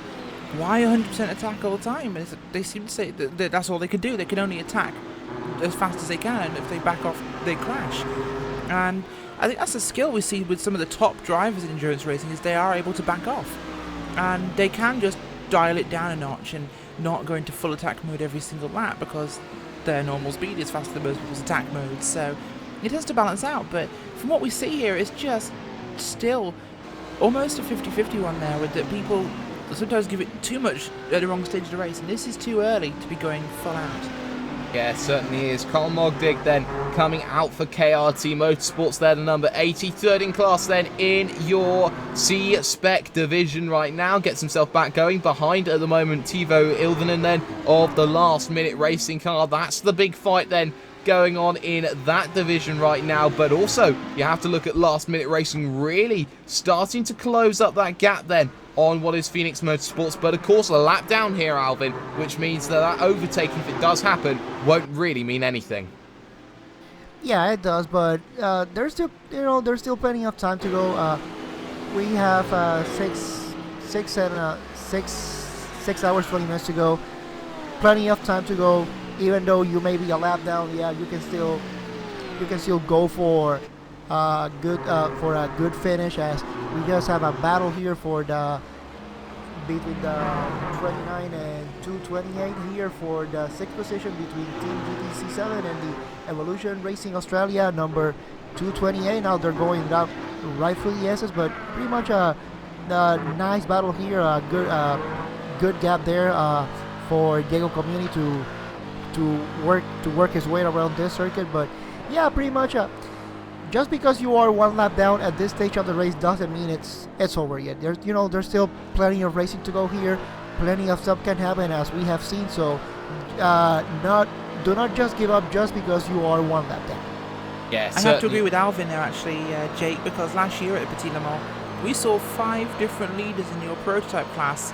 Speaker 8: Why 100% attack all the time? And they seem to say that that's all they can do. They can only attack as fast as they can, and if they back off, they crash. And I think that's a skill we see with some of the top drivers in endurance racing, is they are able to back off, and they can just dial it down a notch and not go into full attack mode every single lap, because their normal speed is faster than most people's attack mode. So it has to balance out, but from what we see here, it's just still almost a 50-50 one there, with that people sometimes give it too much at the wrong stage of the race, and this is too early to be going full out.
Speaker 1: Yeah, it certainly is. Carl Mogdig then coming out for KRT Motorsports there, the number 80, third in class then in your C-Spec division right now. Gets himself back going behind at the moment Timo Ilvonen then of the Last Minute Racing car. That's the big fight then going on in that division right now, but also you have to look at Last Minute Racing really starting to close up that gap then on what is Phoenix Motorsports, but of course a lap down here, Alvin, which means that overtake, if it does happen, won't really mean anything.
Speaker 3: Yeah, it does, but there's still, there's still plenty of time to go. We have 6 hours 20 minutes to go. Plenty of time to go. Even though you may be a lap down, yeah, you can still go for a good finish, as we just have a battle here for between the 29 and 228 here for the 6th position between Team GTC7 and the Evolution Racing Australia number 228. Now they're going down right through the S's, but pretty much a nice battle here. A good gap there for Diego Comuni to work his way around this circuit. But yeah, pretty much just because you are one lap down at this stage of the race doesn't mean it's over yet. There's still plenty of racing to go here. Plenty of stuff can happen, as we have seen. So do not just give up just because you are one lap down.
Speaker 1: Yeah,
Speaker 8: I have to agree with Alvin there, actually, Jake, because last year at Petit Le Mans we saw 5 different leaders in your prototype class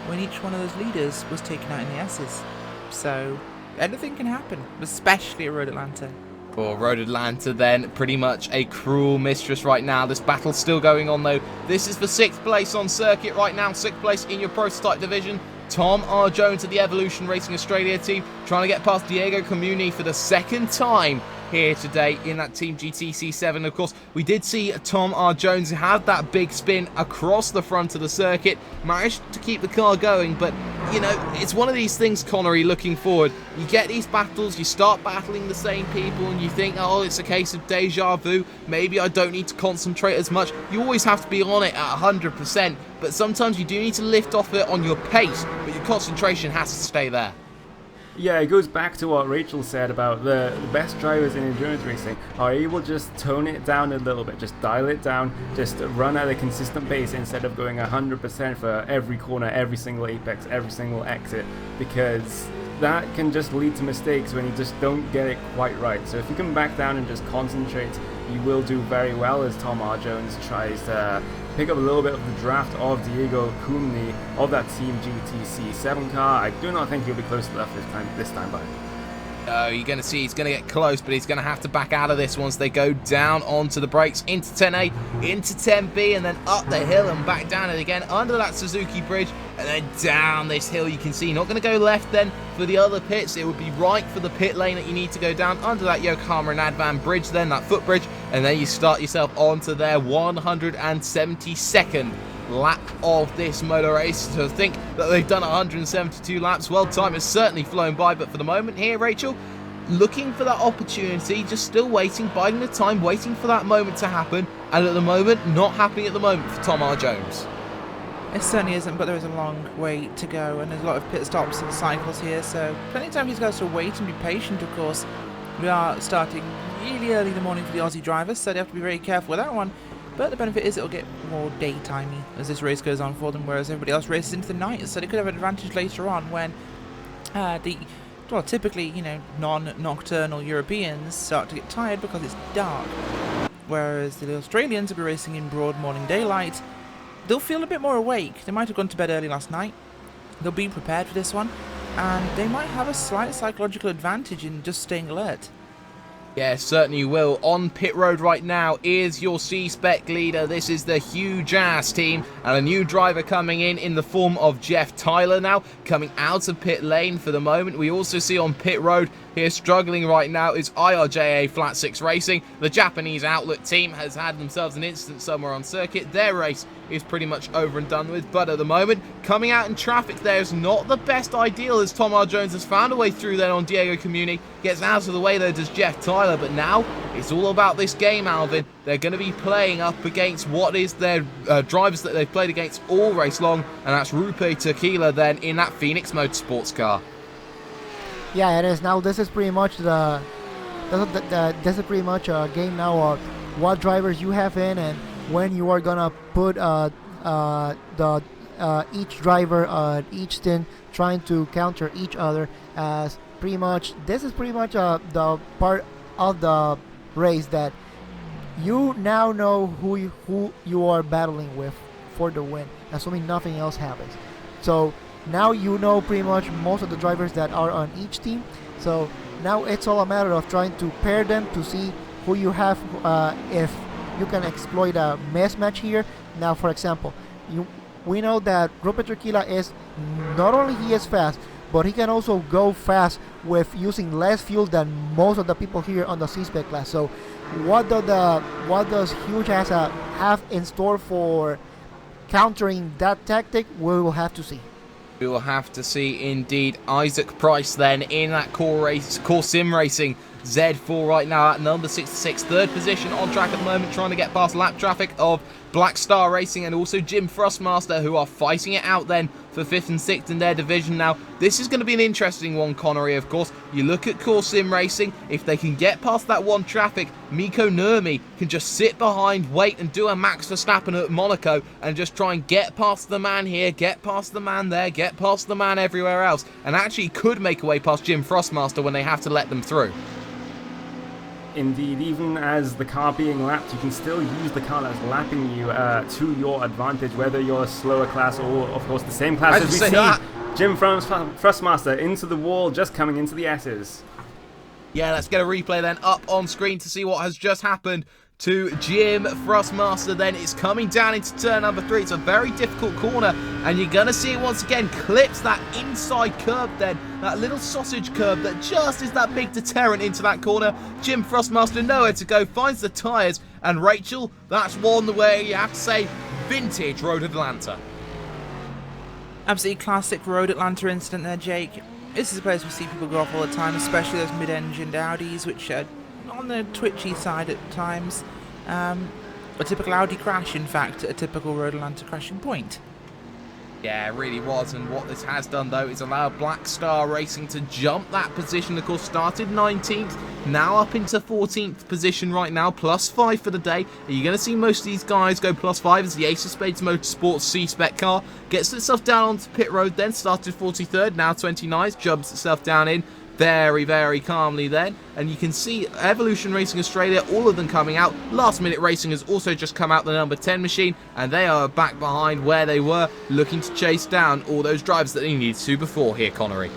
Speaker 8: when each one of those leaders was taken out in the S's. So anything can happen, especially at Road Atlanta.
Speaker 1: For Road Atlanta then, pretty much a cruel mistress right now. This battle's still going on though. This is for 6th place on circuit right now, 6th place in your prototype division. Tom R. Jones of the Evolution Racing Australia team trying to get past Diego Comuni for the 2nd time here today in that Team GTC7. Of course, we did see Tom R. Jones have that big spin across the front of the circuit, managed to keep the car going, but it's one of these things, Connery, looking forward. You get these battles, you start battling the same people, and you think, oh, it's a case of deja vu, maybe I don't need to concentrate as much. You always have to be on it at 100%, but sometimes you do need to lift off it on your pace, but your concentration has to stay there.
Speaker 2: Yeah, it goes back to what Rachel said about the best drivers in endurance racing are able to just tone it down a little bit, just dial it down, just run at a consistent pace instead of going 100% for every corner, every single apex, every single exit, because that can just lead to mistakes when you just don't get it quite right. So if you can back down and just concentrate, you will do very well, as Tom R. Jones tries to pick up a little bit of the draft of Diego Kumni of that Team GTC 7 car. I do not think he'll be close enough this time by.
Speaker 1: You're going to see he's going to get close, but he's going to have to back out of this once they go down onto the brakes, into 10A, into 10B, and then up the hill and back down it again, under that Suzuki bridge, and then down this hill. You can see not going to go left then for the other pits. It would be right for the pit lane that you need to go down under that Yokohama and Advan bridge, then that footbridge, and then you start yourself onto their 172nd lap of this motor race. To think that they've done 172 laps, well, time has certainly flown by, but for the moment here, Rachel, looking for that opportunity, just still waiting, biding the time, waiting for that moment to happen, and at the moment, not happening at the moment for Tom R. Jones.
Speaker 8: It certainly isn't, but there is a long way to go, and there's a lot of pit stops and cycles here, so plenty of time for these guys to wait and be patient, of course. We are starting really early in the morning for the Aussie drivers, so they have to be very careful with that one. But the benefit is it'll get more daytimey as this race goes on for them, whereas everybody else races into the night, so they could have an advantage later on when typically, non-nocturnal Europeans start to get tired because it's dark. Whereas the Australians will be racing in broad morning daylight. They'll feel a bit more awake. They might have gone to bed early last night. They'll be prepared for this one, and they might have a slight psychological advantage in just staying alert.
Speaker 1: Yeah, certainly will. On pit road right now is your C-Spec leader. This is the huge ass team, and a new driver coming in the form of Jeff Tyler now, coming out of pit lane for the moment. We also see on pit road here struggling right now is IRJA Flat 6 Racing. The Japanese outlet team has had themselves an incident somewhere on circuit. Their race is pretty much over and done with, but at the moment, coming out in traffic there is not the best ideal, as Tom R. Jones has found a way through there on Diego Comuni. Gets out of the way there does Jeff Tyler, but now it's all about this game, Alvin. They're going to be playing up against what is their drivers that they've played against all race long, and that's Rupe Tequila then in that Phoenix Motorsports car.
Speaker 3: Yeah, it is. Now this is pretty much this is pretty much a game now of what drivers you have in and when you are gonna put each driver each stint trying to counter each other, as pretty much this is pretty much the part of the race that you now know who you are battling with for the win, assuming nothing else happens. So now you know pretty much most of the drivers that are on each team. So now it's all a matter of trying to pair them to see who you have, if you can exploit a mismatch here. Now, for example, we know that Rupe Tequila is not only he is fast, but he can also go fast with using less fuel than most of the people here on the C-Spec class. So what does Huge have in store for countering that tactic? We will have to see.
Speaker 1: We will have to see indeed. Isaac Price then in that core sim racing Z4 right now at number 66, third position on track at the moment, trying to get past lap traffic of Black Star Racing and also Jim Frostmaster, who are fighting it out then for 5th and 6th in their division. Now, this is going to be an interesting one, Connery, of course. You look at core sim racing, if they can get past that one traffic, Mikko Nurmi can just sit behind, wait and do a Max Verstappen at Monaco and just try and get past the man here, get past the man there, get past the man everywhere else, and actually could make a way past Jim Frostmaster when they have to let them through.
Speaker 2: Indeed, even as the car being lapped, you can still use the car that's lapping you to your advantage, whether you're a slower class or, of course, the same class as we see. Jim Frostmaster into the wall, just coming into the S's.
Speaker 1: Yeah, let's get a replay then up on screen to see what has just happened to Jim Frostmaster. Then it's coming down into turn number 3. It's a very difficult corner, and you're going to see it once again clips that inside curb then, that little sausage curb that just is that big deterrent into that corner. Jim Frostmaster nowhere to go, finds the tyres, and Rachel, that's one where you have to say vintage Road Atlanta.
Speaker 8: Absolutely classic Road Atlanta incident there, Jake. This is a place we see people go off all the time, especially those mid-engined Audis, which are on the twitchy side at times. A typical Audi crash, in fact, a typical Road Atlanta crashing point.
Speaker 1: Yeah, it really was, and what this has done, though, is allowed Black Star Racing to jump that position. Of course, started 19th, now up into 14th position right now, +5 for the day. You're going to see most of these guys go +5 as the Ace of Spades Motorsports C-Spec car gets itself down onto pit road, then started 43rd, now 29th, jumps itself down in very, very calmly then. And you can see Evolution Racing Australia, all of them coming out. Last Minute Racing has also just come out, the number 10 machine, and they are back behind where they were, looking to chase down all those drivers that they needed to before here, Connery.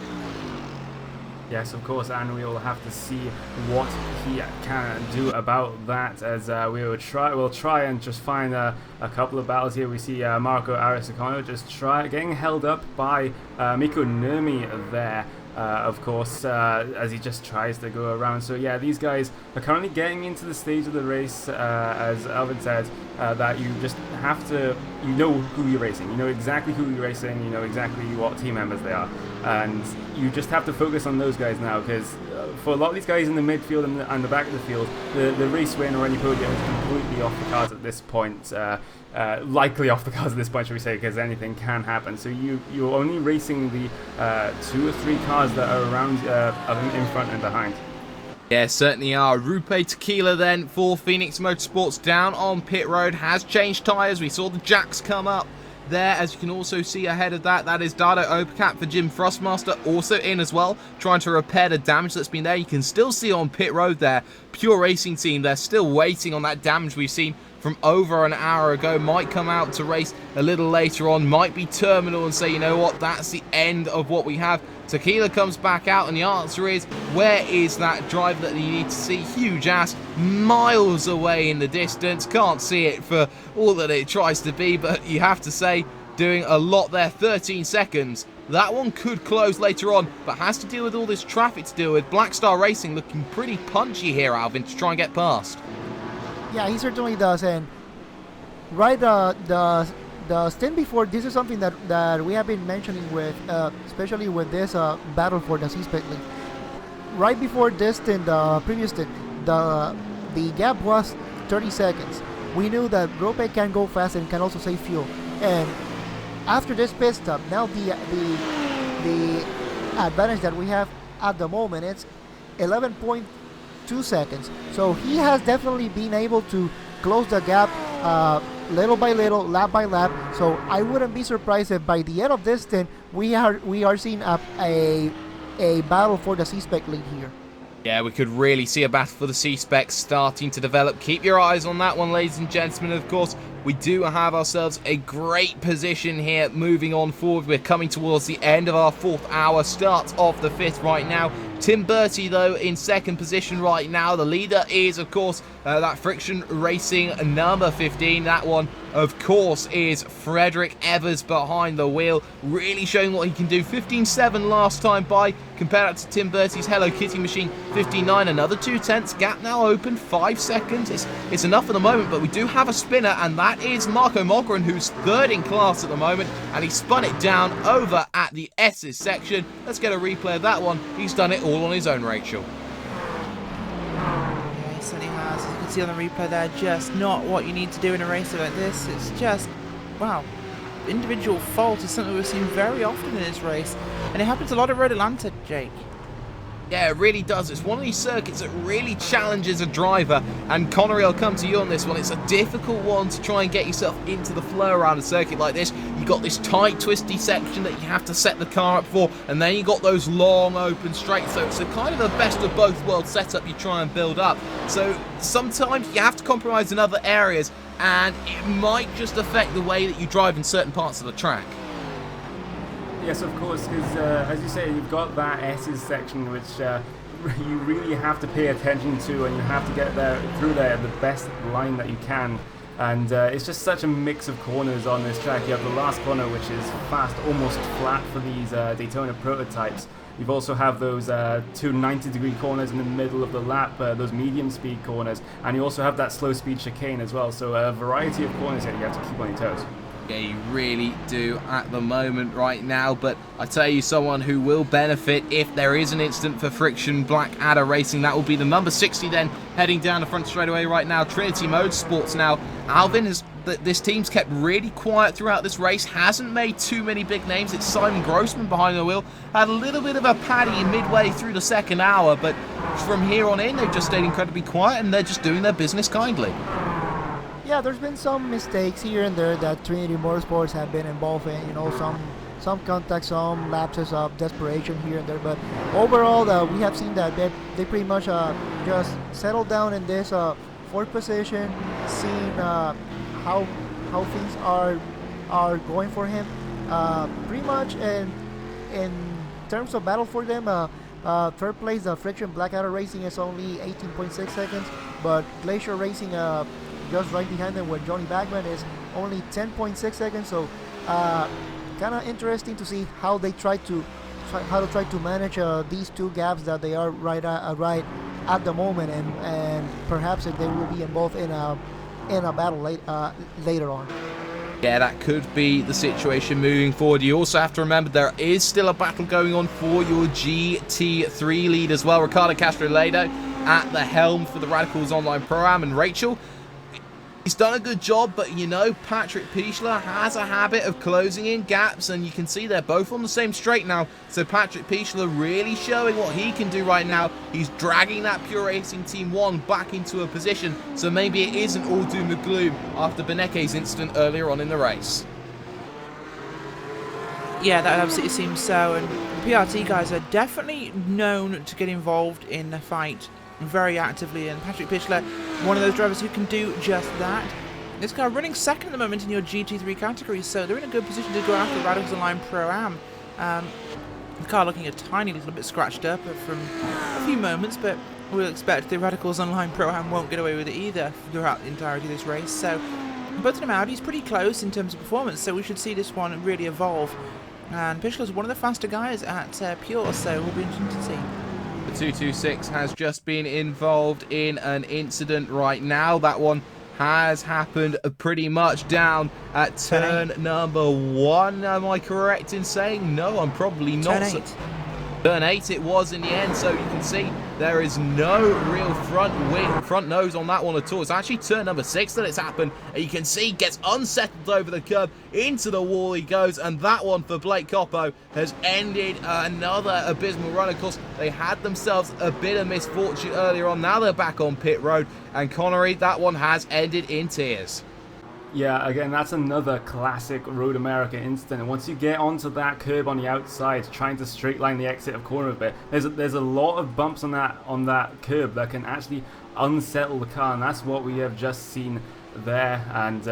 Speaker 2: Yes, of course, and we will have to see what he can do about that, as we'll try and just find a couple of battles here. We see Marco Aristocano just getting held up by Mikko Nurmi there. Of course, as he just tries to go around. So yeah, these guys are currently getting into the stage of the race, as Alvin said, that you just have to, you know who you're racing, you know exactly who you're racing, you know exactly what team members they are, and you just have to focus on those guys now, because for a lot of these guys in the midfield and the back of the field, the race win or any podium is completely off the cards at this point. Likely off the cards at this point, should we say, because anything can happen. So you're only racing the 2 or 3 cars that are around in front and behind.
Speaker 1: Yeah, certainly are. Rupe Tequila then for Phoenix Motorsports down on pit road, has changed tyres. We saw the jacks come up there, as you can also see ahead of that. That is Dado Obercat for Jim Frostmaster, also in as well, trying to repair the damage that's been there. You can still see on pit road there, Pure Racing Team, they're still waiting on that damage we've seen from over an hour ago. Might come out to race a little later on, might be terminal and say, you know what, that's the end of what we have. Tequila comes back out, and the answer is, where is that driver that you need to see? Huge ass, miles away in the distance, can't see it for all that it tries to be, but you have to say, doing a lot there. 13 seconds. That one could close later on, but has to deal with all this traffic to deal with. Black Star Racing looking pretty punchy here, Alvin, to try and get past.
Speaker 3: Yeah, he certainly does, and right, the stint before, this is something that we have been mentioning with, especially with this battle for the C-Spec lead. Right before this stint, the previous stint, the gap was 30 seconds. We knew that Rope can go fast and can also save fuel, and after this pit stop, now the advantage that we have at the moment, it's 11.2 seconds. So he has definitely been able to close the gap little by little, lap by lap. So I wouldn't be surprised if by the end of this stint we are seeing a battle for the C-Spec lead here.
Speaker 1: Yeah, we could really see a battle for the C-Spec starting to develop. Keep your eyes on that one, ladies and gentlemen. Of course, we do have ourselves a great position here moving on forward. We're coming towards the end of our 4th hour, start of the 5th right now. Tim Bertie, though, in 2nd position right now. The leader is, of course, that Friction Racing number 15. That one, of course, is Frederick Evers behind the wheel, really showing what he can do. 15.7 last time by. Compare that to Tim Bertie's Hello Kitty machine, 59. Another 2/10. Gap now open, 5 seconds. It's enough for the moment, but we do have a spinner, and that is Marco Mogren, who's 3rd in class at the moment, and he spun it down over at the S's section. Let's get a replay of that one. He's done it all on his own, Rachel.
Speaker 8: Yeah, he certainly has. As you can see on the replay there, just not what you need to do in a race like this. It's just, wow, individual fault is something we've seen very often in this race, and it happens a lot at Road Atlanta, Jake.
Speaker 1: Yeah, it really does. It's one of these circuits that really challenges a driver, and Connery, I'll come to you on this one. It's a difficult one to try and get yourself into the flow around a circuit like this. You've got this tight, twisty section that you have to set the car up for, and then you've got those long, open straights. So it's a kind of a best of both worlds setup you try and build up. So sometimes you have to compromise in other areas, and it might just affect the way that you drive in certain parts of the track.
Speaker 2: Yes, of course, because as you say, you've got that S's section which you really have to pay attention to, and you have to get through there the best line that you can. And it's just such a mix of corners on this track. You have the last corner, which is fast, almost flat for these Daytona Prototypes. You've also have those 2 90-degree corners in the middle of the lap, those medium-speed corners, and you also have that slow-speed chicane as well. So a variety of corners here you have to keep on your toes.
Speaker 1: Yeah, you really do at the moment right now, but I tell you, someone who will benefit if there is an incident for Friction Blackadder Racing, that will be the number 60 then, heading down the front straightaway right now, Trinity Motorsports now. Alvin has, this team's kept really quiet throughout this race, hasn't made too many big names. It's Simon Grossman behind the wheel, had a little bit of a paddy midway through the 2nd hour, but from here on in, they've just stayed incredibly quiet, and they're just doing their business kindly. Yeah,
Speaker 3: there's been some mistakes here and there that Trinity Motorsports have been involved in. You know, some contact, some lapses of desperation here and there. But overall, we have seen that they pretty much just settled down in this fourth position, seeing how things are going for him. Pretty much in terms of battle for them, third place, Friction Blackadder Racing is only 18.6 seconds, but Glacier Racing just right behind them with Johnny Bagman is only 10.6 seconds. So kind of interesting to see how they try to manage these two gaps that they are right at the moment, and perhaps they will be involved in a battle later on.
Speaker 1: Yeah, that could be the situation moving forward. You also have to remember there is still a battle going on for your GT3 lead as well. Ricardo Castro-Ledo at the helm for the Radicals Online Pro-Am, and Rachel, he's done a good job, but you know, Patrick Pichler has a habit of closing in gaps, and you can see they're both on the same straight now. So Patrick Pichler really showing what he can do right now. He's dragging that Pure Racing Team 1 back into a position, so maybe it isn't all doom and gloom after Beneke's incident earlier on in the race.
Speaker 8: Yeah, that absolutely seems so, and the PRT guys are definitely known to get involved in the fight very actively, and Patrick Pichler, one of those drivers who can do just that. This car running second at the moment in your GT3 category, so they're in a good position to go after Radicals Online Pro-Am. The car looking a tiny little bit scratched up from a few moments, but we'll expect the Radicals Online Pro-Am won't get away with it either throughout the entirety of this race. So both of them out, he's pretty close in terms of performance, so we should see this one really evolve. And Pichler's one of the faster guys at Pure, so we'll be interested to see.
Speaker 1: The 226 has just been involved in an incident right now. That one has happened pretty much down at turn number 1. Am I correct in saying? No, I'm probably not.
Speaker 8: Turn 8.
Speaker 1: Turn 8 it was in the end, so you can see there is no real front nose on that one at all. It's actually turn number 6 that it's happened, and you can see gets unsettled over the curb, into the wall he goes, and that one for Blake Coppo has ended another abysmal run. Of course, they had themselves a bit of misfortune earlier on. Now they're back on pit road, and Connery, that one has ended in tears.
Speaker 2: Yeah, again, that's another classic Road America incident. And once you get onto that curb on the outside, trying to straight line the exit of corner a bit, there's a lot of bumps on that curb that can actually unsettle the car, and that's what we have just seen there. And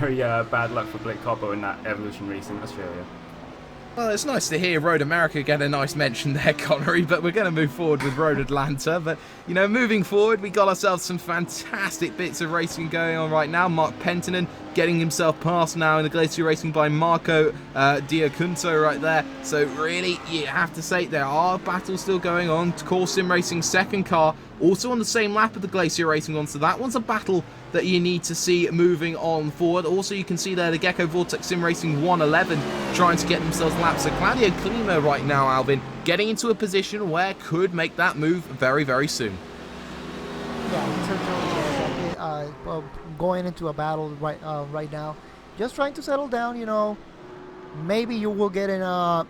Speaker 2: very bad luck for Blake Coppo in that Evolution Racing Australia.
Speaker 1: Well, it's nice to hear Road America get a nice mention there, Connery, but we're going to move forward with Road Atlanta. But, you know, moving forward, we got ourselves some fantastic bits of racing going on right now. Mark Pentinen getting himself passed now in the Glacier Racing by Marco Diacunto right there. So really, you have to say there are battles still going on. Core Sim Racing second car also on the same lap of the Glacier Racing one, so that one's a battle that you need to see moving on forward. Also, you can see there the Gecko Vortex Sim Racing 111 trying to get themselves laps. So Claudio Klima right now, Alvin, getting into a position where could make that move very, very soon.
Speaker 3: Yeah, certainly going into a battle right now, just trying to settle down. You know, maybe you will get in a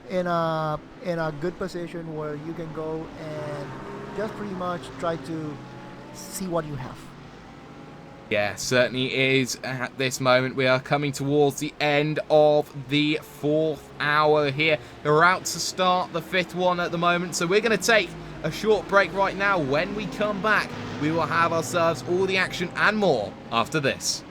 Speaker 3: good position where you can go and just pretty much try to see what you have.
Speaker 1: Yeah, certainly is. At this moment, we are coming towards the end of the 4th hour here. We're out to start the 5th one at the moment, so we're going to take a short break right now. When we come back, we will have ourselves all the action and more after this.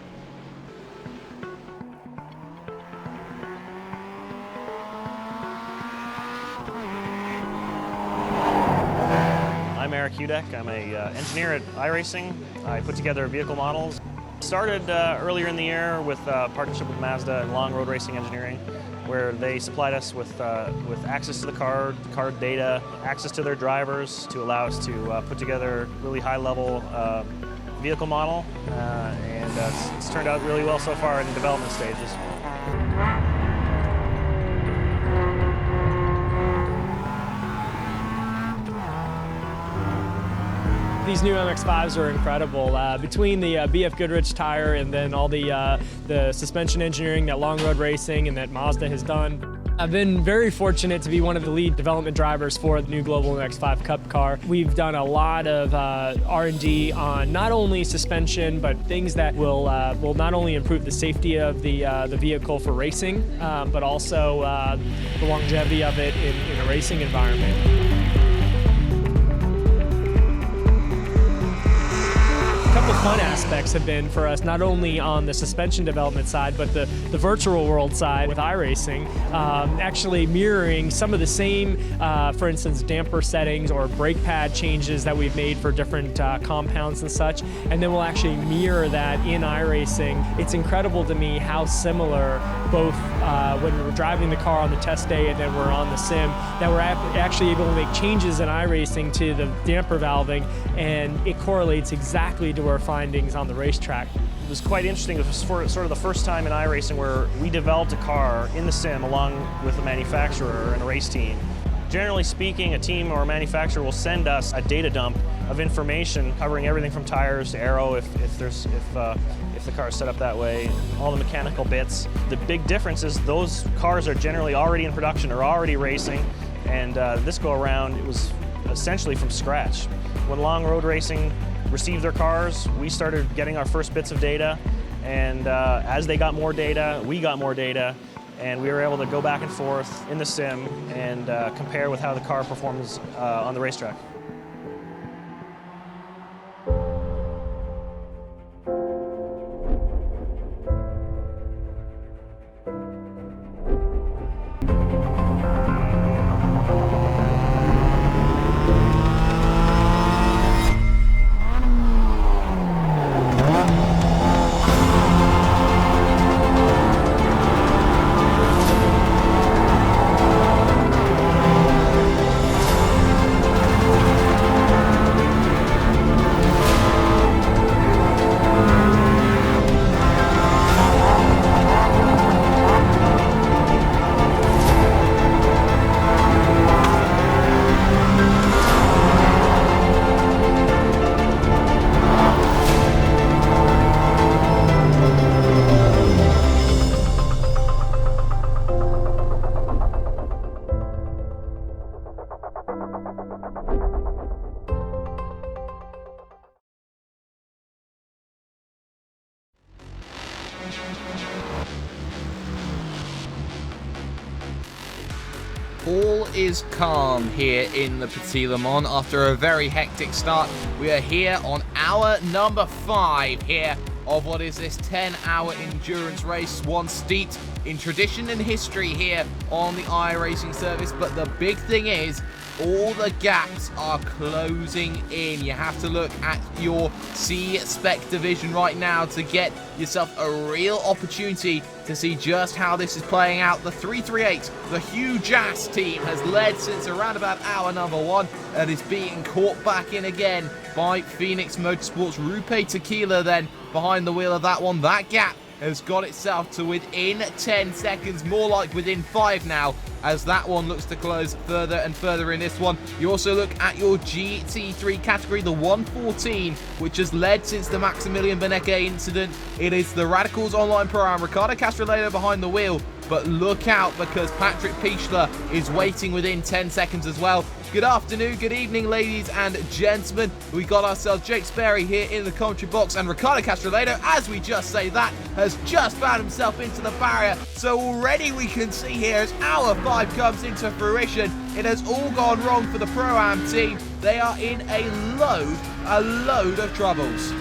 Speaker 9: I'm Eric Hudek. I'm an engineer at iRacing. I put together vehicle models. Started earlier in the year with a partnership with Mazda and Long Road Racing Engineering, where they supplied us with access to the car data, access to their drivers to allow us to put together really high-level vehicle model, and it's turned out really well so far in the development stages.
Speaker 10: These new MX-5s are incredible. Between the BF Goodrich tire and then all the suspension engineering that Long Road Racing and that Mazda has done, I've been very fortunate to be one of the lead development drivers for the new Global MX-5 Cup car. We've done a lot of R&D on not only suspension, but things that will not only improve the safety of the vehicle for racing, but also the longevity of it in a racing environment. A couple fun aspects have been for us, not only on the suspension development side, but the virtual world side with iRacing, actually mirroring some of the same, for instance, damper settings or brake pad changes that we've made for different compounds and such, and then we'll actually mirror that in iRacing. It's incredible to me how similar both when we're driving the car on the test day and then we're on the sim, that we're actually able to make changes in iRacing to the damper valving, and it correlates exactly to our findings on the racetrack.
Speaker 9: It was quite interesting. It was sort of the first time in iRacing where we developed a car in the sim along with the manufacturer and a race team. Generally speaking, a team or a manufacturer will send us a data dump of information covering everything from tires to aero if the car is set up that way, all the mechanical bits. The big difference is those cars are generally already in production or already racing, and this go around it was essentially from scratch. When Long Road Racing received their cars, we started getting our first bits of data, and as they got more data, we got more data, and we were able to go back and forth in the sim and compare with how the car performs on the racetrack.
Speaker 1: All is calm here in the Petit Le Mans after a very hectic start. We are here on hour number 5 here of what is this 10-hour endurance race, one steeped in tradition and history here on the iRacing service. But the big thing is, all the gaps are closing in. You have to look at your C-Spec division right now to get yourself a real opportunity to see just how this is playing out. The 338, the Hugh Jass team, has led since around about hour number 1 and is being caught back in again by Phoenix Motorsports. Rupe Tequila then behind the wheel of that one. That gap has got itself to within 10 seconds, more like within 5 now, as that one looks to close further and further in this one. You also look at your GT3 category, the 114, which has led since the Maximilian Benecke incident. It is the Radicals Online Pro-Am, Ricardo Castrolero behind the wheel, but look out because Patrick Pichler is waiting within 10 seconds as well. Good afternoon, good evening, ladies and gentlemen. We got ourselves Jake Sperry here in the commentary box, and Ricardo Castrolero, as we just say that, has just found himself into the barrier. So already we can see here as hour 5 comes into fruition, it has all gone wrong for the Pro-Am team. They are in a load of troubles.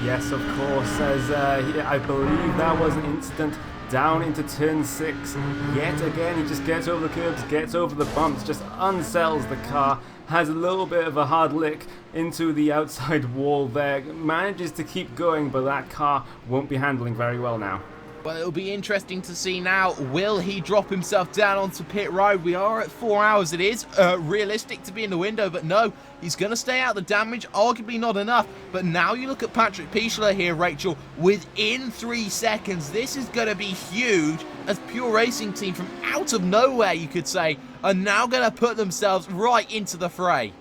Speaker 2: Yes, of course, as I believe that was an incident down into turn 6. Yet again, he just gets over the curbs, gets over the bumps, just unsells the car, has a little bit of a hard lick into the outside wall there, manages to keep going, but that car won't be handling very well now.
Speaker 1: Well, it'll be interesting to see now, will he drop himself down onto pit road? We are at 4 hours. It is realistic to be in the window, but no, he's going to stay out the damage, arguably not enough. But now you look at Patrick Pichler here, Rachel, within 3 seconds. This is going to be huge, as Pure Racing team from out of nowhere, you could say, are now going to put themselves right into the fray.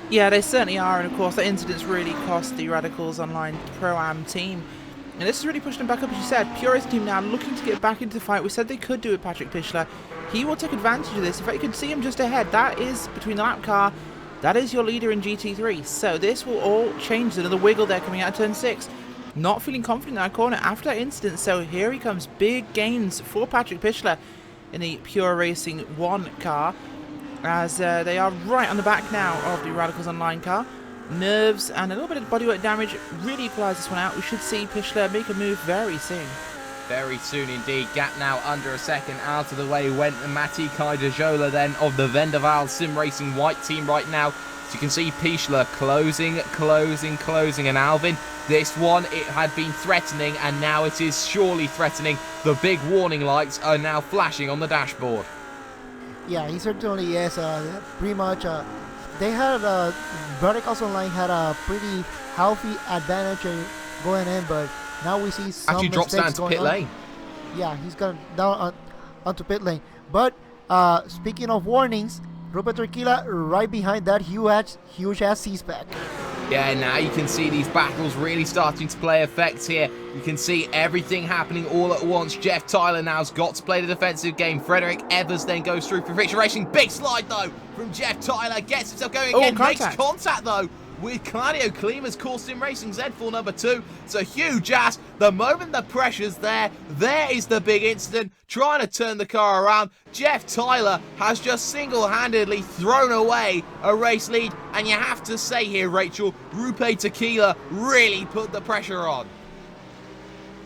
Speaker 8: Yeah, they certainly are, and of course that incident's really cost the Radicals Online Pro-Am team. And this is really pushing them back up, as you said. Pure Racing team now looking to get back into the fight. We said they could do it, Patrick Pichler. He will take advantage of this. In fact, you can see him just ahead. That is, between the lap car, that is your leader in GT3. So this will all change. Another wiggle there coming out of turn 6. Not feeling confident in that corner after that incident. So here he comes. Big gains for Patrick Pichler in the Pure Racing 1 car, as they are right on the back now of the Radicals Online car. Nerves and a little bit of bodywork damage really equalise this one out. We should see Pichler make a move very soon.
Speaker 1: Very soon indeed. Gap now under a second. Out of the way went Matti Kaidajola then of the Vendaval Sim Racing white team right now. So you can see Pichler closing. And Alvin, this one, it had been threatening and now it is surely threatening. The big warning lights are now flashing on the dashboard.
Speaker 3: Yeah, he certainly is. Pretty much, they had Verticals Online had a pretty healthy advantage going in, but now we see some
Speaker 1: actually drops down to pit lane.
Speaker 3: Yeah, he's gone down onto pit lane. But speaking of warnings, Rupert Tequila right behind that huge ass C-Spec.
Speaker 1: Yeah, now you can see these battles really starting to play effects here. You can see everything happening all at once. Jeff Tyler now's got to play the defensive game. Frederick Evers then goes through for Victory Racing. Big slide, though, from Jeff Tyler. Gets himself going again. Makes contact, though, with Claudio Klima's Core Sim Racing Z4 number 2. It's a huge ass. The moment the pressure's there is the big incident. Trying to turn the car around. Jeff Tyler has just single-handedly thrown away a race lead. And you have to say here, Rachel, Rupe Tequila really put the pressure on.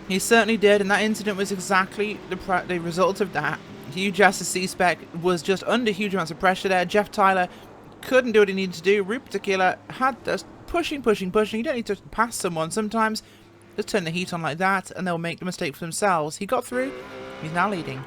Speaker 8: He certainly did, and that incident was exactly the result of that. Huge ass C-Spec was just under huge amounts of pressure there. Jeff Tyler couldn't do what he needed to do. Rupert Tequila had us pushing. You don't need to pass someone. Sometimes just turn the heat on like that and they'll make the mistake for themselves. He got through. He's now leading.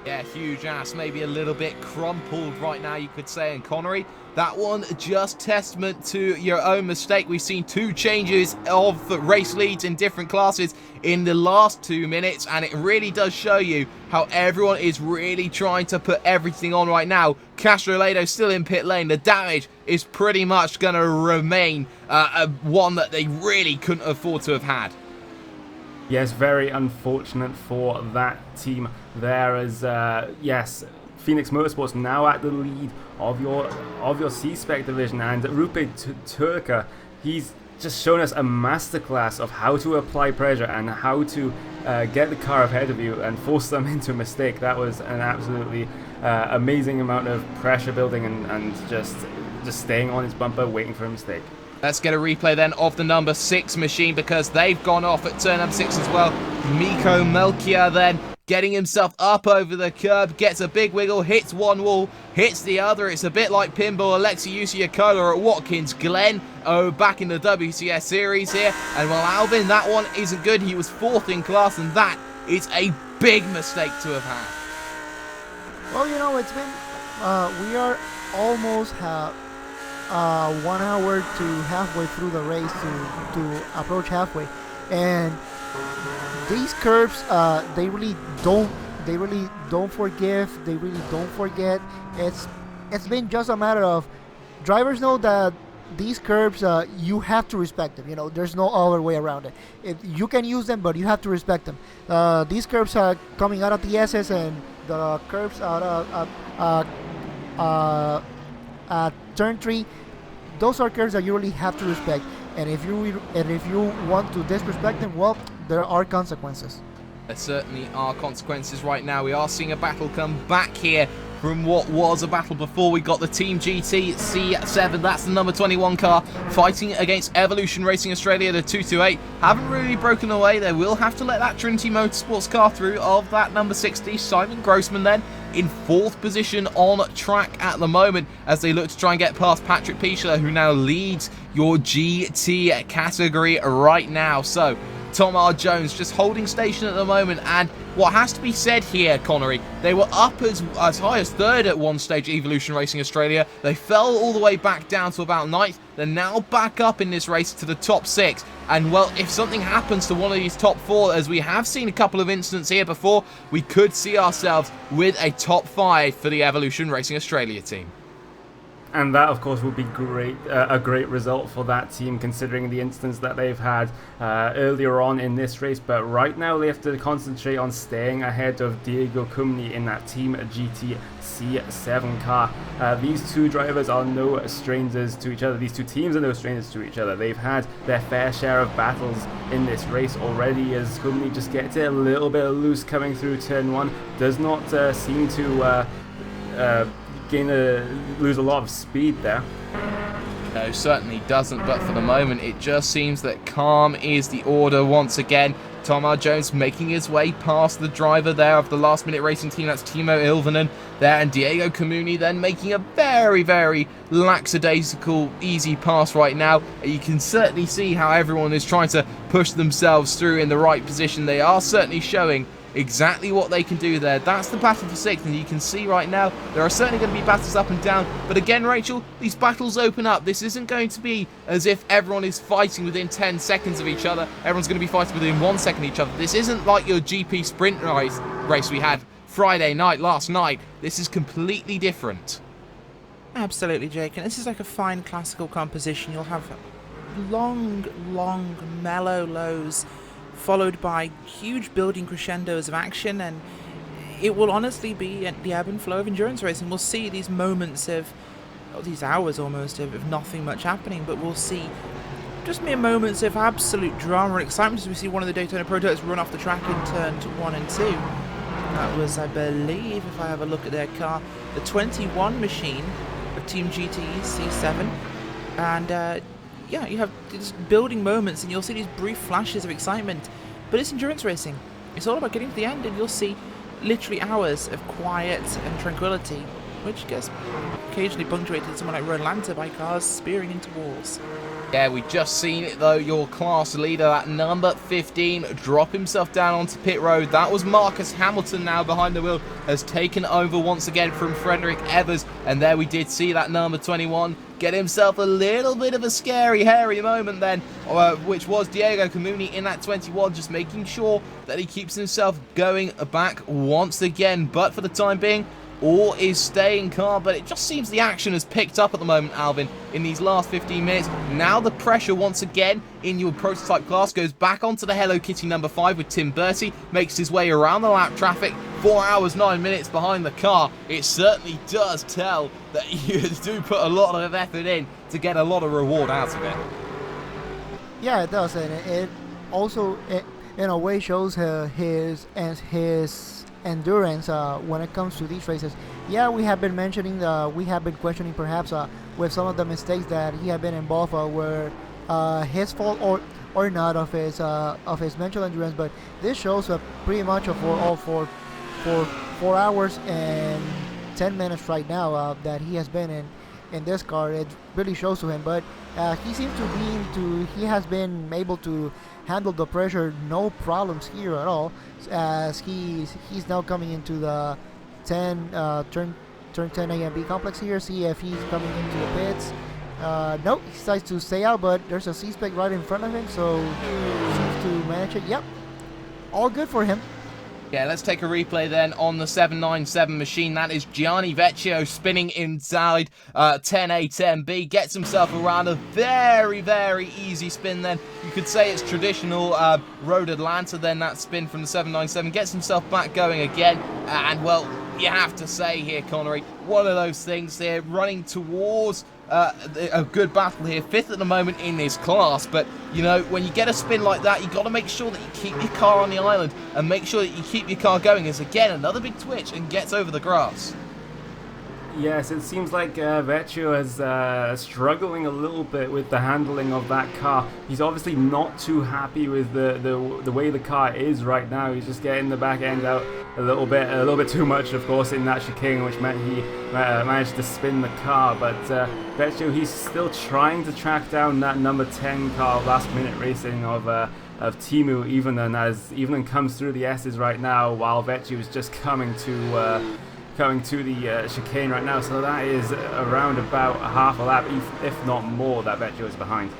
Speaker 1: Yeah, huge ass, maybe a little bit crumpled right now, you could say. And Connery, that one just testament to your own mistake. We've seen 2 changes of race leads in different classes in the last 2 minutes, and it really does show you how everyone is really trying to put everything on right now. Castrolado still in pit lane. The damage is pretty much going to remain one that they really couldn't afford to have had.
Speaker 2: Yes, very unfortunate for that team there, as yes, Phoenix Motorsports now at the lead of your C-Spec division, and Rupe Turka, he's just shown us a masterclass of how to apply pressure and how to get the car ahead of you and force them into a mistake. That was an absolutely amazing amount of pressure building and just staying on his bumper, waiting for a mistake.
Speaker 1: Let's get a replay then of the number 6 machine, because they've gone off at turn number 6 as well. Miko Melchior then getting himself up over the curb, gets a big wiggle, hits one wall, hits the other. It's a bit like pinball. Alexi Usiakola at Watkins Glen back in the WCS series here. And while Alvin, that one isn't good. He was 4th in class, and that is a big mistake to have had.
Speaker 3: Well, you know, it's been we are almost 1 hour to halfway through the race to approach halfway, and these curves they really don't forgive. They really don't forget. It's been just a matter of drivers know that these curves you have to respect them. You know, there's no other way around it. You can use them, but you have to respect them. These curves are coming out of the SS, and the curves out of turn 3, those are curves that you really have to respect, and if you want to disrespect them, well, there are consequences.
Speaker 1: There certainly are consequences right now. We are seeing a battle come back here from what was a battle before. We got the Team GT C7, that's the number 21 car, fighting against Evolution Racing Australia, the 228. Haven't really broken away. They will have to let that Trinity Motorsports car through of that number 60. Simon Grossman then in 4th position on track at the moment as they look to try and get past Patrick Pichler, who now leads your GT category right now. So Tom R. Jones just holding station at the moment, and what has to be said here, Connery, they were up as high as 3rd at one stage, Evolution Racing Australia. They fell all the way back down to about 9th. They're now back up in this race to the top 6. And, well, if something happens to one of these top 4, as we have seen a couple of incidents here before, we could see ourselves with a top 5 for the Evolution Racing Australia team.
Speaker 2: And that, of course, would be great, a great result for that team, considering the instance that they've had earlier on in this race. But right now, they have to concentrate on staying ahead of Diego Cumni in that Team GT C7 car. These two drivers are no strangers to each other. These two teams are no strangers to each other. They've had their fair share of battles in this race already, as Cumni just gets it a little bit loose coming through turn 1. Does not seem to lose a lot of speed there.
Speaker 1: No, certainly doesn't, but for the moment it just seems that calm is the order once again. Tom R. Jones making his way past the driver there of the last minute racing team, that's Timo Ilvonen there, and Diego Cumuni then making a very, very lackadaisical easy pass right now. You can certainly see how everyone is trying to push themselves through in the right position. They are certainly showing exactly what they can do there. That's the battle for 6th, and you can see right now there are certainly going to be battles up and down, but again, Rachel, these battles open up. This isn't going to be as if everyone is fighting within 10 seconds of each other. Everyone's going to be fighting within 1 second of each other. This isn't like your GP sprint race we had Friday night last night. This is completely different.
Speaker 8: Absolutely, Jake, and this is like a fine classical composition. You'll have long mellow lows followed by huge building crescendos of action, and it will honestly be the ebb and flow of endurance racing. We'll see these moments of, these hours almost, of nothing much happening, but we'll see just mere moments of absolute drama and excitement as we see one of the Daytona Prototypes run off the track in turns 1 and 2. That was, I believe, if I have a look at their car, the 21 machine of Team GT C7, and yeah, you have these building moments and you'll see these brief flashes of excitement, but it's endurance racing. It's all about getting to the end, and you'll see literally hours of quiet and tranquility, which gets occasionally punctuated in someone like Ron Lanta by cars spearing into walls.
Speaker 1: Yeah, we just seen it though, your class leader, that number 15, drop himself down onto pit road. That was Marcus Hamilton now behind the wheel, has taken over once again from Frederick Evers, and there we did see that number 21 get himself a little bit of a scary, hairy moment then, which was Diego Cumuni in that 21, just making sure that he keeps himself going back once again, but for the time being, all is staying calm. But it just seems the action has picked up at the moment, Alvin, in these last 15 minutes. Now the pressure once again in your prototype class goes back onto the Hello Kitty number 5 with Tim Bertie, makes his way around the lap traffic, 4 hours 9 minutes behind the car. It certainly does tell that you do put a lot of effort in to get a lot of reward out of it.
Speaker 3: Yeah, it does, and it also in a way shows his endurance when it comes to these races. Yeah, we have been mentioning, we have been questioning perhaps with some of the mistakes that he had been involved were his fault or not of his mental endurance, but this shows pretty much for 4 hours and 10 minutes right now that he has been in this car. It really shows to him, but he seems he has been able to handle the pressure, no problems here at all, as he's now coming into the turn 10 A&B complex here. See if he's coming into the pits. Nope, he decides to stay out, but there's a C-Spec right in front of him, so seems to manage it. Yep, all good for him.
Speaker 1: Yeah, let's take a replay then on the 797 machine. That is Gianni Vecchio spinning inside 10A, 10B. Gets himself around a very, very easy spin then. You could say it's traditional Road Atlanta then, that spin from the 797. Gets himself back going again. And, well, you have to say here, Connery, one of those things here, running towards a good battle here, 5th at the moment in his class, but you know, when you get a spin like that, you got to make sure that you keep your car on the island and make sure that you keep your car going, as again another big twitch and gets over the grass.
Speaker 2: Yes, it seems like Vecchio is struggling a little bit with the handling of that car. He's obviously not too happy with the way the car is right now. He's just getting the back end out a little bit too much, of course, in that chicane, which meant he managed to spin the car. But Vecchio, he's still trying to track down that number 10 car, last minute racing of Timu Ivonen, as Ivonen comes through the S's right now, while Vecchio is just coming to the chicane right now, so that is around about a half a lap, if not more, that Vecchio is behind.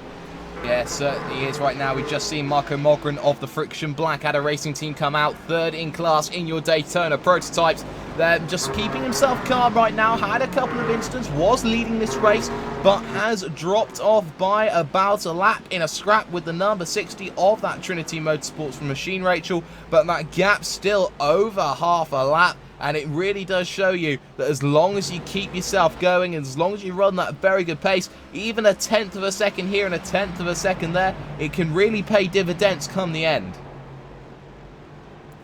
Speaker 1: Yeah, certainly is right now. We've just seen Marco Mogren of the Friction Black iRacing team come out 3rd in class in your Daytona Prototypes. They're just keeping himself calm right now. Had a couple of incidents, was leading this race, but has dropped off by about a lap in a scrap with the number 60 of that Trinity Motorsports machine, Rachel. But that gap's still over half a lap. And it really does show you that as long as you keep yourself going, and as long as you run that very good pace, even a 1/10 of a second here and a 1/10 of a second there, it can really pay dividends come the end.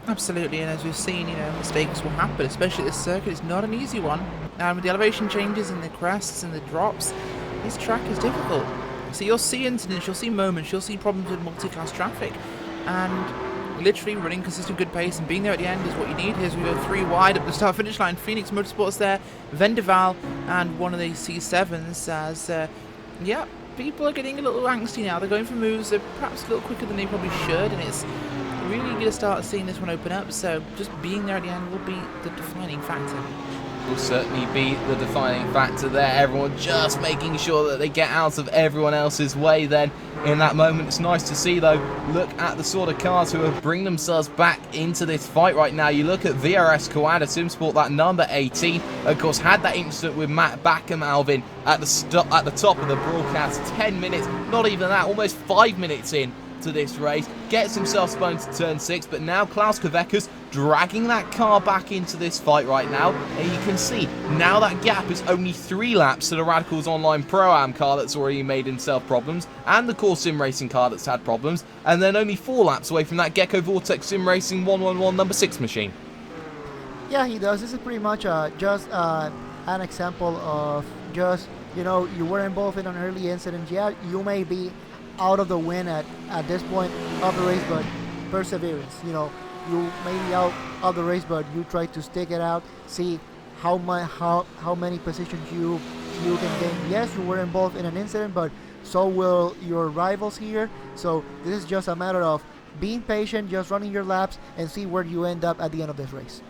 Speaker 8: Absolutely, and as we've seen, mistakes will happen, especially this circuit. It's not an easy one. And with the elevation changes and the crests and the drops, this track is difficult. So you'll see incidents, you'll see moments, you'll see problems with multi-class traffic. And literally running consistent good pace and being there at the end is what you need. Here's we go 3 wide up the start finish line. Phoenix Motorsports there, Vendaval, and one of the C7s as, yeah, people are getting a little angsty now. They're going for moves, they're perhaps a little quicker than they probably should, and it's really going to start seeing this one open up. So just being there at the end will be the defining factor.
Speaker 1: Will certainly be the defining factor there. Everyone just making sure that they get out of everyone else's way then in that moment. It's nice to see though. Look at the sort of cars who are bringing themselves back into this fight right now. You look at VRS Coanda Simsport, that number 18, of course had that incident with Matt Backham, Alvin, at the top of the broadcast. 10 minutes, not even that, almost 5 minutes in to this race, gets himself spun to turn 6, but now Klaus Kvekas dragging that car back into this fight right now, and you can see now that gap is only 3 laps to the Radicals Online Pro-Am car that's already made himself problems, and the Core Sim Racing car that's had problems, and then only 4 laps away from that Gecko Vortex Sim Racing 111 number 6 machine.
Speaker 3: Yeah, he does. This is pretty much just an example of just, you were involved in an early incident. Yeah, you may be out of the win at this point of the race, but perseverance. You may be out of the race, but you try to stick it out, see how many positions you can gain. Yes, you were involved in an incident, but so will your rivals here. So this is just a matter of being patient, just running your laps, and see where you end up at the end of this race.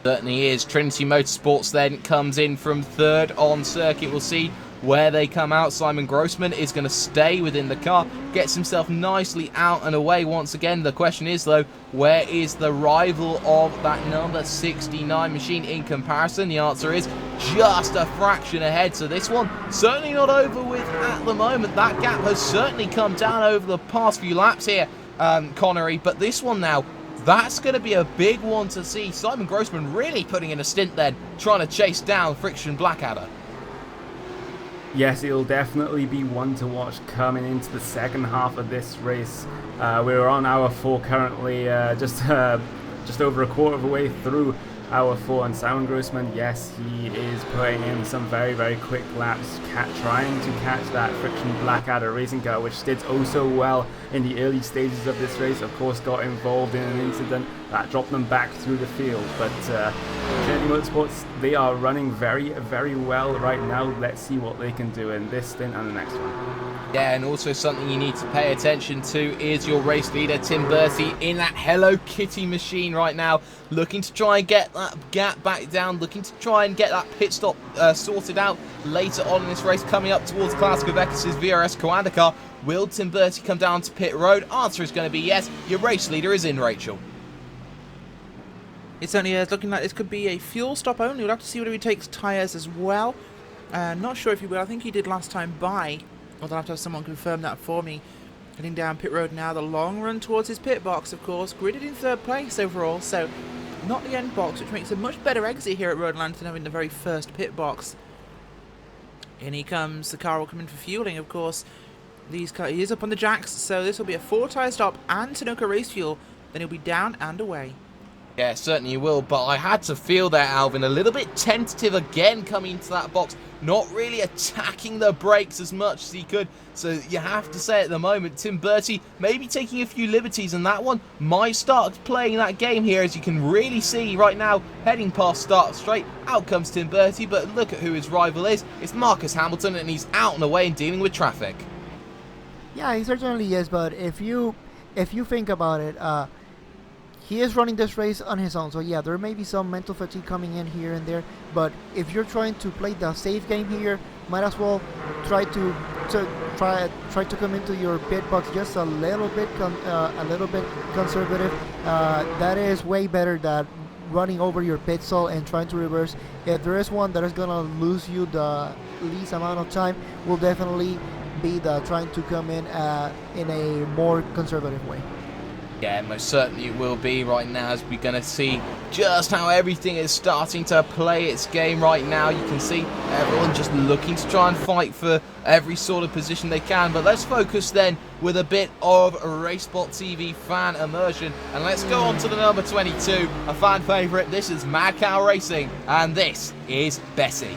Speaker 1: Certainly is. Trinity Motorsports then comes in from 3rd on circuit. We'll see where they come out. Simon Grossman is going to stay within the car, gets himself nicely out and away once again. The question is though, where is the rival of that number 69 machine in comparison? The answer is just a fraction ahead, so this one certainly not over with at the moment. That gap has certainly come down over the past few laps here, Connery, but this one now, that's going to be a big one to see. Simon Grossman really putting in a stint then, trying to chase down Friction Blackadder.
Speaker 2: Yes, it'll definitely be one to watch coming into the second half of this race. We're on hour 4 currently, just over a quarter of the way through hour 4, and Simon Grossman, yes, he is putting in some very, very quick laps, trying to catch that Friction Blackadder racing car, which did oh so well in the early stages of this race. Of course, got involved in an incident that dropped them back through the field, but Trinity Motorsports, they are running very, very well right now. Let's see what they can do in this stint and the next one.
Speaker 1: Yeah, and also something you need to pay attention to is your race leader, Tim Bertie, in that Hello Kitty machine right now, looking to try and get that gap back down, looking to try and get that pit stop sorted out later on in this race, coming up towards Klaus Kvekas' VRS Coanda car. Will Tim Bertie come down to pit road? Answer is going to be yes. Your race leader is in, Rachel.
Speaker 8: It certainly is looking like this could be a fuel stop only. We'll have to see whether he takes tyres as well. Not sure if he will. I think he did last time by. Although I'll have to have someone confirm that for me. Heading down pit road now. The long run towards his pit box, of course. Gridded in 3rd place overall. So not the end box, which makes a much better exit here at Roadland than having the very first pit box. In he comes. The car will come in for fueling, of course. He is up on the jacks. So this will be a 4-tyre stop and Sunoco race fuel. Then he'll be down and away.
Speaker 1: Yeah, certainly you will, but I had to feel there, Alvin, a little bit tentative again coming into that box, not really attacking the brakes as much as he could, so you have to say at the moment, Tim Bertie maybe taking a few liberties, and that one might start playing that game here, as you can really see right now, heading past start straight, out comes Tim Bertie, but look at who his rival is, it's Marcus Hamilton, and he's out and away and dealing with traffic.
Speaker 3: Yeah, he certainly is, but if you think about it, he is running this race on his own, so yeah, there may be some mental fatigue coming in here and there, but if you're trying to play the safe game here, might as well try to come into your pit box just a little bit conservative. That is way better than running over your pit stall and trying to reverse. If there is one that is gonna lose you the least amount of time, will definitely be the trying to come in a more conservative way.
Speaker 1: Yeah, most certainly it will be right now, as we're going to see just how everything is starting to play its game right now. You can see everyone just looking to try and fight for every sort of position they can. But let's focus then with a bit of Racebot TV fan immersion. And let's go on to the number 22, a fan favourite. This is Mad Cow Racing, and this is Bessie.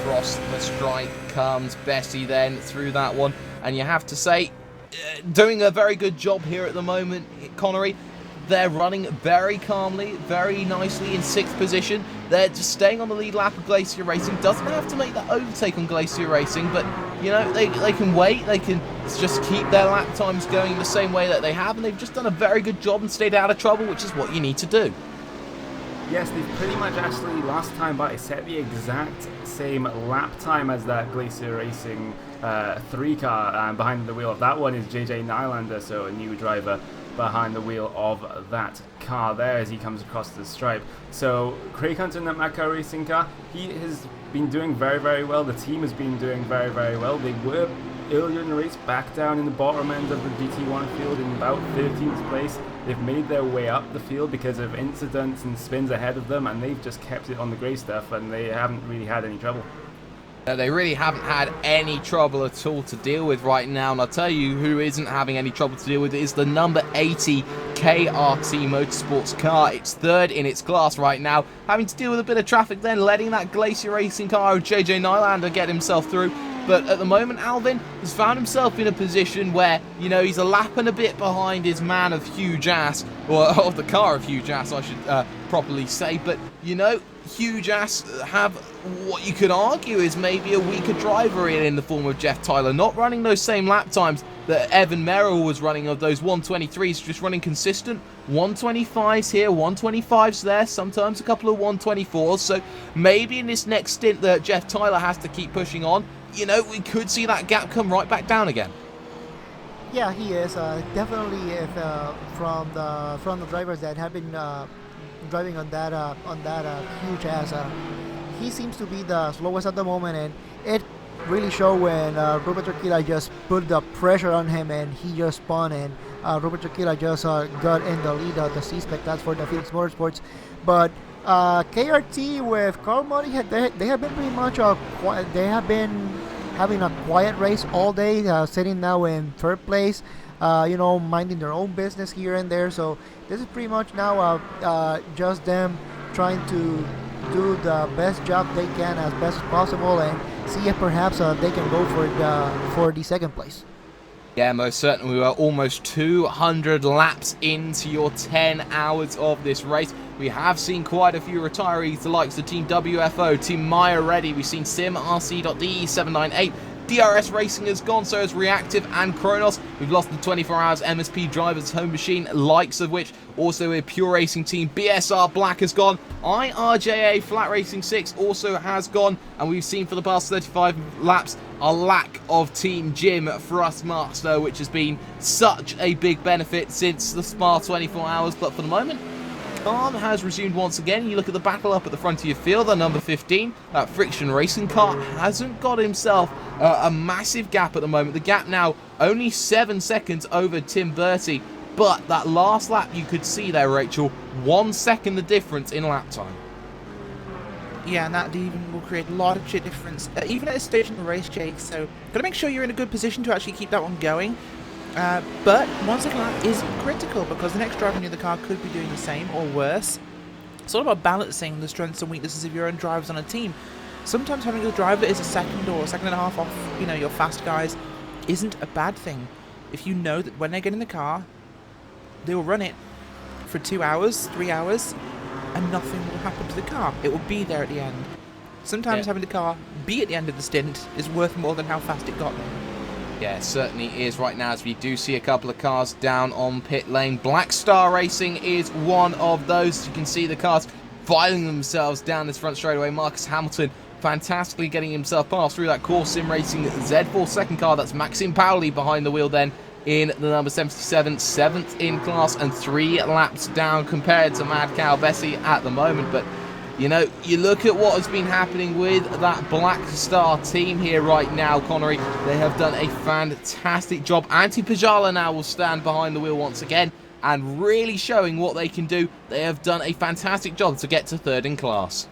Speaker 1: Across the strike comes Bessie then through that one, and you have to say, doing a very good job here at the moment, Connery. They're running very calmly, very nicely in 6th position. They're just staying on the lead lap of Glacier Racing. Doesn't have to make that overtake on Glacier Racing, but you know, they can wait. They can just keep their lap times going the same way that they have, and they've just done a very good job and stayed out of trouble, which is what you need to do.
Speaker 2: Yes, they've pretty much actually, last time by, set the exact same lap time as that Glacier Racing 3 car behind the wheel of that one is JJ Nylander, so a new driver behind the wheel of that car there as he comes across the stripe. So Craig Hunter in that Mad Cow Racing car, he has been doing very, very well. The team has been doing very, very well. They were earlier in the race back down in the bottom end of the GT1 field in about 13th place. They've made their way up the field because of incidents and spins ahead of them, and they've just kept it on the grey stuff, and they haven't really had any trouble.
Speaker 1: They really haven't had any trouble at all to deal with right now, and I'll tell you who isn't having any trouble to deal with is the number 80 KRT Motorsports car. It's 3rd in its class right now, having to deal with a bit of traffic then, letting that Glacier Racing car of JJ Nylander get himself through. But at the moment, Alvin has found himself in a position where, you know, he's a lap and a bit behind his man of huge ass, or of the car of huge ass, I should properly say. But, you know, huge ass have what you could argue is maybe a weaker driver in the form of Jeff Tyler, not running those same lap times that Evan Merrill was running of those 123s, just running consistent 125s here, 125s there, sometimes a couple of 124s. So maybe in this next stint that Jeff Tyler has to keep pushing on, you know, we could see that gap come right back down again.
Speaker 3: Yeah, he is definitely from the drivers that have been driving on that huge ass. He seems to be the slowest at the moment, and it really showed when Robert Tequila just put the pressure on him and he just spun, and Robert Tequila just got in the lead of the C-Spec. That's for the Phoenix Motorsports. But KRT with Carl Muddy, they have been pretty much they have been having a quiet race all day, sitting now in 3rd place, you know, minding their own business here and there. So this is pretty much now just them trying to do the best job they can as best as possible and see if perhaps they can go for the 2nd place.
Speaker 1: Yeah, most certainly. We are almost 200 laps into your 10 hours of this race. We have seen quite a few retirees, the likes of Team WFO, Team Maya ready. We've seen Sim, RC.DE798. DRS Racing has gone, so has Reactive and Kronos. We've lost the 24 Hours MSP Drivers Home Machine, likes of which also a Pure Racing Team. BSR Black has gone. IRJA Flat Racing 6 also has gone. And we've seen for the past 35 laps a lack of Team Jim Thrustmaster, which has been such a big benefit since the Spa 24 Hours. But for the moment, calm has resumed once again. You look at the battle up at the front of your field, the number 15, that Friction Racing car hasn't got himself a massive gap at the moment. The gap now only 7 seconds over Tim Bertie. But that last lap, you could see there, Rachel, 1 second the difference in lap time.
Speaker 8: Yeah, and that even will create a lot of difference, even at this stage in the race, Jake. So, gotta make sure you're in a good position to actually keep that one going. But 1 second lap is critical because the next driver near the car could be doing the same or worse. It's all about balancing the strengths and weaknesses of your own drivers on a team. Sometimes having a driver that is a second or a second and a half off, you know, your fast guys, isn't a bad thing. If you know that when they get in the car, they will run it for 2 hours, 3 hours, and nothing will happen to the car. It will be there at the end. Sometimes having the car be at the end of the stint is worth more than how fast it got there.
Speaker 1: Yeah, it certainly is right now, as we do see a couple of cars down on pit lane. Black Star Racing is one of those. You can see the cars filing themselves down this front straightaway. Marcus Hamilton fantastically getting himself past through that Core Sim Racing Z4 second car. That's Maxim Pauli behind the wheel then in the number 77, 7th in class and 3 laps down compared to Mad Cow Bessie at the moment. But you know, you look at what has been happening with that Black Star team here right now, Connery. They have done a fantastic job. Antti Pajala now will stand behind the wheel once again and really showing what they can do. They have done a fantastic job to get to 3rd in class.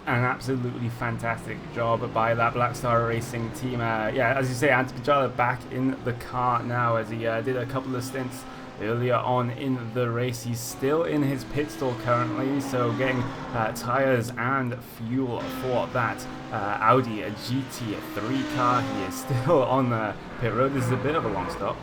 Speaker 2: An absolutely fantastic job by that Black Star Racing team. Yeah, as you say, Antti Pajala back in the car now as he did a couple of stints earlier on in the race. He's still in his pit stall currently, so getting tyres and fuel for that Audi GT3 car. He is still on the pit road. This is a bit of a long stop.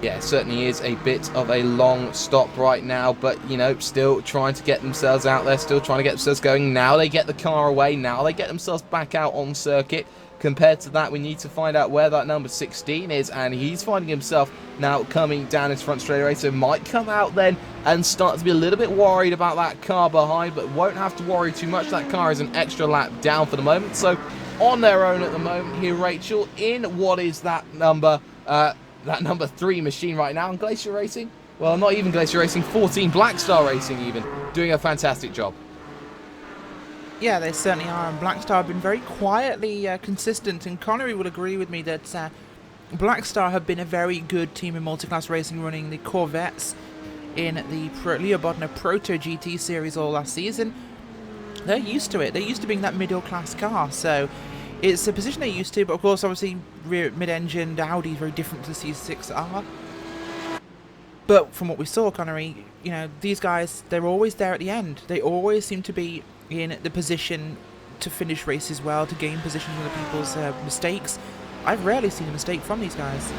Speaker 1: Yeah, it certainly is a bit of a long stop right now, but, you know, still trying to get themselves out there, still trying to get themselves going. Now they get the car away, now they get themselves back out on circuit. Compared to that, we need to find out where that number 16 is, and he's finding himself now coming down his front straightaway, so might come out then and start to be a little bit worried about that car behind, but won't have to worry too much. That car is an extra lap down for the moment, so on their own at the moment here, Rachel, in what is that number 3 machine right now, and Glacier Racing, well, not even Glacier Racing, 14 Black Star Racing even, doing a fantastic job.
Speaker 8: Yeah, they certainly are, and Black Star have been very quietly consistent, and Connery will agree with me that Black Star have been a very good team in multi-class racing, running the Corvettes in the Leo Bodnar Proto GT series all last season. They're used to it. They're used to being that middle-class car, so it's a position they're used to, but of course, obviously, rear mid-engined Audi is very different to the C6R. But from what we saw, Connery, you know, these guys, they're always there at the end. They always seem to be in the position to finish races well, to gain position from other people's mistakes. I've rarely seen a mistake from these guys.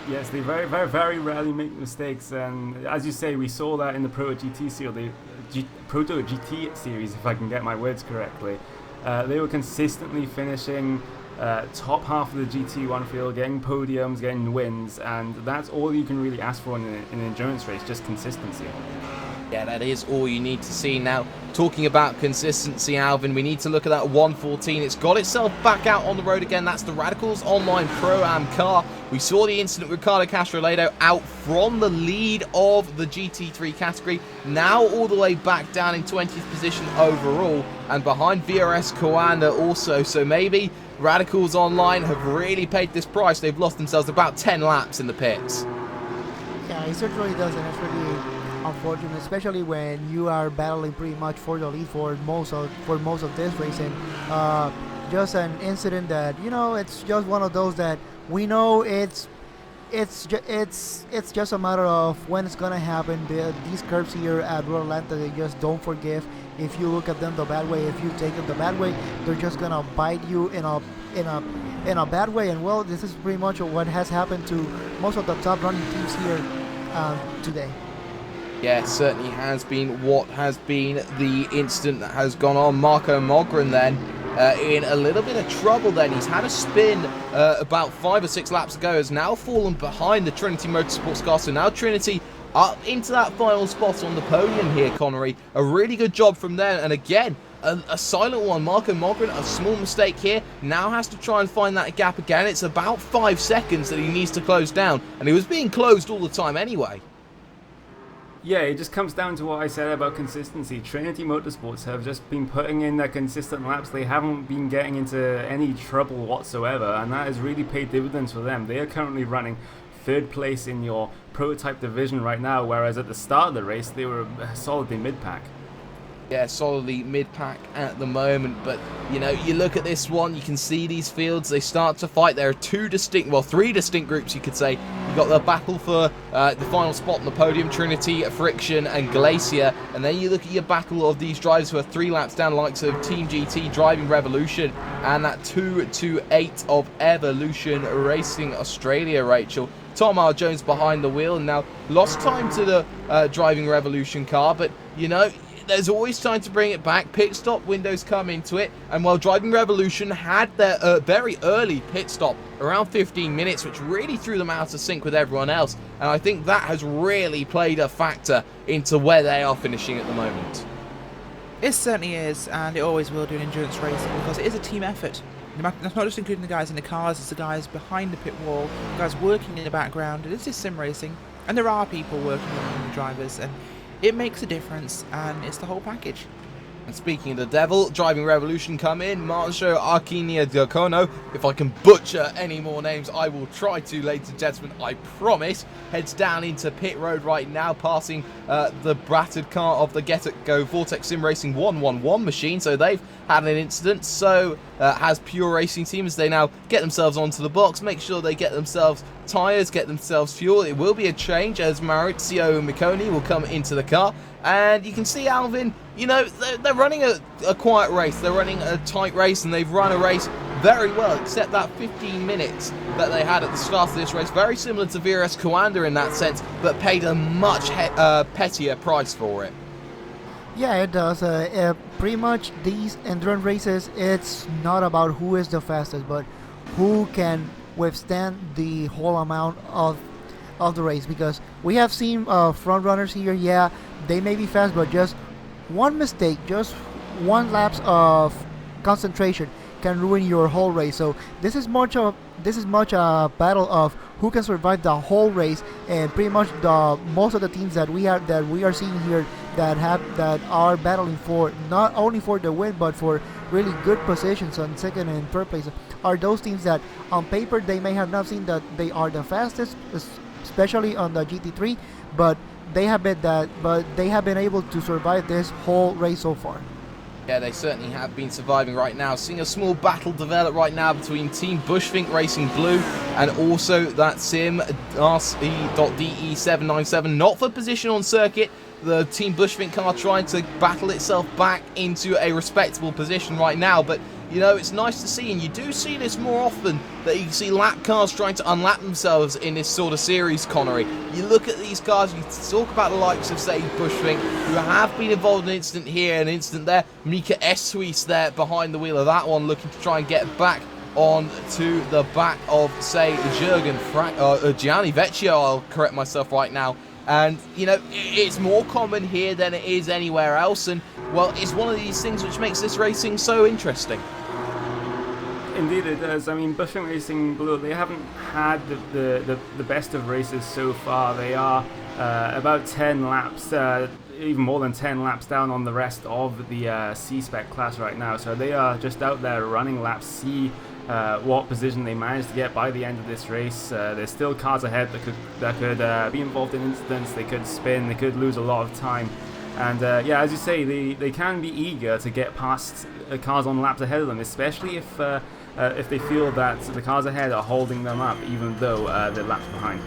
Speaker 2: Yes, they very, very, very rarely make mistakes, and as you say, we saw that in the Proto GT series, Proto GT series, if I can get my words correctly. They were consistently finishing top half of the GT1 field, getting podiums, getting wins, and that's all you can really ask for in an endurance race, just consistency.
Speaker 1: Yeah, that is all you need to see. Now, talking about consistency, Alvin, we need to look at that 114. It's got itself back out on the road again. That's the Radicals Online Pro-Am car. We saw the incident with Ricardo Castroledo out from the lead of the GT3 category. Now all the way back down in 20th position overall. And behind VRS Coanda also. So maybe Radicals Online have really paid this price. They've lost themselves about 10 laps in the pits.
Speaker 3: Yeah, it certainly does, and it's really unfortunate, especially when you are battling pretty much for the lead for most of this racing. Just an incident that, you know, it's just one of those that we know it's just a matter of when it's gonna happen. These curves here at Road Atlanta, they just don't forgive. If you look at them the bad way, if you take them the bad way, they're just gonna bite you in a bad way. And well, this is pretty much what has happened to most of the top running teams here today.
Speaker 1: Yeah, it certainly has been what has been the incident that has gone on. Marco Mogren then in a little bit of trouble then. He's had a spin about 5 or 6 laps ago, has now fallen behind the Trinity Motorsports car. So now Trinity up into that final spot on the podium here, Connery. A really good job from them. And again, a silent one. Marco Mogren, a small mistake here. Now has to try and find that gap again. It's about 5 seconds that he needs to close down. And he was being closed all the time anyway.
Speaker 2: Yeah, it just comes down to what I said about consistency. Trinity Motorsports have just been putting in their consistent laps. They haven't been getting into any trouble whatsoever, and that has really paid dividends for them. They are currently running third place in your prototype division right now, whereas at the start of the race they were solidly mid-pack.
Speaker 1: Yeah, solidly mid-pack at the moment, but you know, you look at this one, you can see these fields, they start to fight. There are three distinct groups, you could say. You've got the battle for the final spot on the podium, Trinity, Friction and Glacier, and then you look at your battle of these drivers who are 3 laps down, the likes of Team GT, Driving Revolution, and that 2-8 of Evolution Racing Australia, Rachel. Tom R. Jones behind the wheel, and now lost time to the Driving Revolution car, but you know, there's always time to bring it back. Pit stop windows come into it, and while Driving Revolution had their very early pit stop, around 15 minutes, which really threw them out of sync with everyone else, and I think that has really played a factor into where they are finishing at the moment.
Speaker 8: It certainly is, and it always will do in endurance racing, because it is a team effort. That's not just including the guys in the cars, it's the guys behind the pit wall, the guys working in the background. It is just sim racing, and there are people working on the drivers, and it makes a difference, and it's the whole package.
Speaker 1: And speaking of the devil, Driving Revolution come in. Marcio Arquinia Diacono. If I can butcher any more names, I will try to, ladies and gentlemen, I promise. Heads down into pit road right now, passing the battered car of the Get It Go Vortex Sim Racing 111 machine. So they've had an incident. So has Pure Racing Team, as they now get themselves onto the box. Make sure they get themselves tyres, get themselves fuel. It will be a change as Maurizio Micconi will come into the car. And you can see Alvin, you know, they're running a quiet race. They're running a tight race, and they've run a race very well, except that 15 minutes that they had at the start of this race. Very similar to VRS Coanda in that sense, but paid a much pettier price for it.
Speaker 3: Yeah, it does. Pretty much these endurance races, it's not about who is the fastest, but who can withstand the whole amount of the race, because we have seen front runners here. Yeah, they may be fast, but just one mistake, just one lapse of concentration can ruin your whole race. So this is much a battle of who can survive the whole race, and pretty much most of the teams that we are seeing here that are battling for not only for the win but for really good positions on second and third place are those teams that on paper they may have not seen that they are the fastest, especially on the GT3, but they have been able to survive this whole race so far.
Speaker 1: Yeah, they certainly have been surviving right now. Seeing a small battle develop right now between Team Bushfink Racing Blue and also that Sim RC.DE797, not for position on circuit. The Team Bushfink car trying to battle itself back into a respectable position right now, but you know, it's nice to see, and you do see this more often, that you see lap cars trying to unlap themselves in this sort of series, Connery. You look at these cars, you talk about the likes of, say, Bushfink, who have been involved in an incident here, an incident there. Mika Essuis there behind the wheel of that one, looking to try and get back on to the back of, say, Gianni Vecchio, I'll correct myself right now. And, you know, it's more common here than it is anywhere else, and, well, it's one of these things which makes this racing so interesting.
Speaker 2: Indeed it does. I mean, Bushfink Racing Blue, they haven't had the best of races so far. They are about 10 laps, even more than 10 laps down on the rest of the C-Spec class right now. So they are just out there running laps, see what position they manage to get by the end of this race. There's still cars ahead that could be involved in incidents. They could spin, they could lose a lot of time. And yeah, as you say, they can be eager to get past cars on laps ahead of them, especially if they feel that the cars ahead are holding them up, even though they're laps behind.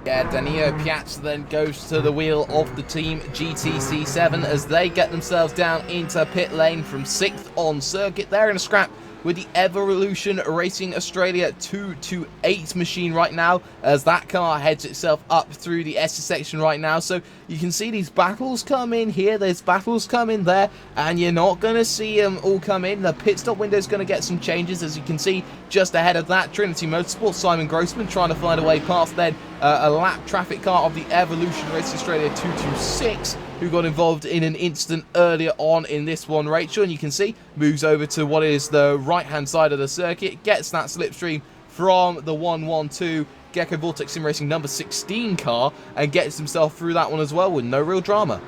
Speaker 1: Yeah, Danilo Piazza then goes to the wheel of the Team GTC7 as they get themselves down into pit lane from 6th on circuit. They're in a scrap with the Evolution Racing Australia 228 machine right now, as that car heads itself up through the S section right now. So you can see these battles come in here, there's battles come in there, and you're not going to see them all come in. The pit stop window is going to get some changes, as you can see just ahead of that. Trinity Motorsports, Simon Grossman trying to find a way past then a lap traffic car of the Evolution Racing Australia 226, who got involved in an incident earlier on in this one, Rachel, and you can see moves over to what is the right-hand side of the circuit, gets that slipstream from the 112 Gecko Vortex Sim Racing number 16 car and gets himself through that one as well with no real drama.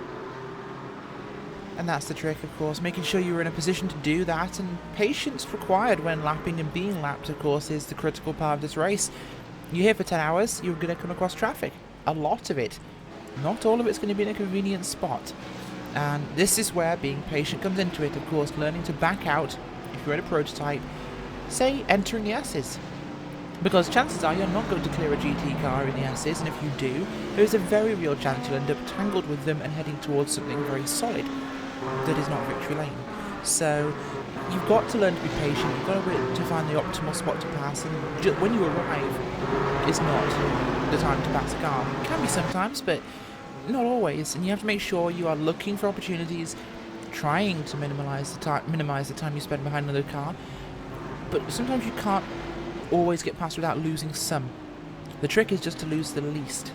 Speaker 8: And that's the trick, of course, making sure you're in a position to do that, and patience required when lapping and being lapped, of course, is the critical part of this race. You're here for 10 hours, you're going to come across traffic. A lot of it. Not all of it's going to be in a convenient spot. And this is where being patient comes into it, of course, learning to back out if you're in a prototype, say entering the S's. Because chances are you're not going to clear a GT car in the S's, and if you do, there's a very real chance you'll end up tangled with them and heading towards something very solid that is not victory lane. So you've got to learn to be patient, you've got to find the optimal spot to pass, and when you arrive, it's not the time to pass a car. It can be sometimes, but not always, and you have to make sure you are looking for opportunities, trying to minimize the time you spend behind another car, but sometimes you can't always get past without losing some. The trick is just to lose the least.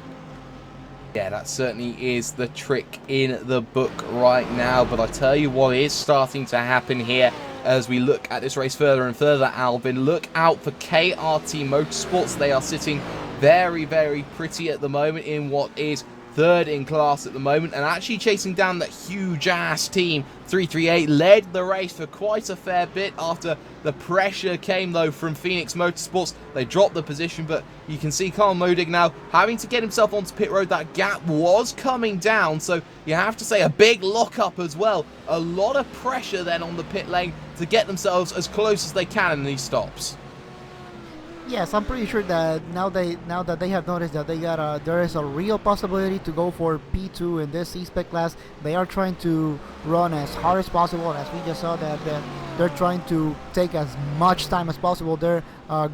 Speaker 1: Yeah, that certainly is the trick in the book right now, but I tell you what is starting to happen here as we look at this race further and further, Alvin. Look out for KRT Motorsports. They are sitting very, very pretty at the moment in what is third in class at the moment, and actually chasing down that huge ass team 338. Led the race for quite a fair bit after the pressure came though from Phoenix Motorsports. They dropped the position, but you can see Carl Modig now having to get himself onto pit road. That gap was coming down, so you have to say a big lockup as well. A lot of pressure then on the pit lane to get themselves as close as they can in these stops.
Speaker 3: Yes, I'm pretty sure that now that they have noticed that there is a real possibility to go for P2 in this C-Spec class. They are trying to run as hard as possible, as we just saw that they're trying to take as much time as possible. They're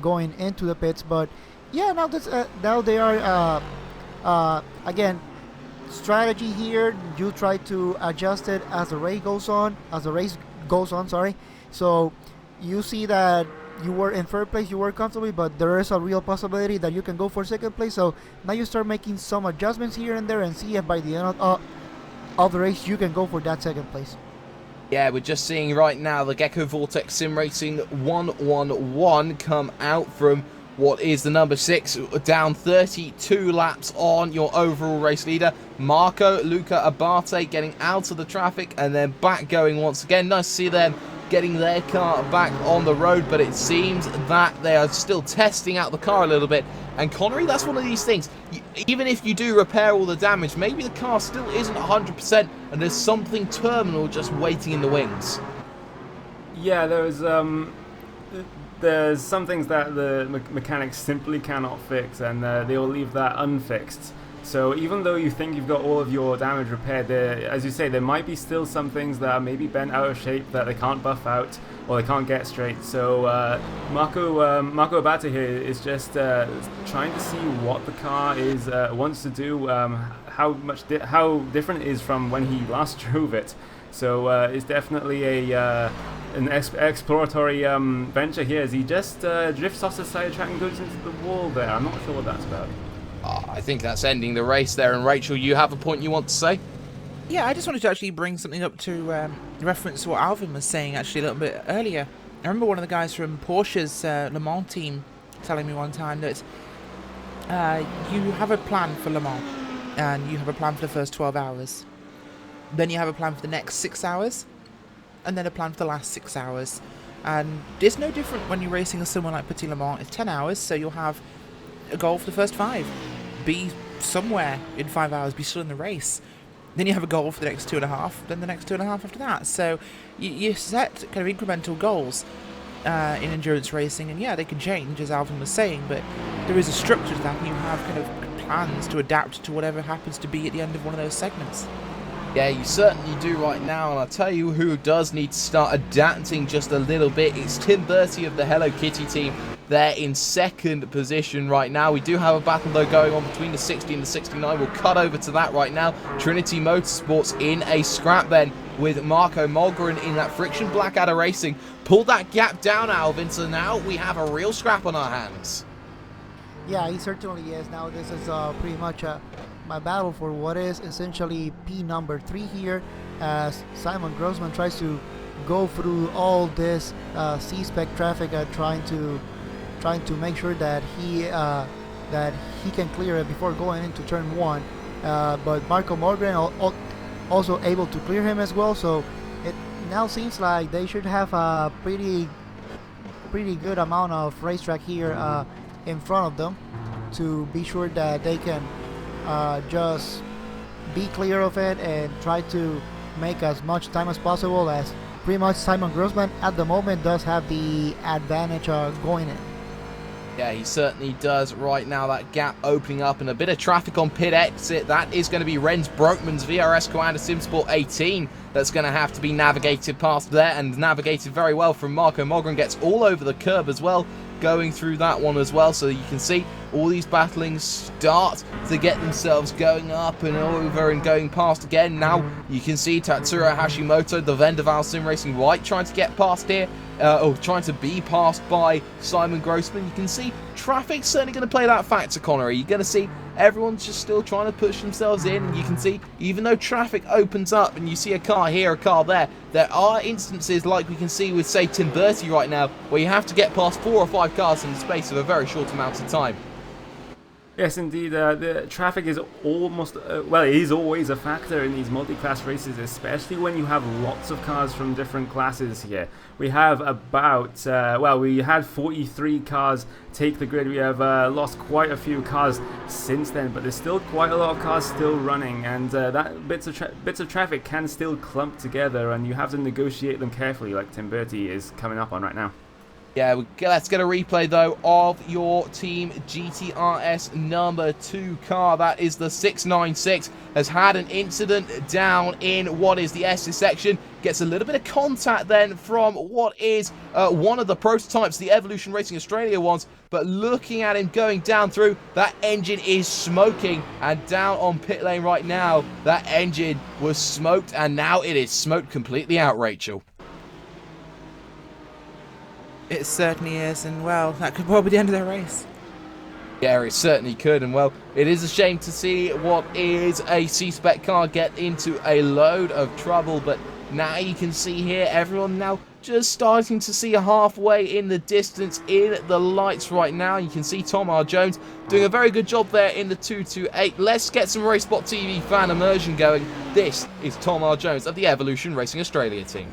Speaker 3: going into the pits, but yeah, now they are again, strategy here. You try to adjust it as the race goes on. Sorry. So you see that you were in third place, you were comfortably, but there is a real possibility that you can go for second place. So now you start making some adjustments here and there and see if by the end of the race you can go for that second place.
Speaker 1: Yeah, we're just seeing right now the Gecko Vortex Sim Racing 111 come out from what is the number 6, down 32 laps on your overall race leader. Marco Luca Abate getting out of the traffic and then back going once again. Nice to see them getting their car back on the road, but it seems that they are still testing out the car a little bit. And Connery, that's one of these things. Even if you do repair all the damage, maybe the car still isn't 100% and there's something terminal just waiting in the wings.
Speaker 2: Yeah, there's some things that the mechanics simply cannot fix, and they'll leave that unfixed. So even though you think you've got all of your damage repaired, as you say, there might be still some things that are maybe bent out of shape that they can't buff out or they can't get straight. So Marco Abate here is just trying to see what the car wants to do, how different it is from when he last drove it. So it's definitely an exploratory venture here as he just drifts off the side of the track and goes into the wall there. I'm not sure what that's about.
Speaker 1: I think that's ending the race there. And Rachel, you have a point you want to say?
Speaker 8: Yeah, I just wanted to actually bring something up to reference to what Alvin was saying actually a little bit earlier. I remember one of the guys from Porsche's Le Mans team telling me one time that you have a plan for Le Mans and you have a plan for the first 12 hours. Then you have a plan for the next 6 hours and then a plan for the last 6 hours. And it's no different when you're racing a someone like Petit Le Mans. It's 10 hours, so you'll have a goal for the first 5. Be somewhere in 5 hours, be still in the race. Then you have a goal for the next 2.5, then the next 2.5 after that. So you set kind of incremental goals in endurance racing, and yeah, they can change, as Alvin was saying, but there is a structure to that, and you have kind of plans to adapt to whatever happens to be at the end of one of those segments.
Speaker 1: Yeah, you certainly do right now, and I'll tell you who does need to start adapting just a little bit. It's Tim Bertie of the Hello Kitty team. They're in second position right now. We do have a battle, though, going on between the 60 and the 69. We'll cut over to that right now. Trinity Motorsports in a scrap then with Marco Mulgren in that friction. Blackadder Racing pulled that gap down, Alvin, so now we have a real scrap on our hands.
Speaker 3: Yeah, he certainly is. Now this is pretty much my battle for what is essentially P number 3 here, as Simon Grossman tries to go through all this C-Spec traffic, trying to make sure that he that he can clear it before going into turn 1. But Marco Morgan also able to clear him as well, so it now seems like they should have a pretty good amount of racetrack here in front of them to be sure that they can just be clear of it and try to make as much time as possible, as pretty much Simon Grossman at the moment does have the advantage going in.
Speaker 1: Yeah, he certainly does right now. That gap opening up and a bit of traffic on pit exit. That is going to be Renz Brokman's VRS Commander Simsport 18 that's going to have to be navigated past there, and navigated very well from Marco Mogren. Gets all over the curb as well, going through that one as well. So you can see all these battlings start to get themselves going up and over and going past again. Now you can see Tatsuro Hashimoto, the Vendaval Sim Racing White, trying to get past here. Or trying to be passed by Simon Grossman. You can see traffic's certainly going to play that factor, Connery. You're going to see everyone's just still trying to push themselves in. And you can see, even though traffic opens up and you see a car here, a car there, there are instances like we can see with, say, Timberti right now, where you have to get past 4 or 5 cars in the space of a very short amount of time.
Speaker 2: Yes, indeed. The traffic is almost, well, it is always a factor in these multi-class races, especially when you have lots of cars from different classes here. We have about, well, we had 43 cars take the grid. We have lost quite a few cars since then, but there's still quite a lot of cars still running, and that bits of traffic can still clump together, and you have to negotiate them carefully, like Timberti is coming up on right now.
Speaker 1: Yeah, let's get a replay, though, of your Team GTRS number 2 car. That is the 696. Has had an incident down in what is the S's section. Gets a little bit of contact then from what is one of the prototypes, the Evolution Racing Australia ones. But looking at him going down through, that engine is smoking. And down on pit lane right now, that engine was smoked. And now it is smoked completely out, Rachel.
Speaker 8: It certainly is, and well, that could probably be the end of their race.
Speaker 1: Yeah, it certainly could, and well, it is a shame to see what is a C-Spec car get into a load of trouble, but now you can see here, everyone now just starting to see halfway in the distance in the lights right now. You can see Tom R. Jones doing a very good job there in the 228. Let's get some RaceSpot TV fan immersion going. This is Tom R. Jones of the Evolution Racing Australia team.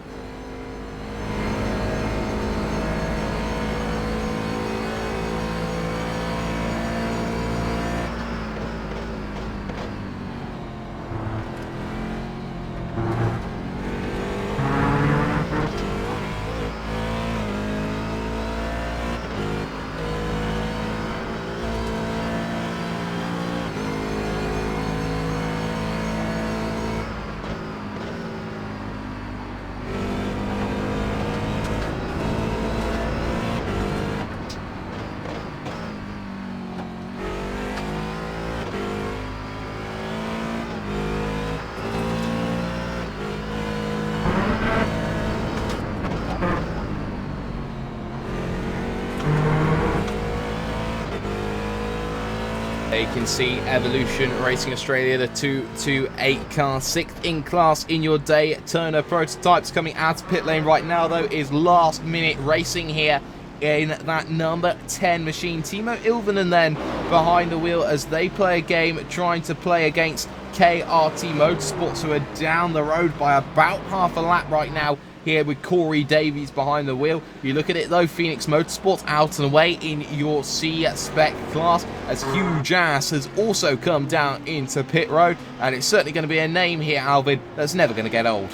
Speaker 1: You can see Evolution Racing Australia, the 228 car, 6th in class in your Daytona Prototypes. Coming out of pit lane right now, though, is Last Minute Racing here in that number 10 machine. Timo Ilvonen then behind the wheel as they play a game trying to play against KRT Motorsports, who are down the road by about half a lap right now. Here with Corey Davies behind the wheel. You look at it though, Phoenix Motorsports out and away in your C-Spec class, as Hugh Jass has also come down into pit road, and it's certainly going to be a name here, Alvin, that's never going to get old.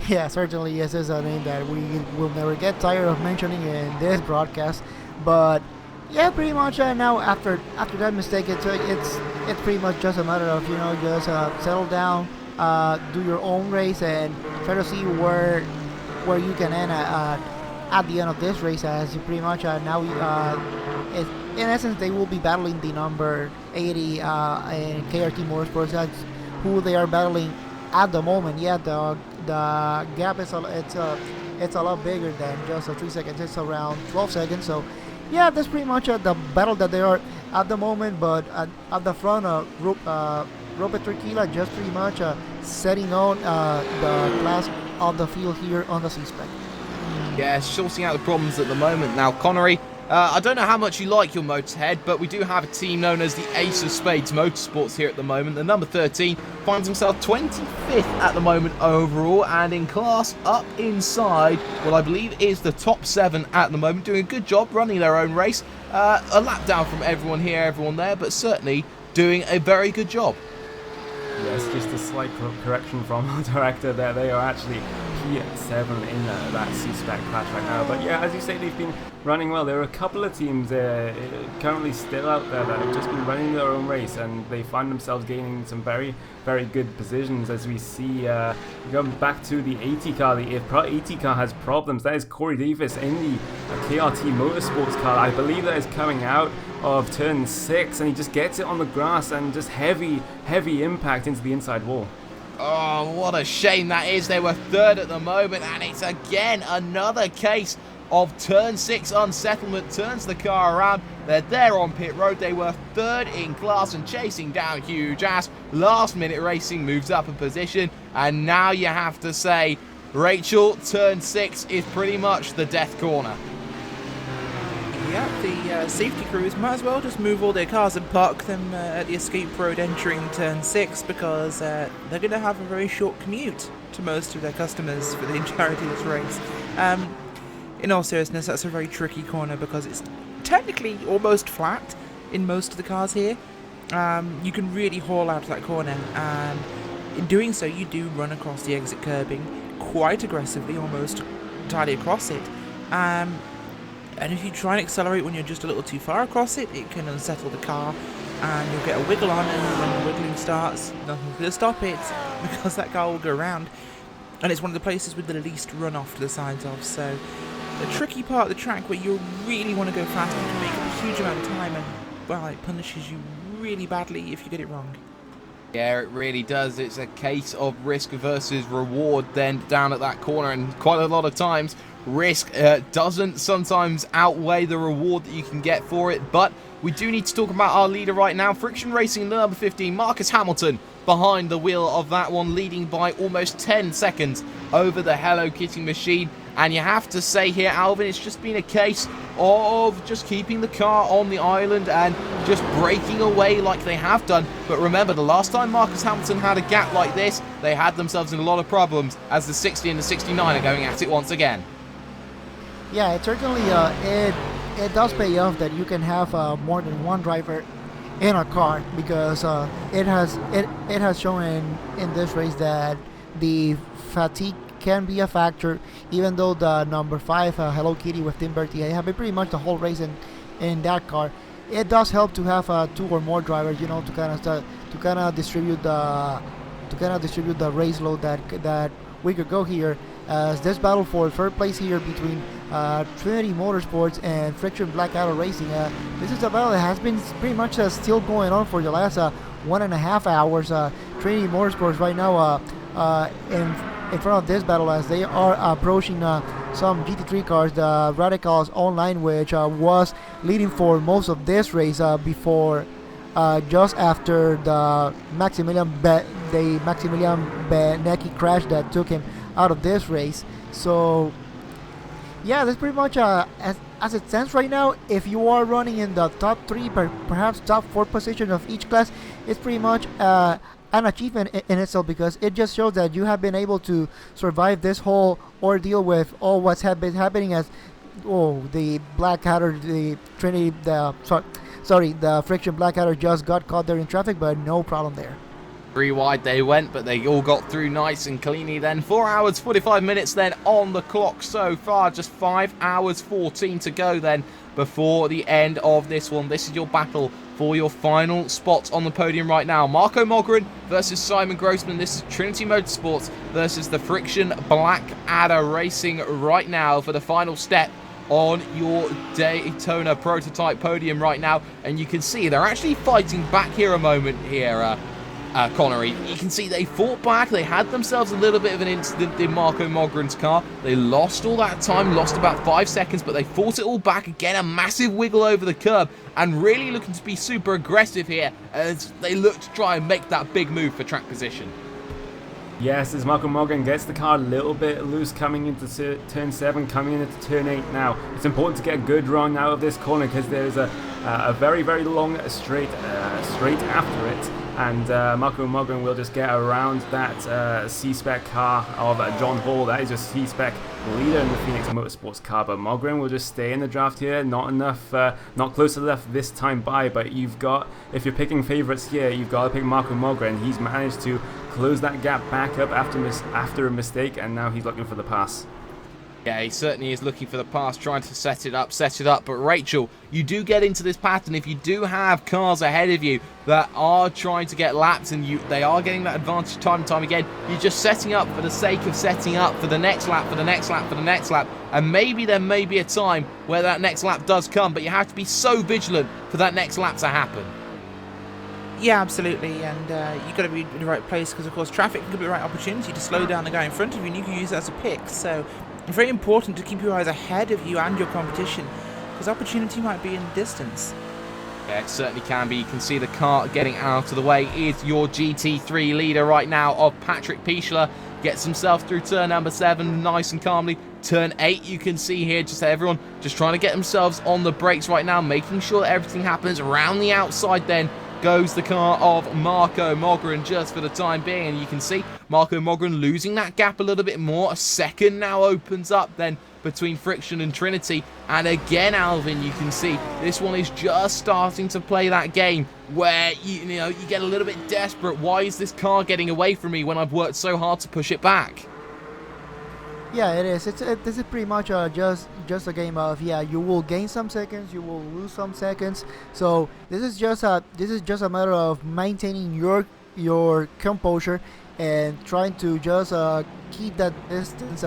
Speaker 3: Yeah, certainly, yes, it's a name that we will never get tired of mentioning in this broadcast. But yeah, pretty much now after that mistake, it's pretty much just a matter of, you know, just settle down, do your own race, and try to see where you can end at the end of this race. As you pretty much now, in essence, they will be battling the number 80 in KRT Motorsports. That's who they are battling at the moment. Yeah, the gap is it's a lot bigger than just 3 seconds. It's around 12 seconds. So yeah, that's pretty much the battle that they are at the moment. But at the front, Robert Turquila just pretty much setting on the class of the field here on the C-Spec.
Speaker 1: Yeah, sorting out the problems at the moment. Now, Connery, I don't know how much you like your Motorhead, but we do have a team known as the Ace of Spades Motorsports here at the moment. The number 13 finds himself 25th at the moment overall, and in class up inside what I believe is the top 7 at the moment, doing a good job running their own race. A lap down from everyone here, everyone there, but certainly doing a very good job.
Speaker 2: Yes, just a slight correction from our director there. They are actually P7 in that C-Spec class right now. But yeah, as you say, they've been running well. There are a couple of teams currently still out there that have just been running their own race, and they find themselves gaining some very, very good positions. As we see, going back to the AT car, if AT car has problems, that is Corey Davis in the KRT Motorsports car. I believe that is coming out of turn 6, and he just gets it on the grass and just heavy impact into the inside wall.
Speaker 1: Oh, what a shame that is. They were 3rd at the moment, and it's again another case of turn 6 unsettlement. Turns the car around. They're there on pit road. They were 3rd in class and chasing down Huge Ass. Last minute racing moves up a position, and now you have to say, Rachel, turn 6 is pretty much the death corner.
Speaker 8: Yeah, the safety crews might as well just move all their cars and park them at the escape road entering turn 6, because they're going to have a very short commute to most of their customers for the entirety of this race. In all seriousness, that's a very tricky corner because it's technically almost flat in most of the cars here. You can really haul out of that corner, and in doing so you do run across the exit curbing quite aggressively, almost entirely across it. And if you try and accelerate when you're just a little too far across it, it can unsettle the car, and you'll get a wiggle on, and when the wiggling starts, nothing's going to stop it, because that car will go around. And it's one of the places with the least runoff to the sides of, so the tricky part of the track where you really want to go fast and can make up a huge amount of time, and, well, it punishes you really badly if you get it wrong.
Speaker 1: Yeah, it really does. It's a case of risk versus reward then down at that corner, and quite a lot of times risk doesn't sometimes outweigh the reward that you can get for it. But we do need to talk about our leader right now. Friction Racing, the number 15, Marcus Hamilton, behind the wheel of that one, leading by almost 10 seconds over the Hello Kitty machine. And you have to say here, Alvin, it's just been a case of just keeping the car on the island and just breaking away like they have done. But remember, the last time Marcus Hamilton had a gap like this, they had themselves in a lot of problems, as the 60 and the 69 are going at it once again.
Speaker 3: Yeah, it certainly it does pay off that you can have more than one driver in a car, because it has shown in this race that the fatigue can be a factor, even though the number 5 Hello Kitty with Tim Bertie have been pretty much the whole race in that car. It does help to have 2 or more drivers, you know, to kind of distribute the race load that we could go here, as this battle for 3rd place here between Trinity Motorsports and Friction Black Arrow Racing. This is a battle that has been pretty much still going on for the last 1.5 hours. Trinity Motorsports right now in front of this battle, as they are approaching some GT3 cars, the Radicals Online, which was leading for most of this race before just after the Maximilian Benecki crash that took him out of this race. So yeah, that's pretty much as it stands right now. If you are running in the top 3, perhaps top 4 position of each class, it's pretty much an achievement in itself, because it just shows that you have been able to survive this whole ordeal with all what's been happening, as the Blackadder, the Trinity, the Friction Blackadder just got caught there in traffic, but no problem there.
Speaker 1: 3 wide they went, but they all got through nice and cleanly then. 4 hours 45 minutes then on the clock so far, just 5 hours 14 to go then before the end of this one. This is your battle for your final spots on the podium right now. Marco Mogren versus Simon Grossman. This is Trinity Motorsports versus the Friction Blackadder Racing right now for the final step on your Daytona Prototype podium right now. And you can see they're actually fighting back here a moment here, Connery. You can see they fought back. They had themselves a little bit of an incident in Marco Mogren's car. They lost all that time, lost about 5 seconds, but they fought it all back. Again, a massive wiggle over the curb, and really looking to be super aggressive here as they look to try and make that big move for track position.
Speaker 2: Yes, as Marco Morgan gets the car a little bit loose coming into turn 7, coming into turn 8 now. It's important to get a good run out of this corner because there's a very, very long straight after it. And Marco Morgan will just get around that C-Spec car of John Hall. That is just C-Spec leader in the Phoenix Motorsports car. But Morgan will just stay in the draft here. Not close enough this time by. But you've got, if you're picking favourites here, you've got to pick Marco Morgan. He's managed to close that gap back up after a mistake, and now he's looking for the pass.
Speaker 1: Yeah, he certainly is looking for the pass, trying to set it up. But Rachel, you do get into this pattern if you do have cars ahead of you that are trying to get lapped, and they are getting that advantage time and time again. You're just setting up for the sake of setting up for the next lap, for the next lap, for the next lap. And maybe there may be a time where that next lap does come, but you have to be so vigilant for that next lap to happen.
Speaker 8: Yeah, absolutely, and you've got to be in the right place because, of course, traffic can be the right opportunity to slow down the guy in front of you, and you can use that as a pick. So it's very important to keep your eyes ahead of you and your competition because opportunity might be in the distance.
Speaker 1: Yeah, it certainly can be. You can see the car getting out of the way. Is your GT3 leader right now of Patrick Pichler. Gets himself through turn number 7 nice and calmly. Turn 8, you can see here, just everyone just trying to get themselves on the brakes right now, making sure that everything happens around the outside. Then goes the car of Marco Mogren just for the time being, and you can see Marco Mogren losing that gap a little bit more. A second now opens up then between Friction and Trinity, and again, Alvin, you can see this one is just starting to play that game where you get a little bit desperate. Why is this car getting away from me when I've worked so hard to push it back?
Speaker 3: Yeah, it is. This is pretty much just a game of, yeah, you will gain some seconds, you will lose some seconds. So this is just a matter of maintaining your composure and trying to just keep that distance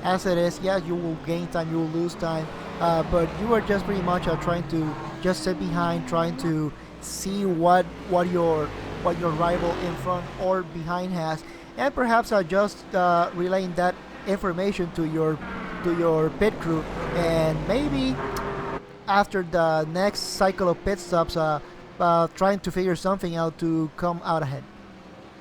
Speaker 3: as it is. Yeah, you will gain time, you will lose time, but you are just pretty much trying to just sit behind, trying to see what your rival in front or behind has, and perhaps just relaying that information to your pit crew, and maybe after the next cycle of pit stops trying to figure something out to come out ahead.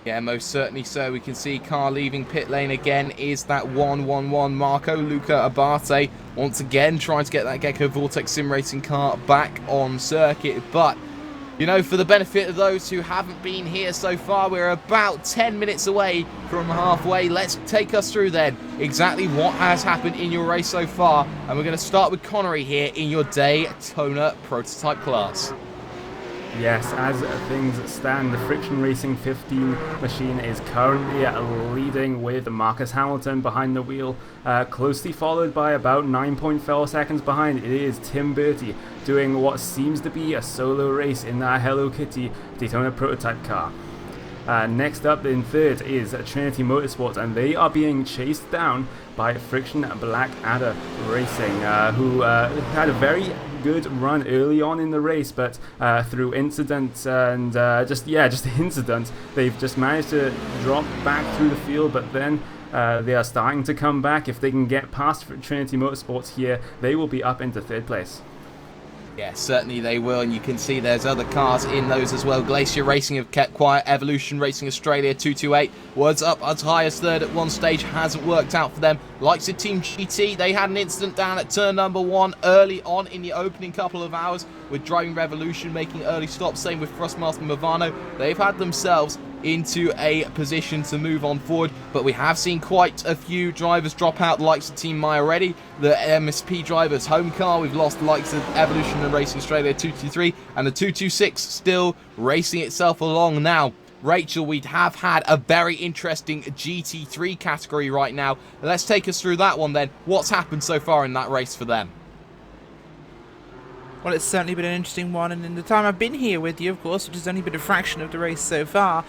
Speaker 1: Yeah, most certainly so. We can see car leaving pit lane again is that 111 Marco Luca Abate, once again trying to get that Gecko Vortex Sim Racing car back on circuit. But for the benefit of those who haven't been here so far, we're about 10 minutes away from halfway. Let's take us through then exactly what has happened in your race so far. And we're going to start with Connery here in your Daytona Prototype class.
Speaker 2: Yes, as things stand, the Friction Racing 15 machine is currently leading with Marcus Hamilton behind the wheel, closely followed by about 9.4 seconds behind. It is Tim Bertie doing what seems to be a solo race in that Hello Kitty Daytona Prototype car. Next up in third is Trinity Motorsports, and they are being chased down by Friction Blackadder Racing, who had a very good run early on in the race, but through incidents and just incidents, they've just managed to drop back through the field. But then they are starting to come back. If they can get past Trinity Motorsports here, they will be up into third place.
Speaker 1: Yeah, certainly they will, and you can see there's other cars in those as well. Glacier Racing have kept quiet. Evolution Racing Australia 228 was up as high as third at one stage, hasn't worked out for them. Likes of Team GT, they had an incident down at turn number 1 early on in the opening couple of hours with Driving Revolution making early stops. Same with Frostmaster Movano. They've had themselves into a position to move on forward, but we have seen quite a few drivers drop out, the likes of Team Mai already, the MSP drivers home car. We've lost the likes of Evolution and Racing Australia 223 and the 226 still racing itself along now. Rachel, we have had a very interesting GT3 category right now. Let's take us through that one then. What's happened so far in that race for them?
Speaker 8: Well, it's certainly been an interesting one, and in the time I've been here with you, of course, which has only been a fraction of the race so far,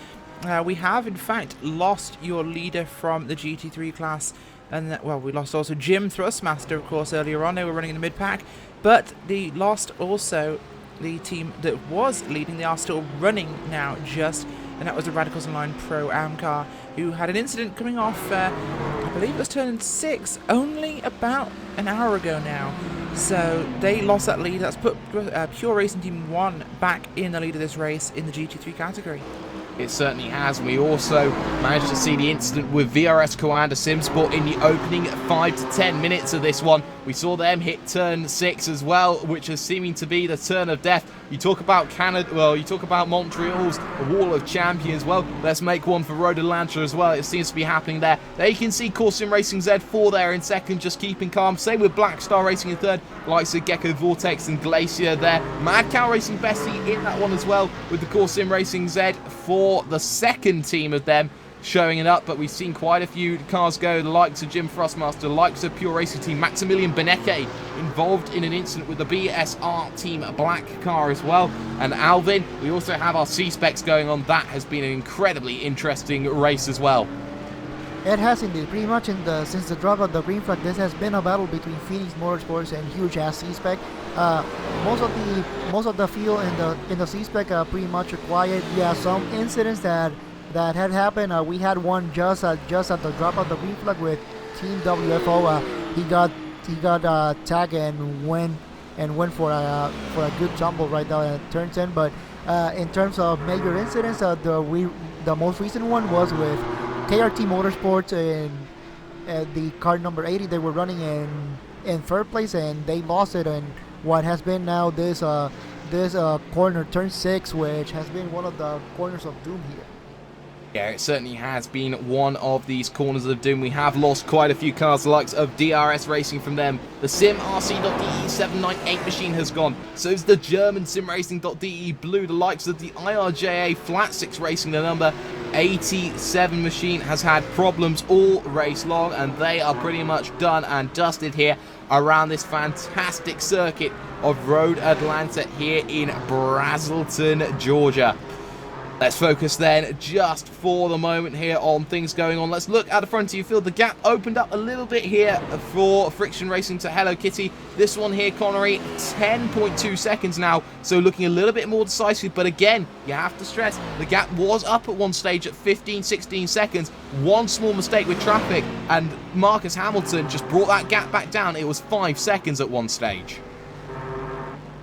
Speaker 8: we have, in fact, lost your leader from the GT3 class. And, we lost also Jim Thrustmaster, of course, earlier on. They were running in the mid-pack. But they lost also the team that was leading. They are still running now, and that was the Radicals Online Pro-Am car, who had an incident coming off, I believe it was turn 6, only about an hour ago now. So they lost that lead. That's put Pure Racing Team 1 back in the lead of this race in the GT3 category.
Speaker 1: It certainly has. And we also managed to see the incident with VRS Coanda Simsport in the opening 5 to 10 minutes of this one. We saw them hit turn 6 as well, which is seeming to be the turn of death. You talk about Canada, well, you talk about Montreal's Wall of Champions. Well, let's make one for Road Atlanta as well. It seems to be happening there. There you can see Core Sim Racing Z4 there in second, just keeping calm. Same with Black Star Racing in third, likes of Gecko Vortex and Glacier there. Mad Cow Racing Bessie in that one as well, with the Core Sim Racing Z for the second team of them showing it up. But we've seen quite a few cars go, the likes of Jim Frostmaster, the likes of Pure Racing Team, Maximilian Benecke involved in an incident with the BSR Team Black car as well. And Alvin, we also have our C-Specs going on. That has been an incredibly interesting race as well.
Speaker 3: It has indeed. Pretty much since the drop of the green flag, this has been a battle between Phoenix Motorsports and huge ass C-Spec. Most of the field in the C-Spec pretty much quiet. Yeah, some incidents that had happened. We had one just at the drop of the green flag with Team WFO. He got tagged and went for a good tumble right there at turn 10. But in terms of major incidents, the most recent one was with KRT Motorsports and the car number 80. They were running in third place and they lost it. And what has been now this corner, turn 6, which has been one of the corners of doom here.
Speaker 1: Yeah, it certainly has been one of these corners of doom. We have lost quite a few cars, the likes of DRS Racing from them. The SimRC.de 798 machine has gone. So is the German SimRacing.de Blue. The likes of the IRJA Flat 6 Racing, the number 87 machine, has had problems all race long, and they are pretty much done and dusted here around this fantastic circuit of Road Atlanta here in Brazelton, Georgia. Let's focus then just for the moment here on things going on. Let's look at the front of your field. The gap opened up a little bit here for Friction Racing to Hello Kitty. This one here, Connery, 10.2 seconds now, so looking a little bit more decisive. But again, you have to stress, the gap was up at one stage at 15, 16 seconds. One small mistake with traffic, and Marcus Hamilton just brought that gap back down. It was 5 seconds at one stage.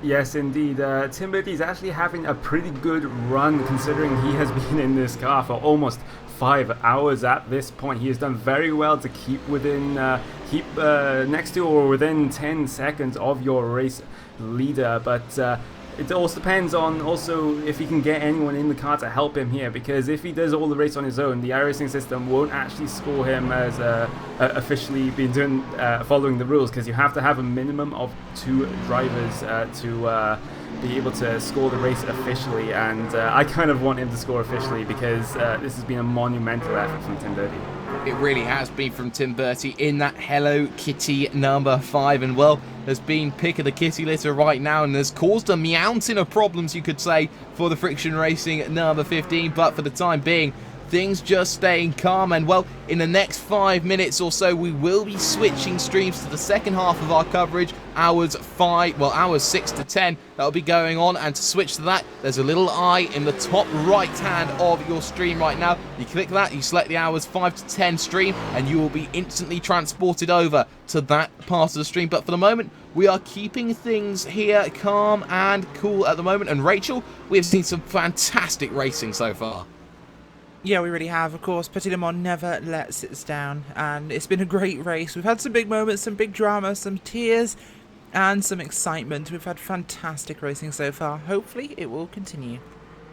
Speaker 2: Yes, indeed. Tim Bertie is actually having a pretty good run considering he has been in this car for almost 5 hours at this point. He has done very well to keep within, next to or within 10 seconds of your race leader. But it also depends on also if he can get anyone in the car to help him here, because if he does all the race on his own, the iRacing system won't actually score him as officially been doing following the rules, because you have to have a minimum of 2 drivers to be able to score the race officially, and I kind of want him to score officially because this has been a monumental effort from Tim Bertie.
Speaker 1: It really has been from Tim Bertie in that Hello Kitty number 5, and well, has been pick of the kitty litter right now and has caused a mountain of problems, you could say, for the Friction Racing number 15. But for the time being, things just staying calm, and well, in the next 5 minutes or so we will be switching streams to the second half of our coverage, hours 6 to 10. That'll be going on, and to switch to that, there's a little eye in the top right hand of your stream right now. You click that, you select the hours 5 to 10 stream, and you will be instantly transported over to that part of the stream. But for the moment, we are keeping things here calm and cool at the moment. And Rachel, we have seen some fantastic racing so far.
Speaker 8: Yeah, we really have. Of course, Petit never lets us down, and it's been a great race. We've had some big moments, some big drama, some tears, and some excitement. We've had fantastic racing so far. Hopefully, it will continue.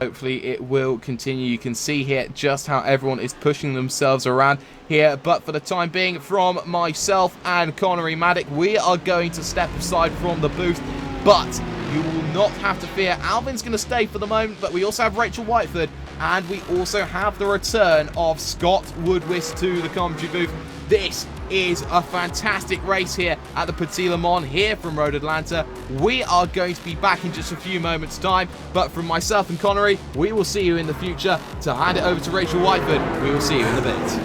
Speaker 1: Hopefully it will continue. You can see here just how everyone is pushing themselves around here. But for the time being, from myself and Connery Maddock, we are going to step aside from the booth. But you will not have to fear. Alvin's going to stay for the moment, but we also have Rachel Whiteford, and we also have the return of Scott Woodwist to the commentary booth. This is a fantastic race here at the Petit Le Mans here from Road Atlanta. We are going to be back in just a few moments' time, but from myself and Connery, we will see you in the future. To hand it over to Rachel Whiteford, we will see you in a bit.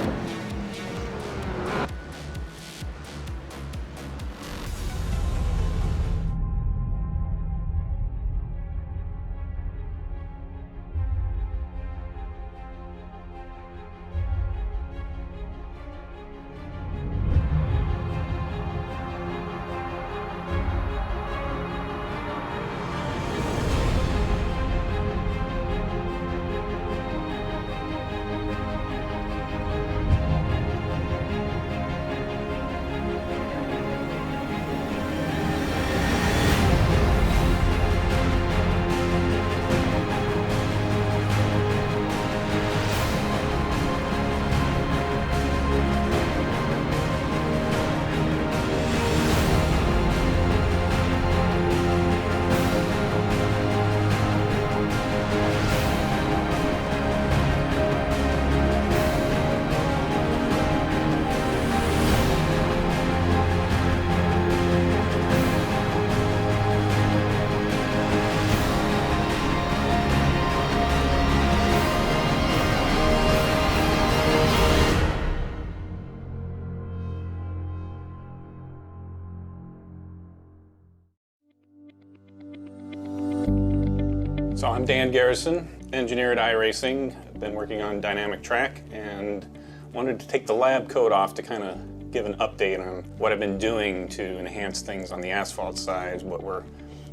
Speaker 11: So I'm Dan Garrison, engineer at iRacing. I've been working on dynamic track and wanted to take the lab coat off to kind of give an update on what I've been doing to enhance things on the asphalt side, what we're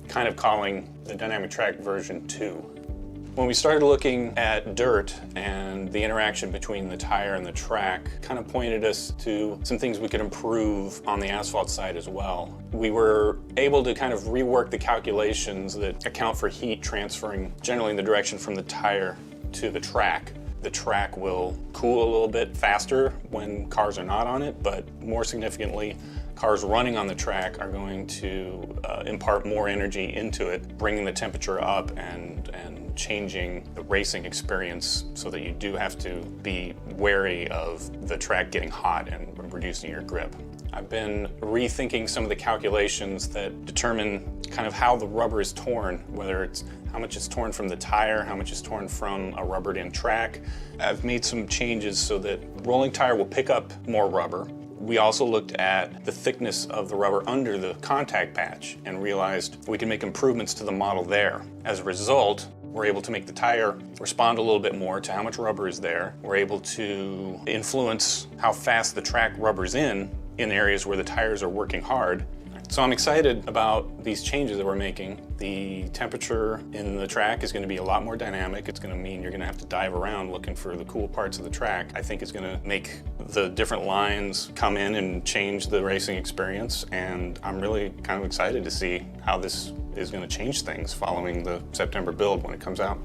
Speaker 11: kind of calling the dynamic track version 2. When we started looking at dirt and the interaction between the tire and the track, kind of pointed us to some things we could improve on the asphalt side as well. We were able to kind of rework the calculations that account for heat transferring generally in the direction from the tire to the track. The track will cool a little bit faster when cars are not on it, but more significantly, cars running on the track are going to impart more energy into it, bringing the temperature up and changing the racing experience so that you do have to be wary of the track getting hot and reducing your grip. I've been rethinking some of the calculations that determine kind of how the rubber is torn, whether it's how much is torn from the tire, how much is torn from a rubbered-in track. I've made some changes so that rolling tire will pick up more rubber. We also looked at the thickness of the rubber under the contact patch and realized we can make improvements to the model there. As a result, we're able to make the tire respond a little bit more to how much rubber is there. We're able to influence how fast the track rubbers in areas where the tires are working hard. So I'm excited about these changes that we're making. The temperature in the track is going to be a lot more dynamic. It's going to mean you're going to have to dive around looking for the cool parts of the track. I think it's going to make the different lines come in and change the racing experience, and I'm really kind of excited to see how this is going to change things following the September build when it comes out.